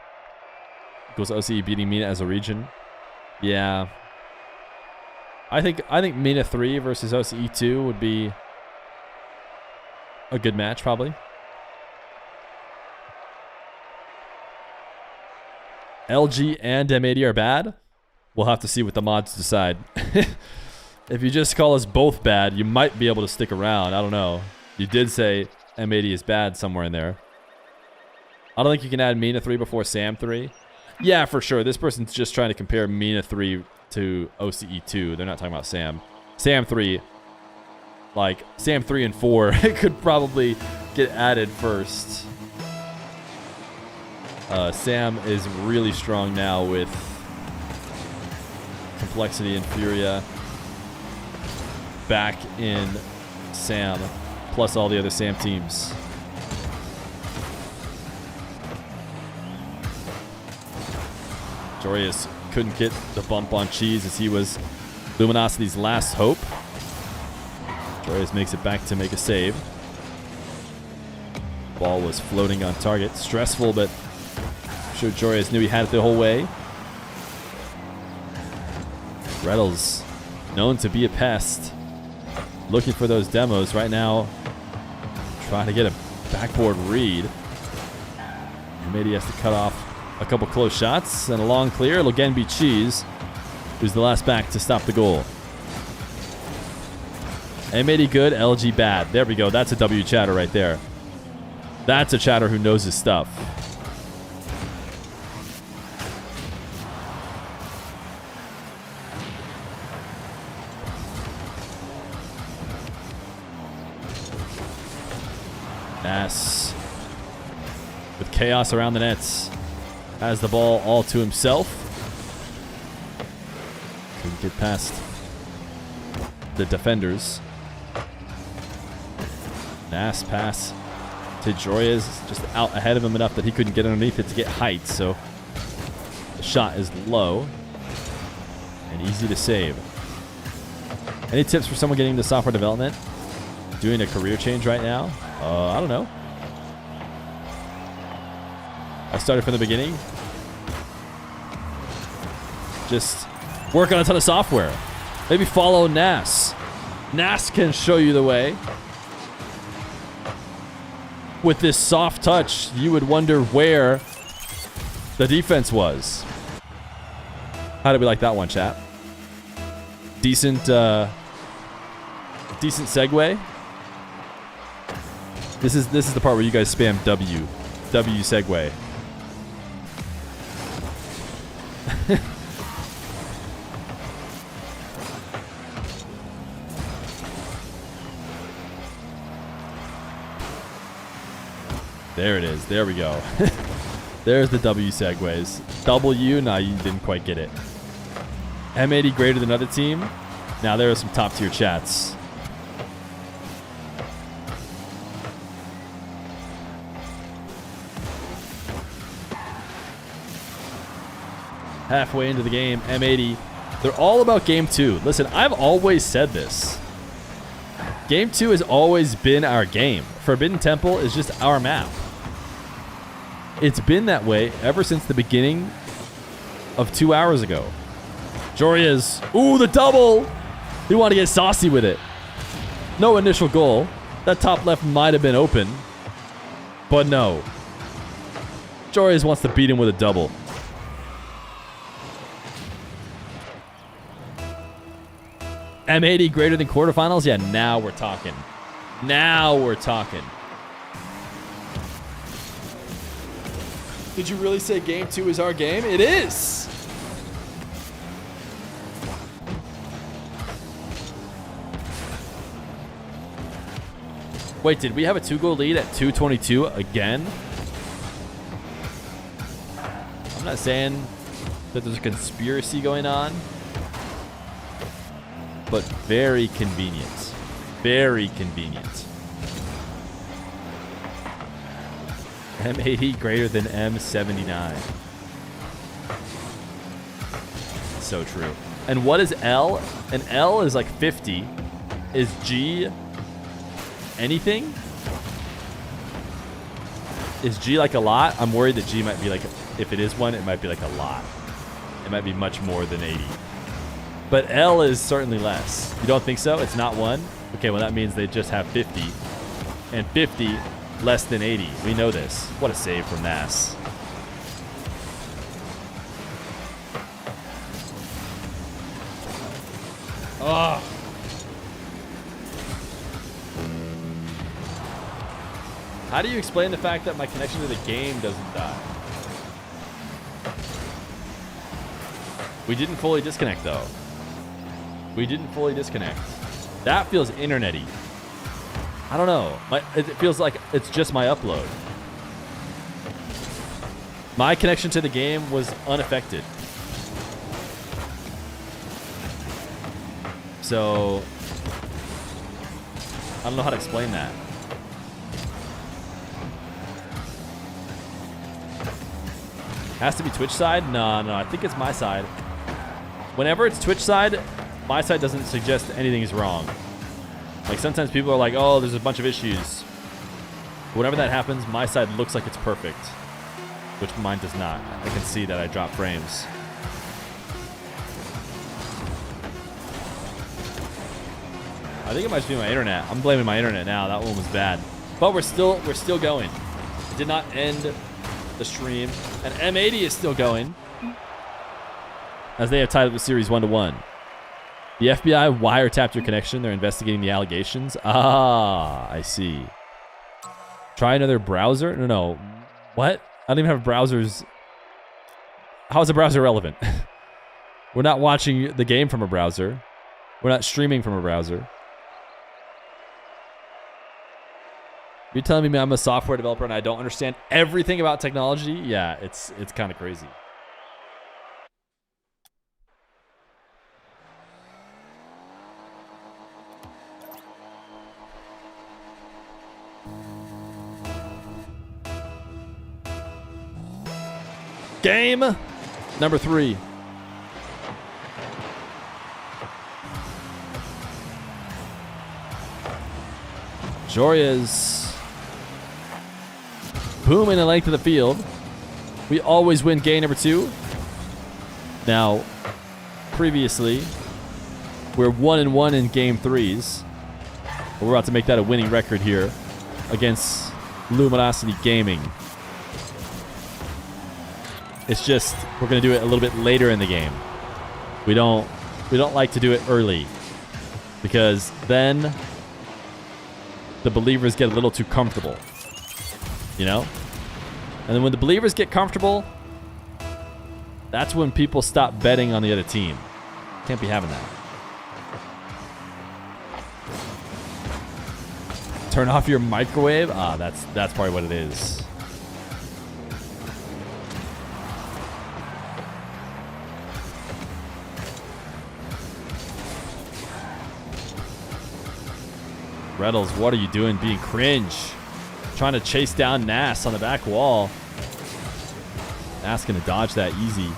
Equals OCE beating Mena as a region. Yeah. I think Mena 3 versus OCE 2 would be a good match, probably. LG and M80 are bad. We'll have to see what the mods decide. If you just call us both bad, you might be able to stick around. I don't know. You did say M80 is bad somewhere in there. I don't think you can add Mena 3 before Sam 3. Yeah, for sure. This person's just trying to compare Mena 3 to OCE 2. They're not talking about Sam. Sam 3, like Sam 3 and 4 could probably get added first. Sam is really strong now with Complexity and Furia back in Sam, plus all the other Sam teams. Jorius couldn't get the bump on Cheese as he was Luminosity's last hope. Jorius makes it back to make a save. Ball was floating on target. Stressful, but I'm sure Jorius knew he had it the whole way. Rlcs, known to be a pest. Looking for those demos right now. Trying to get a backboard read. Maybe he has to cut off a couple close shots and a long clear. It'll again be Cheese, who's the last back to stop the goal. M80 good, LG bad. There we go. That's a W chatter right there. That's a chatter who knows his stuff. Nas with chaos around the nets. Has the ball all to himself. Couldn't get past the defenders. Nas pass to Jorias, just out ahead of him enough that he couldn't get underneath it to get height, so the shot is low and easy to save. Any tips for someone getting into software development? Doing a career change right now? I don't know. I started from the beginning. Just work on a ton of software. Maybe follow Nas. Nas can show you the way. With this soft touch, you would wonder where the defense was. How did we like that one, chat? Decent segue. This is the part where you guys spam W. W segue. There it is. There we go. There's the W segues. W, nah, you didn't quite get it. M80 greater than other team. Now there are some top tier chats. Halfway into the game, M80. They're all about game 2. Listen, I've always said this. Game 2 has always been our game. Forbidden Temple is just our map. It's been that way ever since the beginning of 2 hours ago. Joria's, ooh, the double! He wanted to get saucy with it. No initial goal. That top left might have been open. But no. Joria's wants to beat him with a double. M80 greater than quarterfinals? Yeah, now we're talking. Now we're talking. Did you really say game 2 is our game? It is! Wait, did we have a 2-goal lead at 2:22 again? I'm not saying that there's a conspiracy going on, but very convenient. Very convenient. M80 greater than M79. So true. And what is L? An L is like 50. Is G anything? Is G like a lot? I'm worried that G might be like, if it is one, it might be like a lot. It might be much more than 80. But L is certainly less. You don't think so? It's not 1? Okay, well that means they just have 50. And 50 less than 80. We know this. What a save from Nass. Oh. How do you explain the fact that my connection to the game doesn't die? We didn't fully disconnect though. We didn't fully disconnect. That feels internet-y. I don't know. It feels like it's just my upload. My connection to the game was unaffected. So, I don't know how to explain that. Has to be Twitch side? No, I think it's my side. Whenever it's Twitch side, my side doesn't suggest anything is wrong. Like sometimes people are like, oh, there's a bunch of issues. Whenever that happens, my side looks like it's perfect, which mine does not. I can see that I drop frames. I think it might just be my internet. I'm blaming my internet now. That one was bad. But we're still going. It did not end the stream. And M80 is still going, as they have tied up the series 1-1. The FBI wiretapped your connection. They're investigating the allegations. Ah, I see. Try another browser? No. What? I don't even have browsers. How is a browser relevant? We're not watching the game from a browser. We're not streaming from a browser. You're telling me I'm a software developer and I don't understand everything about technology? Yeah, it's kind of crazy. Game number 3. Joria's booming the length of the field. We always win game number 2. Now, previously, we're 1-1 in game 3s. We're about to make that a winning record here against Luminosity Gaming. It's just we're going to do it a little bit later in the game. We don't like to do it early, because then the believers get a little too comfortable. You know? And then when the believers get comfortable, that's when people stop betting on the other team. Can't be having that. Turn off your microwave? Ah, that's probably what it is. Rlcs, what are you doing being cringe? Trying to chase down Nas on the back wall. Nas gonna dodge that easy.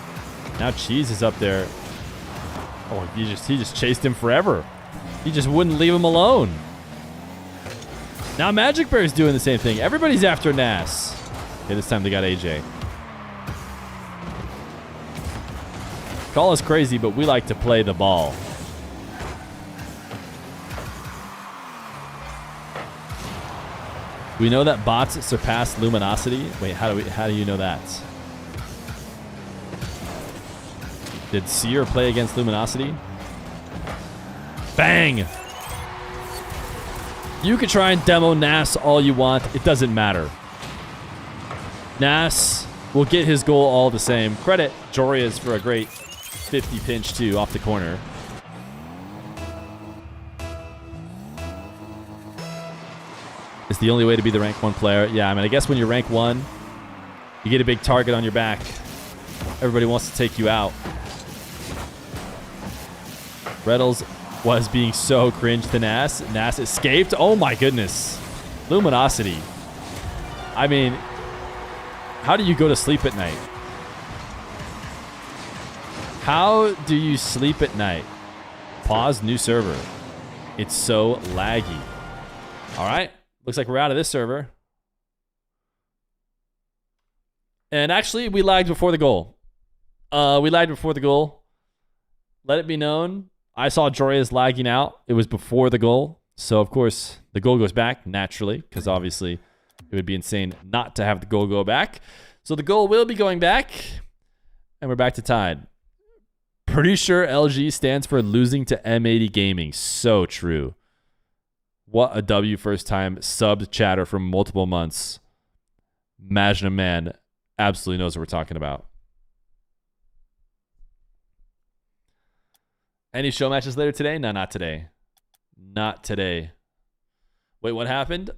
Now Cheese is up there. Oh, he just chased him forever. He just wouldn't leave him alone. Now Magic Bear's doing the same thing. Everybody's after Nas. Okay, this time they got AJ. Call us crazy, but we like to play the ball. We know that bots surpass Luminosity. Wait, how do you know that? Did Seer play against Luminosity? Bang! You can try and demo Nas all you want. It doesn't matter. Nas will get his goal all the same. Credit Jorias for a great 50 pinch too off the corner. It's the only way to be the rank 1 player. Yeah, I mean, I guess when you're rank 1, you get a big target on your back. Everybody wants to take you out. Rlcs was being so cringe to Nas. Nas escaped. Oh my goodness. Luminosity. I mean, how do you go to sleep at night? How do you sleep at night? Pause, new server. It's so laggy. All right. Looks like we're out of this server. And actually, we lagged before the goal. Let it be known. I saw Joria's lagging out. It was before the goal. So, of course, the goal goes back naturally, because obviously it would be insane not to have the goal go back. So the goal will be going back, and we're back to tied. Pretty sure LG stands for losing to M80 Gaming. So true. What a W first time subbed chatter for multiple months. Imagine a man absolutely knows what we're talking about. Any show matches later today? No, not today. Not today. Wait, what happened?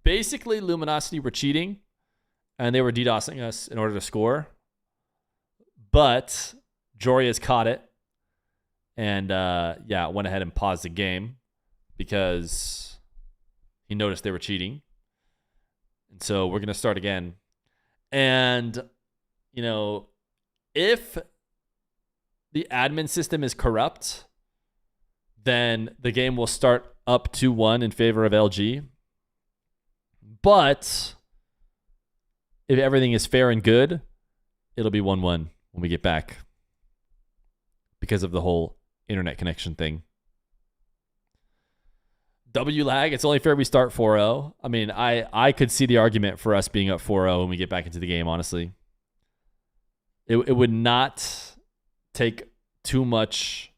Basically, Luminosity were cheating, and they were DDoSing us in order to score. But Joria's caught it, and yeah, went ahead and paused the game because he noticed they were cheating. And so we're going to start again. And, you know, if the admin system is corrupt, then the game will start up 2-1 in favor of LG. But if everything is fair and good, it'll be 1-1 when we get back because of the whole internet connection thing. W lag, it's only fair we start 4-0. I mean, I could see the argument for us being up 4-0 when we get back into the game, honestly. It would not take too much,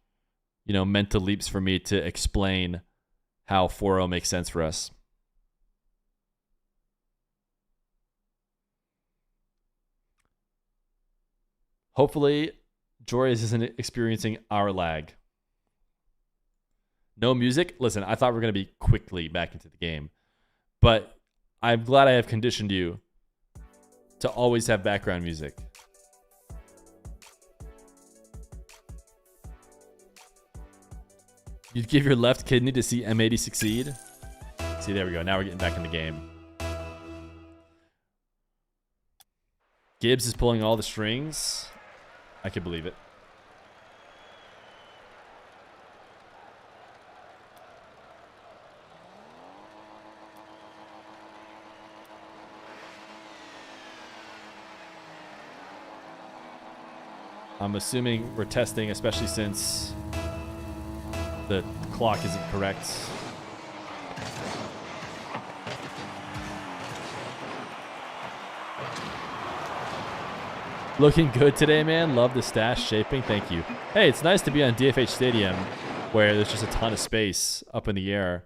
you know, mental leaps for me to explain how 4-0 makes sense for us. Hopefully, Jorias isn't experiencing our lag. No music? Listen, I thought we were going to be quickly back into the game. But I'm glad I have conditioned you to always have background music. You'd give your left kidney to see M80 succeed? See, there we go. Now we're getting back in the game. Gibbs is pulling all the strings. I can believe it. I'm assuming we're testing, especially since the clock isn't correct. Looking good today, man. Love the stash shaping. Thank you. Hey, it's nice to be on DFH Stadium where there's just a ton of space up in the air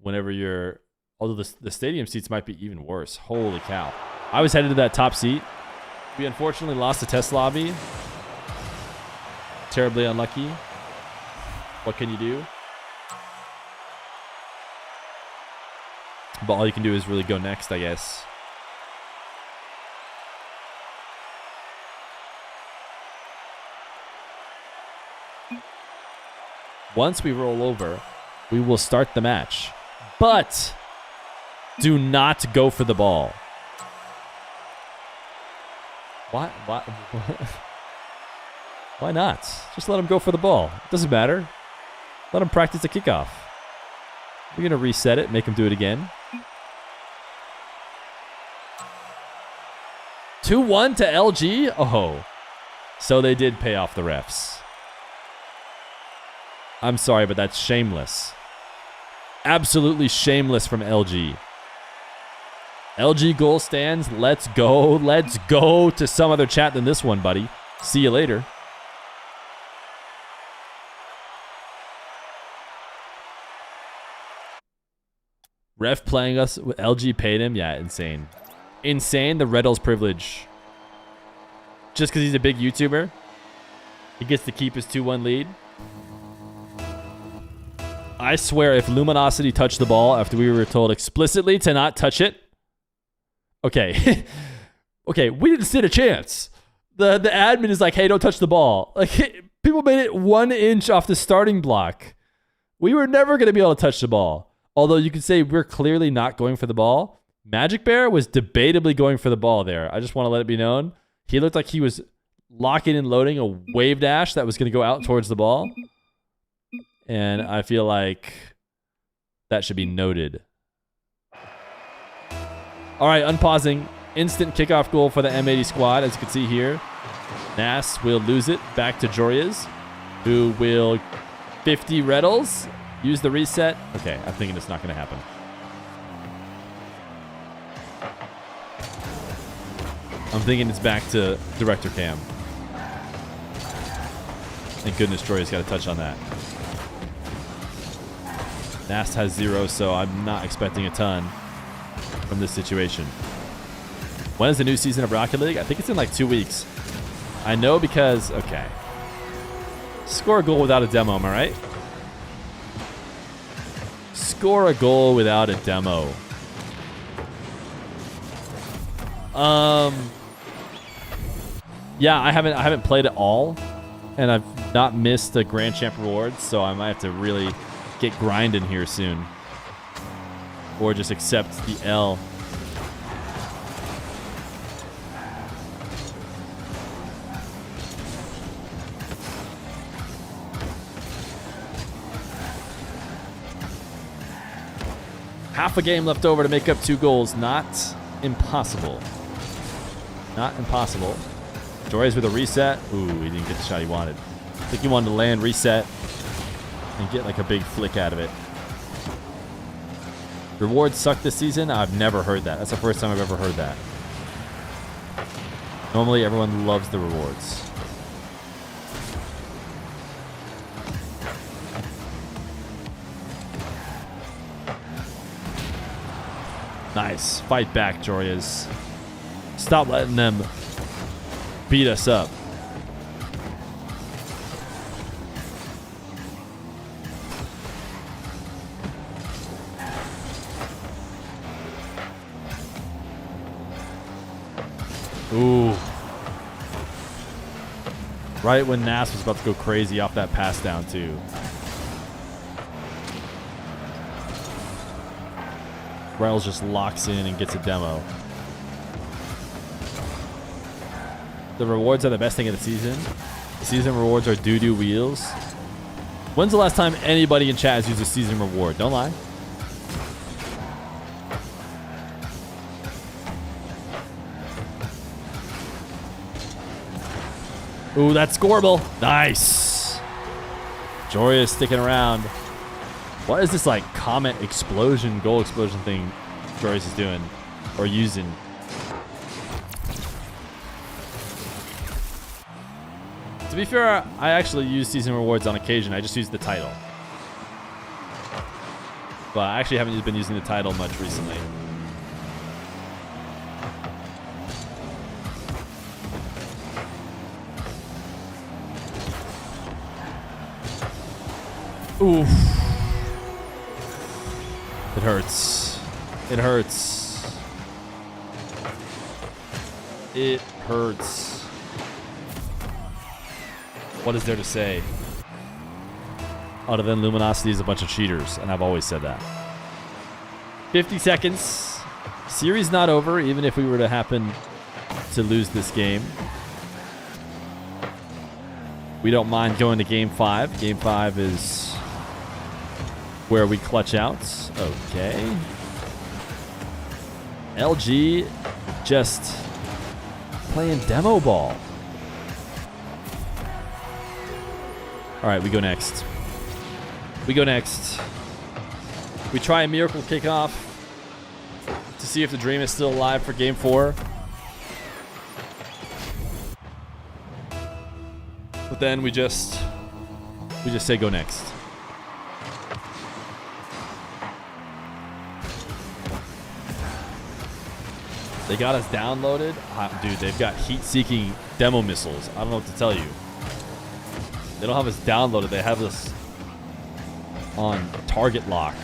whenever you're... Although the stadium seats might be even worse. Holy cow. I was headed to that top seat. We unfortunately lost the test lobby. Terribly unlucky. What can you do? But all you can do is really go next, I guess. Once we roll over, we will start the match. But do not go for the ball. Why? Why not? Just let him go for the ball. It doesn't matter. Let him practice the kickoff. We're going to reset it, make him do it again. 2-1 to LG? Oh. So they did pay off the refs. I'm sorry, but that's shameless. Absolutely shameless from LG. LG goal stands. Let's go. Let's go to some other chat than this one, buddy. See you later. Ref playing us. LG paid him. Yeah, insane. Insane. The Rlcs privilege. Just because he's a big YouTuber, he gets to keep his 2-1 lead. I swear, if Luminosity touched the ball after we were told explicitly to not touch it. Okay. Okay, we didn't stand a chance. The admin is like, hey, don't touch the ball. Like, people made it 1 inch off the starting block. We were never going to be able to touch the ball. Although you could say we're clearly not going for the ball. Magic Bear was debatably going for the ball there. I just want to let it be known. He looked like he was locking and loading a wave dash that was going to go out towards the ball. And I feel like that should be noted. All right, unpausing. Instant kickoff goal for the M80 squad, as you can see here. Nas will lose it back to Jorias, who will 50 Rlcs. Use the reset. Okay, I'm thinking it's not going to happen. I'm thinking it's back to Director Cam. Thank goodness Jorias got a touch on that. Nast has 0, so I'm not expecting a ton from this situation. When is the new season of Rocket League? I think it's in like 2 weeks. I know because, okay. Score a goal without a demo, am I right? Score a goal without a demo. Yeah, I haven't played it all, and I've not missed the Grand Champ rewards, so I might have to really get grinding here soon, or just accept the L. Half a game left over to make up 2 goals. Not impossible. Not impossible. Jory's with a reset. Ooh, he didn't get the shot he wanted. I think he wanted to land, reset, and get like a big flick out of it. Rewards suck this season? I've never heard that. That's the first time I've ever heard that. Normally everyone loves the rewards. Nice. Fight back, Jorias. Stop letting them beat us up. Ooh. Right when Nas was about to go crazy off that pass down, too. Rlcs just locks in and gets a demo. The rewards are the best thing of the season. The season rewards are doo-doo wheels. When's the last time anybody in chat has used a season reward? Don't lie. Ooh, that's scoreable. Nice. Jory is sticking around. What is this like comet explosion, goal explosion thing Joris is doing or using? To be fair, I actually use season rewards on occasion. I just use the title. But I actually haven't been using the title much recently. Oof. It hurts. It hurts. It hurts. What is there to say? Other than Luminosity is a bunch of cheaters, and I've always said that. 50 seconds. Series not over, even if we were to happen to lose this game. We don't mind going to Game 5. Game 5 is where we clutch out. Okay. LG just playing demo ball. All right, we go next. We go next. We try a miracle kickoff to see if the dream is still alive for Game 4. But then we just say go next. They got us downloaded. Dude, they've got heat-seeking demo missiles. I don't know what to tell you. They don't have us downloaded. They have us on target lock.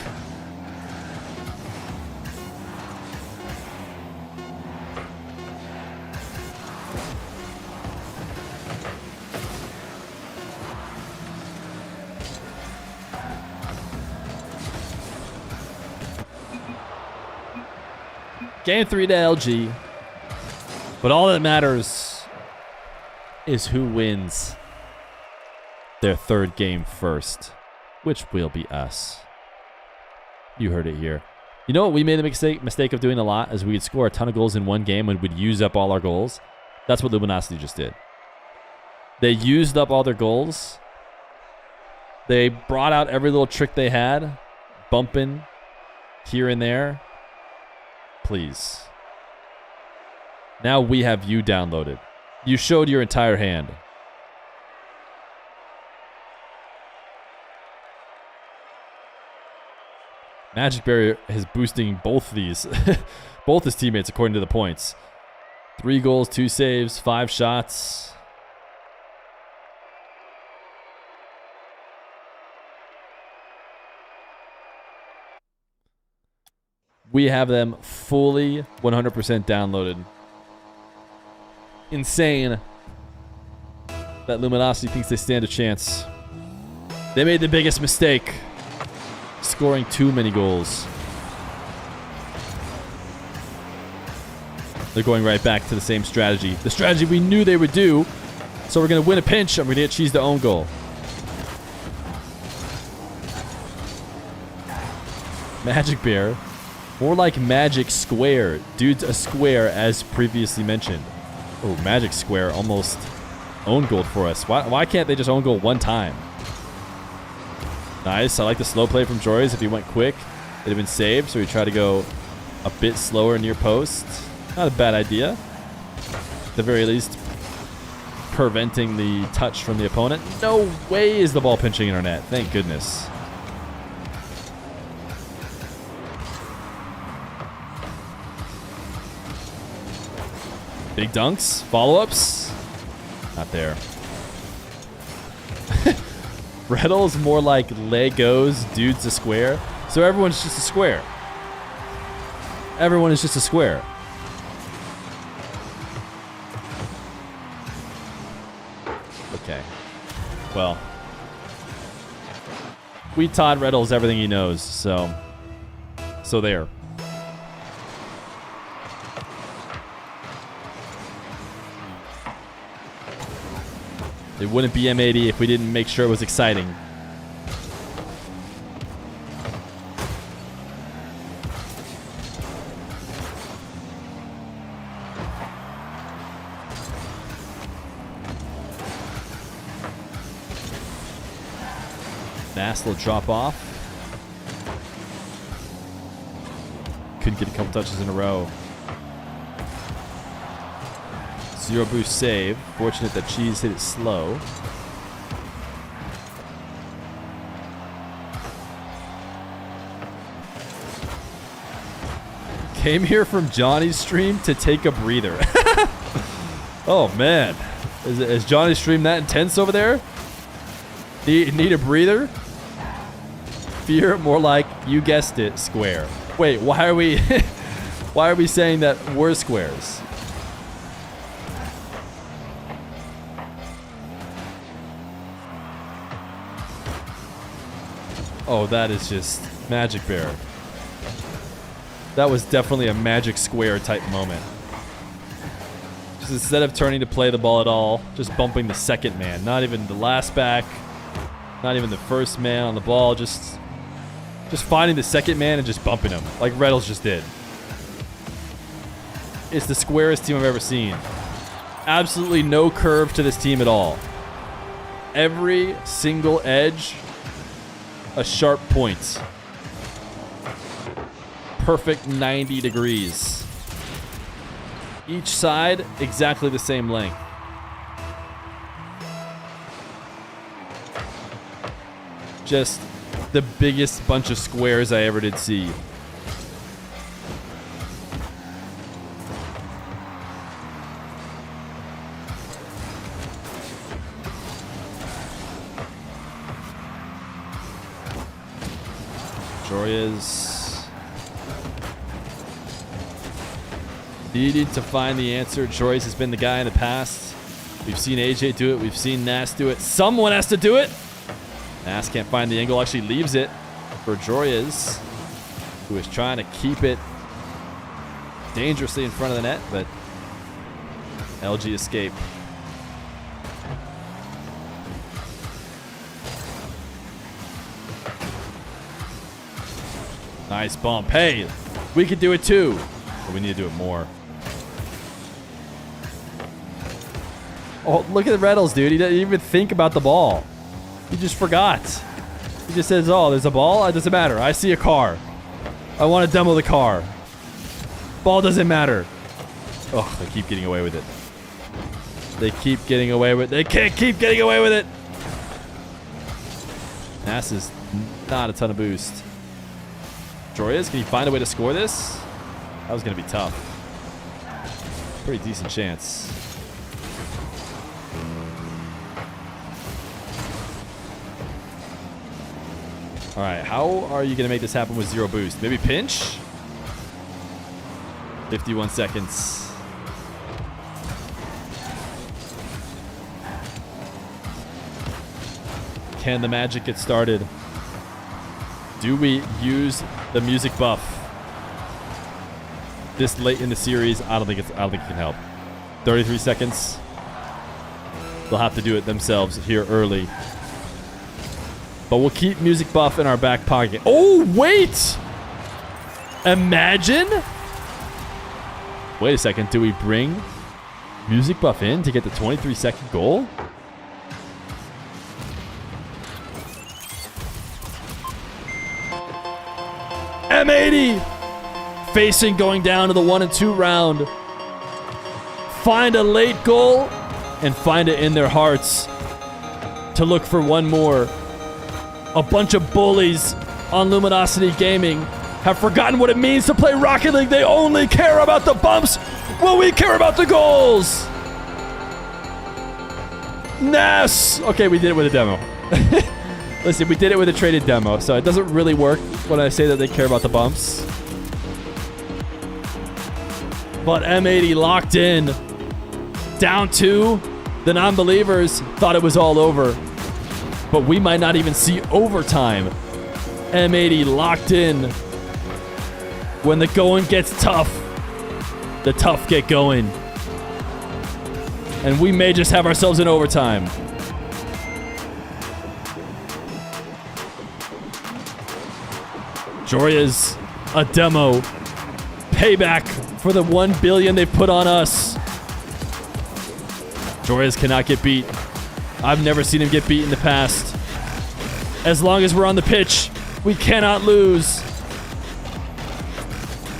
Game 3 to LG. But all that matters is who wins their third game first, which will be us. You heard it here. You know what we made the mistake of doing a lot? Is we would score a ton of goals in one game and we'd use up all our goals. That's what Luminosity just did. They used up all their goals. They brought out every little trick they had, bumping here and there. Please. Now we have you downloaded. You showed your entire hand. Magic Barrier is boosting both these, both his teammates according to the points. 3 goals, 2 saves, 5 shots. We have them fully 100% downloaded. Insane that Luminosity thinks they stand a chance. They made the biggest mistake, scoring too many goals. They're going right back to the same strategy. The strategy we knew they would do. So we're going to win a pinch and we're going to get Cheese to own goal. Magic Bear. More like Magic Square. Dude's a square as previously mentioned. Oh, Magic Square almost own goal for us. Why can't they just own goal one time? Nice. I like the slow play from Joyce. If he went quick, it'd have been saved. So we try to go a bit slower near post. Not a bad idea. At the very least, preventing the touch from the opponent. No way is the ball pinching in our net. Thank goodness. Big dunks, follow-ups. Not there. Rlcs more like Legos, dude's a square. So everyone's just a square. Everyone is just a square. Okay. Well. We taught Rlcs everything he knows, so there. It wouldn't be M80 if we didn't make sure it was exciting. Nice little drop off. Couldn't get a couple touches in a row. 0 boost save. Fortunate that Cheese hit it slow. Came here from Johnny's stream to take a breather. Oh, man. Is Johnny's stream that intense over there? Need a breather? Fear, more like, you guessed it, square. Wait, why are we... why are we saying that we're squares? Oh, that is just Magic Bear. That was definitely a Magic Square type moment. Just instead of turning to play the ball at all, just bumping the second man. Not even the last back. Not even the first man on the ball. Just finding the second man and just bumping him. Like Rlcs just did. It's the squarest team I've ever seen. Absolutely no curve to this team at all. Every single edge, a sharp point. Perfect 90 degrees. Each side, exactly the same length. Just the biggest bunch of squares I ever did see. Jorya's needed to find the answer. Joyce has been the guy in the past. We've seen AJ do it. We've seen Nas do it. Someone has to do it. Nas can't find the angle. Actually leaves it for Jorya's, who is trying to keep it dangerously in front of the net, but LG escape. Nice bump. Hey, we could do it too, but we need to do it more. Oh, look at the Rlcs, dude. He didn't even think about the ball. He just forgot. He just says, oh, there's a ball? It doesn't matter. I see a car. I want to demo the car. Ball doesn't matter. Oh, they keep getting away with it. They keep getting away with it. They can't keep getting away with it. Nas is not a ton of boost. Jorya's, can he find a way to score this? That was going to be tough. Pretty decent chance. All right, how are you going to make this happen with zero boost? Maybe pinch? 51 seconds. Can the magic get started? Do we use the music buff this late in the series? I don't think it can help. 33 seconds. They'll have to do it themselves here early. But we'll keep music buff in our back pocket. Oh, wait! Imagine? Wait a second. Do we bring music buff in to get the 23-second goal? M80! Facing going down to the 1 and 2 round. Find a late goal and find it in their hearts to look for one more. A bunch of bullies on Luminosity Gaming have forgotten what it means to play Rocket League. They only care about the bumps when we care about the goals. Nas! Okay, we did it with a demo. Listen, we did it with a traded demo, so it doesn't really work when I say that they care about the bumps. But M80 locked in. Down 2. The non-believers thought it was all over. But we might not even see overtime. M80 locked in. When the going gets tough, the tough get going. And we may just have ourselves an overtime. Jorya's a demo. Payback for the 1 billion they put on us. Jorya's cannot get beat. I've never seen him get beat in the past. As long as we're on the pitch, we cannot lose.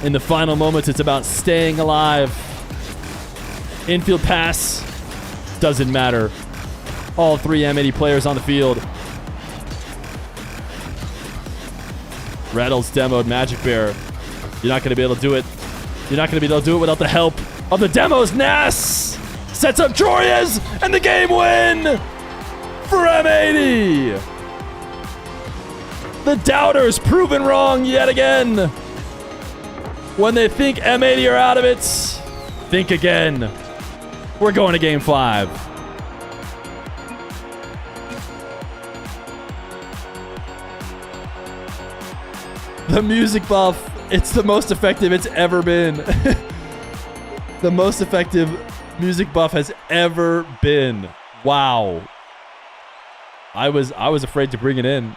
In the final moments, it's about staying alive. Infield pass doesn't matter. All 3 M80 players on the field. Rlcs demoed Magic Bear. You're not going to be able to do it You're not going to be able to do it without the help of the demos. Nas sets up Joriyas, and the game win for M80. The doubters proven wrong yet again. When they think M80 are out of it, think again. We're going to game 5. The music buff, it's the most effective it's ever been. The most effective music buff has ever been. Wow. I was afraid to bring it in.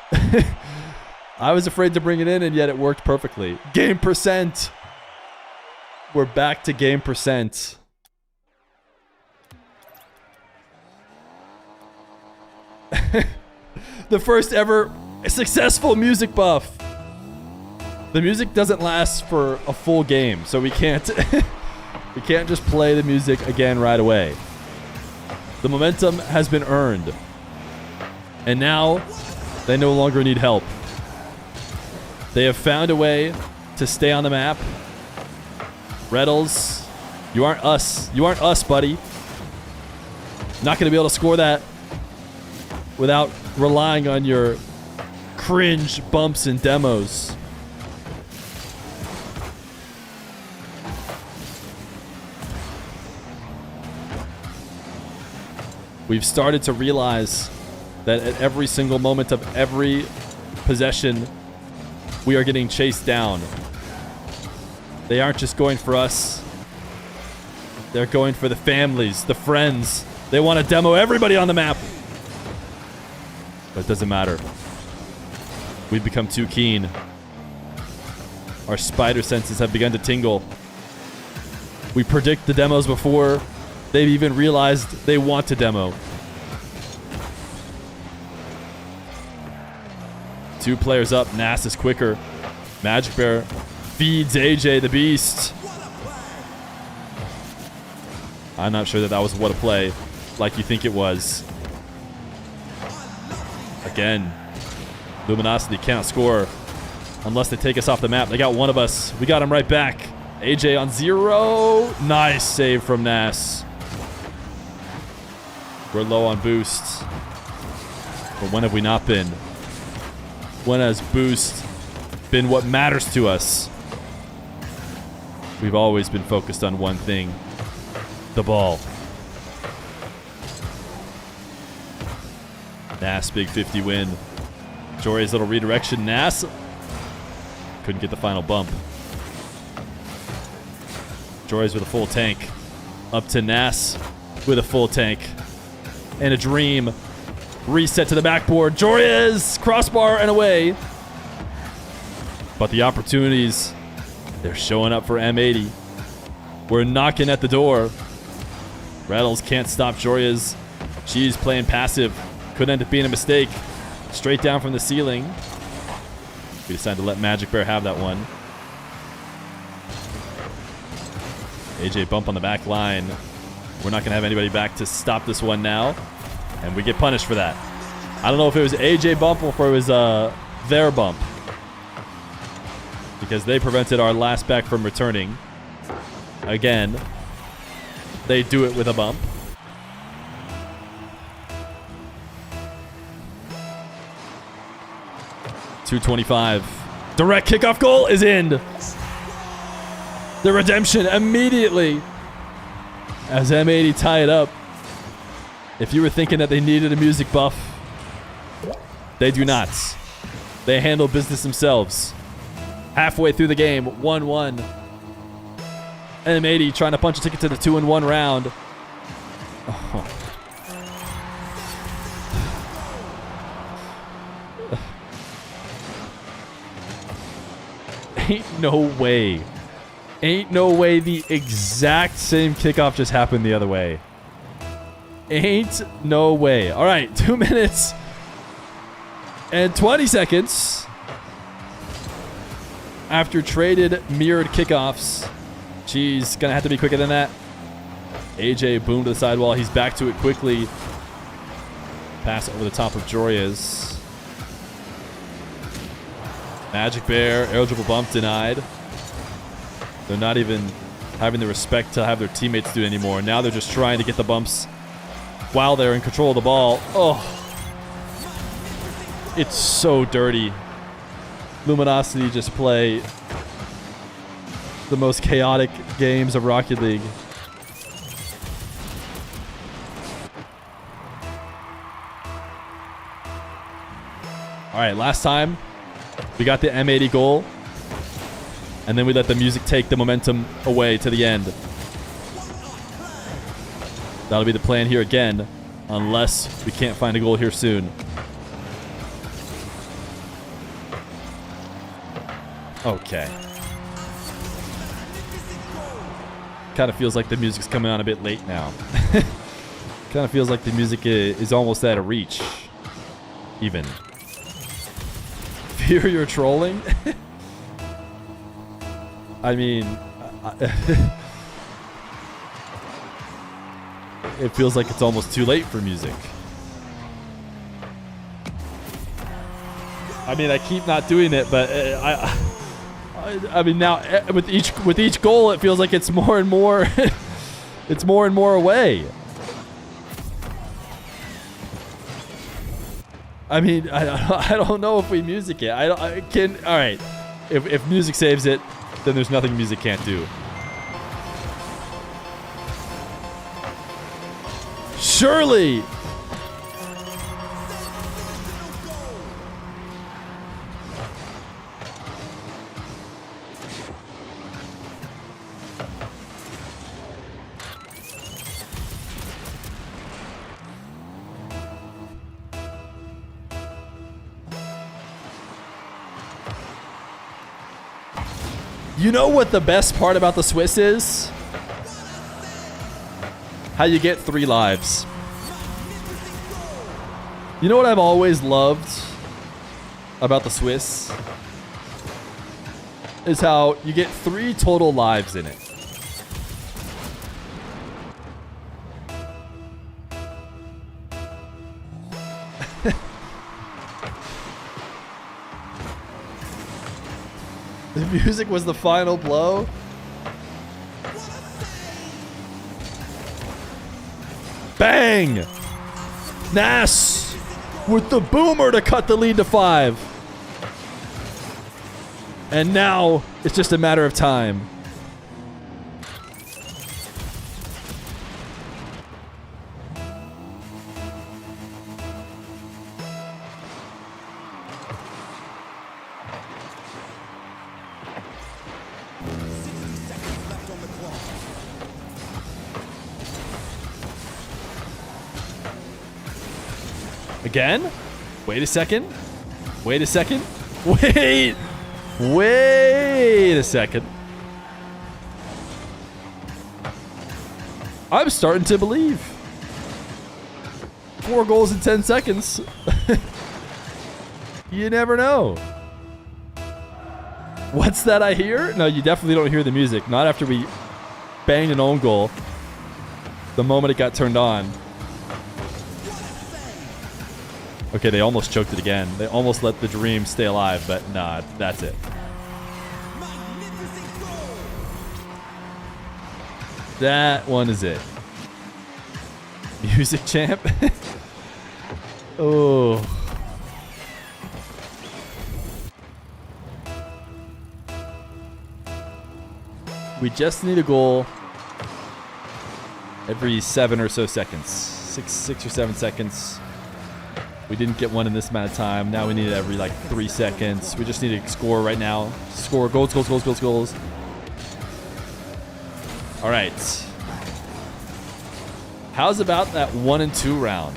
I was afraid to bring it in, and yet it worked perfectly. Game percent. We're back to game percent. The first ever successful music buff. The music doesn't last for a full game, so we can't we can't just play the music again right away. The momentum has been earned. And now they no longer need help. They have found a way to stay on the map. Rlcs, you aren't us. You aren't us, buddy. Not going to be able to score that without relying on your cringe bumps and demos. We've started to realize that at every single moment of every possession, we are getting chased down. They aren't just going for us. They're going for the families, the friends. They want to demo everybody on the map. But it doesn't matter. We've become too keen. Our spider senses have begun to tingle. We predict the demos before they've even realized they want to demo. 2 players up. Nas is quicker. Magic Bear feeds AJ the Beast. I'm not sure that that was what a play like you think it was. Again, Luminosity can't score unless they take us off the map. They got one of us. We got him right back. AJ on 0. Nice save from Nas. We're low on boosts. But when have we not been? When has boost been what matters to us? We've always been focused on one thing. The ball. Nas, big 50 win. Jory's little redirection. Nas couldn't get the final bump. Jory's with a full tank. Up to Nas with a full tank. And a dream. Reset to the backboard. Joriyas, crossbar and away. But the opportunities, they're showing up for M80. We're knocking at the door. Rlcs can't stop Joriyas. She's playing passive. Could end up being a mistake. Straight down from the ceiling. We decided to let Magic Bear have that one. AJ bump on the back line. We're not going to have anybody back to stop this one now. And we get punished for that. I don't know if it was AJ bump or if it was their bump. Because they prevented our last back from returning. Again, they do it with a bump. .225. Direct kickoff goal is in. The redemption immediately as M80 tie it up. If you were thinking that they needed a music buff, they do not. They handle business themselves. Halfway through the game, 1-1. M80 trying to punch a ticket to the 2-1 round. Oh. Ain't no way. Ain't no way the exact same kickoff just happened the other way. Ain't no way. All right, 2 minutes and 20 seconds after traded mirrored kickoffs. She's gonna have to be quicker than that. AJ boom to the sidewall. He's back to it quickly. Pass over the top of Joriyas. Magic Bear, aerial dribble bump denied. They're not even having the respect to have their teammates do it anymore. Now they're just trying to get the bumps while they're in control of the ball. Oh, it's so dirty. Luminosity just play the most chaotic games of Rocket League. All right, last time we got the M80 goal, and then we let the music take the momentum away to the end. That'll be the plan here again, unless we can't find a goal here soon. Okay. Kind of feels like the music's coming on a bit late now. Kind of feels like the music is almost out of reach. Even. Fear you're trolling? I mean... it feels like it's almost too late for music. I mean, I keep not doing it, but I mean, now with each goal, it feels like it's more and more, it's more and more away. I mean, I don't know if we music it. All right. If music saves it, then there's nothing music can't do. Surely. You know what the best part about the Swiss is? How you get 3 lives. You know what I've always loved about the Swiss? Is how you get 3 total lives in it. The music was the final blow. Bang! Nass with the boomer to cut the lead to 5. And now it's just a matter of time. Again? Wait a second. Wait a second. Wait a second. I'm starting to believe. 4 goals in 10 seconds. You never know. What's that I hear? No, you definitely don't hear the music. Not after we banged an own goal. The moment it got turned on. Okay, they almost choked it again. They almost let the dream stay alive, but nah, that's it. That one is it. Music champ. Oh. We just need a goal every 7 or so seconds. 6 or 7 seconds. We didn't get one in this amount of time. Now we need it every like 3 seconds. We just need to score right now. Score goals. All right. How's about that 1 and 2 round?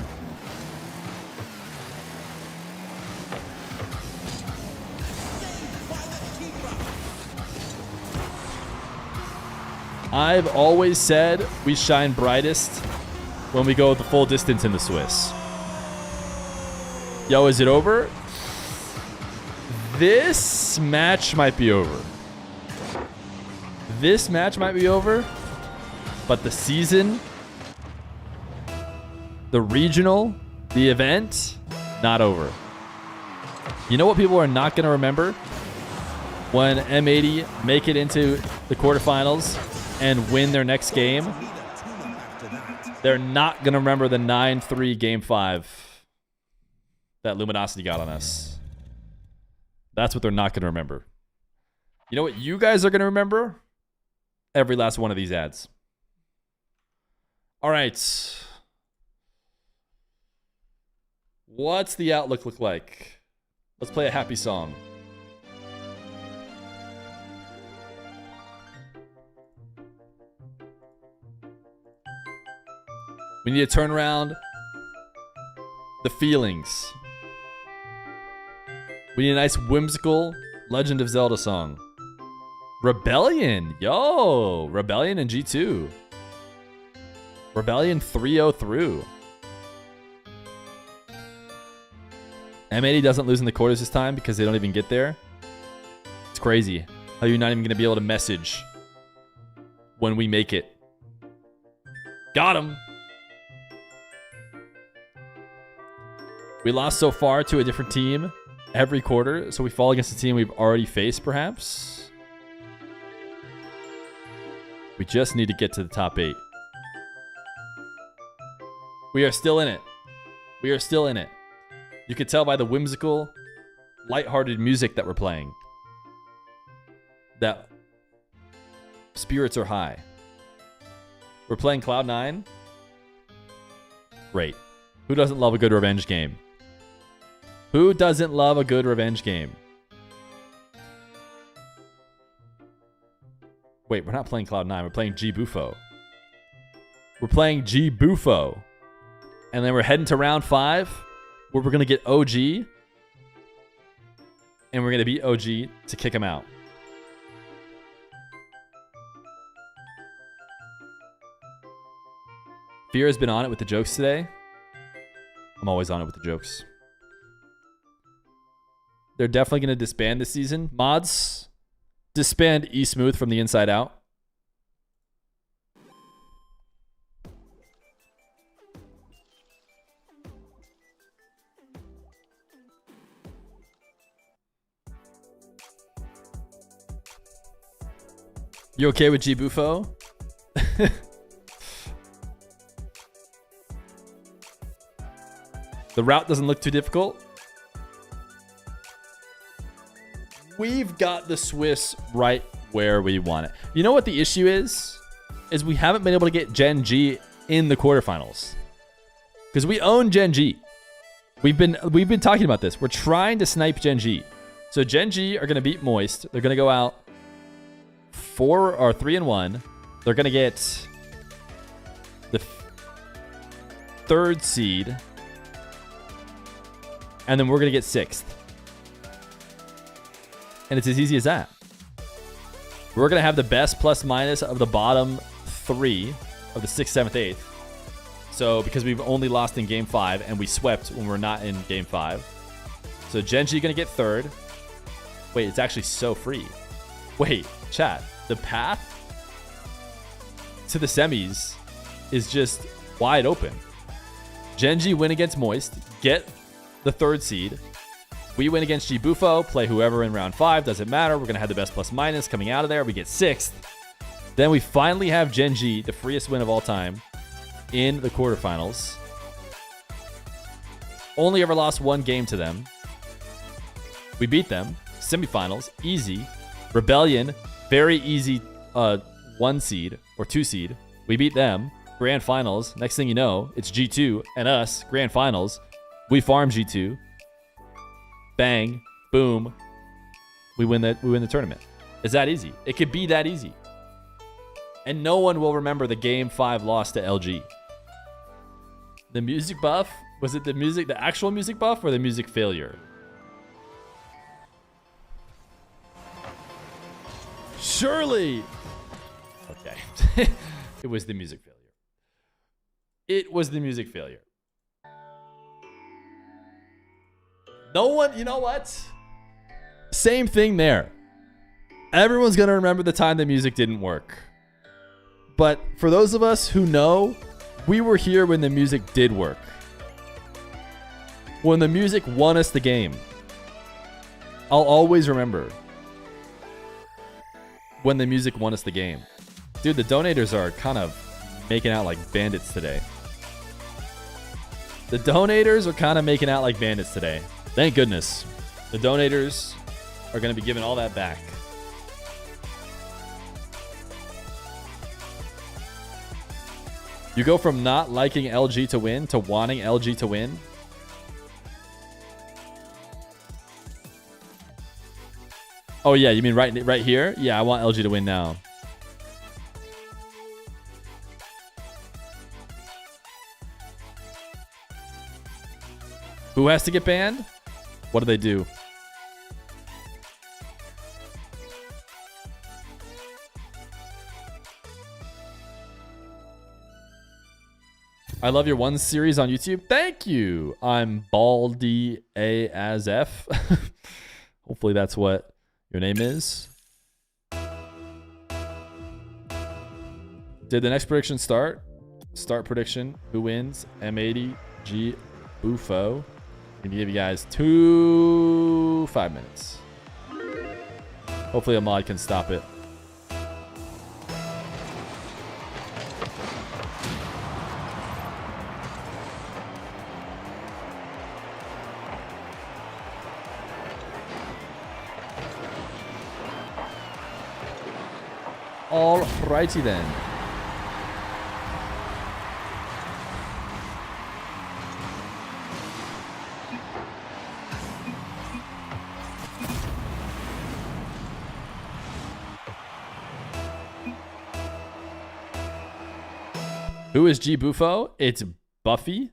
I've always said we shine brightest when we go the full distance in the Swiss. Yo, is it over? This match might be over. This match might be over. But the season, the regional, the event, not over. You know what people are not going to remember? When M80 make it into the quarterfinals and win their next game, they're not going to remember the 9-3 Game 5 that Luminosity got on us. That's what they're not going to remember. You know what you guys are going to remember? Every last one of these ads. All right. What's the outlook look like? Let's play a happy song. We need to turn around the feelings. We need a nice whimsical Legend of Zelda song. Rebellion. Yo. Rebellion in G2. Rebellion 3-0 through. M80 doesn't lose in the quarters this time because they don't even get there. It's crazy how you're not even going to be able to message when we make it. Got him. We lost so far to a different team every quarter, so we fall against a team we've already faced, perhaps. We just need to get to the top 8. We are still in it. We are still in it. You can tell by the whimsical, lighthearted music that we're playing that spirits are high. We're playing Cloud9. Great. Who doesn't love a good revenge game? Who doesn't love a good revenge game? Wait, we're not playing Cloud9. We're playing G Bufo. We're playing G Bufo. And then we're heading to round 5, where we're going to get OG. And we're going to beat OG to kick him out. Feer has been on it with the jokes today. I'm always on it with the jokes. They're definitely going to disband this season. Mods, disband eSmooth from the inside out. You okay with G Bufo? The route doesn't look too difficult. We've got the Swiss right where we want it. You know what the issue is? Is we haven't been able to get Gen G in the quarterfinals. Because we own Gen G. We've been talking about this. We're trying to snipe Gen G. So Gen G are going to beat Moist. They're going to go out 3-1. They're going to get the 3rd seed. And then we're going to get 6th. And it's as easy as that. We're going to have the best plus minus of the bottom 3 of the 6th, 7th, 8th. So because we've only lost in game 5 and we swept when we're not in game 5. So Gen G going to get 3rd. Wait, it's actually so free. Wait, chat. The path to the semis is just wide open. Gen G win against Moist. Get the 3rd seed. We win against G Bufo, play whoever in round 5, doesn't matter. We're going to have the best plus minus coming out of there. We get 6th. Then we finally have Gen G, the freest win of all time, in the quarterfinals. Only ever lost 1 game to them. We beat them. Semifinals, easy. Rebellion, very easy 1 seed or 2 seed. We beat them. Grand finals. Next thing you know, it's G2 and us. Grand finals. We farm G2. Bang. Boom. We win the tournament. It's that easy. It could be that easy. And no one will remember the game 5 loss to LG. The music buff? Was it the actual music buff or the music failure? Surely. Okay. It was the music failure. It was the music failure. No one, you know what? Same thing there. Everyone's going to remember the time the music didn't work. But for those of us who know, we were here when the music did work. When the music won us the game. I'll always remember when the music won us the game. Dude, the donators are kind of making out like bandits today. The donators are kind of making out like bandits today. Thank goodness. The donators are going to be giving all that back. You go from not liking LG to win to wanting LG to win. Oh yeah, you mean right here? Yeah, I want LG to win now. Who has to get banned? What do they do? I love your one series on YouTube. Thank you. I'm Baldy A as F. Hopefully that's what your name is. Did the next prediction start? Start prediction. Who wins? M80, G, Bufo. I'm gonna give you guys 5 minutes. Hopefully a mod can stop it. Alrighty then. Who is G Bufo? It's Buffy,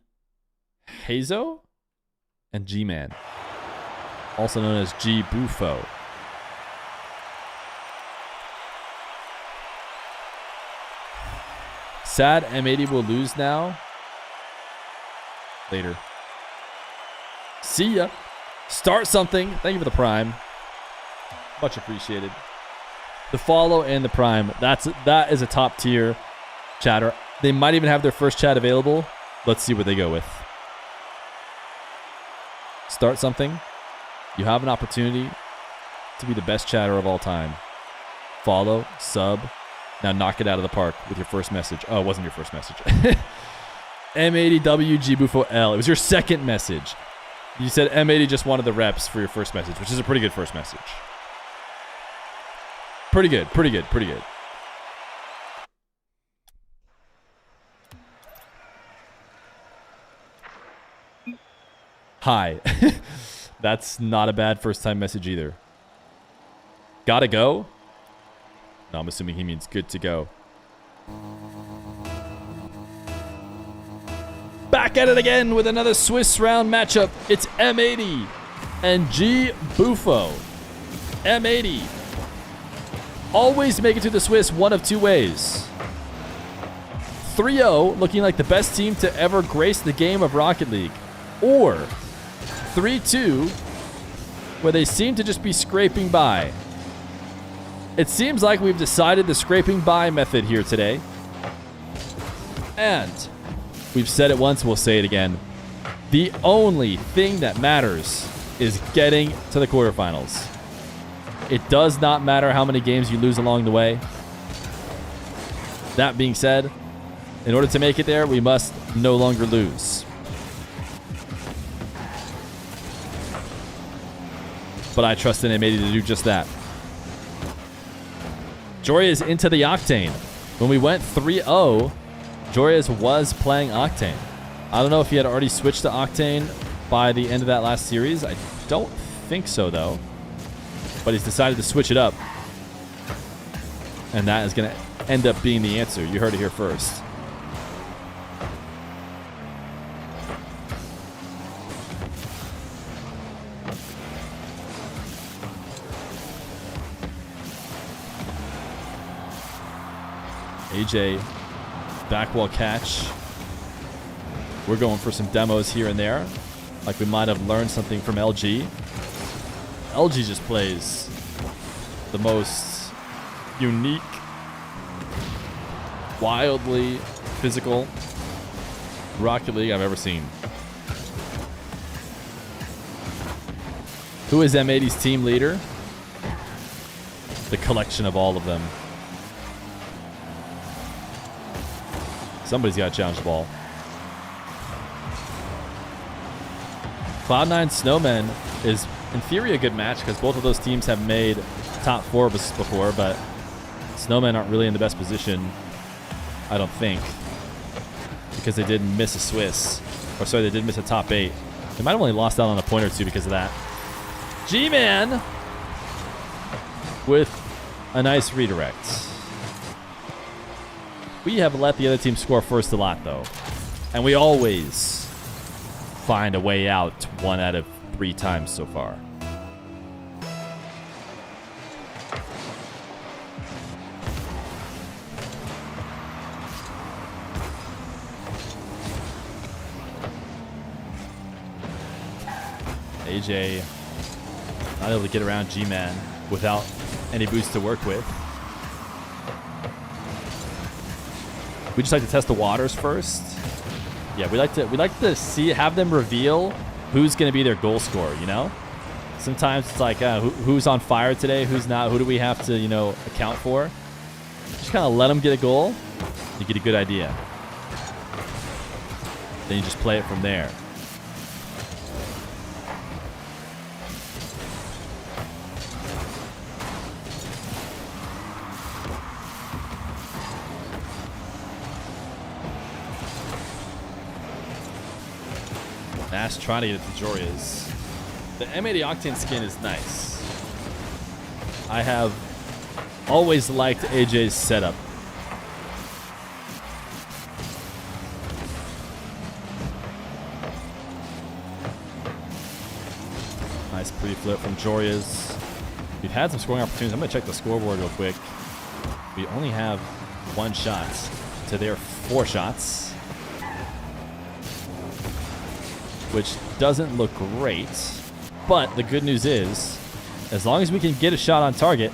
Hazo, and G-Man. Also known as G Bufo. Sad M80 will lose now. Later. See ya. Start something. Thank you for the prime. Much appreciated. The follow and the prime. That is a top tier chatter. They might even have their first chat available. Let's see what they go with. Start something. You have an opportunity to be the best chatter of all time. Follow, sub. Now knock it out of the park with your first message. Oh, it wasn't your first message. M80W G Bufo L. It was your second message. You said M80 just wanted the reps for your first message, which is a pretty good first message. Pretty good, pretty good, pretty good. Hi. That's not a bad first time message either. Gotta go? No, I'm assuming he means good to go. Back at it again with another Swiss round matchup. It's M80 and G Bufo. M80. Always make it to the Swiss one of two ways. 3-0, looking like the best team to ever grace the game of Rocket League. Or 3-2, where they seem to just be scraping by. It seems like we've decided the scraping by method here today. And we've said it once, we'll say it again. The only thing that matters is getting to the quarterfinals. It does not matter how many games you lose along the way. That being said, in order to make it there, we must no longer lose. But I trust in M80 to do just that. Joreuz into the Octane. When we went 3-0, Joreuz was playing Octane. I don't know if he had already switched to Octane by the end of that last series. I don't think so, though. But he's decided to switch it up. And that is going to end up being the answer. You heard it here first. AJ, backwall catch. We're going for some demos here and there. Like we might have learned something from LG. LG just plays the most unique, wildly physical Rocket League I've ever seen. Who is M80's team leader? The collection of all of them. Somebody's got to challenge the ball. Cloud9 Snowmen is, in theory, a good match because both of those teams have made top 4 before, but Snowmen aren't really in the best position, I don't think, because they did miss a Swiss. Or sorry, they did miss a top 8. They might have only lost out on a point or two because of that. G-Man with a nice redirect. We have let the other team score first a lot, though. And we always find a way out 1 out of 3 times so far. AJ not able to get around G-Man without any boost to work with. We just like to test the waters first. Yeah, we like to have them reveal who's going to be their goal scorer, you know? Sometimes it's like who's on fire today, who's not, who do we have to, you know, account for? Just kind of let them get a goal. You get a good idea. Then you just play it from there. Nash trying to get it to Joria's. The M80 Octane skin is nice. I have always liked AJ's setup. Nice pre-flip from Joria's. We've had some scoring opportunities. I'm going to check the scoreboard real quick. We only have 1 shot to their 4 shots, which doesn't look great. But the good news is, as long as we can get a shot on target,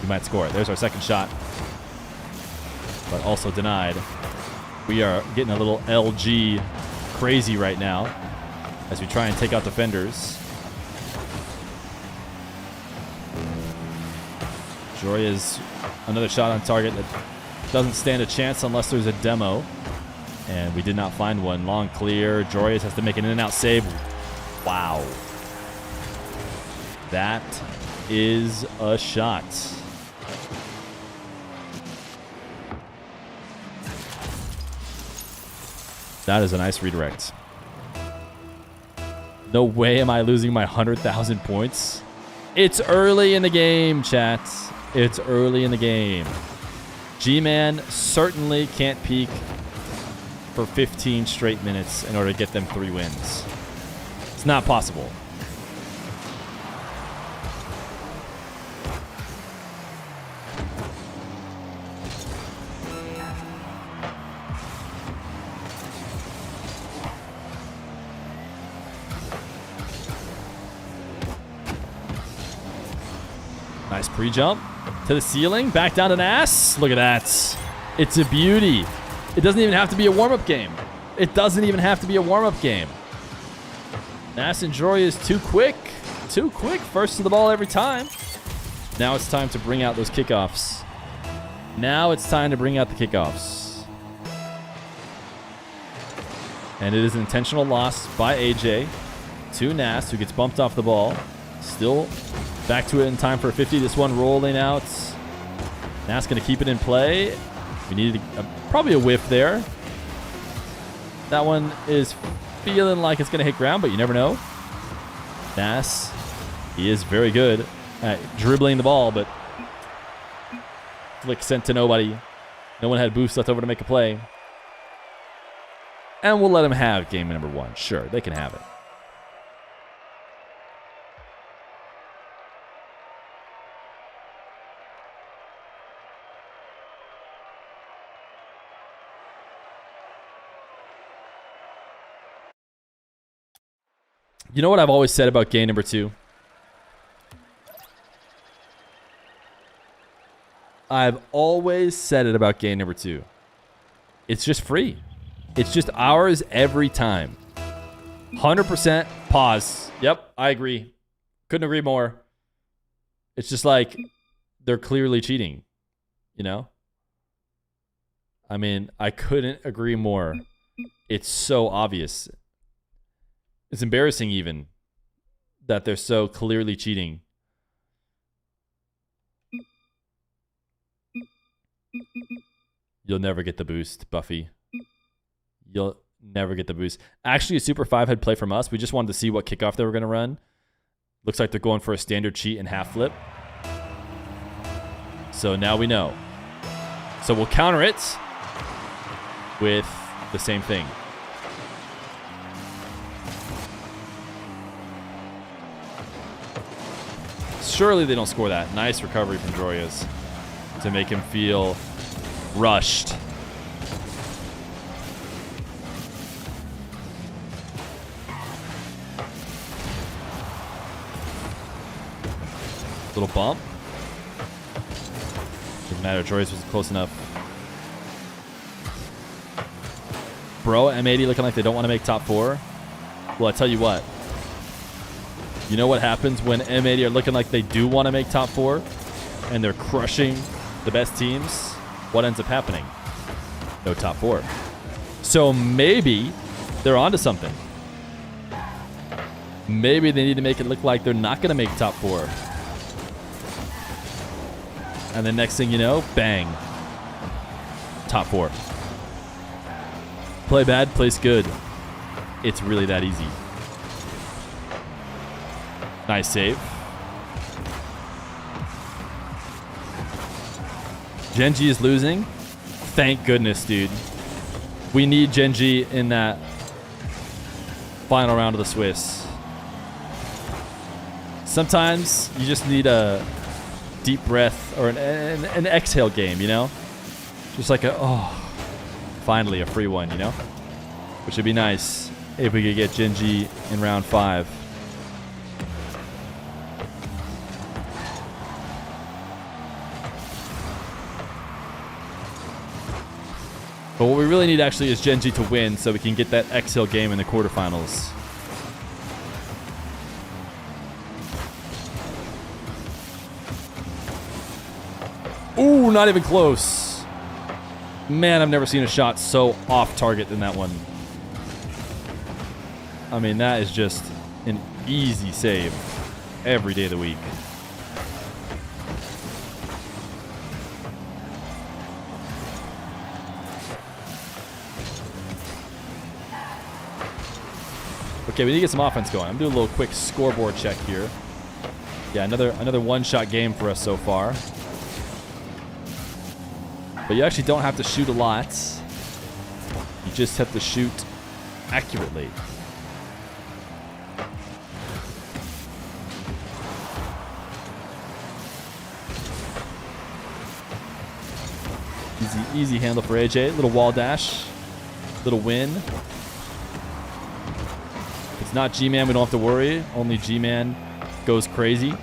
we might score it. There's our second shot, but also denied. We are getting a little LG crazy right now as we try and take out defenders. Joria's another shot on target that doesn't stand a chance unless there's a demo. And we did not find one. Long clear. Jorius has to make an in-and-out save. Wow. That is a shot. That is a nice redirect. No way am I losing my 100,000 points. It's early in the game, chat. It's early in the game. G-Man certainly can't peak for 15 straight minutes in order to get them 3 wins. It's not possible. Nice pre-jump to the ceiling, back down to Nass. Look at that. It's a beauty. It doesn't even have to be a warm-up game. It doesn't even have to be a warm-up game. Nass and Jory is too quick. Too quick. First to the ball every time. Now it's time to bring out those kickoffs. Now it's time to bring out the kickoffs. And it is an intentional loss by AJ to Nass, who gets bumped off the ball. Still back to it in time for a 50. This one rolling out. Nass going to keep it in play. We needed probably a whiff there. That one is feeling like it's going to hit ground, but you never know. Nass, he is very good at dribbling the ball, but flick sent to nobody. No one had boost left over to make a play. And we'll let him have game number 1. Sure, they can have it. You know what I've always said about game number 2? I've always said it about game number 2. It's just free. It's just ours every time. 100% pause. Yep, I agree. Couldn't agree more. It's just like they're clearly cheating, you know? I mean, I couldn't agree more. It's so obvious. It's embarrassing even that they're so clearly cheating. You'll never get the boost, Buffy. You'll never get the boost. Actually, a Super 5 head play from us. We just wanted to see what kickoff they were going to run. Looks like they're going for a standard cheat and half flip. So now we know. So we'll counter it with the same thing. Surely they don't score that. Nice recovery from Jorrias to make him feel rushed. Little bump. Doesn't matter. Jorrias was close enough. Bro, M80 looking like they don't want to make top 4. Well, I tell you what. You know what happens when M80 are looking like they do want to make top 4 and they're crushing the best teams? What ends up happening? No top 4. So maybe they're onto something. Maybe they need to make it look like they're not going to make top 4. And the next thing you know, bang. Top 4. Play bad, place good. It's really that easy. Nice save. Genji is losing. Thank goodness, dude. We need Genji in that final round of the Swiss. Sometimes you just need a deep breath or an exhale game, you know? Just like finally a free one, you know? Which would be nice if we could get Genji in round 5. But what we really need actually is Genji to win so we can get that exhale game in the quarterfinals. Ooh, not even close. Man, I've never seen a shot so off target than that one. I mean, that is just an easy save every day of the week. Okay, we need to get some offense going. I'm doing a little quick scoreboard check here. Yeah, another one-shot game for us so far. But you actually don't have to shoot a lot. You just have to shoot accurately. Easy handle for AJ. Little wall dash. Little win. If it's not G-Man, we don't have to worry. Only G-Man goes crazy.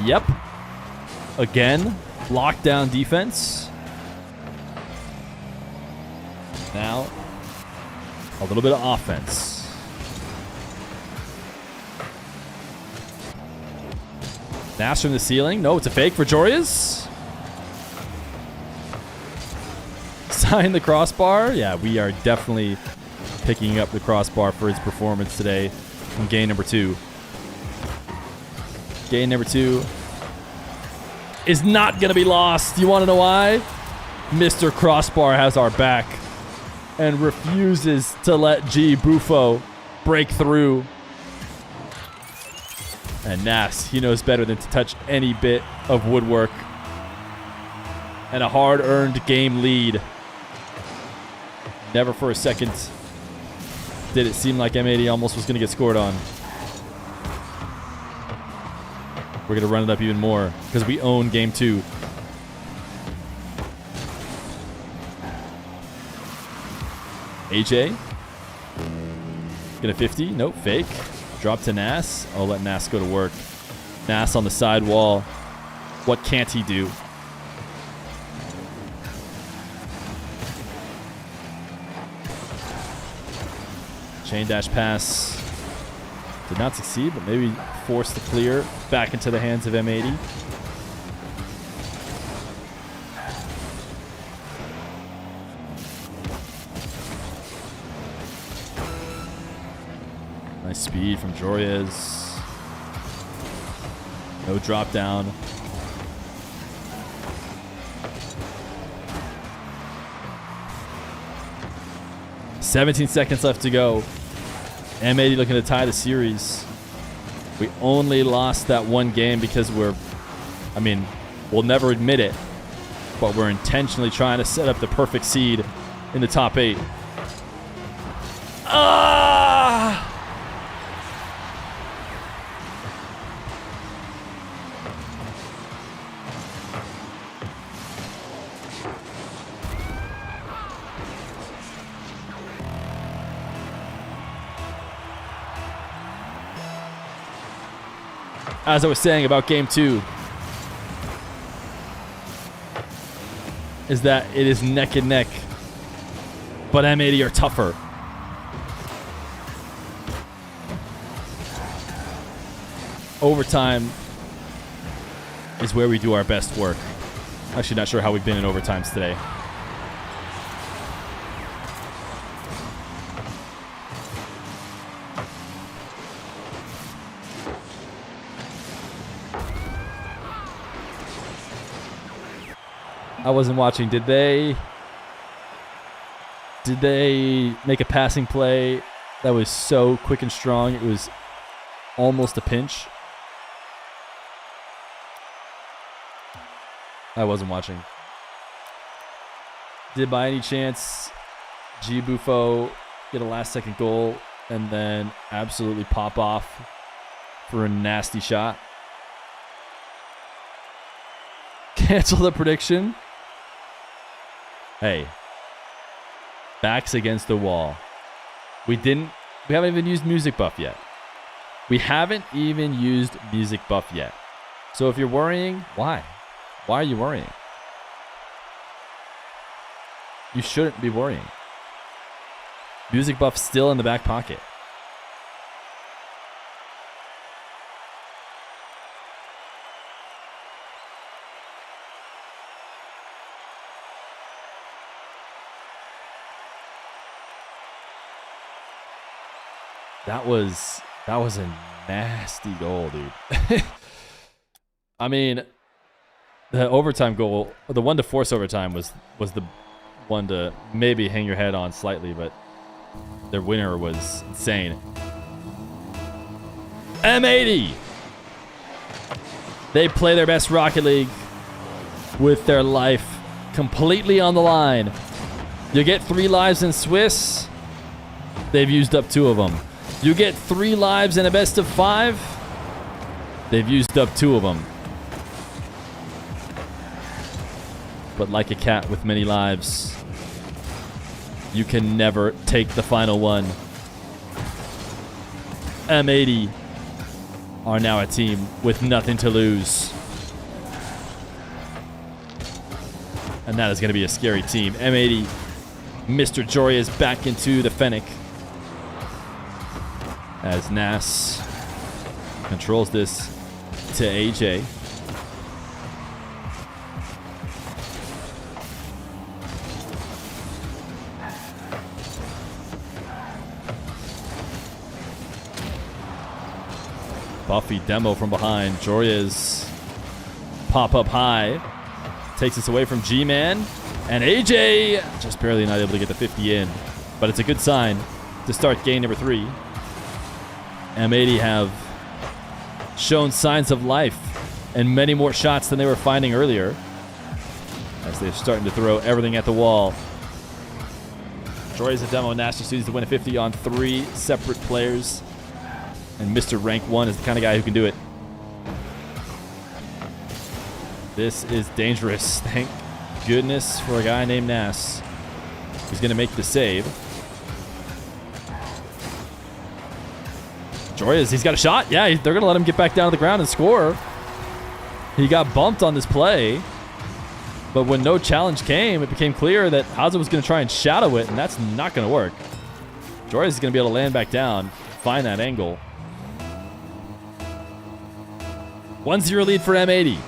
Yep. Again, lockdown defense. Now, a little bit of offense. Nash from the ceiling. No, it's a fake for Jorrias. Sign the crossbar. Yeah, we are definitely picking up the crossbar for his performance today from game number 2. Game number 2 is not going to be lost. You want to know why? Mr. Crossbar has our back and refuses to let G Bufo break through. And Nas, he knows better than to touch any bit of woodwork. And a hard-earned game lead. Never for a second did it seem like M80 almost was going to get scored on. We're going to run it up even more because we own game 2. AJ. Get a 50. Nope, fake. Drop to Nas. I'll let Nas go to work. Nas on the side wall. What can't he do? Chain dash pass. Did not succeed, but maybe forced the clear back into the hands of M80. Nice speed from Jorjes. No drop down. $17 seconds left to go. M80 looking to tie the series. We only lost that one game because we'll never admit it, but we're intentionally trying to set up the perfect seed in the top 8. Ah! As I was saying about game 2, is that it is neck and neck, but M80 are tougher. Overtime is where we do our best work. Actually, not sure how we've been in overtimes today. I wasn't watching. Did they make a passing play that was so quick and strong it was almost a pinch? I wasn't watching. Did by any chance G Buffo get a last second goal and then absolutely pop off for a nasty shot? Cancel the prediction. Hey, backs against the wall. We haven't even used music buff yet. We haven't even used music buff yet. So if you're worrying, why? Why are you worrying? You shouldn't be worrying. Music buff still in the back pocket. That was a nasty goal, dude. I mean, the overtime goal, the one to force overtime was the one to maybe hang your head on slightly, but their winner was insane. M80! They play their best Rocket League with their life completely on the line. You get 3 lives in Swiss. They've used up 2 of them. You get 3 lives in a best of 5. They've used up 2 of them. But like a cat with many lives, you can never take the final one. M80 are now a team with nothing to lose. And that is going to be a scary team. M80, Mr. Jory is back into the Fennec. As Nas controls this to AJ. Buffy demo from behind. Jorjes pop up high. Takes this away from G-Man. And AJ just barely not able to get the 50 in. But it's a good sign to start game number 3. M80 have shown signs of life and many more shots than they were finding earlier, as they're starting to throw everything at the wall. Jory's a demo. Nash just needs to win a 50 on 3 separate players. And Mr. Rank 1 is the kind of guy who can do it. This is dangerous. Thank goodness for a guy named Nas. He's going to make the save. Jorjes, he's got a shot. Yeah, they're going to let him get back down to the ground and score. He got bumped on this play. But when no challenge came, it became clear that Haza was going to try and shadow it, and that's not going to work. Joris is going to be able to land back down, find that angle. 1-0 lead for M80.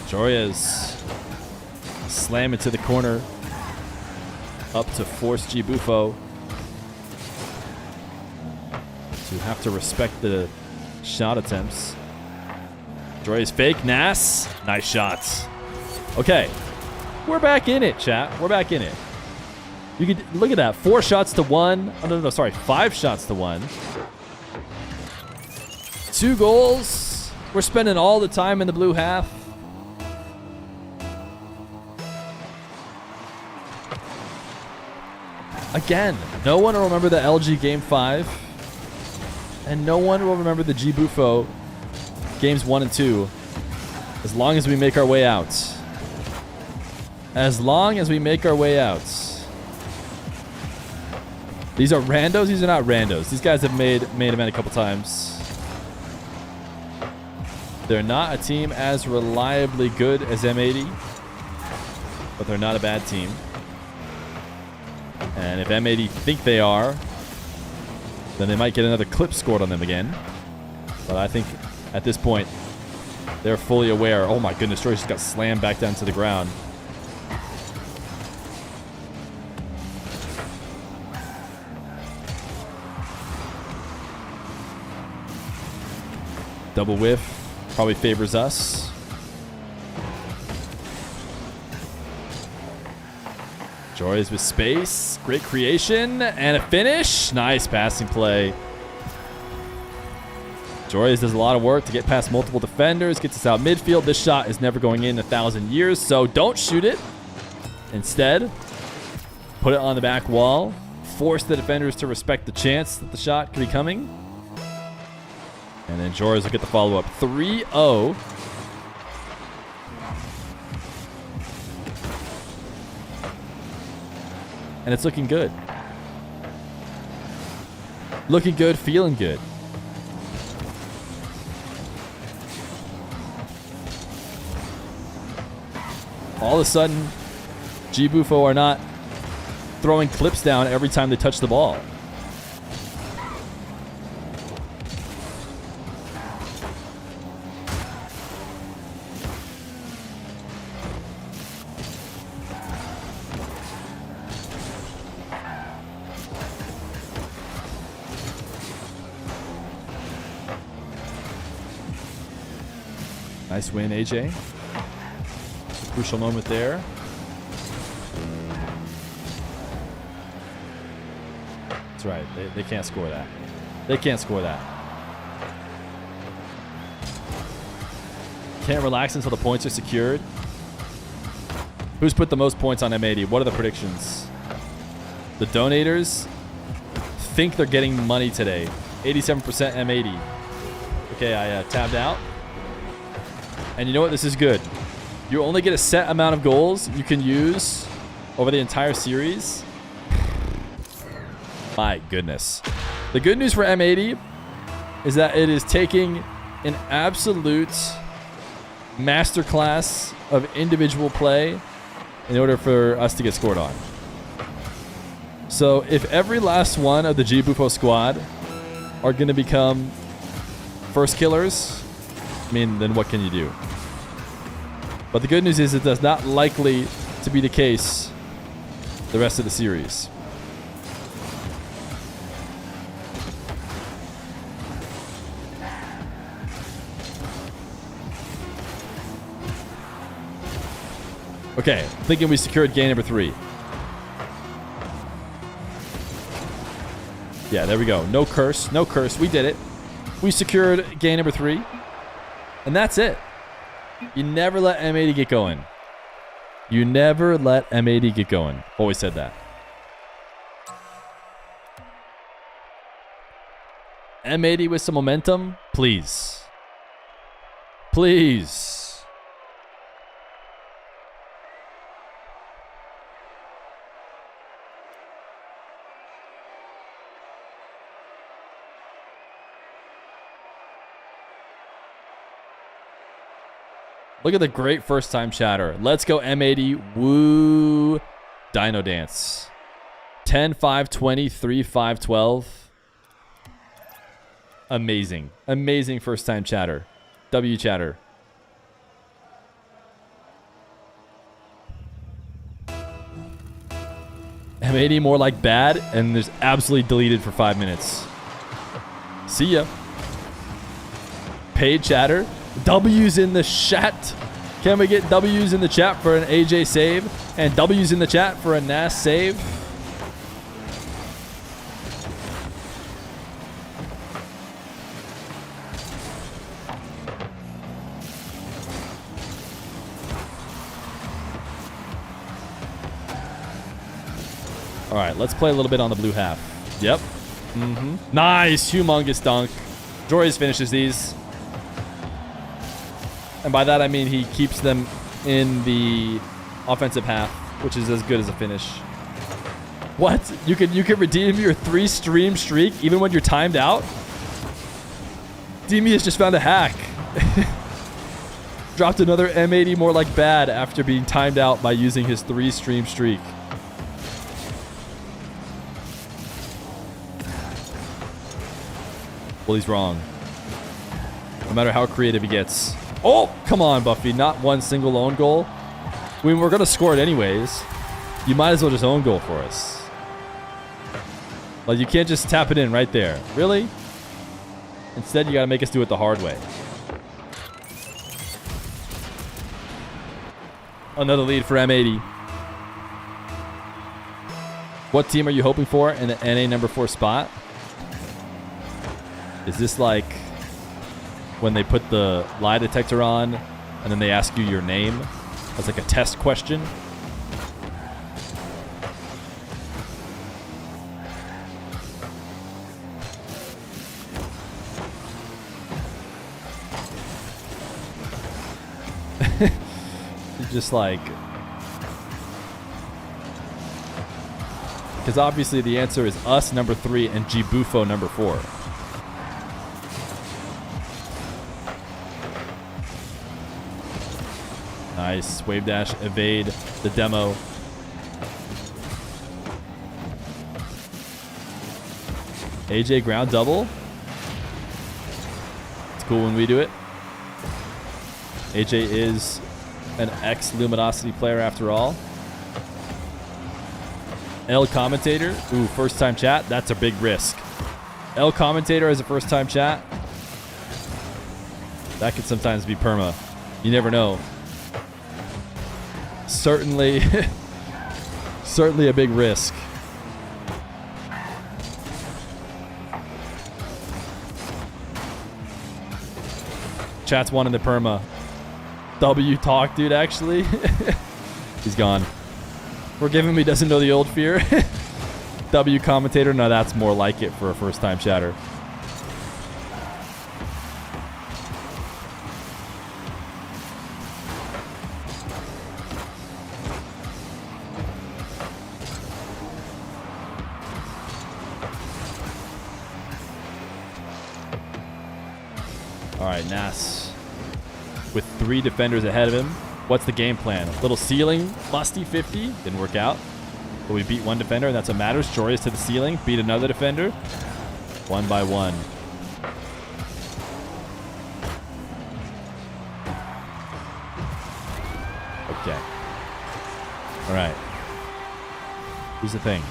Joria's slam into the corner. Up to force G Bufo to have to respect the shot attempts. Joria's fake. Nas. Nice shots. Okay. We're back in it, chat. We're back in it. You could look at that. 4 shots to 1. Oh, no, sorry. 5 shots to 1. 2 goals. We're spending all the time in the blue half. Again, no one will remember the LG Game 5. And no one will remember the G Bufo Games 1 and 2. As long as we make our way out. As long as we make our way out. These are randos? These are not randos. These guys have made main event a couple times. They're not a team as reliably good as M80. But they're not a bad team. And if M80 think they are, then they might get another clip scored on them again. But I think at this point, they're fully aware. Oh my goodness, Joyce just got slammed back down to the ground. Double whiff probably favors us. Joyce with space. Great creation. And a finish. Nice passing play. Joyce does a lot of work to get past multiple defenders. Gets us out midfield. This shot is never going in 1,000 years. So don't shoot it. Instead, put it on the back wall. Force the defenders to respect the chance that the shot could be coming. And then Joyce will get the follow-up. 3-0. And it's looking good. Looking good, feeling good. All of a sudden, G Bufo are not throwing clips down every time they touch the ball. Nice win, AJ. Crucial moment there. That's right. They can't score that. They can't score that. Can't relax until the points are secured. Who's put the most points on M80? What are the predictions? The donators think they're getting money today. 87% M80. Okay, I tabbed out. And you know what? This is good. You only get a set amount of goals you can use over the entire series. My goodness. The good news for M80 is that it is taking an absolute masterclass of individual play in order for us to get scored on. So if every last one of the G Bufo squad are going to become first killers, I mean, then what can you do? But the good news is that's not likely to be the case the rest of the series. Okay, thinking we secured game number 3. Yeah, there we go. No curse, no curse. We did it. We secured game number 3. And that's it. You never let M80 get going. You never let M80 get going. Always said that. M80 with some momentum, please. Please. Look at the great first time chatter. Let's go M80. Woo. Dino dance. 10, 5, 20, 3, 5, 12. Amazing. Amazing first time chatter. W chatter. M80 more like bad, and there's absolutely deleted for 5 minutes. See ya. Paid chatter. W's in the chat. Can we get W's in the chat for an AJ save? And W's in the chat for a NAS save? All right, let's play a little bit on the blue half. Yep. Nice. Humongous dunk. Joris finishes these. And by that, I mean he keeps them in the offensive half, which is as good as a finish. What? You can redeem your 3-stream streak even when you're timed out? Demi has just found a hack. Dropped another M80 more like bad after being timed out by using his 3-stream streak. Well, he's wrong. No matter how creative he gets. Oh, come on, Buffy. Not one single own goal. I mean, we're going to score it anyways. You might as well just own goal for us. Like, you can't just tap it in right there. Really? Instead, you got to make us do it the hard way. Another lead for M80. What team are you hoping for in the NA number 4 spot? Is this like when they put the lie detector on and then they ask you your name as like a test question? Just like, because obviously the answer is us number 3 and Jibufo number 4. Nice. Wave dash, evade the demo. AJ ground double. It's cool when we do it. AJ is an ex-Luminosity player after all. L commentator. Ooh, first time chat. That's a big risk. L commentator as a first time chat. That could sometimes be perma. You never know. Certainly, certainly a big risk. Chat's one in the perma. W talk, dude, actually. He's gone. Forgive him, he doesn't know the old Feer. W commentator, no, that's more like it for a first time chatter. All right, Nas with 3 defenders ahead of him. What's the game plan? A little ceiling, lusty 50. Didn't work out. But we beat one defender, and that's what matters. Joyous to the ceiling. Beat another defender. 1 by 1. Okay. All right. Here's the thing.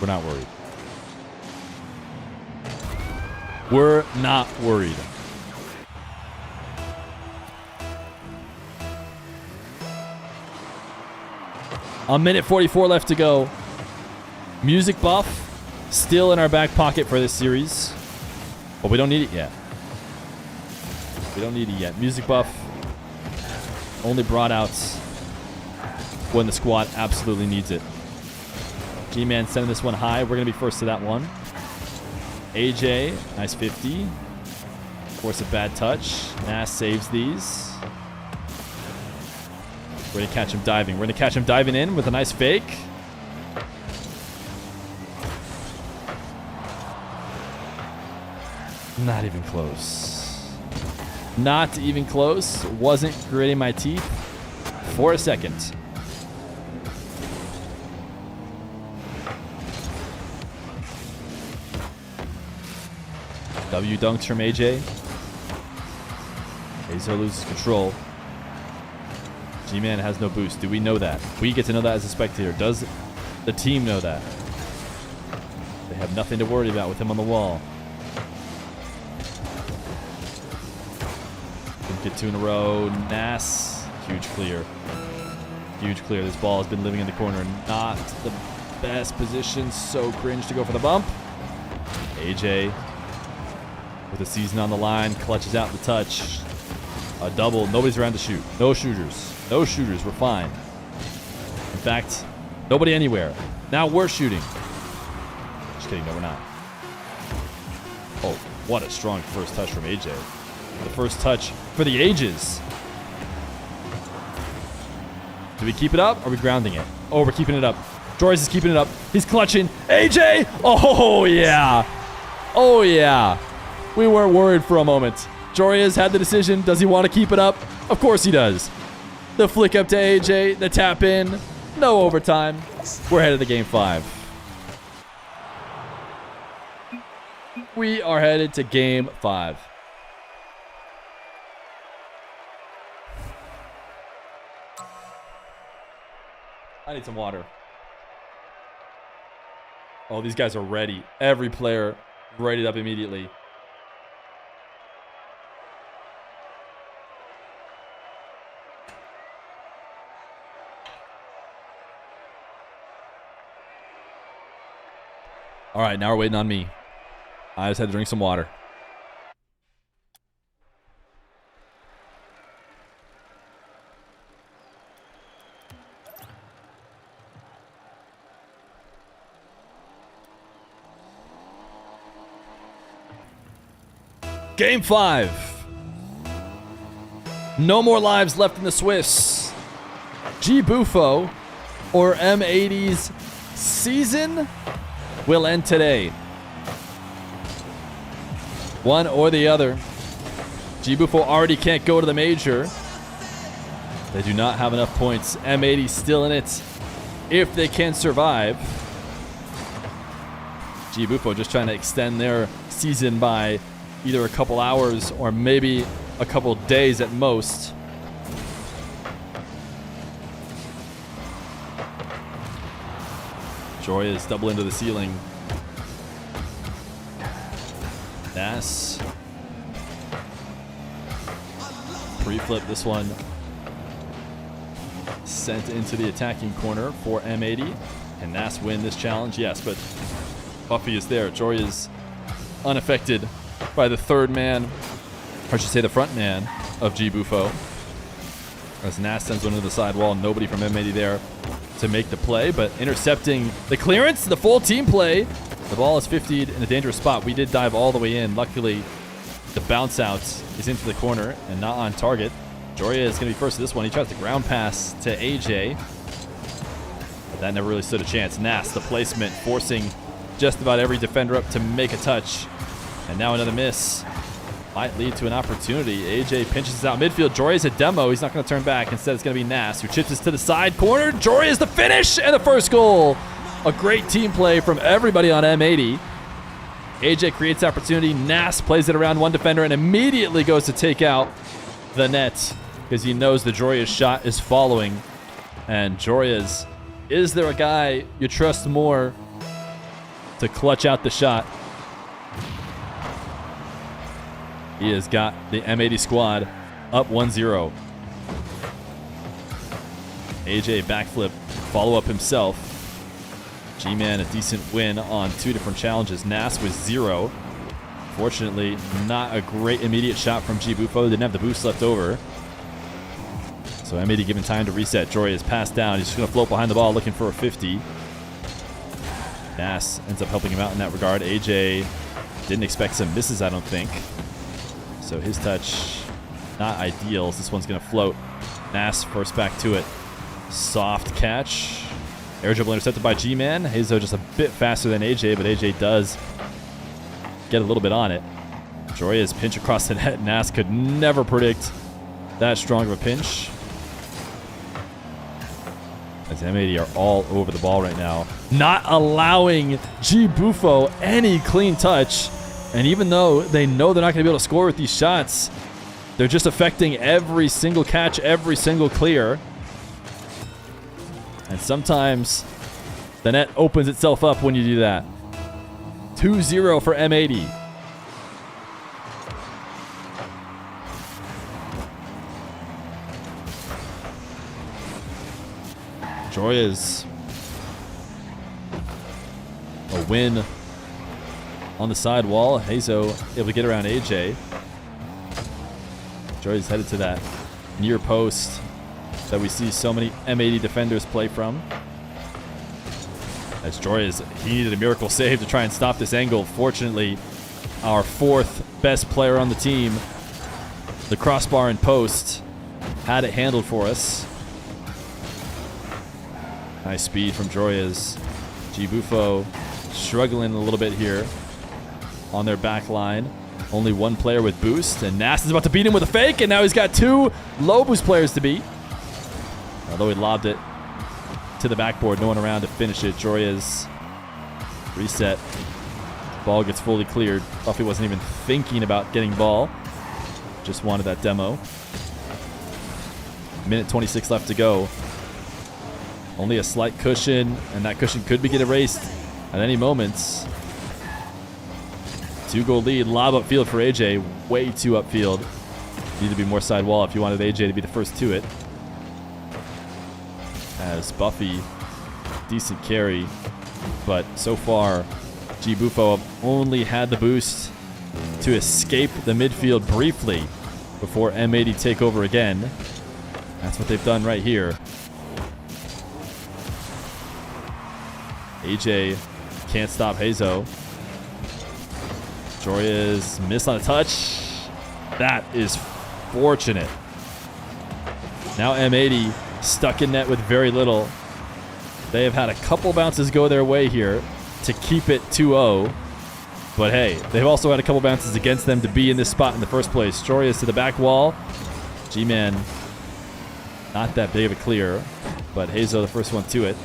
We're not worried. We're not worried. A minute 44 left to go. Music buff still in our back pocket for this series. But we don't need it yet. We don't need it yet. Music buff only brought out when the squad absolutely needs it. G-Man sending this one high. We're going to be first to that one. AJ, nice 50. Of course, a bad touch. Nas saves these. We're going to catch him diving. We're going to catch him diving in with a nice fake. Not even close. Not even close. Wasn't gritting my teeth for a second. W dunks from AJ. Hazo loses control. G-Man has no boost. Do we know that? We get to know that as a spectator. Does the team know that? They have nothing to worry about with him on the wall. Didn't get 2 in a row. Nas. Huge clear. Huge clear. This ball has been living in the corner. Not the best position. So cringe to go for the bump. AJ with the season on the line. Clutches out the touch. A double. Nobody's around to shoot. No shooters. No shooters. We're fine. In fact, nobody anywhere. Now we're shooting. Just kidding. No, we're not. Oh, what a strong first touch from AJ. The first touch for the ages. Do we keep it up? Or are we grounding it? Oh, we're keeping it up. Joris is keeping it up. He's clutching. AJ! Oh, yeah. Oh, yeah. We weren't worried for a moment. Joris had the decision. Does he want to keep it up? Of course he does. The flick up to AJ. The tap in. No overtime. We're headed to game 5. We are headed to game 5. I need some water. Oh, these guys are ready. Every player readied up immediately. All right, now we're waiting on me. I just had to drink some water. Game 5. No more lives left in the Swiss. G Bufo or M80's season will end today. One or the other. G Bufo already can't go to the major. They do not have enough points. M80 still in it if they can survive. G Bufo just trying to extend their season by either a couple hours or maybe a couple days at most. Joy is double into the ceiling. Nas. Pre-flip this one. Sent into the attacking corner for M80. Can Nas win this challenge? Yes, but Buffy is there. Joy is unaffected by the third man, or I should say the front man of G Bufo. As Nas sends one to the sidewall, nobody from M80 there to make the play, but intercepting the clearance, the full team play. The ball is 50'd in a dangerous spot. We did dive all the way in. Luckily, the bounce out is into the corner and not on target. Joria is going to be first to this one. He tries to ground pass to AJ, but that never really stood a chance. Nas, the placement, forcing just about every defender up to make a touch. And now another miss. Might lead to an opportunity. AJ pinches out midfield. Joria's a demo. He's not going to turn back. Instead, it's going to be Nas, who chips this to the side corner. Joria's the finish and the first goal. A great team play from everybody on M80. AJ creates opportunity. Nas plays it around one defender and immediately goes to take out the net because he knows the Joria's shot is following. And Joria's, is there a guy you trust more to clutch out the shot? He has got the M80 squad up 1-0. AJ backflip, follow up himself. G-Man a decent win on 2 different challenges. Nas was 0. Fortunately, not a great immediate shot from G Bufo. Didn't have the boost left over. So M80 given time to reset. Jory is passed down. He's just going to float behind the ball looking for a 50. Nas ends up helping him out in that regard. AJ didn't expect some misses, I don't think. So his touch, not ideal. This one's going to float. Nas first back to it. Soft catch. Air dribble intercepted by G-Man. Hazo just a bit faster than AJ, but AJ does get a little bit on it. Joya's pinch across the net. Nas could never predict that strong of a pinch. As M80 are all over the ball right now, not allowing G Buffo any clean touch. And even though they know they're not going to be able to score with these shots, they're just affecting every single catch, every single clear. And sometimes the net opens itself up when you do that. 2-0 for M80. Joya's a win on the side wall. Hazo able to get around AJ. Joya's headed to that near post that we see so many M80 defenders play from. As he needed a miracle save to try and stop this angle. Fortunately, our fourth best player on the team, the crossbar and post, had it handled for us. Nice speed from Joya's. G Buffo struggling a little bit here on their back line. Only one player with boost, and Nas is about to beat him with a fake, and now he's got two low boost players to beat. Although he lobbed it to the backboard, no one around to finish it. Joya's reset. Ball gets fully cleared. Buffy wasn't even thinking about getting ball. Just wanted that demo. Minute 26 left to go. Only a slight cushion, and that cushion could be get erased at any moment. 2-goal lead, lob upfield for AJ. Way too upfield. Need to be more side wall if you wanted AJ to be the first to it. As Buffy, decent carry, but so far, G Buffo only had the boost to escape the midfield briefly before M80 take over again. That's what they've done right here. AJ can't stop Hazo. Joya's missed on a touch. That is fortunate. Now M80 stuck in net with very little. They have had a couple bounces go their way here to keep it 2-0. But hey, they've also had a couple bounces against them to be in this spot in the first place. Joya's to the back wall. G-Man, not that big of a clear, but Hazo the first one to it.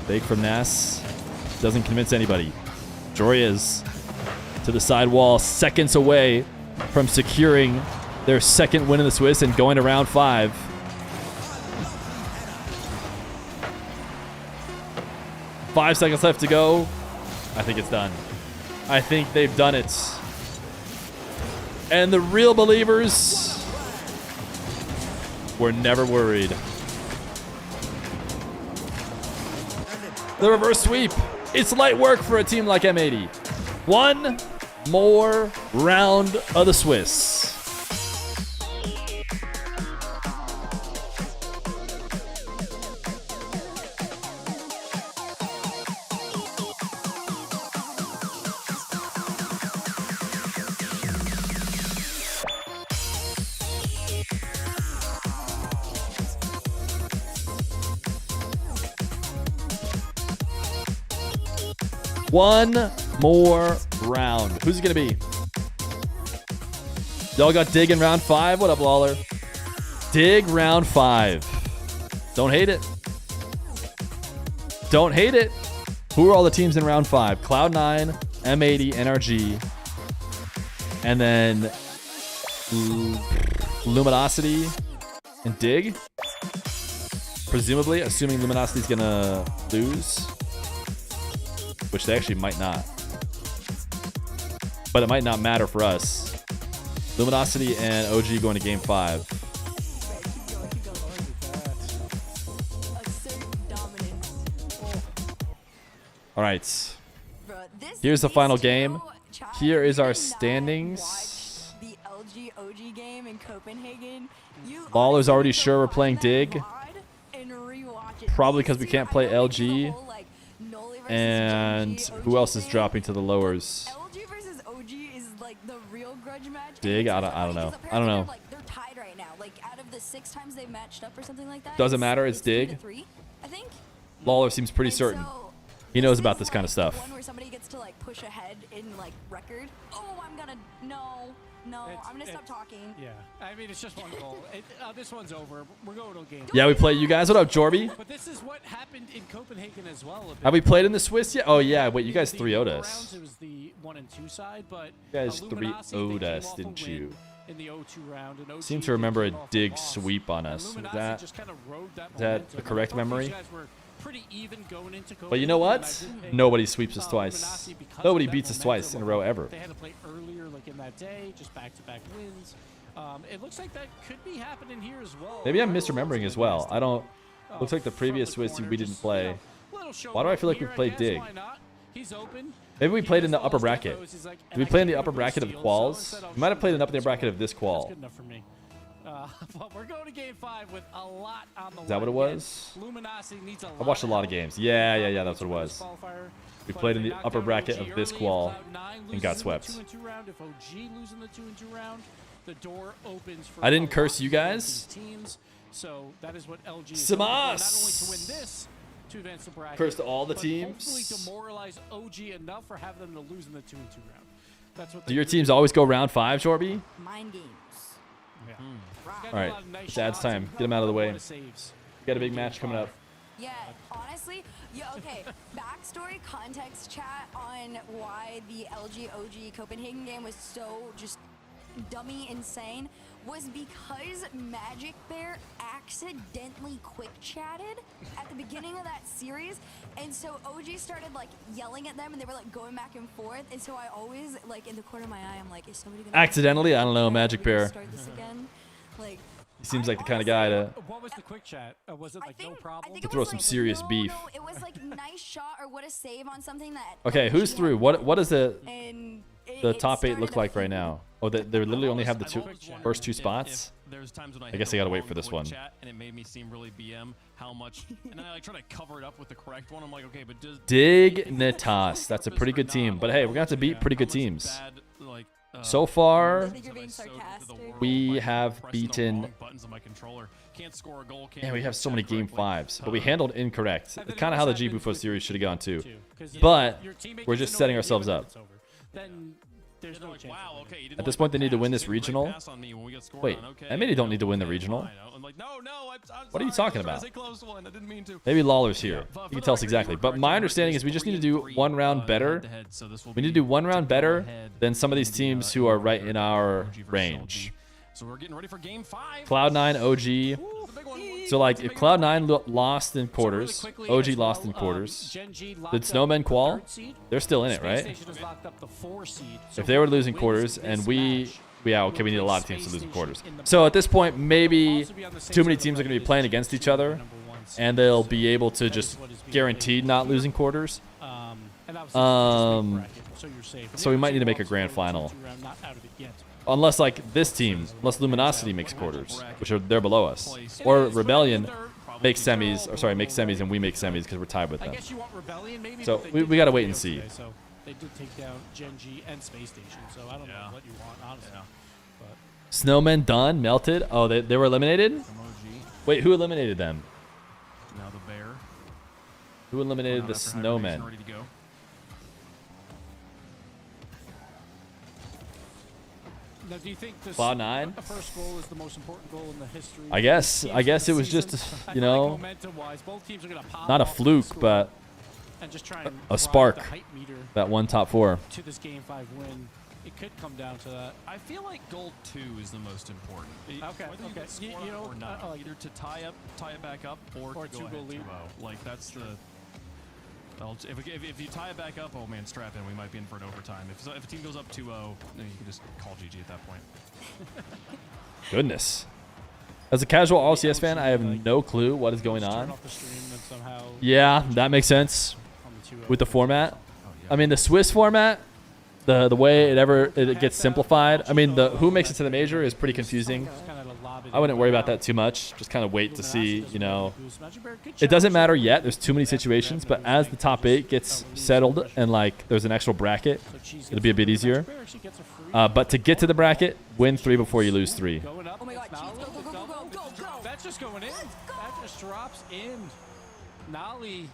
Big from Nas. Doesn't convince anybody. Joya's to the side wall, seconds away from securing their second win in the Swiss and going to round 5. Five seconds left to go. I think it's done. I think they've done it. And the real believers were never worried. The reverse sweep. It's light work for a team like M80. One more round of the Swiss. One more round. Who's it going to be? Y'all got Dig in round 5? What up, Lawler? Dig round 5. Don't hate it. Don't hate it. Who are all the teams in round 5? Cloud9, M80, NRG. And then Luminosity and Dig. Presumably, assuming Luminosity's going to lose. Which they actually might not. But it might not matter for us. Luminosity and OG going to game 5. All right. Here's the final game. Here is our standings. Lawler's already sure we're playing Dig. Probably because we can't play LG. And who else is dropping to the lowers? LG versus OG is like the real grudge match. Dig? I don't know. I don't know. Like they're tied right now. Like out of the 6 times they matched up or something like that. Doesn't matter. It's Dig. 3, I think. Lawler seems pretty certain. He knows about this kind of stuff. One where somebody gets to like push ahead in like record. Oh, I'm gonna I'm gonna stop talking. Yeah, I mean it's just one goal. This one's over. We're going to a game. Yeah, we play. You guys, what up, Jorby? But this is what happened in Copenhagen as well. Have we played in the Swiss yet? Oh yeah, wait, you guys 3-0'd us. It was the 1 and 2 side, but You guys 3-0'd us, didn't you? In the 0-2 round, and Seem to remember a dig sweep on us. Is that a correct memory? But you know what? Nobody sweeps us twice. Nobody beats us twice in a row ever. They had to play earlier, like in that day, just back-to-back wins. It looks like that could be happening here as well. Maybe I'm misremembering as well. I don't. Looks like the previous Swiss we didn't play. Why do I feel like we played dig? Maybe we played in the upper bracket. Did we play in the upper bracket of quals? We might have played in the upper bracket of this qual. But we're going to game 5 with a lot on the Is that what it was? I watched a lot of games. Yeah, that's what it was. We played in the upper bracket of this qual and got swept. I didn't curse you guys. So that is what LG is Samas! to win this to advance the bracket. Cursed all the but teams. Hopefully demoralize OG enough for having them to lose in the 2-2 round. That's what Do your teams always go round 5, Jorby? Mind games. Yeah. All right, it's ads time. Get them out of the way. Got a big match coming up. Yeah, honestly, okay. Backstory, context chat on why the LG OG Copenhagen game was so just dummy insane was because Magic Bear accidentally quick chatted at the beginning of that series, and so OG started like yelling at them, and they were like going back and forth, and so I always like in the corner of my eye, I'm like, is somebody gonna Accidentally? I don't know, Magic Bear. start this again? Like, He seems like the kind of guy to What was the quick chat? Was it like no problem? throw some serious beef. no, it was like nice shot or what a save on something that. Okay, who's through? What does the it top 8 look started like right now? Oh, they literally only have the first two spots? There's times when I guess I gotta wait for this one. Chat and it made me seem really BM how much, and then I like try to cover it up with the correct one. I'm like, okay, but does Dignitas. That's a pretty good team. But hey, we're gonna have to beat pretty good teams. So far, we have beaten. Man, we have so many game 5s, but we handled incorrect. It's kind of how the G Bufo series should have gone too. But we're just setting ourselves up. There's no chance. At this point, they need to win this regional. Wait, M80 don't need to win the regional. What are you talking about? Maybe Lawler's here. You can tell us exactly. But my understanding is we just need to do one round better. We need to do one round better than some of these teams who are right in our range. So we're getting ready for game 5. Cloud9, OG. So like if Cloud9 lost in quarters, OG lost in quarters, did Snowmen qual? They're still in it, right? If they were losing quarters and okay, we need a lot of teams to lose in quarters. So at this point, maybe too many teams are going to be playing against each other, and they'll be able to just guaranteed not losing quarters. So we might need to make a grand final. Unless like this team, unless Luminosity makes quarters, which they're below us, or Rebellion makes semis and we make semis because we're tied with them. So we gotta wait and see. So they did take down Gen G and Space Station, so I don't know what you want, honestly. But Snowmen done, melted. Oh, they were eliminated. Wait, who eliminated them? Now the bear. Who eliminated the Snowmen? Ready to go. Now, do you think this Cloud9? the first goal is the most important goal in the history? I guess it was just, you know, momentum-wise, both teams are gonna pop not a off fluke, score but and just try and a drive spark. the hype meter That one top 4. to this game 5 win. It could come down to that. I feel like goal 2 is the most important. Okay, Whether you get scored you know, or not, either to tie it back up, or to go ahead 2-0. Like that's the. Well, if you tie it back up, oh man, strap in. We might be in for an overtime. If a team goes up 2-0, then you can just call GG at that point. Goodness. As a casual RLCS fan, I have no clue what is going on. Yeah, that makes sense with the format. I mean, the Swiss format, the way it gets simplified. I mean, the who makes it to the major is pretty confusing. I wouldn't worry about that too much. Just kind of wait to see, you know. It doesn't matter yet. There's too many situations, but as the top 8 gets settled and like there's an actual bracket, it'll be a bit easier. But to get to the bracket, win 3 before you lose 3. Oh my god, That's just going in. That just drops in. Nolly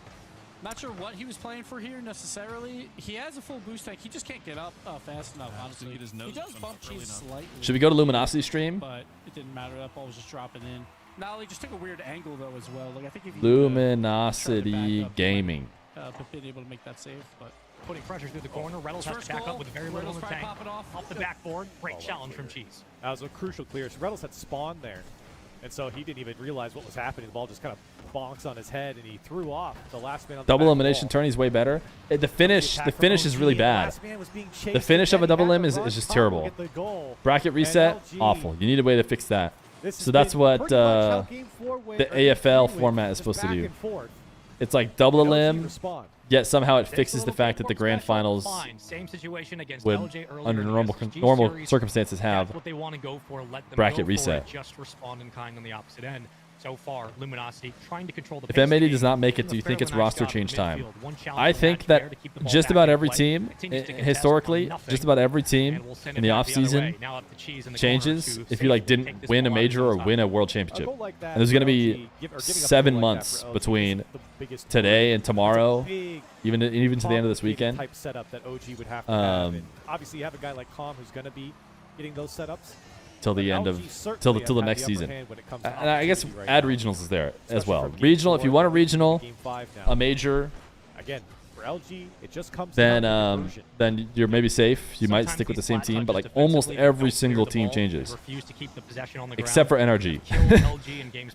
Not sure what he was playing for here necessarily. He has a full boost tank. He just can't get up fast enough, honestly. Get his nose He does bump Cheese slightly. Should we go to Luminosity stream? But it didn't matter. That ball was just dropping in. Nolly just took a weird angle, though, as well. Like, I think if you Luminosity Gaming. been able to make that save, but putting pressure through the corner. Reynolds has to back up with very little in the tank. Off the backboard. Great challenge from Cheese. That was a crucial clear. So Reynolds had spawned there. And so he didn't even realize what was happening. The ball just kind of bonks on his head, and he threw off the last man on the Double back elimination wall. tourney's way better. The finish is really bad. The finish of a double limb is just terrible. Bracket reset, awful. You need a way to fix that. So that's what the AFL format is supposed to do. It's like double a limb, yet somehow it fixes the fact that the grand finals would, under normal circumstances, have bracket reset. Just respond in kind on the opposite end. So far, Luminosity trying to control the If M80 does not make it, do you think it's roster change time? I think that just about every team, historically, just about every team in the offseason changes if you like didn't win a major or win a world championship. And there's going to be 7 months between today and tomorrow, even to the end of this weekend. Type setup that OG would have to have. And obviously, you have a guy like Calm who's going to be getting those setups. Till the end of till the next season, and I guess add regionals is there as well. Regional, if you want a regional, a major, again for LG, it just comes then you're maybe safe. You might stick with the same team, but like almost every single team changes, except for NRG.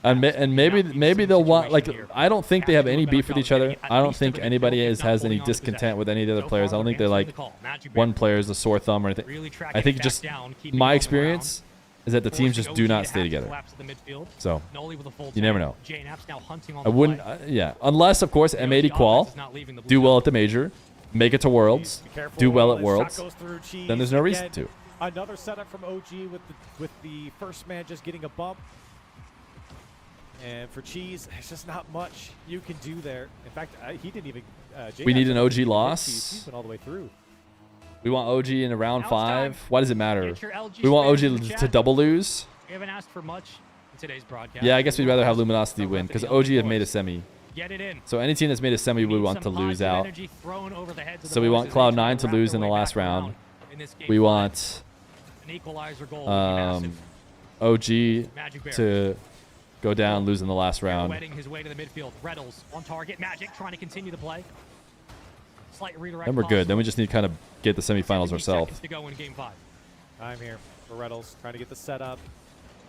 and maybe they'll want, like, I don't think they have any beef with each other. I don't think anybody has any discontent with any of the other players. I don't think they like one player is a sore thumb or anything. I think just my experience is that the teams just do not stay together. So, you never know. I wouldn't, yeah. Unless, of course, M80 qual, do well at the major, make it to Worlds, do well at Worlds, then there's no reason to. Another setup from OG with the first man just getting a bump. And for Cheese, there's just not much you can do there. In fact, he didn't even... we need an OG loss. He's been all the way through. We want OG in round 5. Why does it matter? We want OG to double lose. We haven't asked for much in today's broadcast. Yeah, I guess we'd rather have Luminosity win because OG have made a semi. Get it in. So any team that's made a semi, we want to lose out. So we want Cloud9 to lose in the last round. We want OG to go down, lose in the last round. His way to the midfield. Reynolds on target. Magic trying to continue the play. Then we're good. Then we just need to kind of get the semifinals ourselves. I'm here for Reynolds, trying to get the setup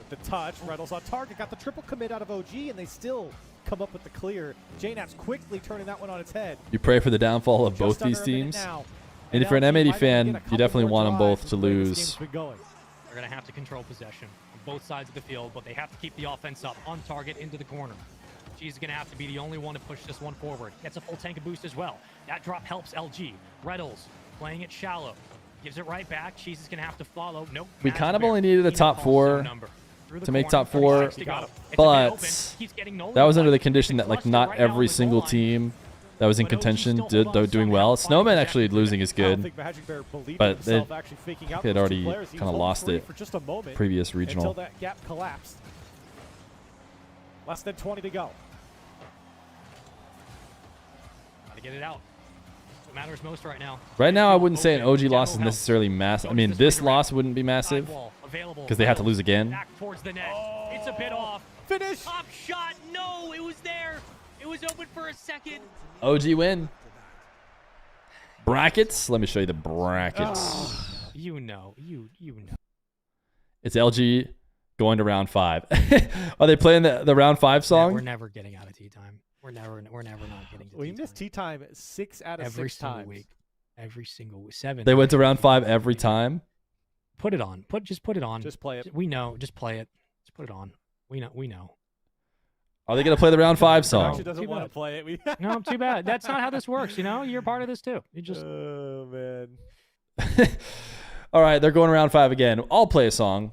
with the touch. Reynolds on target, got the triple commit out of OG, and they still come up with the clear. JNAP's quickly turning that one on its head. You pray for the downfall of both these teams. And if you're an M80 fan, you definitely want them both to lose. They're going to have to control possession on both sides of the field, but they have to keep the offense up on target into the corner. She's going to have to be the only one to push this one forward. Gets a full tank of boost as well. That drop helps LG. Reynolds playing it shallow. Gives it right back. Cheese is going to have to follow. Nope. We kind of only needed a top 4 to make top 4, but that was under the condition that like not every single team that was in contention doing well. Snowman actually losing is good, but they had already kind of lost it previous regional. Until that gap collapsed. Less than 20 to go. Gotta get it out. What matters most right now. Right now, I wouldn't say an OG loss is necessarily massive. I mean, this loss wouldn't be massive because they have to lose again. Back towards the net. It's a bit off. Finish. Top shot. No, it was there. It was open for a second. OG win. Brackets. Let me show you the brackets. You know. It's LG going to round 5. Are they playing the round 5 song? We're never getting out of tea time. We're never not getting to We missed tea time 6 out of 6 times. Week. Every single week. 7. They went to round 5 every time. Put it on. Just put it on. Just play it. We know. Just play it. Just put it on. We know. Are they going to play the round 5 song? She doesn't want to play it. No, too bad. That's not how this works. You know, you're part of this too. You just. Oh man. All right, they're going round 5 again. I'll play a song.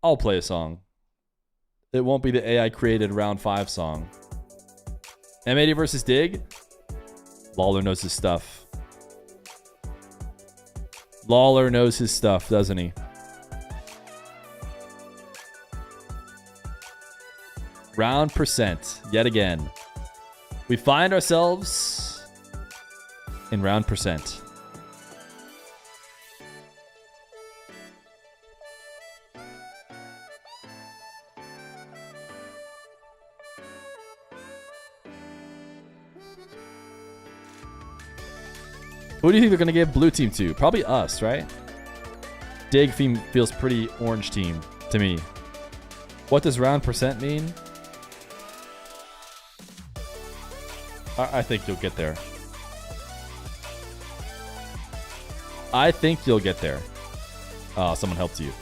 It won't be the AI created round 5 song. M80 versus Dig. Lawler knows his stuff. Lawler knows his stuff, doesn't he? Round percent, yet again. We find ourselves in round percent. Who do you think they're going to give blue team to? Probably us, right? Dig feels pretty orange team to me. What does round percent mean? I think you'll get there. I think you'll get there. Oh, someone helped you.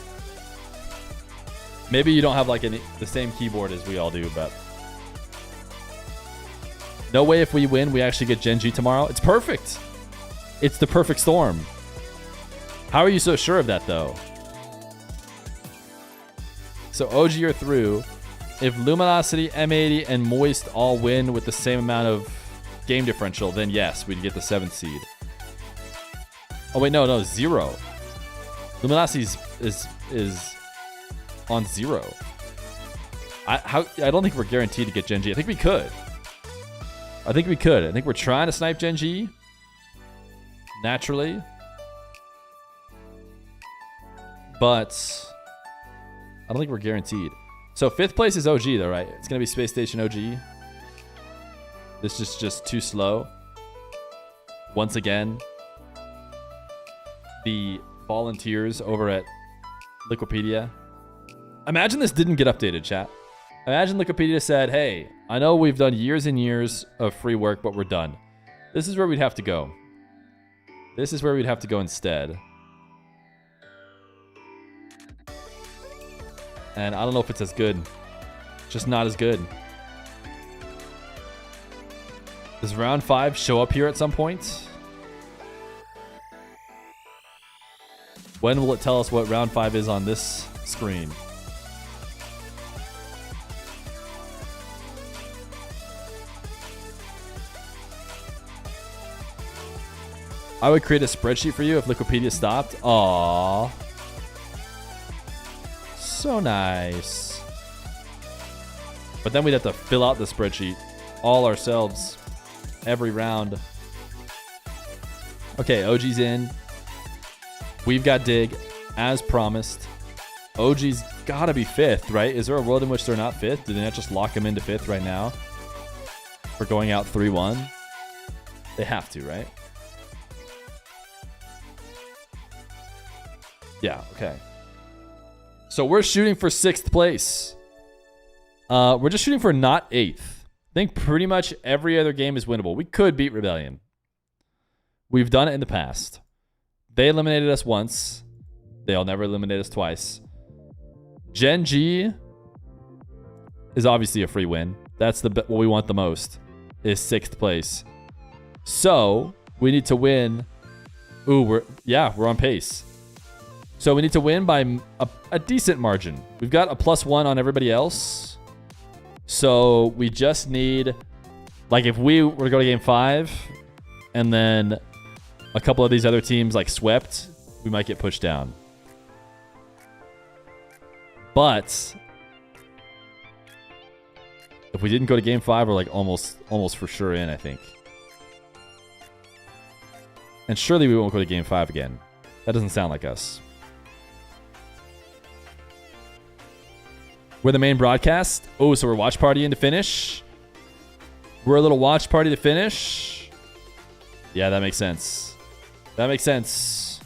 Maybe you don't have like the same keyboard as we all do, but... No way if we win, we actually get Gen G tomorrow. It's perfect. It's the perfect storm. How are you so sure of that, though? So OG are through. If Luminosity, M80, and Moist all win with the same amount of game differential, then yes, we'd get the 7th seed. Oh wait, no, 0. Luminosity is on 0. I don't think we're guaranteed to get Gen G. I think we could. I think we're trying to snipe Gen G. Naturally. But I don't think we're guaranteed. So 5th place is OG though, right? It's going to be Space Station OG. This is just too slow. Once again, the volunteers over at Liquipedia. Imagine this didn't get updated, chat. Imagine Liquipedia said, hey, I know we've done years and years of free work, but we're done. This is where we'd have to go. This is where we'd have to go instead. And I don't know if it's as good. Just not as good. Does round 5 show up here at some point? When will it tell us what round 5 is on this screen? I would create a spreadsheet for you if Liquipedia stopped. Aww. So nice. But then we'd have to fill out the spreadsheet all ourselves every round. Okay, OG's in. We've got Dig, as promised. OG's gotta be 5th, right? Is there a world in which they're not 5th? Did they not just lock him into 5th right now? For going out 3-1? They have to, right? Yeah, okay. So we're shooting for 6th place. We're just shooting for not 8th. I think pretty much every other game is winnable. We could beat Rebellion. We've done it in the past. They eliminated us once. They'll never eliminate us twice. Gen G is obviously a free win. That's what we want the most, is 6th place. So we need to win. Ooh, we're on pace. So we need to win by a decent margin. We've got a +1 on everybody else. So we just need, like, if we were to go to game 5 and then a couple of these other teams like swept, we might get pushed down. But if we didn't go to game 5, we're like almost for sure in, I think. And surely we won't go to game 5 again. That doesn't sound like us. We're the main broadcast. Oh, so we're watch partying to finish. We're a little watch party to finish. Yeah, that makes sense. That makes sense.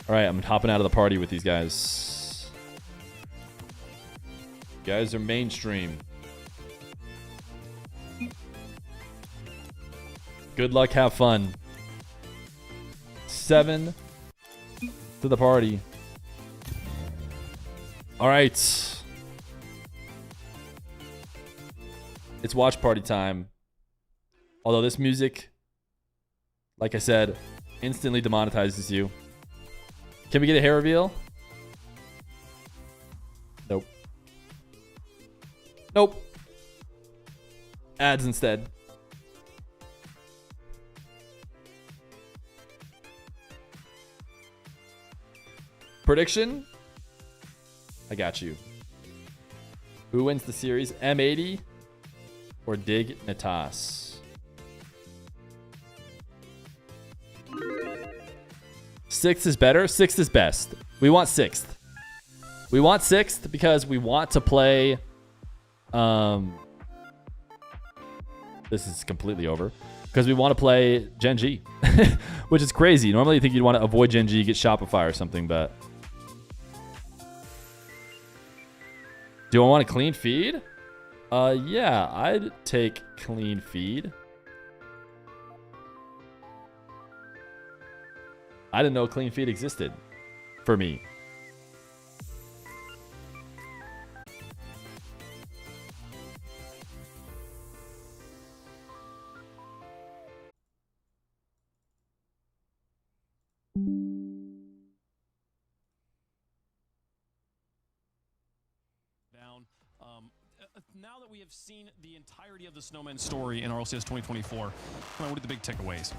All right, I'm hopping out of the party with these guys. You guys are mainstream. Good luck, have fun. 7 to the party. All right. It's watch party time. Although this music, like I said, instantly demonetizes you. Can we get a hair reveal? Nope. Nope. Ads instead. Prediction? I got you. Who wins the series? M80 or Dig Natas? 6th is better. 6th is best. We want 6th. We want 6th because we want to play. This is completely over. Because we want to play Gen G, which is crazy. Normally you think you'd want to avoid Gen G, get Shopify or something, but. Do I want a clean feed? Yeah, I'd take clean feed. I didn't know clean feed existed for me. Now that we have seen the entirety of the Snowman story in RLCS 2024, what are the big takeaways?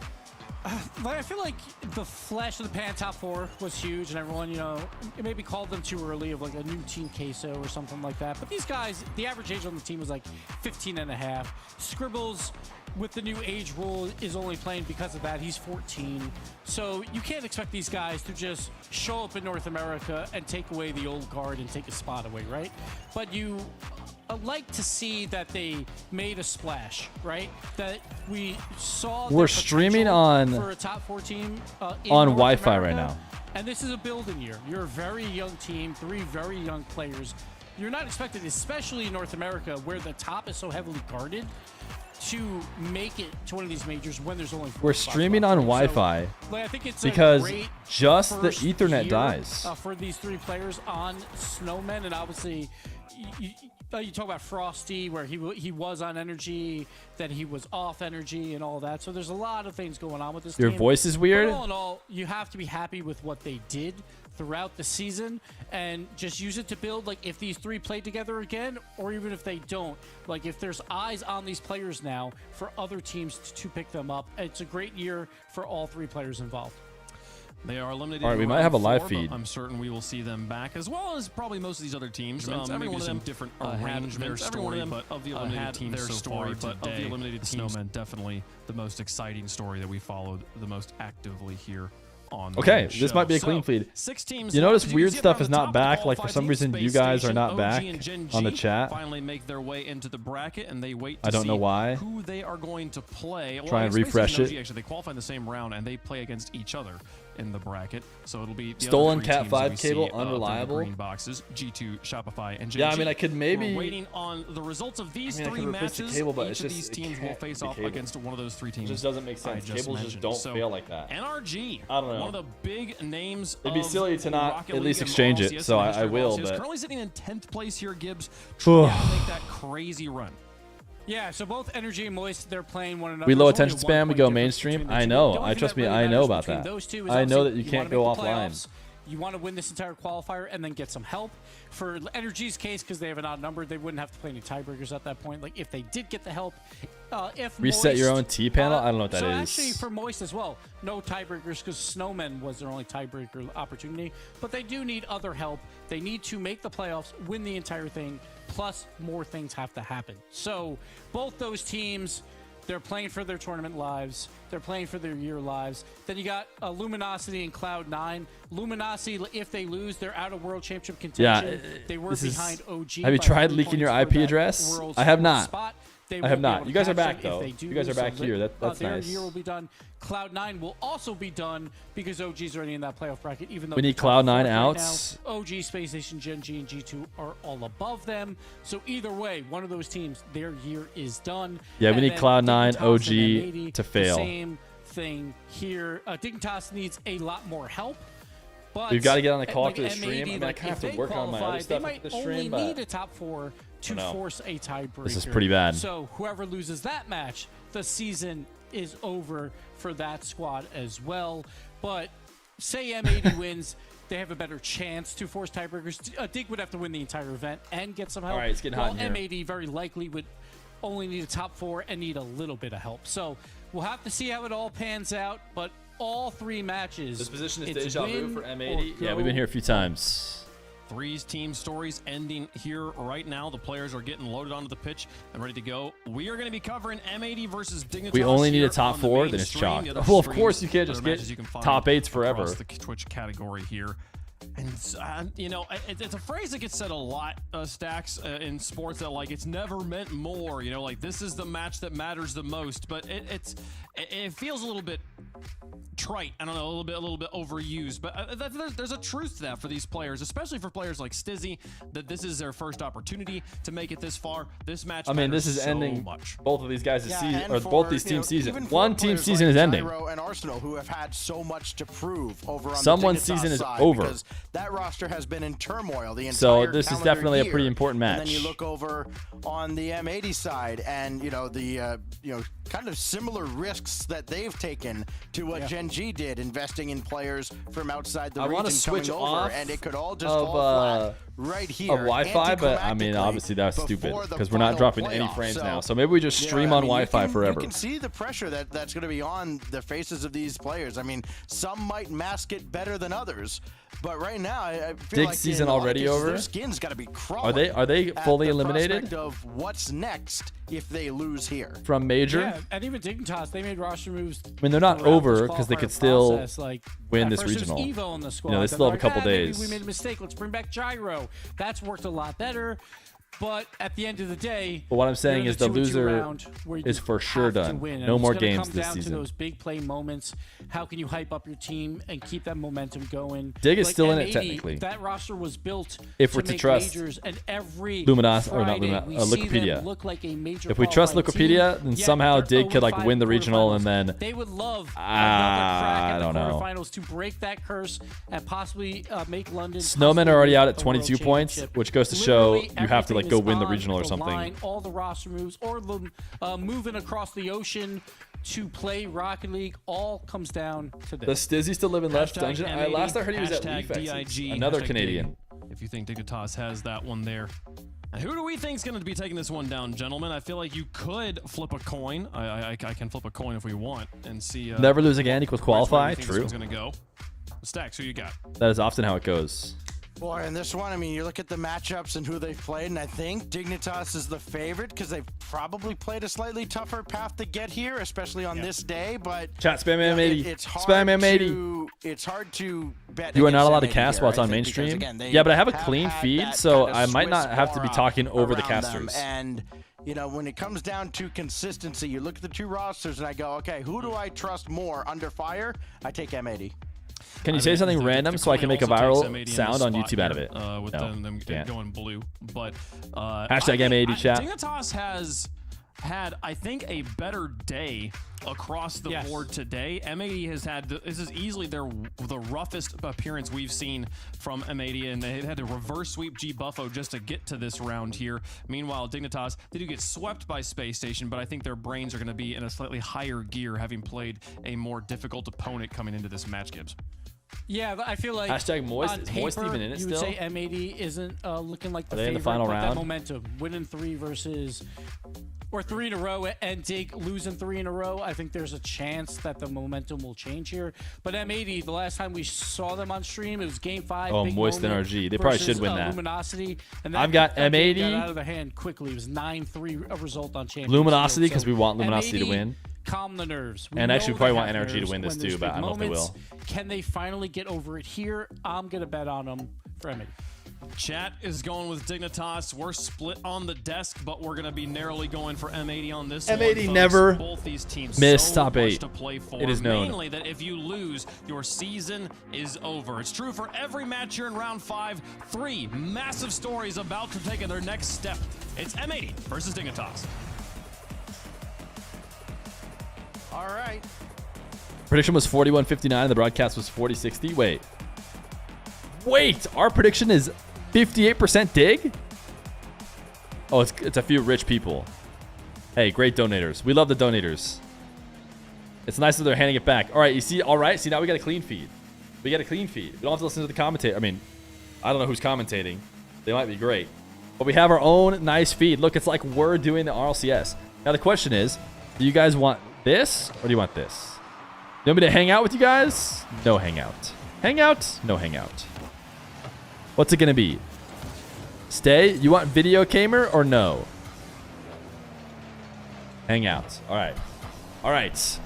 I feel like the flash of the pan top 4 was huge, and everyone, you know, it maybe called them too early of like a new Team Queso or something like that. But these guys, the average age on the team was like 15 and a half. Scribbles, with the new age rule, is only playing because of that. He's 14. So you can't expect these guys to just show up in North America and take away the old guard and take a spot away, right? But you like to see that they made a splash, right? That we saw. We're streaming on for a top 4 team on Wi-Fi right now. And this is a building year. You're a very young team, 3 very young players. You're not expected, especially in North America, where the top is so heavily guarded, to make it to one of these majors when there's only 4 We're streaming on Wi-Fi I think it's because a great just the first Ethernet year, dies. For these 3 players on Snowmen, and obviously you talk about Frosty, where he was on energy, then he was off energy and all that. So there's a lot of things going on with this Your team. voice is weird. But all in all, you have to be happy with what they did throughout the season and just use it to build, like, if these 3 play together again, or even if they don't, like, if there's eyes on these players now for other teams to pick them up. It's a great year for all 3 players involved. They are eliminated. All right, we might have a live feed. I'm certain we will see them back, as well as probably most of these other teams. Every one of them different arrangements. Every one of them, but of the eliminated teams so far today, of the eliminated teams, Snowmen definitely the most exciting story that we followed the most actively here on. Okay, the this show. might be a clean feed. 6 teams. You notice weird stuff is not back. Like for some reason, you guys are not back on the chat. Finally make their way into the bracket, and they wait to I don't know why. who they are going to play. Try and refresh it. Actually, they qualify in the same round, and they play against each other in the bracket. So it'll be the Stolen other 3 Cat teams that 5 we cable, see, unreliable. The green boxes, G2, Shopify, and JG. Yeah, I mean, I could maybe. We're waiting on the results of these 3 matches. Cable, but each of these teams will face off against one of those 3 teams. It just doesn't make sense. Cables just don't fail like that. NRG, I don't know. one of the big names. It'd be silly to not Rocket at least League exchange and it, so I will. But But currently sitting in 10th place here, Gibbs, trying to make that crazy run. Yeah, so both Energy and Moist, they're playing one another. we low There's only attention a span. We 1 go point mainstream. difference between the I two. know. The only I thing trust that me. really I know matters about between that. those 2 is I know that obviously you can't wanna go make the offline. playoffs. You want to win this entire qualifier and then get some help. For Energy's case, because they have an odd number, they wouldn't have to play any tiebreakers at that point. Like, if they did get the help, if Reset Moist, your own T panel. I don't know what that so is. actually, for Moist as well, no tiebreakers because Snowmen was their only tiebreaker opportunity. But they do need other help. They need to make the playoffs, win the entire thing, plus more things have to happen. So both those teams, they're playing for their tournament lives. They're playing for their year lives. Then you got Luminosity and Cloud9. Luminosity, if they lose, they're out of World Championship contention. They were behind OG. Have you by tried 3 leaking your points IP for that address? World's I have fourth not. spot. I have won't be not. able You to guys are catch back them if though. they do You guys are lose, back so here. That's their nice. year will be done. Cloud9 will also be done because OG's already in that playoff bracket. Even though We need they're top Cloud9 four right outs. now, OG, Space Station, Gen G, and G2 are all above them. So either way, one of those teams, their year is done. Yeah, we And need then Cloud9, Dignitas OG and M80, to fail. The same thing here. Dignitas needs a lot more help. But We've got to get on the call like after the M80, stream. I mean, I like, kind of if have to they work on my qualify, other stuff they after the might stream, only but need a top 4 to force a tiebreaker. This is pretty bad. So whoever loses that match, the season is over for that squad as well. But say M80 wins, they have a better chance to force tiebreakers. Dig would have to win the entire event and get some help. All right, it's getting hot while in here. M80 very likely would only need a top 4 and need a little bit of help. So we'll have to see how it all pans out. But all 3 matches. This position is it's deja vu win for or M80. Yeah, go we've been here a few times. Three team stories ending here right now. The players are getting loaded onto the pitch and ready to go. We are going to be covering M80 versus Dignitas. We only need a top 4, then it's chalk. Well, of course you can't just get top 8s forever. The Twitch category here. And you know, it's a phrase that gets said a lot, Stacks, in sports, that like it's never meant more. You know, like this is the match that matters the most. But it feels a little bit trite. I don't know, a little bit overused. But there's a truth to that for these players, especially for players like Stizzy, that this is their first opportunity to make it this far. This match. I mean, this is so ending much. both of these guys' season, or both these team season. One team season is ending. And Arsenal, who have had so much to prove over on Someone's the season is side, over. because that roster has been in turmoil the entire So this is calendar definitely a year. pretty important match. And then you look over on the M80 side, and you know the kind of similar risks that they've taken to what Gen G did, investing in players from outside the I want region to switch coming over, off and it could all just of fall flat right here. of Wi-Fi, but I mean, obviously that's stupid because we're not dropping any frames now. So maybe we just stream on Wi-Fi forever. You can see the pressure that's going to be on the faces of these players. I mean, some might mask it better than others, but right now I feel Dig like season in a lot of already cases, over? Their skin's got to be crawling. Are they fully at the eliminated? prospect of what's next if they lose here From major? Yeah, and even Dignitas, they made roster moves. I mean, they're not throughout this over because they qualifying could still process. Like, win at this first it was regional. Evo in the squad. You know, they Then still have a they're couple like, "Ah, days. Maybe we made a mistake. Let's bring back Gyro. That's worked a lot better. But at the end of the day, But what I'm saying you're is in a the 2-2 loser round where you is for sure have to done. win. And No it's more gonna games come this down season. To those big play moments. How can you hype up your team and keep that momentum going? Dig is Like still in it M80, technically. That roster was built If we're to make trust majors, and every Luminos, or not Friday Luminos, we see them Wikipedia. look like a major If we trust qualifying team. Wikipedia, then Yeah, somehow they're Dig could like 0-5 win the regional quarterfinals. and then They would love another crack I at don't the know. quarterfinals to break that curse and possibly make London. Snowmen are already out at 22 points, championship. which goes to show Literally you have to like go everything win the is regional or on something. the line, all the roster moves, or the moving across the ocean to play Rocket League, all comes down to this. Does Stizzy still live in Left Dungeon? M80, Last I heard he was at hashtag Leaf DIG, another hashtag Canadian. Dig, if you think Dignitas has that one there. And who do we think is going to be taking this one down, gentlemen? I feel like you could flip a coin. I can flip a coin if we want and see. Never lose again equals qualify. True. Going to go. Stacks, who you got? That is often how it goes. Boy, in this one, I mean, you look at the matchups and who they've played, and I think Dignitas is the favorite because they've probably played a slightly tougher path to get here, especially on this day. But Chat spam M80. It's hard Spam M80. It's hard to bet. You are not against allowed to M80 cast here, while it's I on think, mainstream. because, again, they Yeah, but I have a have clean had feed, that so kind of I might not Swiss have to be aura talking over the around them. casters. And you know, when it comes down to consistency, you look at the two rosters and I go, okay, who do I trust more under fire? I take M80. Can you say something random so I can make a viral sound on YouTube out of it? With No, them can't. going blue. But Hashtag M80 chat. Dignitas has had, I think, a better day across the board today. M80 has had, this is easily the roughest appearance we've seen from M80, and they had to reverse sweep G Buffo just to get to this round here. Meanwhile, Dignitas, they do get swept by Space Station, but I think their brains are going to be in a slightly higher gear, having played a more difficult opponent coming into this match, Gibbs. Yeah, but I feel like Hashtag Moist. on Is Moist paper, even in it you still? would say M80 isn't looking like the Are they in favorite, the final but round? that momentum, winning 3 versus, or 3 in a row, and Dig losing 3 in a row, I think there's a chance that the momentum will change here. But M80, the last time we saw them on stream, it was Game 5. Oh, big Moist moment NRG. They probably versus, should win that. Luminosity, and I've got that game M80. got out of the hand quickly. It was 9-3 a result on championship. Luminosity, Field. because we want Luminosity to M80, win. Calm the nerves. We And know actually, we they probably want have NRG to nerves win this when there's too, but big I don't know if they moments. will. Can they finally get over it here? I'm going to bet on them for M80. Chat is going with Dignitas. We're split on the desk, but we're going to be narrowly going for M80 on this M80 one, folks. never Both these teams missed so top much 8. to play for. It is known. Mainly that if you lose, your season is over. It's true for every match here in round 5. 3 massive stories about to take their next step. It's M80 versus Dignitas. All right. Prediction was 41-59. The broadcast was 40-60. Wait, our prediction is 58% Dig? Oh, it's a few rich people. Hey, great donators. We love the donators. It's nice that they're handing it back. All right, you see, all right. See, now we got a clean feed. We got a clean feed. We don't have to listen to the commentator. I mean, I don't know who's commentating. They might be great. But we have our own nice feed. Look, it's like we're doing the RLCS. Now, the question is, do you guys want this or do you want this? You want me to hang out with you guys? No hangout. Hangout? No hangout. What's it going to be? Stay? You want video gamer or no? Hang out. All right. All right.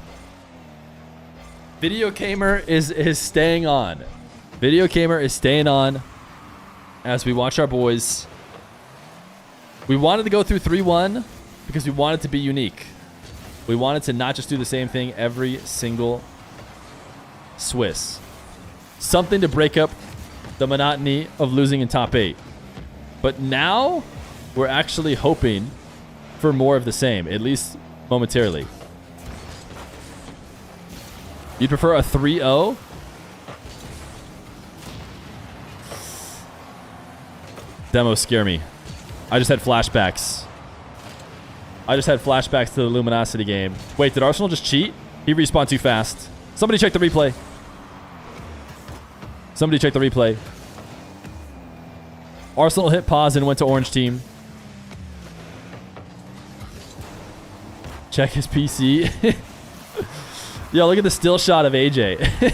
Video gamer is staying on. Video gamer is staying on as we watch our boys. We wanted to go through 3-1 because we wanted to be unique. We wanted to not just do the same thing every single Swiss. Something to break up the monotony of losing in top 8. But now we're actually hoping for more of the same, at least momentarily. You'd prefer a 3-0? Demos scare me. I just had flashbacks. I just had flashbacks to the Luminosity game. Wait, did Arsenal just cheat? He respawned too fast. Somebody check the replay. Somebody check the replay. Arsenal hit pause and went to orange team. Check his PC. Yo, look at the still shot of AJ.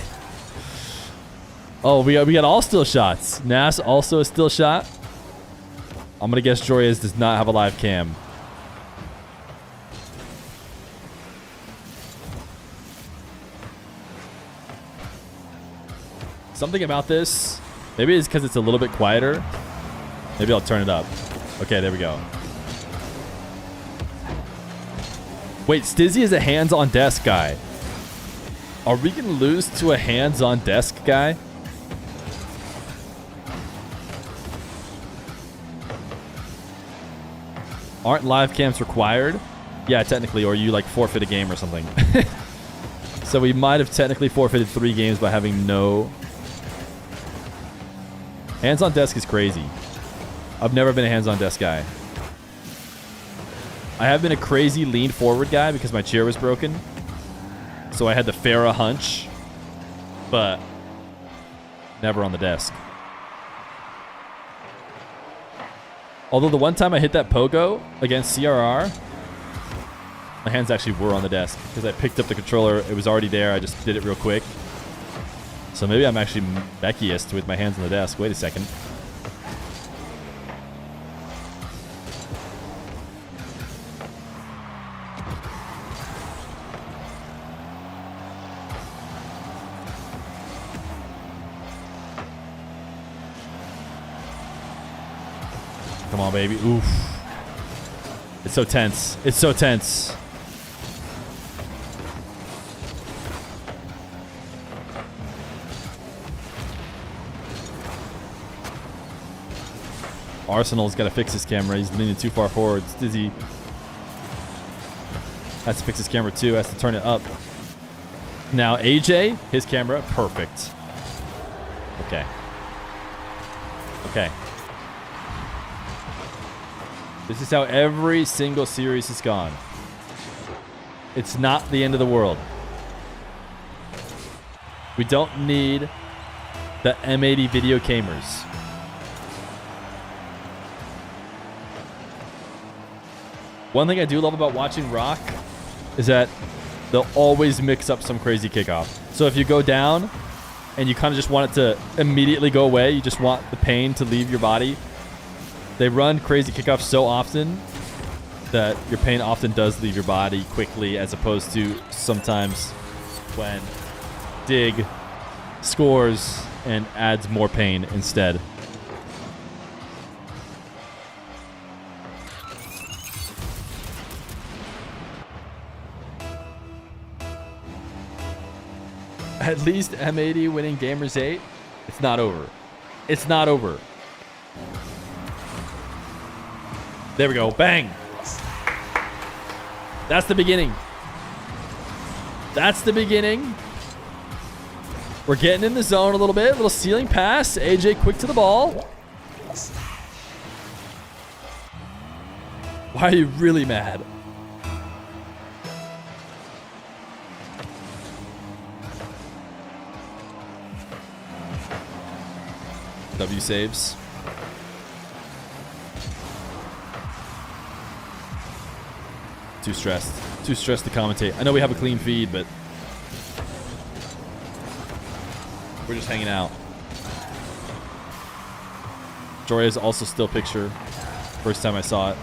Oh, we got all still shots. Nas also a still shot. I'm going to guess Joyous does not have a live cam. Something about this. Maybe it's because it's a little bit quieter. Maybe I'll turn it up. Okay, there we go. Wait, Stizzy is a hands-on desk guy. Are we going to lose to a hands-on desk guy? Aren't live cams required? Yeah, technically, or you like forfeit a game or something. So we might have technically forfeited 3 games by having no... Hands-on desk is crazy. I've never been a hands-on desk guy. I have been a crazy lean forward guy because my chair was broken. So I had the Farah hunch, but never on the desk. Although the one time I hit that pogo against CRR, my hands actually were on the desk because I picked up the controller. It was already there. I just did it real quick. So maybe I'm actually Beckiest with my hands on the desk. Wait a second. Come on, baby. Oof. It's so tense. It's so tense. Arsenal's got to fix his camera. He's leaning too far forward. Stizzy has to fix his camera too. Has to turn it up. Now AJ, his camera, perfect. Okay. Okay. This is how every single series has gone. It's not the end of the world. We don't need the M80 video gamers. One thing I do love about watching Rock is that they'll always mix up some crazy kickoff. So if you go down and you kind of just want it to immediately go away, you just want the pain to leave your body, they run crazy kickoffs so often that your pain often does leave your body quickly, as opposed to sometimes when Dig scores and adds more pain instead. At least M80 winning Gamers 8. It's not over. It's not over. There we go. Bang. That's the beginning. That's the beginning. We're getting in the zone a little bit. Little ceiling pass. AJ quick to the ball. Why are you really mad? W saves. Too stressed. Too stressed to commentate. I know we have a clean feed, but we're just hanging out. Jorya's also still picture. First time I saw it.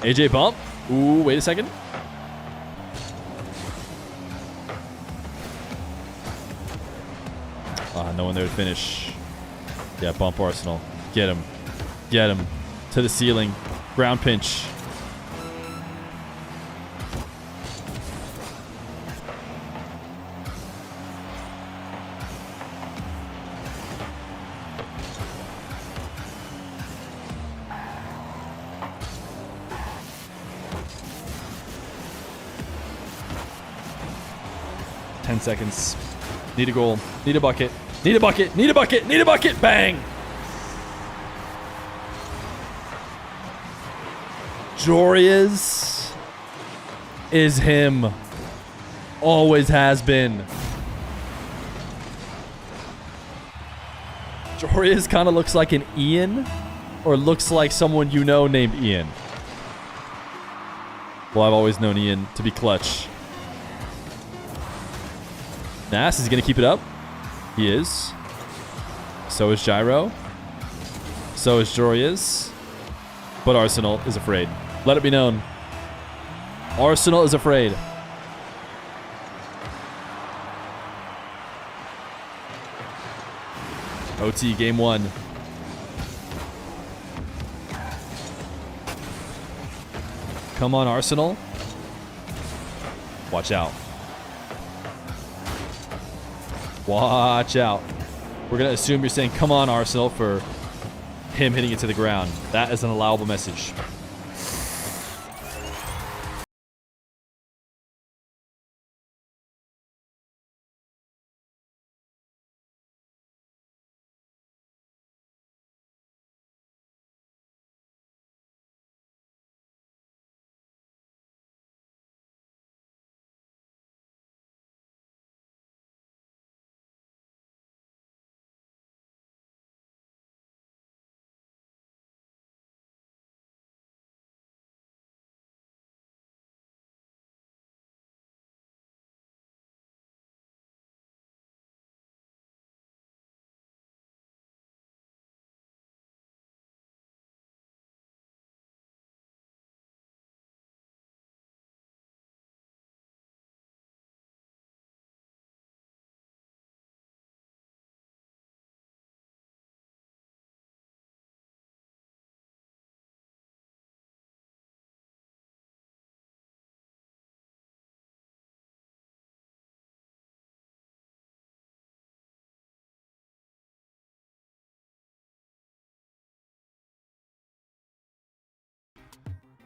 AJ bump. Ooh, wait a second. No one there to finish. Yeah, bump Arsenal. Get him. Get him. To the ceiling. Ground pinch. Seconds. Need a goal. Need a bucket. Need a bucket. Need a bucket. Need a bucket. Bang. Jorya's is him. Always has been. Jorya's kind of looks like an Ian, or looks like someone you know named Ian. Well, I've always known Ian to be clutch. Nas is going to keep it up. He is. So is Gyro. So is Jorya's. But Arsenal is afraid. Let it be known. Arsenal is afraid. OT game 1. Come on, Arsenal. Watch out. Watch out. We're going to assume you're saying, come on, Arsenal, for him hitting it to the ground. That is an allowable message.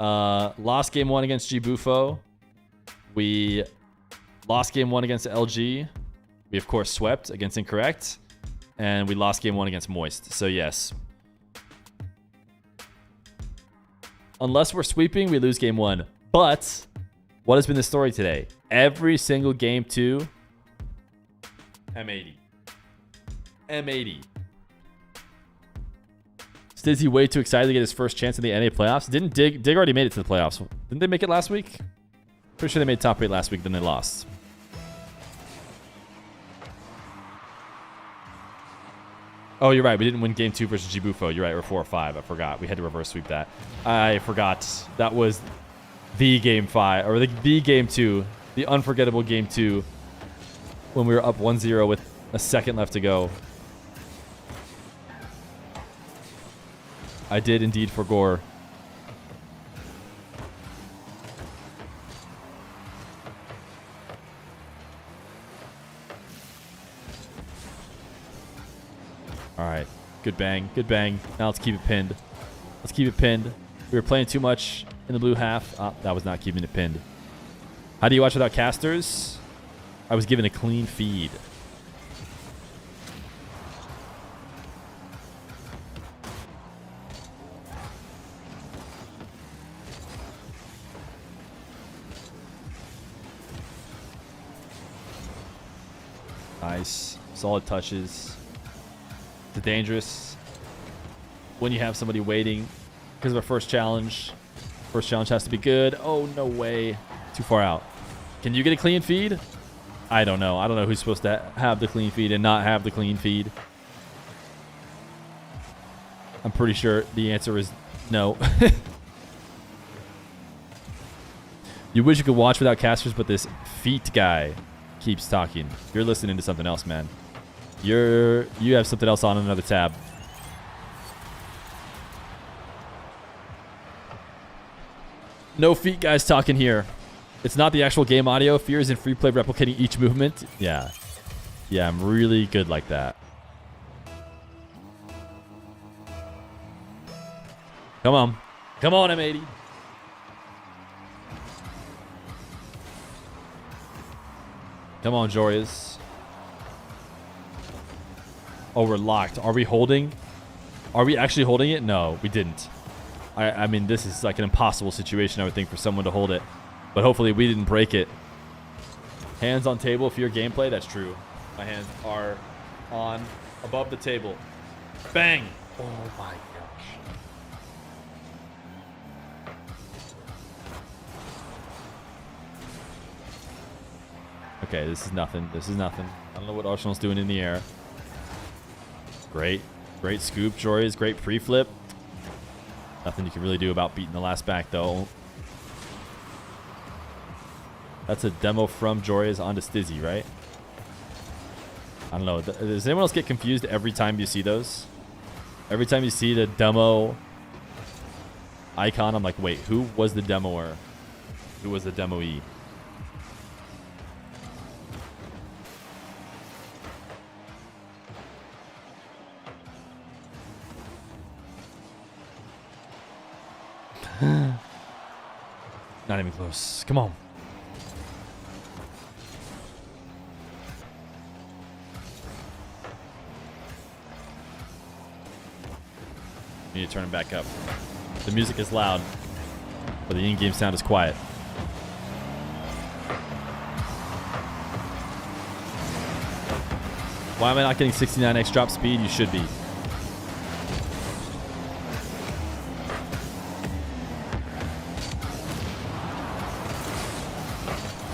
Lost game 1 against G Bufo. We lost game 1 against LG. We of course swept against Incorrect. And we lost game 1 against Moist. So yes. Unless we're sweeping, we lose game 1. But what has been the story today? Every single game 2, M80. M80. Stizzy way too excited to get his first chance in the NA playoffs. Didn't Dig already made it to the playoffs? Didn't they make it last week? Pretty sure they made top 8 last week, then they lost. Oh, you're right. We didn't win game 2 versus Jibufo. You're right. We're 4 or 5. I forgot. We had to reverse sweep that. I forgot. That was the game 5, or the game 2, the unforgettable game 2, when we were up 1-0 with a second left to go. I did indeed for Gore. All right. Good bang. Good bang. Now let's keep it pinned. Let's keep it pinned. We were playing too much in the blue half. Oh, that was not keeping it pinned. How do you watch without casters? I was given a clean feed. Nice. Solid touches. It's dangerous when you have somebody waiting because of a first challenge. First challenge has to be good. Oh, no way. Too far out. Can you get a clean feed? I don't know. I don't know who's supposed to have the clean feed and not have the clean feed. I'm pretty sure the answer is no. You wish you could watch without casters, but this feet guy keeps talking. You're listening to something else, man. You have something else on another tab. No feet guys talking here. It's not the actual game audio. Fear is in free play replicating each movement. Yeah. Yeah, I'm really good like that. Come on. Come on, M80. Come on, Jorius. Oh, we're locked. Are we holding? Are we actually holding it? No, we didn't. I mean, this is like an impossible situation, I would think, for someone to hold it. But hopefully we didn't break it. Hands on table for your gameplay? That's true. My hands are on above the table. Bang! Oh my gosh. Okay, this is nothing. This is nothing. I don't know what Arsenal's doing in the air. Great. Great scoop, Jory's. Great pre-flip. Nothing you can really do about beating the last back, though. That's a demo from Jory's onto Stizzy, right? I don't know. Does anyone else get confused every time you see those? Every time you see the demo icon, I'm like, wait, who was the demoer? Who was the demoee? Not even close. Come on. Need to turn it back up. The music is loud, but the in-game sound is quiet. Why am I not getting 69x drop speed? You should be.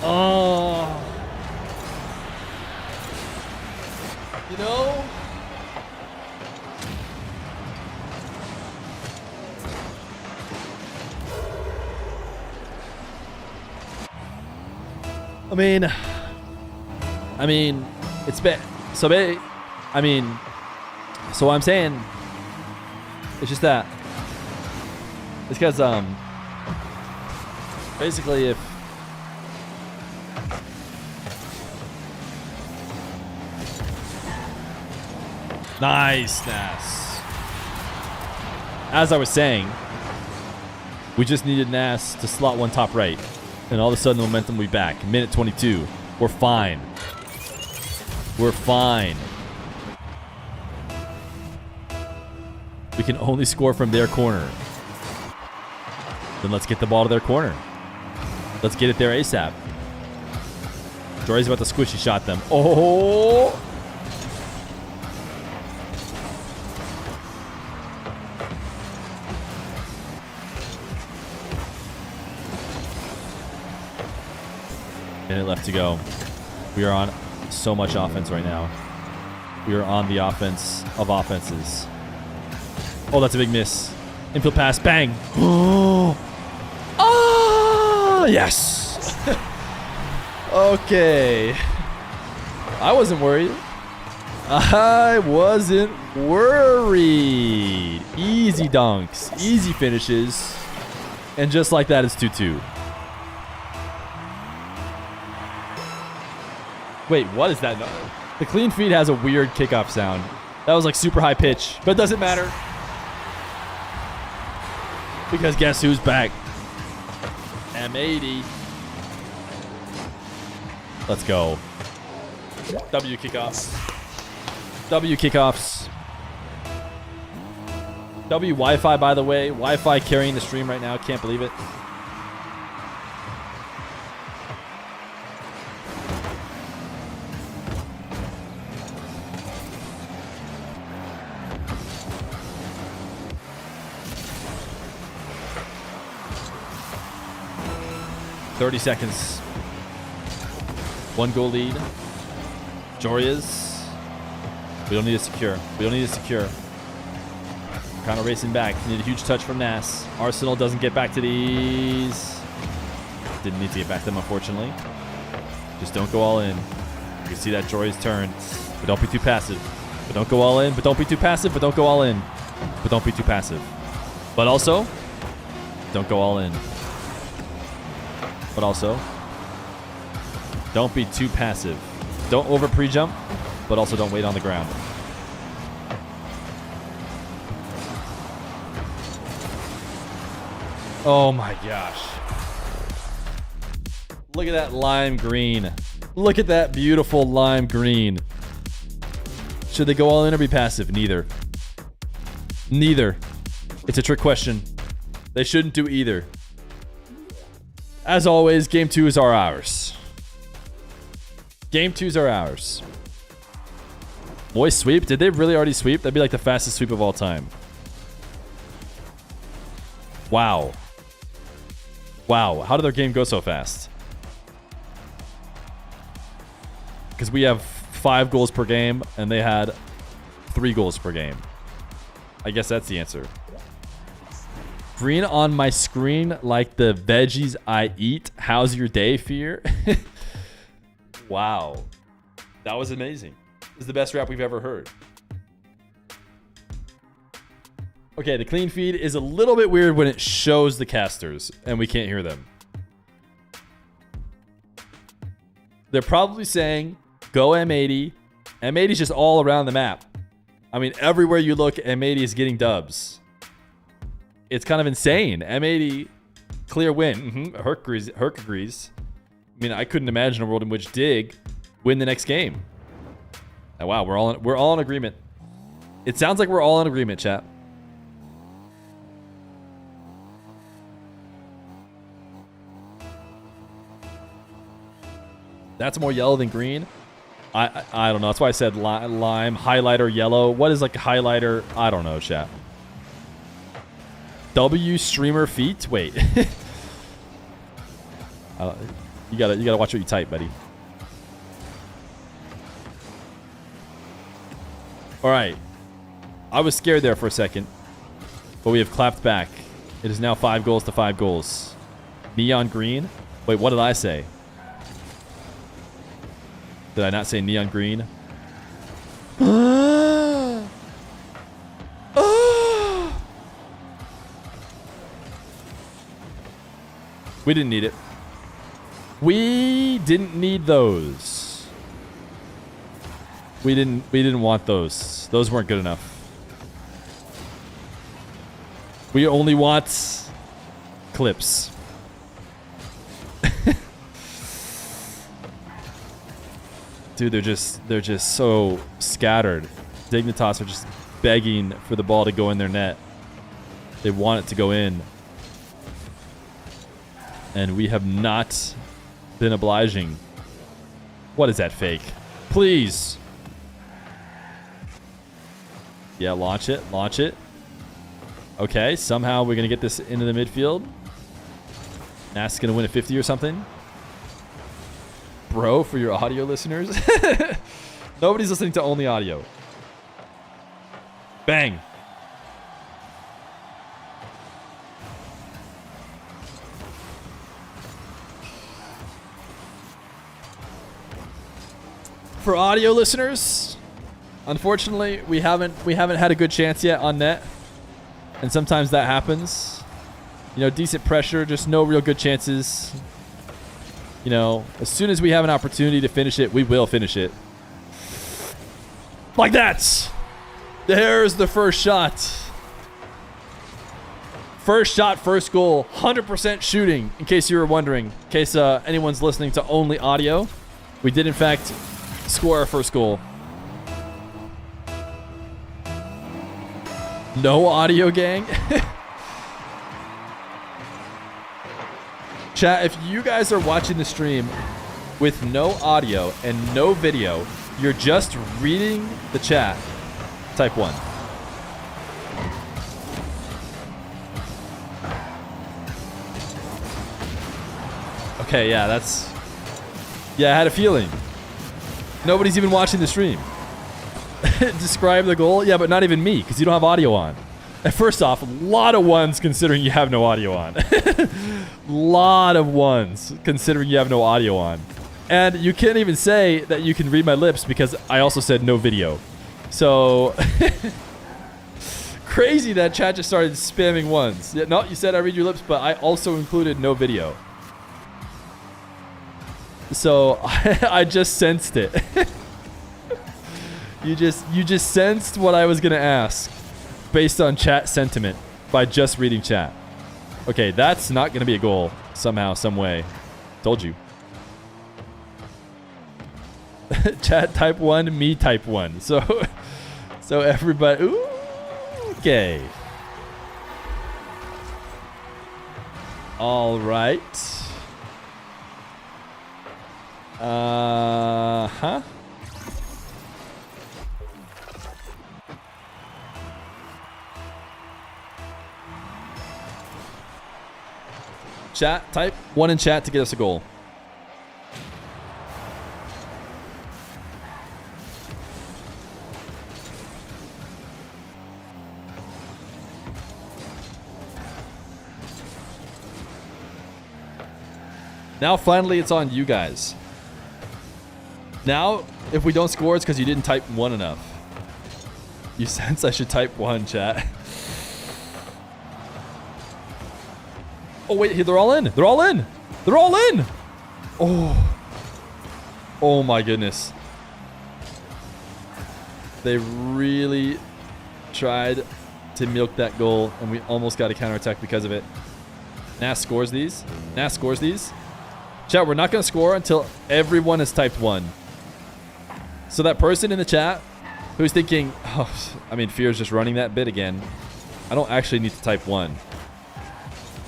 Oh. You know? I mean, it's been so big. So what I'm saying, it's just that it's because basically if nice, Nas. As I was saying, we just needed Nas to slot one top right. And all of a sudden, the momentum will be back. Minute 22. We're fine. We're fine. We can only score from their corner. Then let's get the ball to their corner. Let's get it there ASAP. Jory's about to squishy shot them. Oh! Minute left to go. We are on so much offense right now. We are on the offense of offenses. Oh, that's a big miss. Infield pass. Bang. Oh, yes. Okay. I wasn't worried. I wasn't worried. Easy dunks. Easy finishes. And just like that, it's 2-2. Wait, what is that? The clean feed has a weird kickoff sound. That was like super high pitch, but it doesn't matter. Because guess who's back? M80. Let's go. W kickoffs. W kickoffs. W Wi-Fi, by the way. Wi-Fi carrying the stream right now. Can't believe it. $30 seconds. 1 goal lead. Joria's. We don't need to secure. We don't need to secure. Kind of racing back. Need a huge touch from Nas. Arsenal doesn't get back to these. Didn't need to get back to them, unfortunately. Just don't go all in. You can see that Joria's turn. But don't be too passive. But don't go all in. But don't be too passive. But don't go all in. But don't be too passive. But also, don't go all in. But also, don't be too passive. Don't over pre-jump, but also don't wait on the ground. Oh my gosh. Look at that lime green. Look at that beautiful lime green. Should they go all in or be passive? Neither. Neither. It's a trick question. They shouldn't do either. As always, game 2s are ours. Game 2s are ours. Boys sweep? Did they really already sweep? That'd be like the fastest sweep of all time. Wow. Wow. How did their game go so fast? Because we have 5 goals per game, and they had 3 goals per game. I guess that's the answer. Green on my screen like the veggies I eat. How's your day, Fear? Wow. That was amazing. This is the best rap we've ever heard. Okay, the clean feed is a little bit weird when it shows the casters and we can't hear them. They're probably saying, go M80. M80 is just all around the map. I mean, everywhere you look, M80 is getting dubs. It's kind of insane. M80, clear win. Herc agrees. I mean, I couldn't imagine a world in which Dig win the next game. Oh, wow, we're all in agreement. It sounds like we're all in agreement, chat. That's more yellow than green. I don't know. That's why I said lime, highlighter, yellow. What is like a highlighter? I don't know, chat. W streamer feet? Wait. You gotta watch what you type, buddy. All right. I was scared there for a second, but we have clapped back. It is now 5 goals to 5 goals. Neon green? Wait, what did I say? Did I not say neon green? We didn't need it. We didn't need those. We didn't want those. Those weren't good enough. We only want clips. Dude, they're just so scattered. Dignitas are just begging for the ball to go in their net. They want it to go in. And we have not been obliging. What is that fake? Please. Yeah, launch it. Launch it. Okay, somehow we're going to get this into the midfield. Nas is going to win a 50 or something. Bro, for your audio listeners. Nobody's listening to only audio. Bang. For audio listeners, unfortunately, we haven't had a good chance yet on net. And sometimes that happens. You know, decent pressure, just no real good chances. You know, as soon as we have an opportunity to finish it, we will finish it. Like that. There's the first shot. First shot, first goal. 100% shooting, in case you were wondering. In case anyone's listening to only audio. We did, in fact, score our first goal. No audio, gang. Chat, if you guys are watching the stream with no audio and no video, you're just reading the chat, type 1. Okay, yeah, Yeah, I had a feeling. Nobody's even watching the stream. Describe the goal? Yeah, but not even me, because you don't have audio on. And first off, a lot of ones considering you have no audio on. Lot of ones considering you have no audio on. And you can't even say that you can read my lips because I also said no video. So... Crazy that chat just started spamming ones. Yeah, no, you said I read your lips, but I also included no video. So I just sensed it. You just sensed what I was gonna ask based on chat sentiment by just reading chat. Okay, that's not gonna be a goal somehow, some way. Told you. Chat type 1, me type 1. So everybody. Ooh. Okay. All right. Huh? Chat, type 1 in chat to get us a goal. Now, finally, it's on you guys. Now, if we don't score, it's because you didn't type 1 enough. You sense I should type 1, chat. Oh, wait, they're all in. They're all in. They're all in. Oh. Oh, my goodness. They really tried to milk that goal, and we almost got a counterattack because of it. Nas scores these. Nas scores these. Chat, we're not going to score until everyone has typed 1. So that person in the chat who's thinking, oh, I mean, Fear's just running that bit again. I don't actually need to type 1.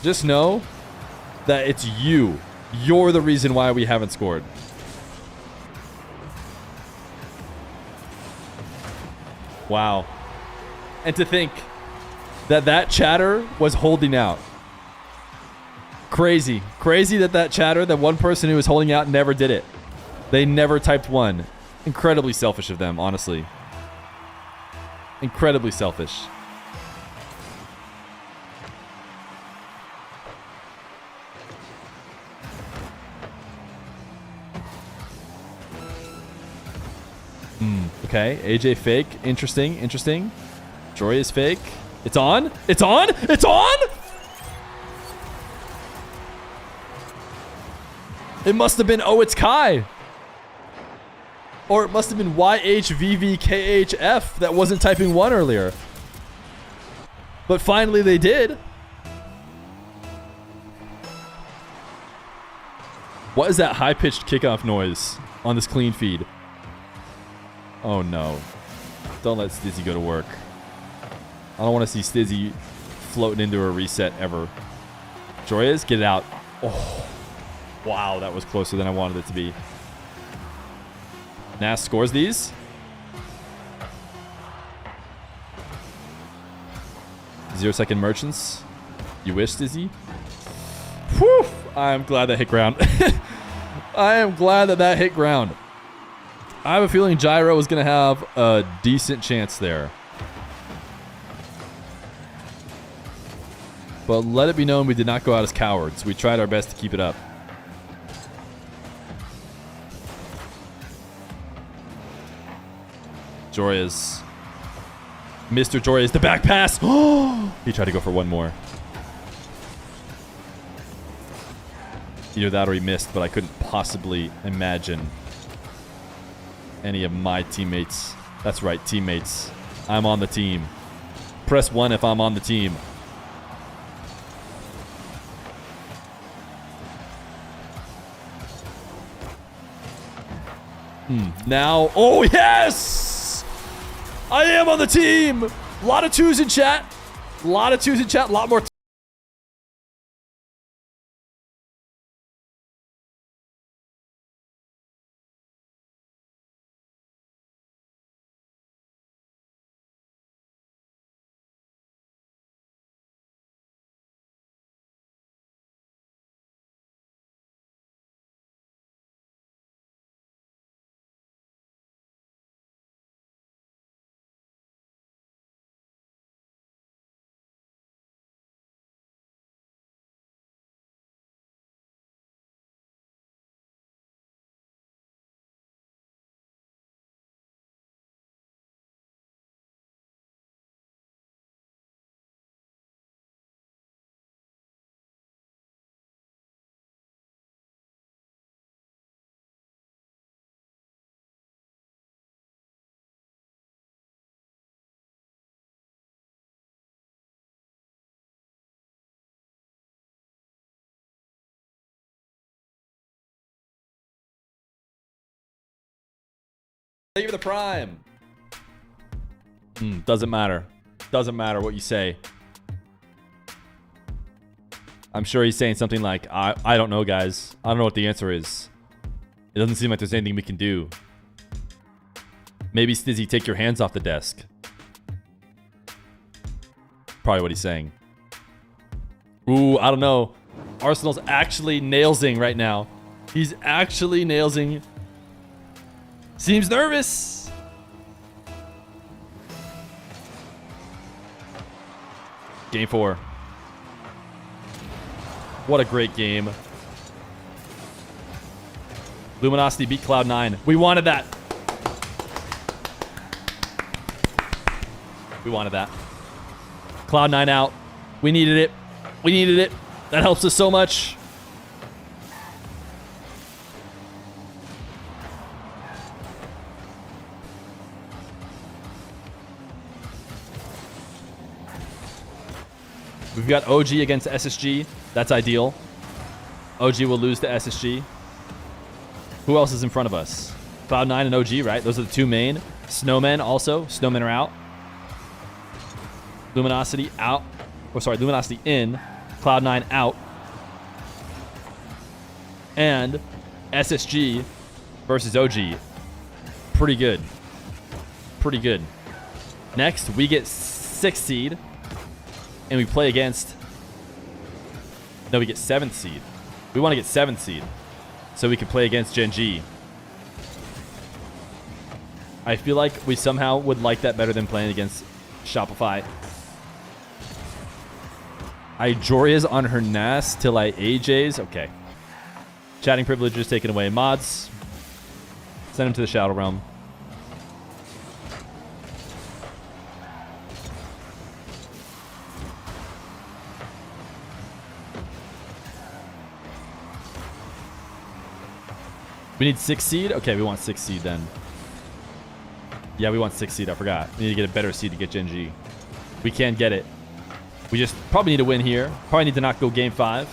Just know that it's you. You're the reason why we haven't scored. Wow. And to think that that chatter was holding out. Crazy. Crazy that chatter, that one person who was holding out never did it. They never typed 1. Incredibly selfish of them, honestly. Incredibly selfish. Okay, AJ fake. Interesting, interesting. Joy is fake. It's on. It's on. It's on. It must have been, oh, it's Kai. Or it must have been YHVVKHF that wasn't typing 1 earlier. But finally they did. What is that high-pitched kickoff noise on this clean feed? Oh no. Don't let Stizzy go to work. I don't want to see Stizzy floating into a reset ever. Joyas, get it out. Oh. Wow, that was closer than I wanted it to be. Nas scores these. Zero-second merchants. You wish, Stizzy? Whew! I am glad that hit ground. I am glad that hit ground. I have a feeling Gyro was going to have a decent chance there. But let it be known we did not go out as cowards. We tried our best to keep it up. Joyas. Mr. Joyas, the back pass. Oh, he tried to go for 1 more. Either that or he missed, but I couldn't possibly imagine any of my teammates. That's right, teammates. I'm on the team. Press 1 if I'm on the team. Now, oh yes! I am on the team! A lot of 2s in chat. A lot of 2s in chat. A lot more Thank you for the prime. Doesn't matter. Doesn't matter what you say. I'm sure he's saying something like, I don't know, guys. I don't know what the answer is. It doesn't seem like there's anything we can do. Maybe, Stizzy, take your hands off the desk. Probably what he's saying. Ooh, I don't know. Arsenal's actually nailsing right now. He's actually nailsing. Seems nervous. Game 4. What a great game. Luminosity beat Cloud9. We wanted that. We wanted that. Cloud9 out. We needed it. We needed it. That helps us so much. We've got OG against SSG. That's ideal. OG will lose to SSG. Who else is in front of us? Cloud9 and OG, right? Those are the two main. Snowmen also. Snowmen are out. Luminosity out. Oh, sorry. Luminosity in. Cloud9 out. And SSG versus OG. Pretty good. Pretty good. Next, we get 6th seed. And we play against... No, we get 7th seed. We want to get 7th seed. So we can play against Gen G. I feel like we somehow would like that better than playing against Shopify. I Joria's on her NAS till I AJ's. Okay. Chatting privileges taken away. Mods. Send him to the Shadow Realm. We need 6th seed? Okay, we want 6th seed then. Yeah, we want 6th seed. I forgot. We need to get a better seed to get Gen G. We can get it. We just probably need to win here. Probably need to not go game 5.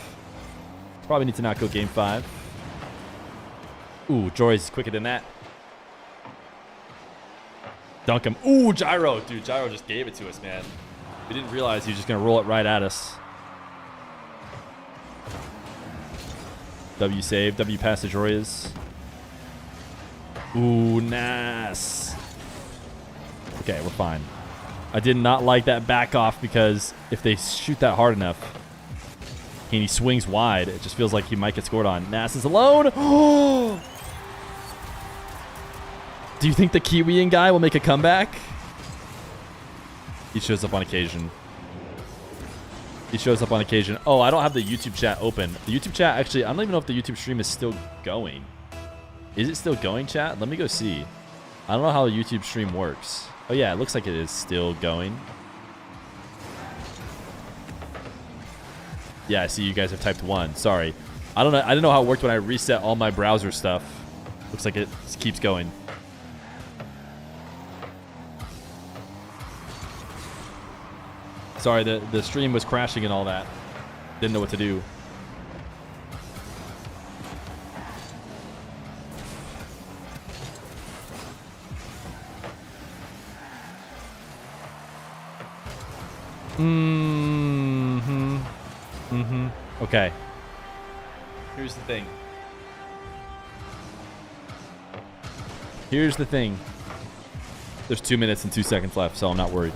Probably need to not go game 5. Ooh, Jory's quicker than that. Dunk him. Ooh, Gyro. Dude, Gyro just gave it to us, man. We didn't realize he was just going to roll it right at us. W save. W pass to Joria's. Ooh, nice. Okay, we're fine. I did not like that back off because if they shoot that hard enough and he swings wide, it just feels like he might get scored on. Nass is alone. Do you think the Kiwian guy will make a comeback? He shows up on occasion. He shows up on occasion. Oh, I don't have the YouTube chat open. The YouTube chat, actually, I don't even know if the YouTube stream is still going. Is it still going, chat? Let me go see. I don't know how the YouTube stream works. Oh, yeah, it looks like it is still going. Yeah, I see you guys have typed 1. Sorry. I don't know. I didn't know how it worked when I reset all my browser stuff. Looks like it just keeps going. Sorry, the stream was crashing and all that. Didn't know what to do. Okay. Here's the thing. Here's the thing. There's 2 minutes and 2 seconds left, so I'm not worried.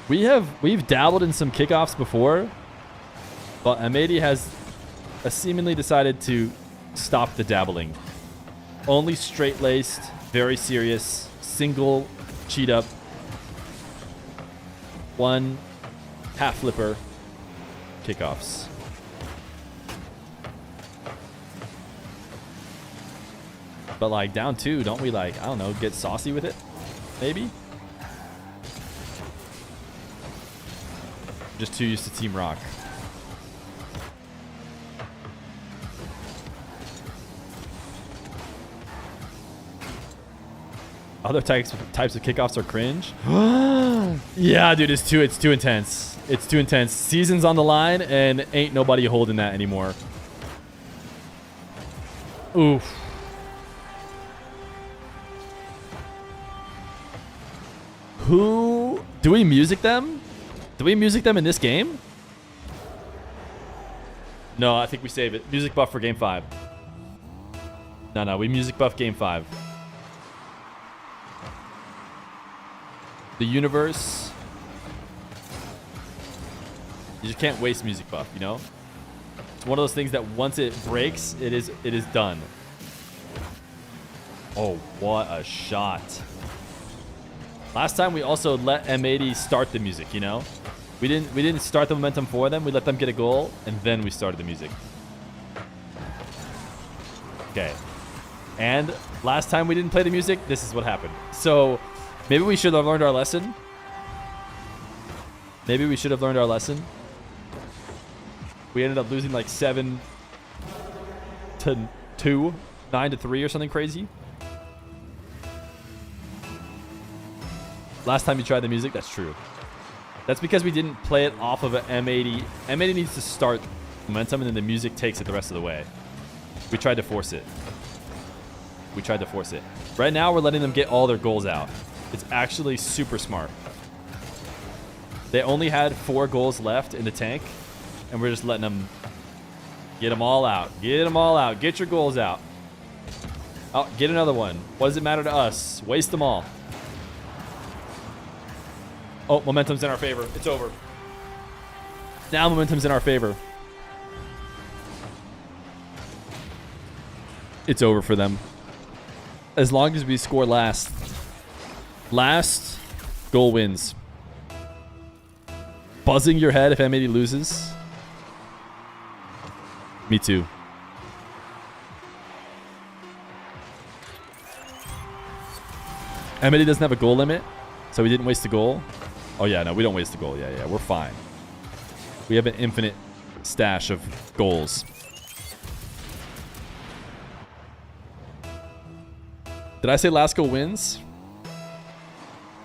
We've dabbled in some kickoffs before, but M80 has seemingly decided to stop the dabbling. Only straight-laced, very serious, single cheat up, 1 half flipper kickoffs. But like down 2, don't we like, I don't know, get saucy with it? Maybe? Just too used to Team Rock. Other types of kickoffs are cringe. Yeah, dude, it's too intense. It's too intense. Season's on the line, and ain't nobody holding that anymore. Oof. Who do we music them? Do we music them in this game? No, I think we save it. Music buff for game 5. No, we music buff game 5. The universe. You just can't waste music buff, you know? It's one of those things that once it breaks, it is done. Oh, what a shot. Last time we also let M80 start the music, you know? We didn't start the momentum for them. We let them get a goal, and then we started the music. Okay. And last time we didn't play the music, this is what happened. So maybe we should have learned our lesson. Maybe we should have learned our lesson. We ended up losing like 7-2, 9-3 or something crazy. Last time you tried the music, that's true. That's because we didn't play it off of an M80. M80 needs to start momentum, and then the music takes it the rest of the way. We tried to force it. Right now, we're letting them get all their goals out. It's actually super smart. They only had 4 goals left in the tank, and we're just letting them get them all out. Get them all out. Get your goals out. Oh, get another one. What does it matter to us? Waste them all. Oh, momentum's in our favor. It's over. Now momentum's in our favor. It's over for them. As long as we score last. Last goal wins. Buzzing your head if M80 loses. Me too. M80 doesn't have a goal limit, so we didn't waste a goal. Oh, yeah, no, we don't waste a goal. Yeah, we're fine. We have an infinite stash of goals. Did I say last goal wins?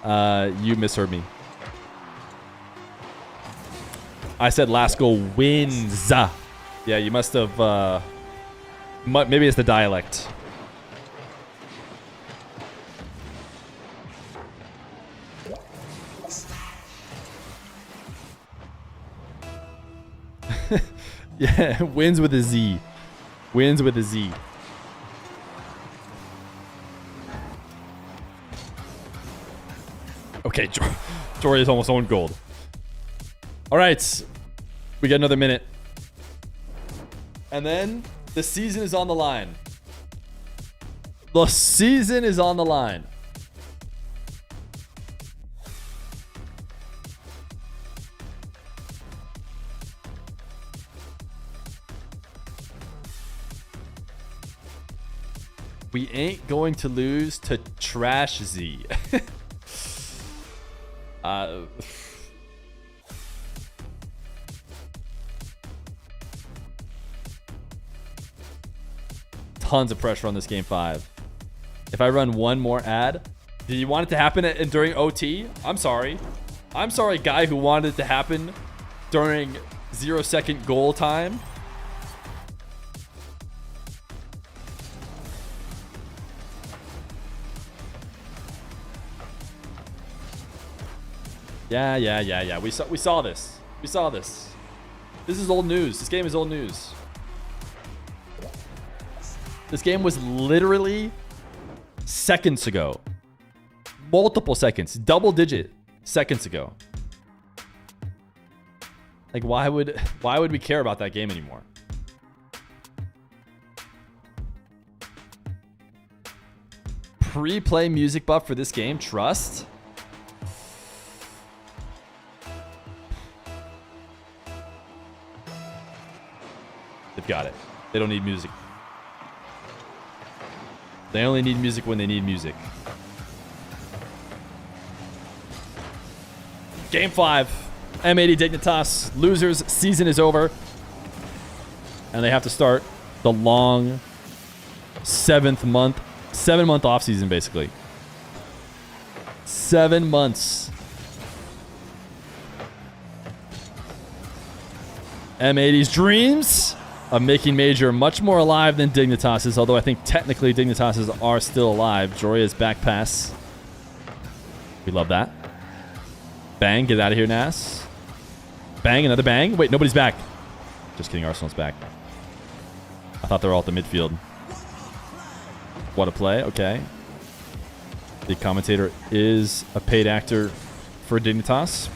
You misheard me. I said last goal wins. Yeah, you must have... maybe it's the dialect. Yeah, wins with a Z. Wins with a Z. Okay, Jory is almost owned gold. All right, we got another minute. And then the season is on the line. The season is on the line. We ain't going to lose to Trash Z. Tons of pressure on this game 5. If I run one more ad, do you want it to happen during OT? I'm sorry. I'm sorry, guy who wanted it to happen during 0-second goal time. Yeah. We saw this. We saw this. This is old news. This game is old news. This game was literally seconds ago. Multiple seconds. Double-digit seconds ago. Like, why would we care about that game anymore? Pre-play music buff for this game. Trust. They've got it. They don't need music. They only need music when they need music. Game 5. M80 Dignitas. Losers. Season is over. And they have to start the long 7-month off season, basically. 7 months. M80's dreams of making Major much more alive than Dignitas's, although I think technically Dignitas's are still alive. Jorya's back pass. We love that. Bang, get out of here, Nas. Bang, another bang. Wait, nobody's back. Just kidding, Arsenal's back. I thought they were all at the midfield. What a play, okay. The commentator is a paid actor for Dignitas.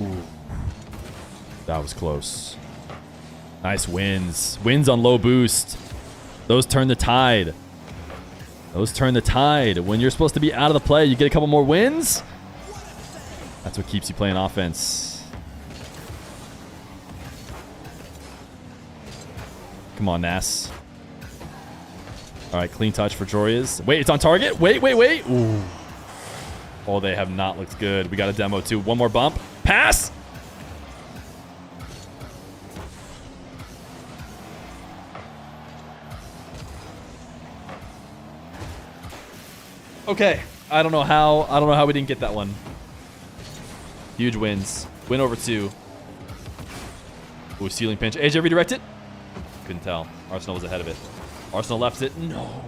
Ooh. That was close. Nice wins. Wins on low boost. Those turn the tide. Those turn the tide. When you're supposed to be out of the play, you get a couple more wins. That's what keeps you playing offense. Come on, Nas. All right, clean touch for Jorya's. Wait, it's on target. Wait. Ooh. Oh, they have not looked good. We got a demo too. One more bump. Pass. Okay. I don't know how we didn't get that one. Huge wins. Win over 2. Ooh, ceiling pinch. AJ redirected. Couldn't tell. Arsenal was ahead of it. Arsenal left it. No.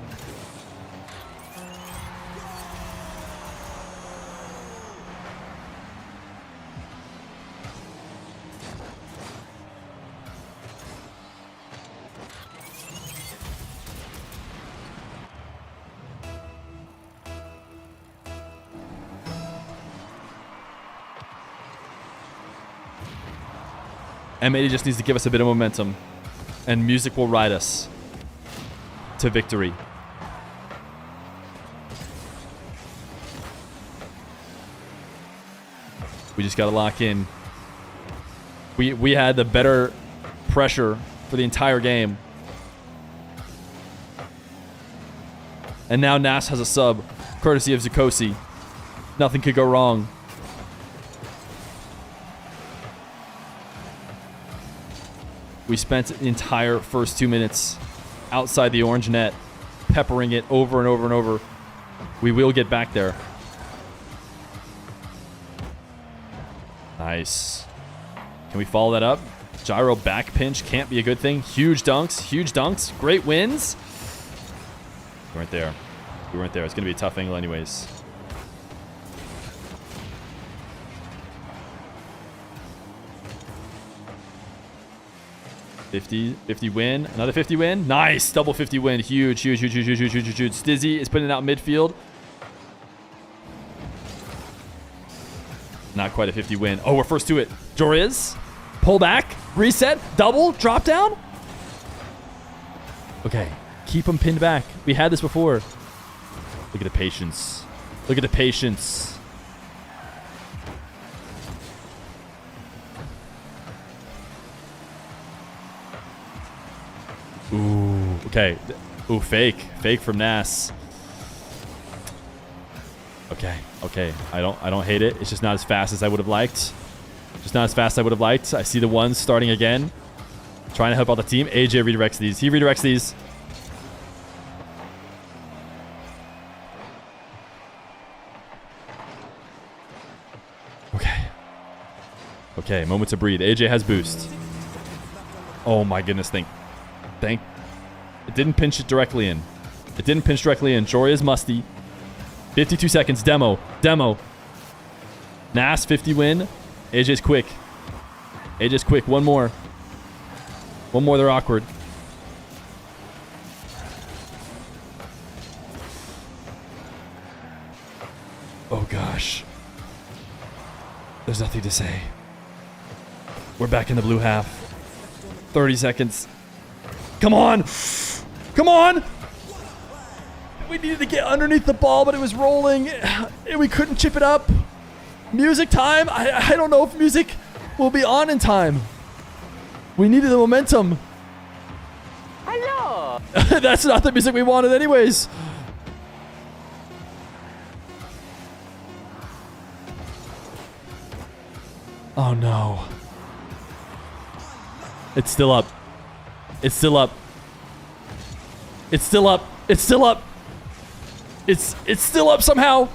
M80 just needs to give us a bit of momentum, and music will ride us to victory. We just got to lock in. We had the better pressure for the entire game. And now Nas has a sub, courtesy of Zukosi. Nothing could go wrong. We spent the entire first 2 minutes outside the orange net, peppering it over and over and over. We will get back there. Nice. Can we follow that up? Gyro back pinch can't be a good thing. Huge dunks, great wins. We weren't there. It's going to be a tough angle anyways. $50 win. Another 50 win. Nice. Double 50 win. Huge. Stizzy is putting it out midfield. Not quite a 50 win. Oh, we're first to it. Joriz. Pull back. Reset. Double. Drop down. Okay. Keep him pinned back. We had this before. Look at the patience. Ooh, okay. Ooh, fake from Nas. Okay. I don't hate it. It's just not as fast as I would have liked. I see the ones starting again. Trying to help out the team. AJ redirects these. He redirects these. Okay, moment to breathe. AJ has boost. Oh my goodness, it didn't pinch it directly in. Jorya's musty. 52 seconds. Demo. Nas 50 win. AJ's quick. One more. They're awkward. Oh gosh. There's nothing to say. We're back in the blue half. 30 seconds. Come on. We needed to get underneath the ball, but it was rolling, and we couldn't chip it up. Music time. I don't know if music will be on in time. We needed the momentum. Hello. That's not the music we wanted anyways. Oh no. It's still up. It's still up. It's still up. It's still up. It's still up somehow.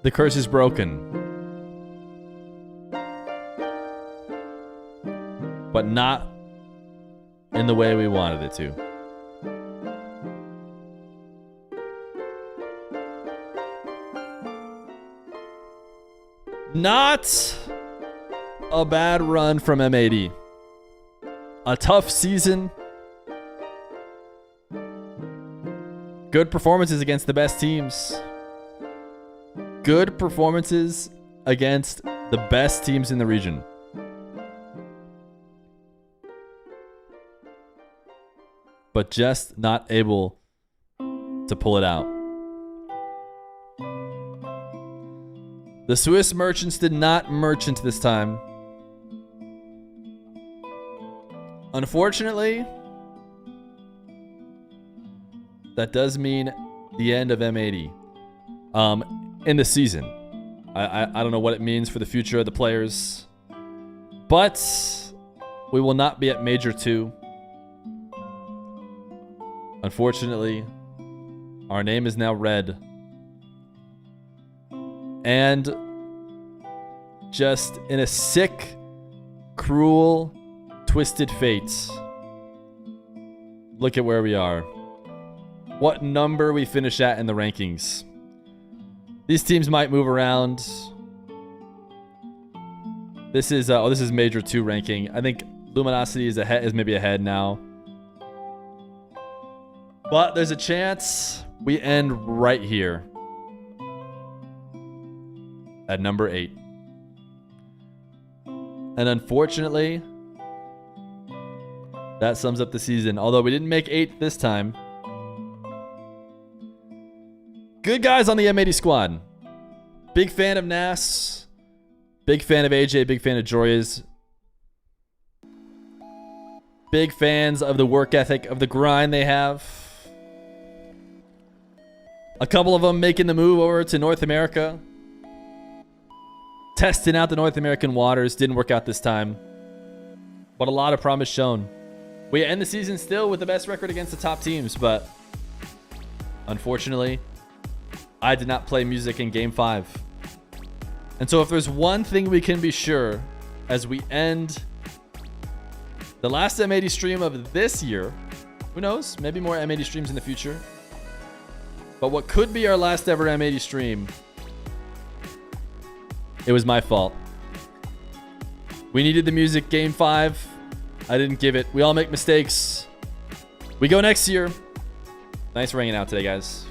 The curse is broken. But not in the way we wanted it to. Not a bad run from M80. A tough season. Good performances against the best teams. Good performances against the best teams in the region. But just not able to pull it out. The Swiss merchants did not merchant this time. Unfortunately, that does mean the end of M80. In the season. I don't know what it means for the future of the players. But we will not be at Major 2. Unfortunately, our name is now red. And just in a sick, cruel, twisted fate. Look at where we are. What number we finish at in the rankings. These teams might move around. This is Major 2 ranking. I think Luminosity is maybe ahead now. But there's a chance we end right here. At number 8. And unfortunately, that sums up the season. Although we didn't make 8 this time. Good guys on the M80 squad. Big fan of Nas. Big fan of AJ. Big fan of Joyas. Big fans of the work ethic, of the grind they have. A couple of them making the move over to North America. Testing out the North American waters. Didn't work out this time. But a lot of promise shown. We end the season still with the best record against the top teams, but unfortunately, I did not play music in Game 5. And so if there's one thing we can be sure as we end the last M80 stream of this year, who knows, maybe more M80 streams in the future, but what could be our last ever M80 stream, it was my fault. We needed the music Game 5. I didn't give it. We all make mistakes. We go next year. Thanks for hanging out today, guys.